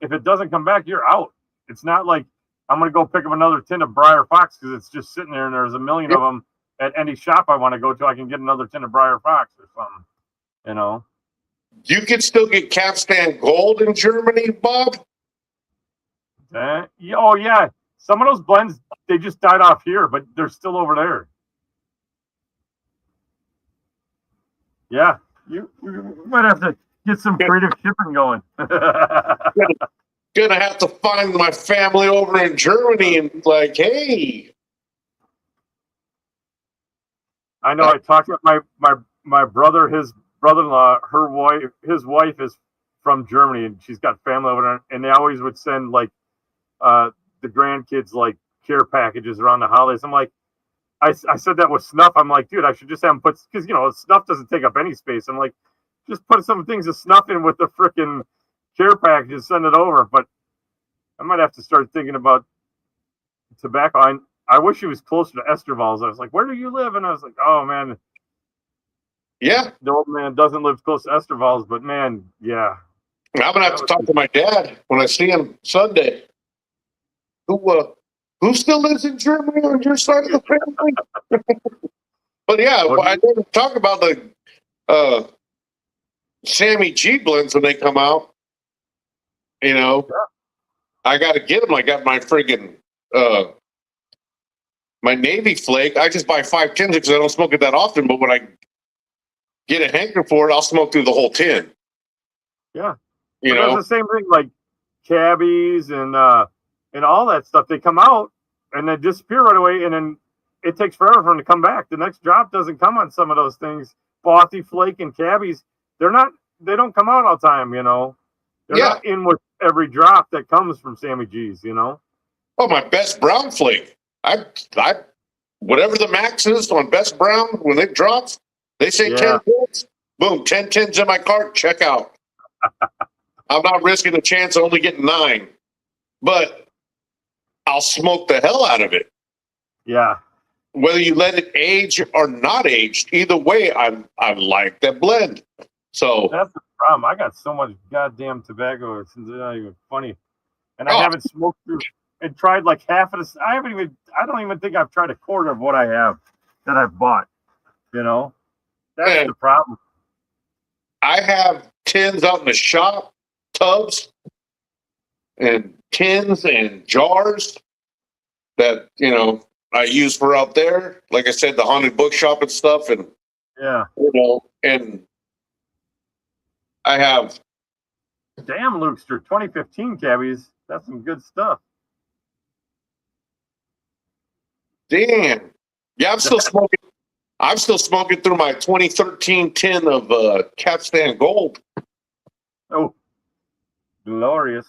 if it doesn't come back, you're out. It's not like I'm going to go pick up another tin of Briar Fox because it's just sitting there and there's a million of them at any shop I want to go to. I can get another tin of Briar Fox or something, You can still get Capstan Gold in Germany, Bob? Oh, yeah. Some of those blends, they just died off here, but they're still over there. Yeah. You might have to Get some creative shipping going. Gonna have to find my family over in Germany and like, hey. I know. I talked to my brother, his brother-in-law, his wife is from Germany, and she's got family over there, and they always would send like the grandkids like care packages around the holidays. I'm like, I said that with snuff. I'm like, dude, I should just have them put, because snuff doesn't take up any space. I'm like, just put some things of snuff in with the freaking care packages, send it over. But I might have to start thinking about tobacco. I wish he was closer to Esterval's. I was like, where do you live? And I was like, oh man. Yeah. The old man doesn't live close to Esterval's, but man, yeah. I'm gonna have to talk to my dad when I see him Sunday. Who still lives in Germany on your side of the family? But yeah, I didn't talk about the Sammy G blends when they come out. I got to get them. I got my friggin' my Navy Flake. I just buy 5 tins because I don't smoke it that often. But when I get a hanker for it, I'll smoke through the whole tin. Yeah, it's the same thing like cabbies and all that stuff. They come out and they disappear right away, and then it takes forever for them to come back. The next drop doesn't come on some of those things. Bothy Flake and cabbies, they don't come out all the time. They're not in with every drop that comes from Sammy G's. Oh, my Best Brown Flake. I whatever the max is on Best Brown when it drops, they say 10 tins. Boom, 10 tins in my cart. Check out. I'm not risking the chance of only getting 9, but I'll smoke the hell out of it. Yeah. Whether you let it age or not aged, either way, I like that blend. So that's the problem. I got so much goddamn tobacco. It's not even funny, and I haven't smoked through and tried like half of this. I don't even think I've tried a quarter of what I have that I've bought. That's the problem. I have tins out in the shop, tubs, and tins and jars that I use for out there. Like I said, the haunted bookshop and stuff, and and I have damn Lukester 2015 cabbies. That's some good stuff. Damn. Yeah, I'm still smoking. I'm still smoking through my 2013 tin of Capstan Gold. Oh, glorious.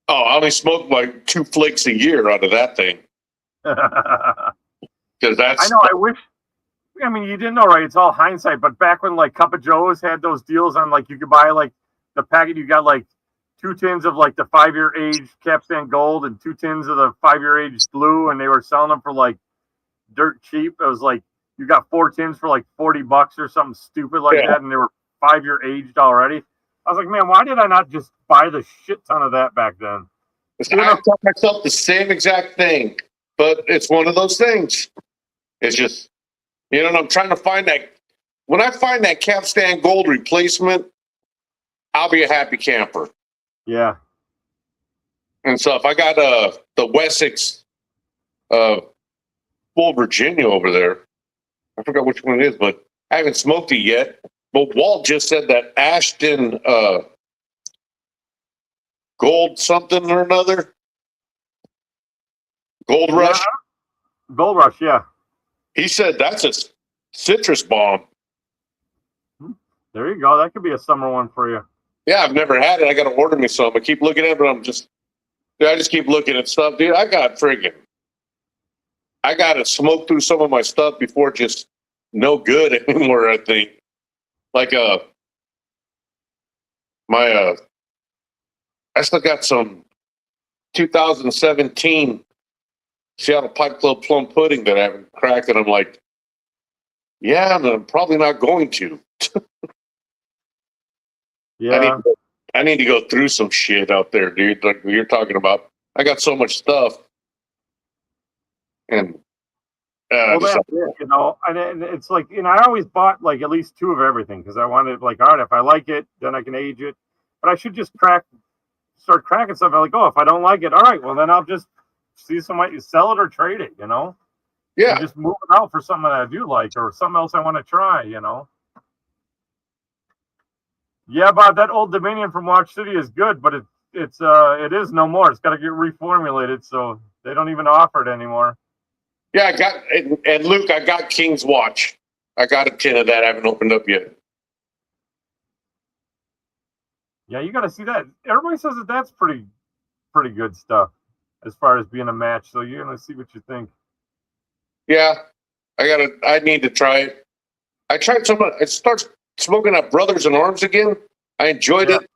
Oh, I only smoke like 2 flakes a year out of that thing. Because that's. I know. I wish. I mean, you didn't know, right? It's all hindsight. But back when like Cup of Joe's had those deals on, like you could buy like the packet, you got like 2 tins of like the 5-year aged Capstan Gold and 2 tins of the 5-year aged blue, and they were selling them for like dirt cheap. It was like you got 4 tins for like $40 or something stupid like that, and they were 5-year aged already. I was like, man, why did I not just buy the shit ton of that back then? I tell myself the same exact thing, but it's one of those things. It's just, I'm trying to find that. When I find that Capstan Gold replacement, I'll be a happy camper. Yeah. And so if I got the Wessex Full Virginia over there, I forgot which one it is, but I haven't smoked it yet. But Walt just said that Ashton Gold something or another. Gold Rush. Gold Rush, yeah. He said that's a citrus bomb. There you go. That could be a summer one for you. Yeah, I've never had it. I got to order me some. I keep looking at it, but I just keep looking at stuff, dude. I got to smoke through some of my stuff before it's just no good anymore, I think. Like, I still got some 2017 Seattle Pipe Club plum pudding that I haven't cracked, and I'm like, yeah, I'm probably not going to. Yeah. I need to go through some shit out there, dude. Like you're talking about. I got so much stuff. And well, that's it, and it's like, I always bought like at least 2 of everything because I wanted, like, all right, if I like it, then I can age it. But I should just start cracking stuff. I'm like, oh, if I don't like it, all right, well, then I'll just see somebody sell it or trade it, Yeah. And just move it out for something that I do like or something else I want to try, Yeah, Bob, that Old Dominion from Watch City is good, but it is no more. It's got to get reformulated, so they don't even offer it anymore. Yeah, I got and Luke, I got King's Watch. I got a tin of that. I haven't opened up yet. Yeah, you got to see that. Everybody says that that's pretty good stuff as far as being a match. So you're gonna see what you think. Yeah, I need to try it. I tried some. I started smoking up Brothers in Arms again. I enjoyed it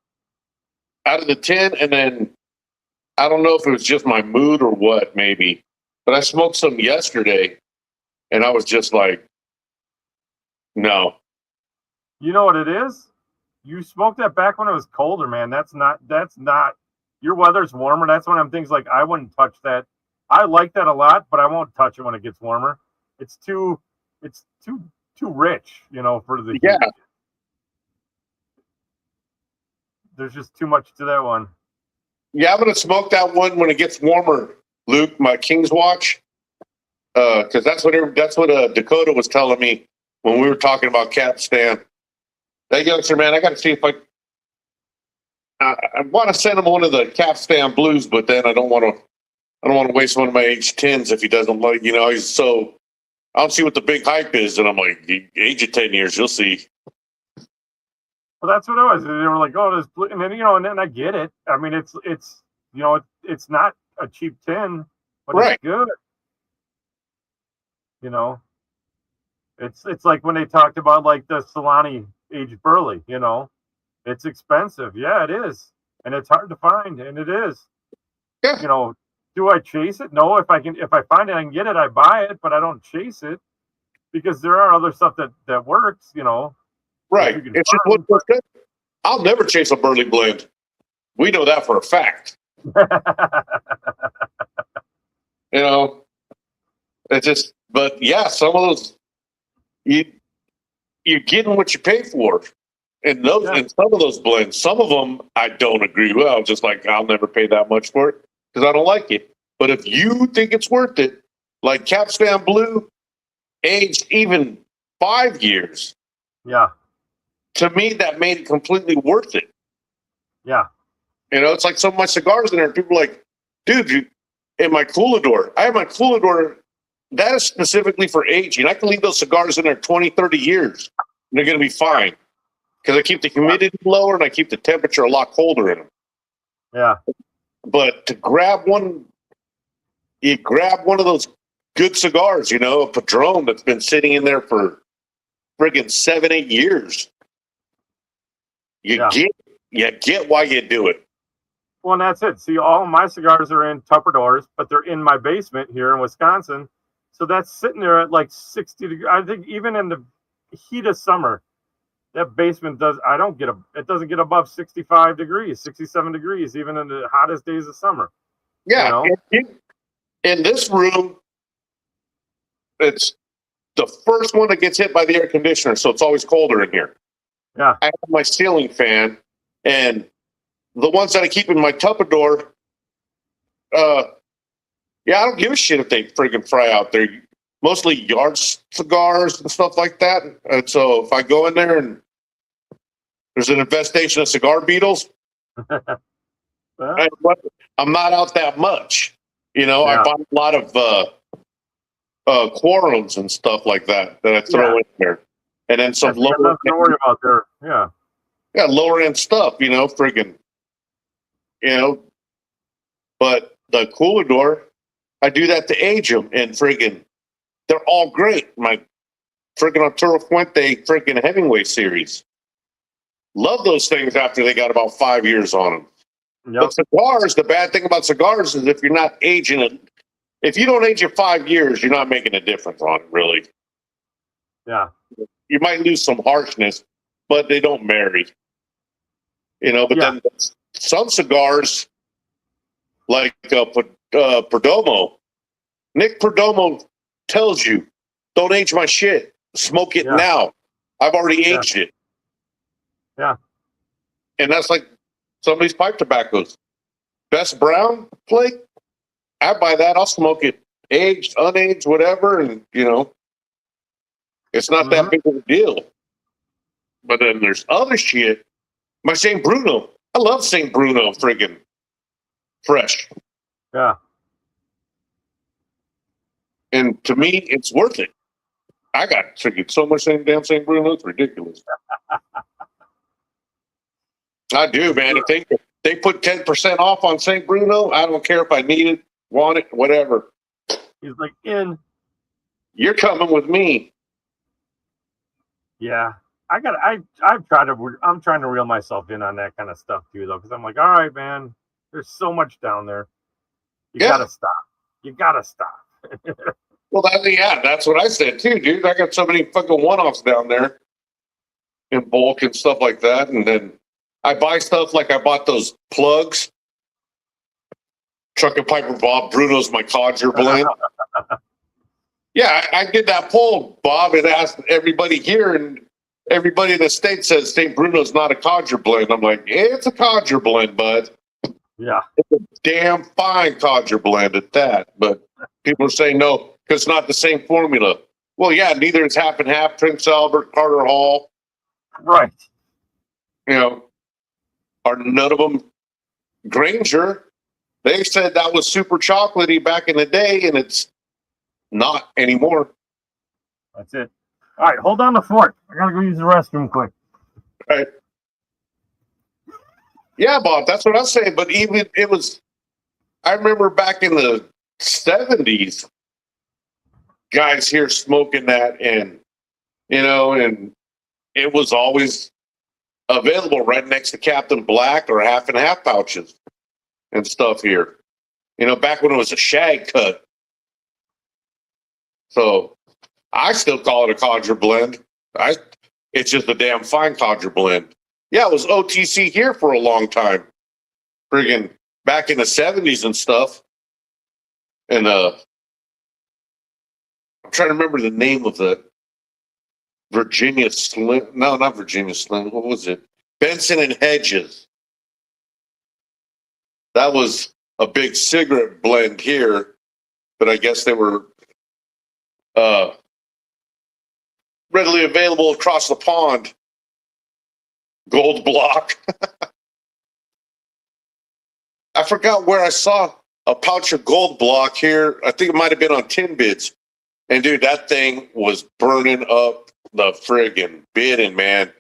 out of the tin, and then I don't know if it was just my mood or what, maybe. But I smoked some yesterday, and I was just like, no. You know what it is? You smoked that back when it was colder, man. That's not. Your weather's warmer. That's one of them things like I wouldn't touch that. I like that a lot, but I won't touch it when it gets warmer. It's too rich, for the heat. There's just too much to that one. Yeah, I'm gonna smoke that one when it gets warmer, Luke. My King's Watch, because that's what Dakota was telling me when we were talking about Capstan. That youngster, man, I got to see if I want to send him one of the Capstan Blues, but then I don't want to waste one of my H10s if he doesn't like. He's so. I don't see what the big hype is, and I'm like, age of 10 years, you'll see. Well, that's what it was. They were like, "Oh, this," and then and then I get it. I mean, it's it's not a cheap tin, but right. It's good. It's like when they talked about like the Solani aged burley. It's expensive. Yeah, it is, and it's hard to find, and it is. Yeah. Do I chase it? No. If I find it, I can get it. I buy it, but I don't chase it because there are other stuff that works. Right. It's just what works. I'll never chase a burley blend. We know that for a fact. It's just. But yeah, some of those you're getting what you pay for. And some of those blends, some of them I don't agree with. I'm just like, I'll never pay that much for it because I don't like it. But if you think it's worth it, like Capstan Blue, aged even 5 years. Yeah. To me, that made it completely worth it. Yeah. It's like some of my cigars in there. People are like, dude, in my Coolador, I have my Coolador. That is specifically for aging. I can leave those cigars in there 20, 30 years. And they're going to be fine. Because I keep the humidity lower and I keep the temperature a lot colder in them. Yeah. But to grab one of those good cigars, a Padron that's been sitting in there for friggin' 7-8 years. You get why you do it. Well, and that's it. See, all of my cigars are in Tupperdoors, but they're in my basement here in Wisconsin. So that's sitting there at like 60 degrees. I think even in the heat of summer, that basement it doesn't get above 65 degrees, 67 degrees, even in the hottest days of summer. Yeah. In this room, it's the first one that gets hit by the air conditioner, so it's always colder in here. Yeah. I have my ceiling fan, and the ones that I keep in my Tupperdoor, I don't give a shit if they friggin' fry out. They're mostly yard cigars and stuff like that. And so if I go in there and there's an infestation of cigar beetles, I'm not out that much. I buy a lot of quorums and stuff like that I throw in there. And then some lower nothing to worry about there. Yeah. Yeah, lower end stuff, friggin'. But the Coolador, I do that to age them, and friggin', they're all great. My friggin' Arturo Fuente friggin' Hemingway series. Love those things after they got about 5 years on them. Yep. But cigars, the bad thing about cigars is if you're not aging it, if you don't age it 5 years, you're not making a difference on it, really. Yeah. You might lose some harshness, but they don't marry. But then some cigars, like Perdomo, Nick Perdomo tells you, don't age my shit. Smoke it now. I've already aged it. Yeah. And that's like some of these pipe tobaccos. Best Brown Flake, I buy that. I'll smoke it aged, unaged, whatever. And, it's not that big of a deal. But then there's other shit My St. Bruno. I love St. Bruno friggin' fresh. Yeah. And to me, it's worth it. I got friggin' so much damn St. Bruno, it's ridiculous. I do, man. If they put 10% off on St. Bruno, I don't care if I need it, want it, whatever. He's like, in. You're coming with me. Yeah. I'm trying to reel myself in on that kind of stuff too, though, because I'm like, all right, man, there's so much down there. You gotta stop. You gotta stop. Well, that's what I said too, dude. I got so many fucking one-offs down there in bulk and stuff like that, and then I buy stuff like I bought those plugs. Truck and Piper Bob, Bruno's my codger blend. Yeah, I did that poll, Bob, and asked everybody here, and everybody in the state says St. Bruno's not a codger blend. I'm like, yeah, it's a codger blend, bud. Yeah. It's a damn fine codger blend at that. But people are saying no, because it's not the same formula. Well, yeah, neither is Half and Half, Prince Albert, Carter Hall. Right. You know, are none of them Granger? They said that was super chocolatey back in the day, and it's not anymore. That's it. All right, hold on the fort. I gotta go use the restroom quick. Right. Yeah, Bob, that's what I was saying. But even it was, I remember back in the 70s, guys here smoking that, and and it was always available right next to Captain Black or Half and Half pouches and stuff here. Back when it was a shag cut. So I still call it a codger blend. It's just a damn fine codger blend. Yeah, it was OTC here for a long time. Friggin' back in the 70s and stuff. And I'm trying to remember the name of the Virginia Slim. No, not Virginia Slim. What was it? Benson and Hedges. That was a big cigarette blend here, but I guess they were readily available across the pond. Gold block. I forgot where I saw a pouch of gold block here. I think it might have been on Tin Bids. And dude, that thing was burning up the friggin' bidding, man.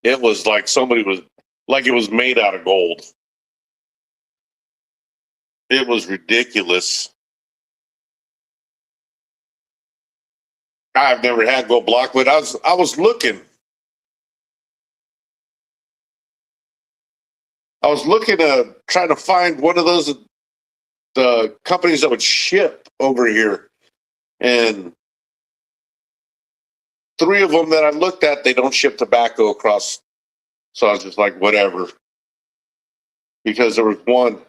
It was like it was made out of gold. It was ridiculous. I've never had gold block, but I was looking. I was looking trying to find one of those the companies that would ship over here, and 3 of them that I looked at, they don't ship tobacco across. So I was just like, whatever, because there was one.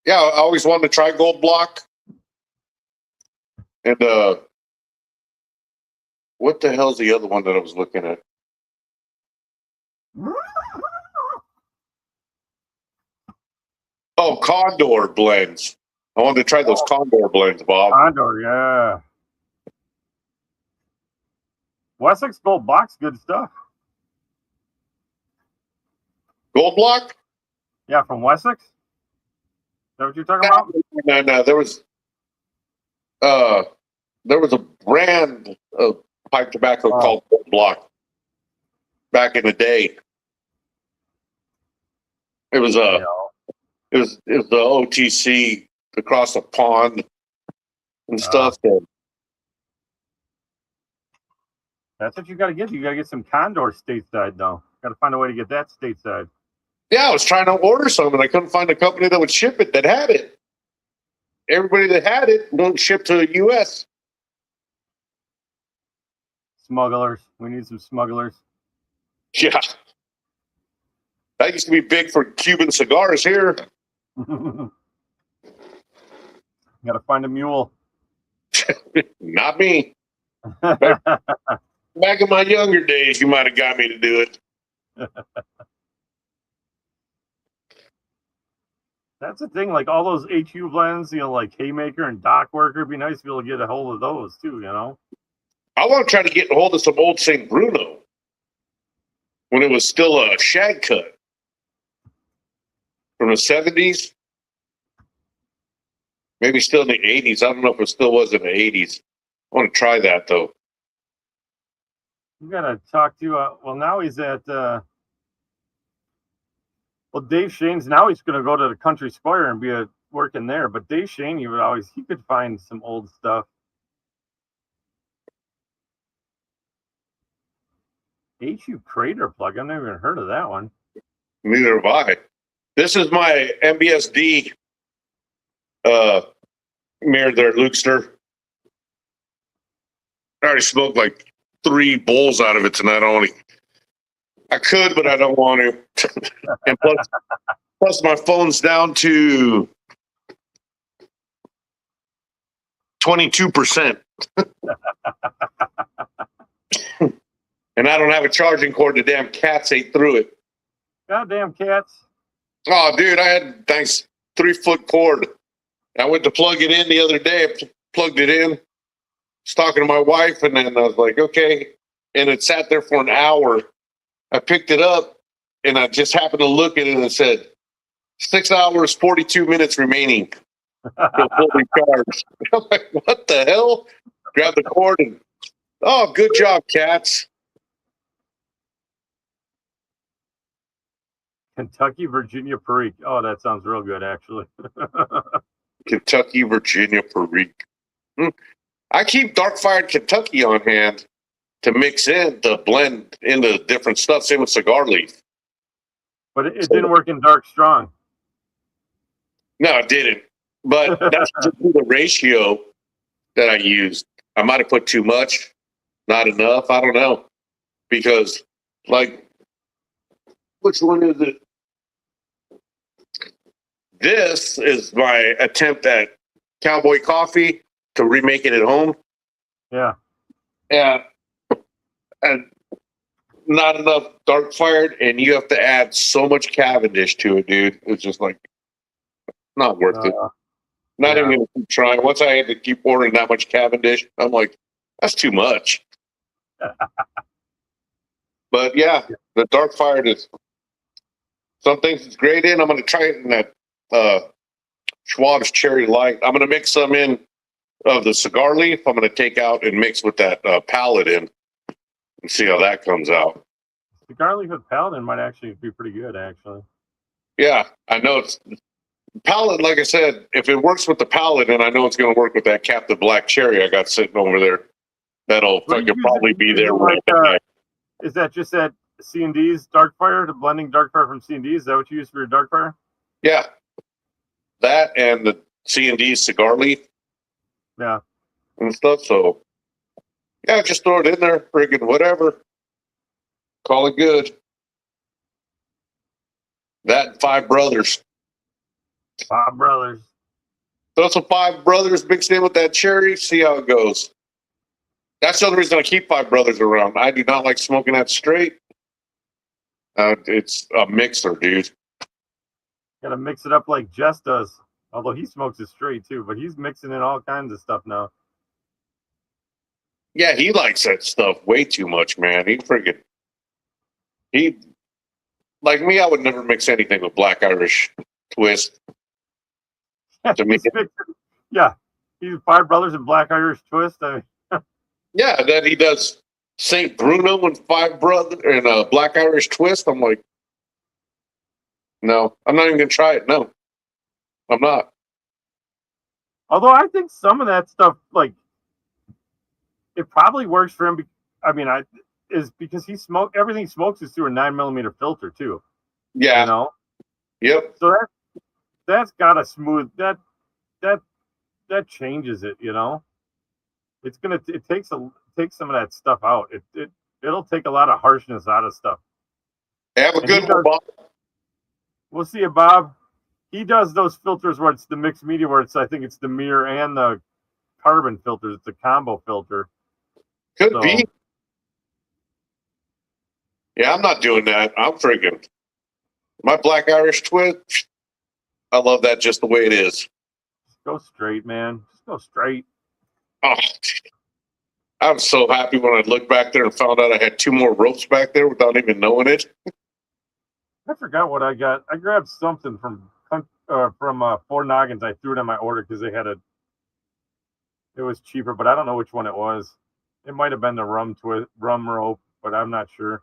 Yeah, I always wanted to try gold block, and what the hell's the other one that I was looking at? Oh, Condor blends. I wanted to try those Condor blends, Bob. Condor, yeah. Wessex Gold Block's good stuff. Gold block? Yeah, from Wessex? Is that what you're talking about? No. There was a brand of pipe tobacco called Gold Block back in the day. It was it was the OTC across the pond and stuff. That's what you got to get. You got to get some Condor stateside, though. Got to find a way to get that stateside. Yeah, I was trying to order some, and I couldn't find a company that would ship it that had it. Everybody that had it won't ship to the U.S. Smugglers. We need some smugglers. Yeah. That used to be big for Cuban cigars here. Got to find a mule. Not me. Back in my younger days, you might have got me to do it. That's the thing. Like all those HU blends, like Haymaker and Dock Worker, it'd be nice to be able to get a hold of those too, I want to try to get a hold of some old St. Bruno when it was still a shag cut from the 70s. Maybe still in the 80s. I don't know if it still was in the 80s. I want to try that, though. You got to talk to, well, now he's at, well, Dave Shane's, now he's going to go to the Country Squire and be working there. But Dave Shane, he could find some old stuff. HU Crater plug. I've never even heard of that one. Neither have I. This is my MBSD mirror there, Lukester. I already smoked like 3 bowls out of it tonight. I could, but I don't want to. And plus my phone's down to 22%. And I don't have a charging cord. The damn cats ate through it. Goddamn cats. Oh, dude, I had 3-foot cord. I went to plug it in the other day. I plugged it in. Was talking to my wife, and then I was like, okay. And it sat there for an hour. I picked it up, and I just happened to look at it, and it said, 6 hours, 42 minutes remaining. Fully charged. I'm like, what the hell? Grab the cord, and oh, good job, cats. Kentucky, Virginia, Perique. Oh, that sounds real good, actually. Kentucky, Virginia, Perique. I keep dark fired Kentucky on hand to mix in, to blend into different stuff. Same with cigar leaf. But it didn't work in dark strong. No, it didn't. But that's the ratio that I used. I might have put too much, not enough. I don't know. Because, like, which one is it? This is my attempt at Cowboy Coffee to remake it at home. Yeah. And not enough dark fired, and you have to add so much Cavendish to it, dude. It's just like not worth it. Not even gonna keep trying. Once I had to keep ordering that much Cavendish, I'm like, that's too much. But yeah, the dark fired is some things it's great in. I'm gonna try it in that Schwab's Cherry Light. I'm gonna mix some in of the cigar leaf. I'm gonna take out and mix with that palette in and see how that comes out. Cigar leaf with Paladin might actually be pretty good, actually. Yeah, I know it's palette. Like I said, if it works with the palette, and I know it's gonna work with that Captain Black Cherry I got sitting over there, that'll fucking probably be there right now. Is that just that C&D's dark fire, the blending dark fire from C&D? Is that what you use for your dark fire? Yeah, that and the C&D cigar leaf. Yeah, and stuff. So yeah, just throw it in there, friggin' whatever. Call it good. That and 5 Brothers. 5 Brothers. Throw some 5 Brothers mixed in with that cherry. See how it goes. That's the other reason I keep 5 Brothers around. I do not like smoking that straight. It's a mixer, dude. Got to mix it up like Jess does. Although he smokes it straight too, but he's mixing in all kinds of stuff now. Yeah, he likes that stuff way too much, man. He like me, I would never mix anything with Black Irish Twist. To me, yeah, he's 5 Brothers and Black Irish Twist. Yeah, then he does St. Bruno and 5 Brothers and Black Irish Twist. I'm like, no, I'm not even gonna try it. No, I'm not. Although I think some of that stuff, like, it probably works for him. I mean, is because everything he smokes is through a 9mm filter too. Yeah. You know. Yep. So that's got a smooth that changes it. You know. It takes some of that stuff out. It'll take a lot of harshness out of stuff. Have a good one, Bob. We'll see you, Bob. He does those filters where it's the mixed media, where I think it's the mirror and the carbon filters. It's a combo filter. Could be. Yeah, I'm not doing that. I'm freaking my Black Irish Twist. I love that just the way it is. Just go straight, man. Just go straight. Oh, I was so happy when I looked back there and found out I had 2 more ropes back there without even knowing it. I forgot what I got. I grabbed something from Four Noggins. I threw it on my order because they had it was cheaper, but I don't know which one it was. It might have been the rum rope, but I'm not sure.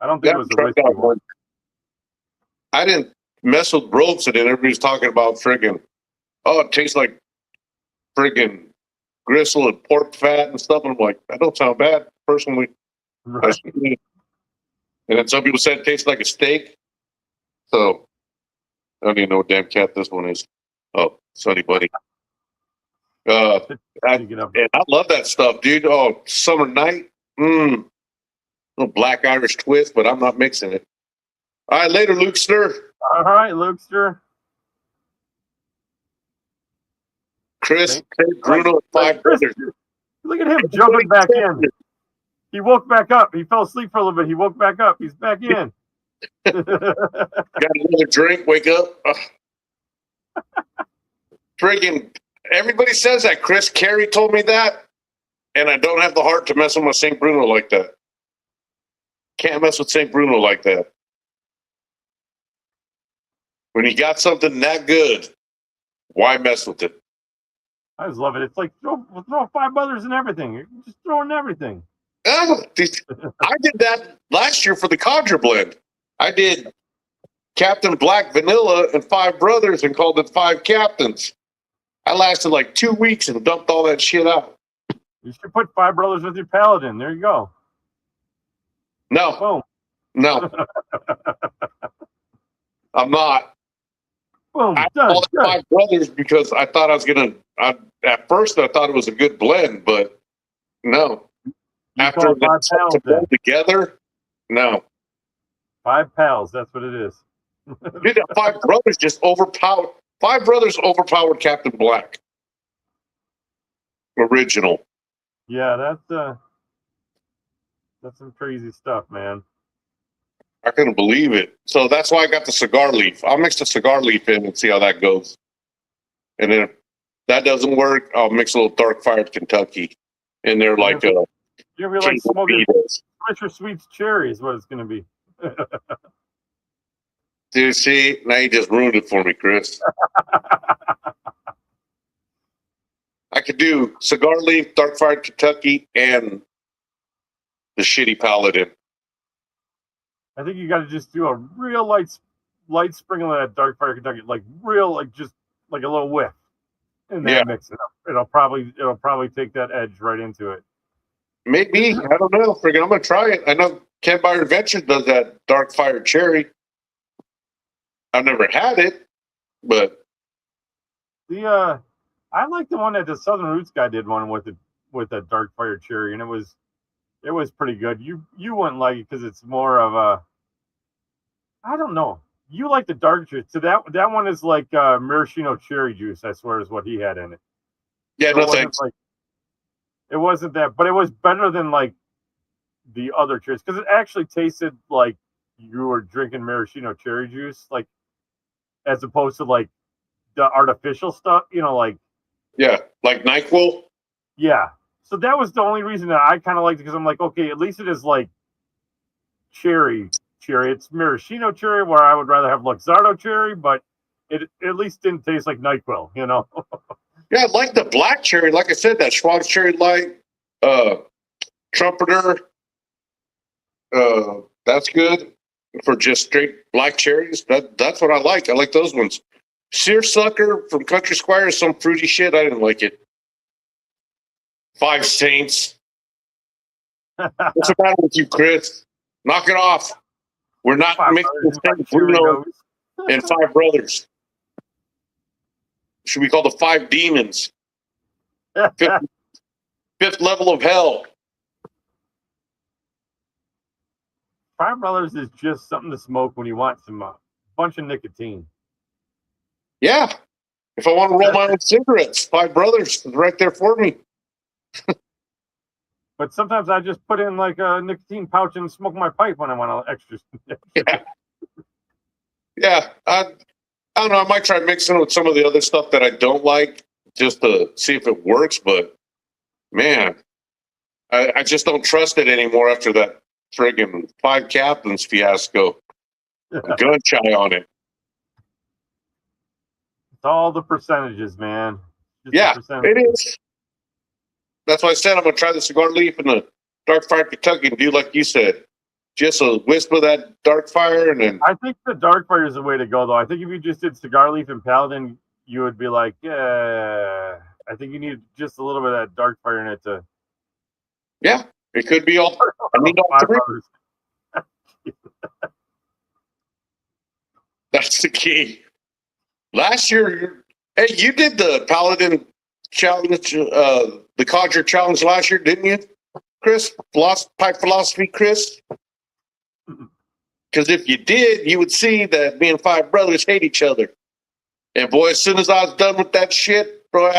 I don't think it was the whiskey one. I didn't mess with ropes, and then everybody's talking about friggin', oh, it tastes like friggin' gristle and pork fat and stuff. And I'm like, that don't sound bad, personally. Right. And then some people said it tastes like a steak. So I don't even know what damn cat this one is. Oh, Sunny Buddy. And I love that stuff, dude. Oh, summer night. Little black Irish twist, but I'm not mixing it. All right, later, Lukester. All right, Lukester. Chris, Bruno, 5 brothers. Look at him jumping back in. He woke back up. He fell asleep for a little bit. He woke back up. He's back in. Got another drink. Wake up. Friggin', everybody says that. Chris Carey told me that, and I don't have the heart to mess with my St. Bruno like that. Can't mess with St. Bruno like that. When you got something that good, why mess with it? I just love it. It's like throw 5 others in everything. You're just throwing everything. I did that last year for the Conjure blend. I did Captain Black Vanilla and 5 brothers and called it 5 Captains. I lasted like 2 weeks and dumped all that shit out. You should put 5 brothers with your Paladin. There you go. No. Boom. No. I'm not. Boom. I called it 5 brothers because I thought I was going to, at first I thought it was a good blend, but no. After the blend together, no. 5 pals, that's what it is. Dude, that 5 brothers just overpowered. 5 brothers overpowered Captain Black. Original. Yeah, that's some crazy stuff, man. I couldn't believe it. So that's why I got the cigar leaf. I'll mix the cigar leaf in and see how that goes. And then if that doesn't work, I'll mix a little dark fired Kentucky in there like you really like smoking Fisher Sweets cherry is what it's going to be. Dude, see, now you just ruined it for me, Chris. I could do cigar leaf, dark fired Kentucky, and the shitty Paladin. I think you got to just do a real light sprinkle of that dark fire Kentucky, like real, like just like a little whiff, and then mix it up. It'll probably take that edge right into it. Maybe, I don't know. Friggin', I'm gonna try it. I know Ken Byron Adventures does that dark fire cherry. I've never had it, but I like the one that the Southern Roots guy did one with the dark fire cherry, and it was pretty good. You wouldn't like it because it's more of a, I don't know. You like the dark juice. So that one is like maraschino cherry juice, I swear, is what he had in it. Yeah, so no thanks. It wasn't that, but it was better than like the other cherries because it actually tasted like you were drinking maraschino cherry juice, like as opposed to like the artificial stuff, like. Yeah, like NyQuil. Yeah. So that was the only reason that I kind of liked it because I'm like, okay, at least it is like cherry. It's maraschino cherry where I would rather have Luxardo cherry, but it at least didn't taste like NyQuil, Yeah, I like the black cherry. Like I said, that Schwab's Cherry Light, Trumpeter. That's good for just straight black cherries. That's what I like. I like those ones. Seersucker from Country Squire, some fruity shit. I didn't like it. 5 Saints. What's the matter with you, Chris? Knock it off. We're not mixing St. Bruno and 5 brothers. Should we call the 5 demons? Fifth level of hell. 5 brothers is just something to smoke when you want some bunch of nicotine. Yeah. If I want to roll my own cigarettes, 5 brothers is right there for me. But sometimes I just put in like a nicotine pouch and smoke my pipe when I want extra. Yeah. I don't know. I might try mixing it with some of the other stuff that I don't like just to see if it works. But man, I just don't trust it anymore after that friggin' Five Captains fiasco. I'm gun shy on it. It's all the percentages, man. Yeah, it is. That's why I said I'm going to try the cigar leaf and the dark fire Kentucky and do like you said. Just a wisp of that dark fire, and then I think the dark fire is the way to go, though. I think if you just did cigar leaf and Paladin, you would be like, yeah. I think you need just a little bit of that dark fire in it to. Yeah, it could be all. I need all three. That's the key. Last year, hey, you did the Paladin challenge, the Codger challenge last year, didn't you, Chris? Pipe philosophy, Chris. Because if you did, you would see that me and Five Brothers hate each other. And boy, as soon as I was done with that shit, bro,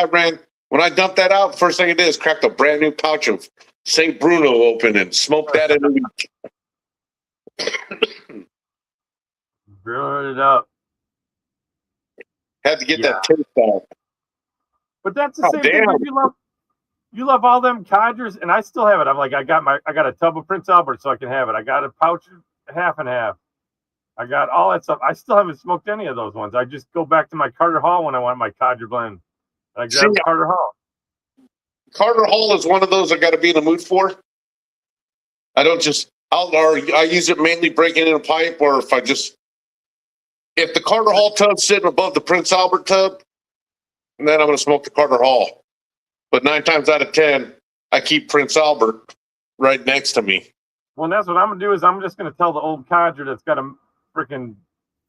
when I dumped that out, first thing I did is cracked a brand new pouch of St. Bruno open and smoked that in a week. Brewing it up. Had to get that taste out. But that's the same thing. You love all them codgers, and I still have it. I'm like, I got a tub of Prince Albert, so I can have it. I got a pouch half and half. I got all that stuff. I still haven't smoked any of those ones. I just go back to my Carter Hall when I want my codger blend. I grab Carter Hall. Carter Hall is one of those I got to be in the mood for. I don't just, I use it mainly breaking in a pipe, or if the Carter Hall tub's sitting above the Prince Albert tub, then I'm going to smoke the Carter Hall. But 9 times out of 10, I keep Prince Albert right next to me. Well, that's what I'm going to do is I'm just going to tell the old codger that's got a freaking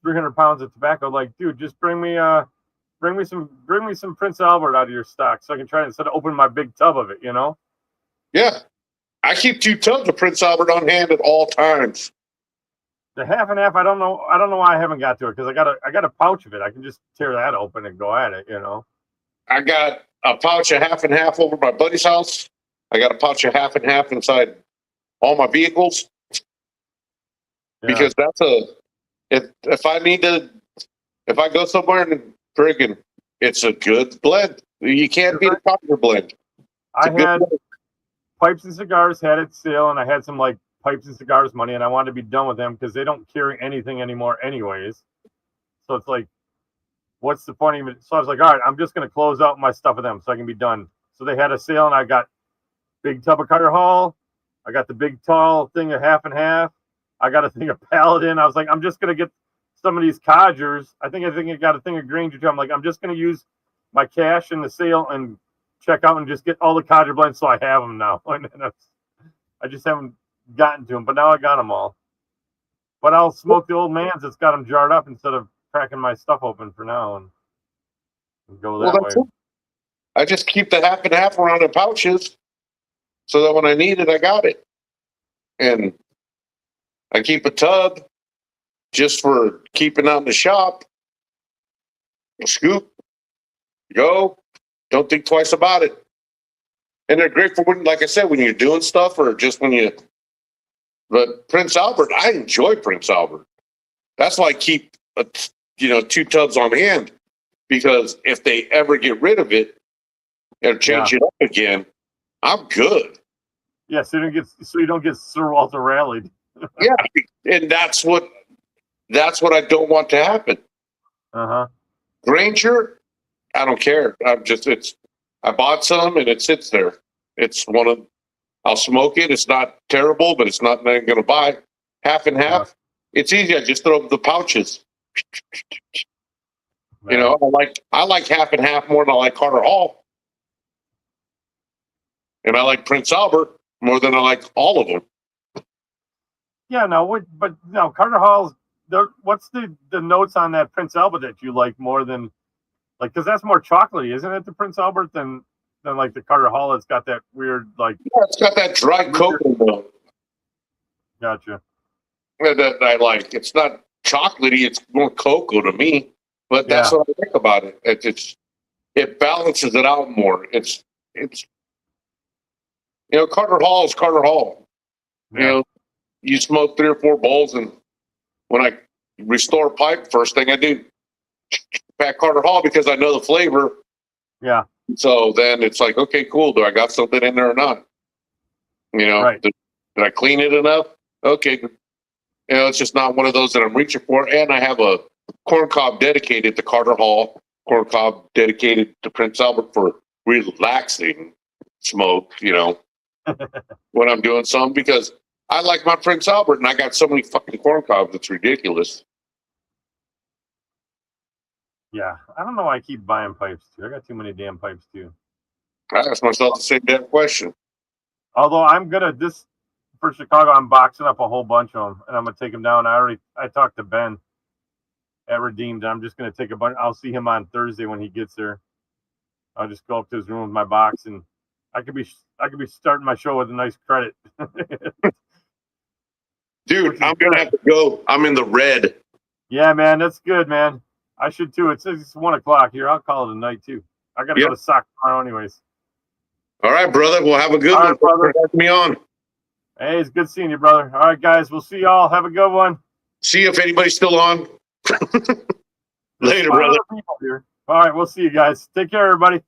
300 pounds of tobacco, like, dude, just bring me some Prince Albert out of your stock so I can try it instead of opening my big tub of it, you know? Yeah. I keep 2 tubs of Prince Albert on hand at all times. The half and half, I don't know why I haven't got to it, because I got a pouch of it. I can just tear that open and go at it, you know. I got a pouch of half and half over my buddy's house. I got a pouch of half and half inside all my vehicles. Yeah. Because that's if I go somewhere and friggin' it's a good blend. You can't beat a popular blend. I had Pipes and Cigars had its sale, and I had some like Pipes and Cigars money, and I wanted to be done with them because they don't carry anything anymore anyways. So it's like, what's the point of it? So I was like, all right, I'm just going to close out my stuff with them so I can be done. So they had a sale, and I got big tub of Carter Hall. I got the big tall thing of half and half. I got a thing of Paladin. I was like, I'm just going to get some of these codgers. I think I got a thing of Granger too. I'm like, I'm just going to use my cash in the sale and check out and just get all the codger blends so I have them now. And I just haven't gotten to them, but now I got them all. But I'll smoke the old man's that's got them jarred up instead of cracking my stuff open for now and go that way. I just keep the half and half around in pouches so that when I need it, I got it. And I keep a tub just for keeping out in the shop. Scoop, go, don't think twice about it. And they're great for when, like I said, when you're doing stuff or just when you. But Prince Albert, I enjoy Prince Albert. That's why I keep 2 tubs on hand, because if they ever get rid of it and change it up again, I'm good. Yeah, so you don't get Sir Walter rallied. Yeah, and that's what I don't want to happen. Granger, I don't care. I bought some and it sits there. It's I'll smoke it. It's not terrible, but it's not I'm going to buy. Half and half. It's easy. I just throw the pouches. I like half and half more than I like Carter Hall. And I like Prince Albert more than I like all of them. Yeah, but Carter Hall's. What's the notes on that Prince Albert that you like more than, like, because that's more chocolatey, isn't it? The Prince Albert than like the Carter Hall. It's got that weird like. Yeah, it's got that dry cocoa note. Gotcha. That I like. It's not chocolatey. It's more cocoa to me. But that's what I think about it. It balances it out more. It's Carter Hall is Carter Hall. Yeah. You smoke 3 or 4 bowls, and when I restore pipe, first thing I do, pack Carter Hall because I know the flavor. Yeah. So then it's like, okay, cool. Do I got something in there or not? You know, Right. did I clean it enough? Okay. You know, it's just not one of those that I'm reaching for. And I have a corn cob dedicated to Carter Hall, corn cob dedicated to Prince Albert for relaxing smoke, you know, when I'm doing some, because I like my Prince Albert and I got so many fucking corn cobs, it's ridiculous. Yeah, I don't know why I keep buying pipes too. I got too many damn pipes too. I asked myself the same damn question. Although I'm gonna for Chicago, I'm boxing up a whole bunch of them, and I'm gonna take them down. I talked to Ben at Redeemed, and I'm just gonna take a bunch. I'll see him on Thursday when he gets there. I'll just go up to his room with my box, and I could be starting my show with a nice credit. Dude, I'm gonna have to go. I'm in the red. Yeah, man, that's good, man. I should too. It's 1:00 here. I'll call it a night too. I gotta go to sock tomorrow, anyways. All right, brother. We'll have a good one. Brother. Have me on. Hey, it's good seeing you, brother. All right, guys. We'll see y'all. Have a good one. See if anybody's still on. Later, brother. All right, we'll see you guys. Take care, everybody.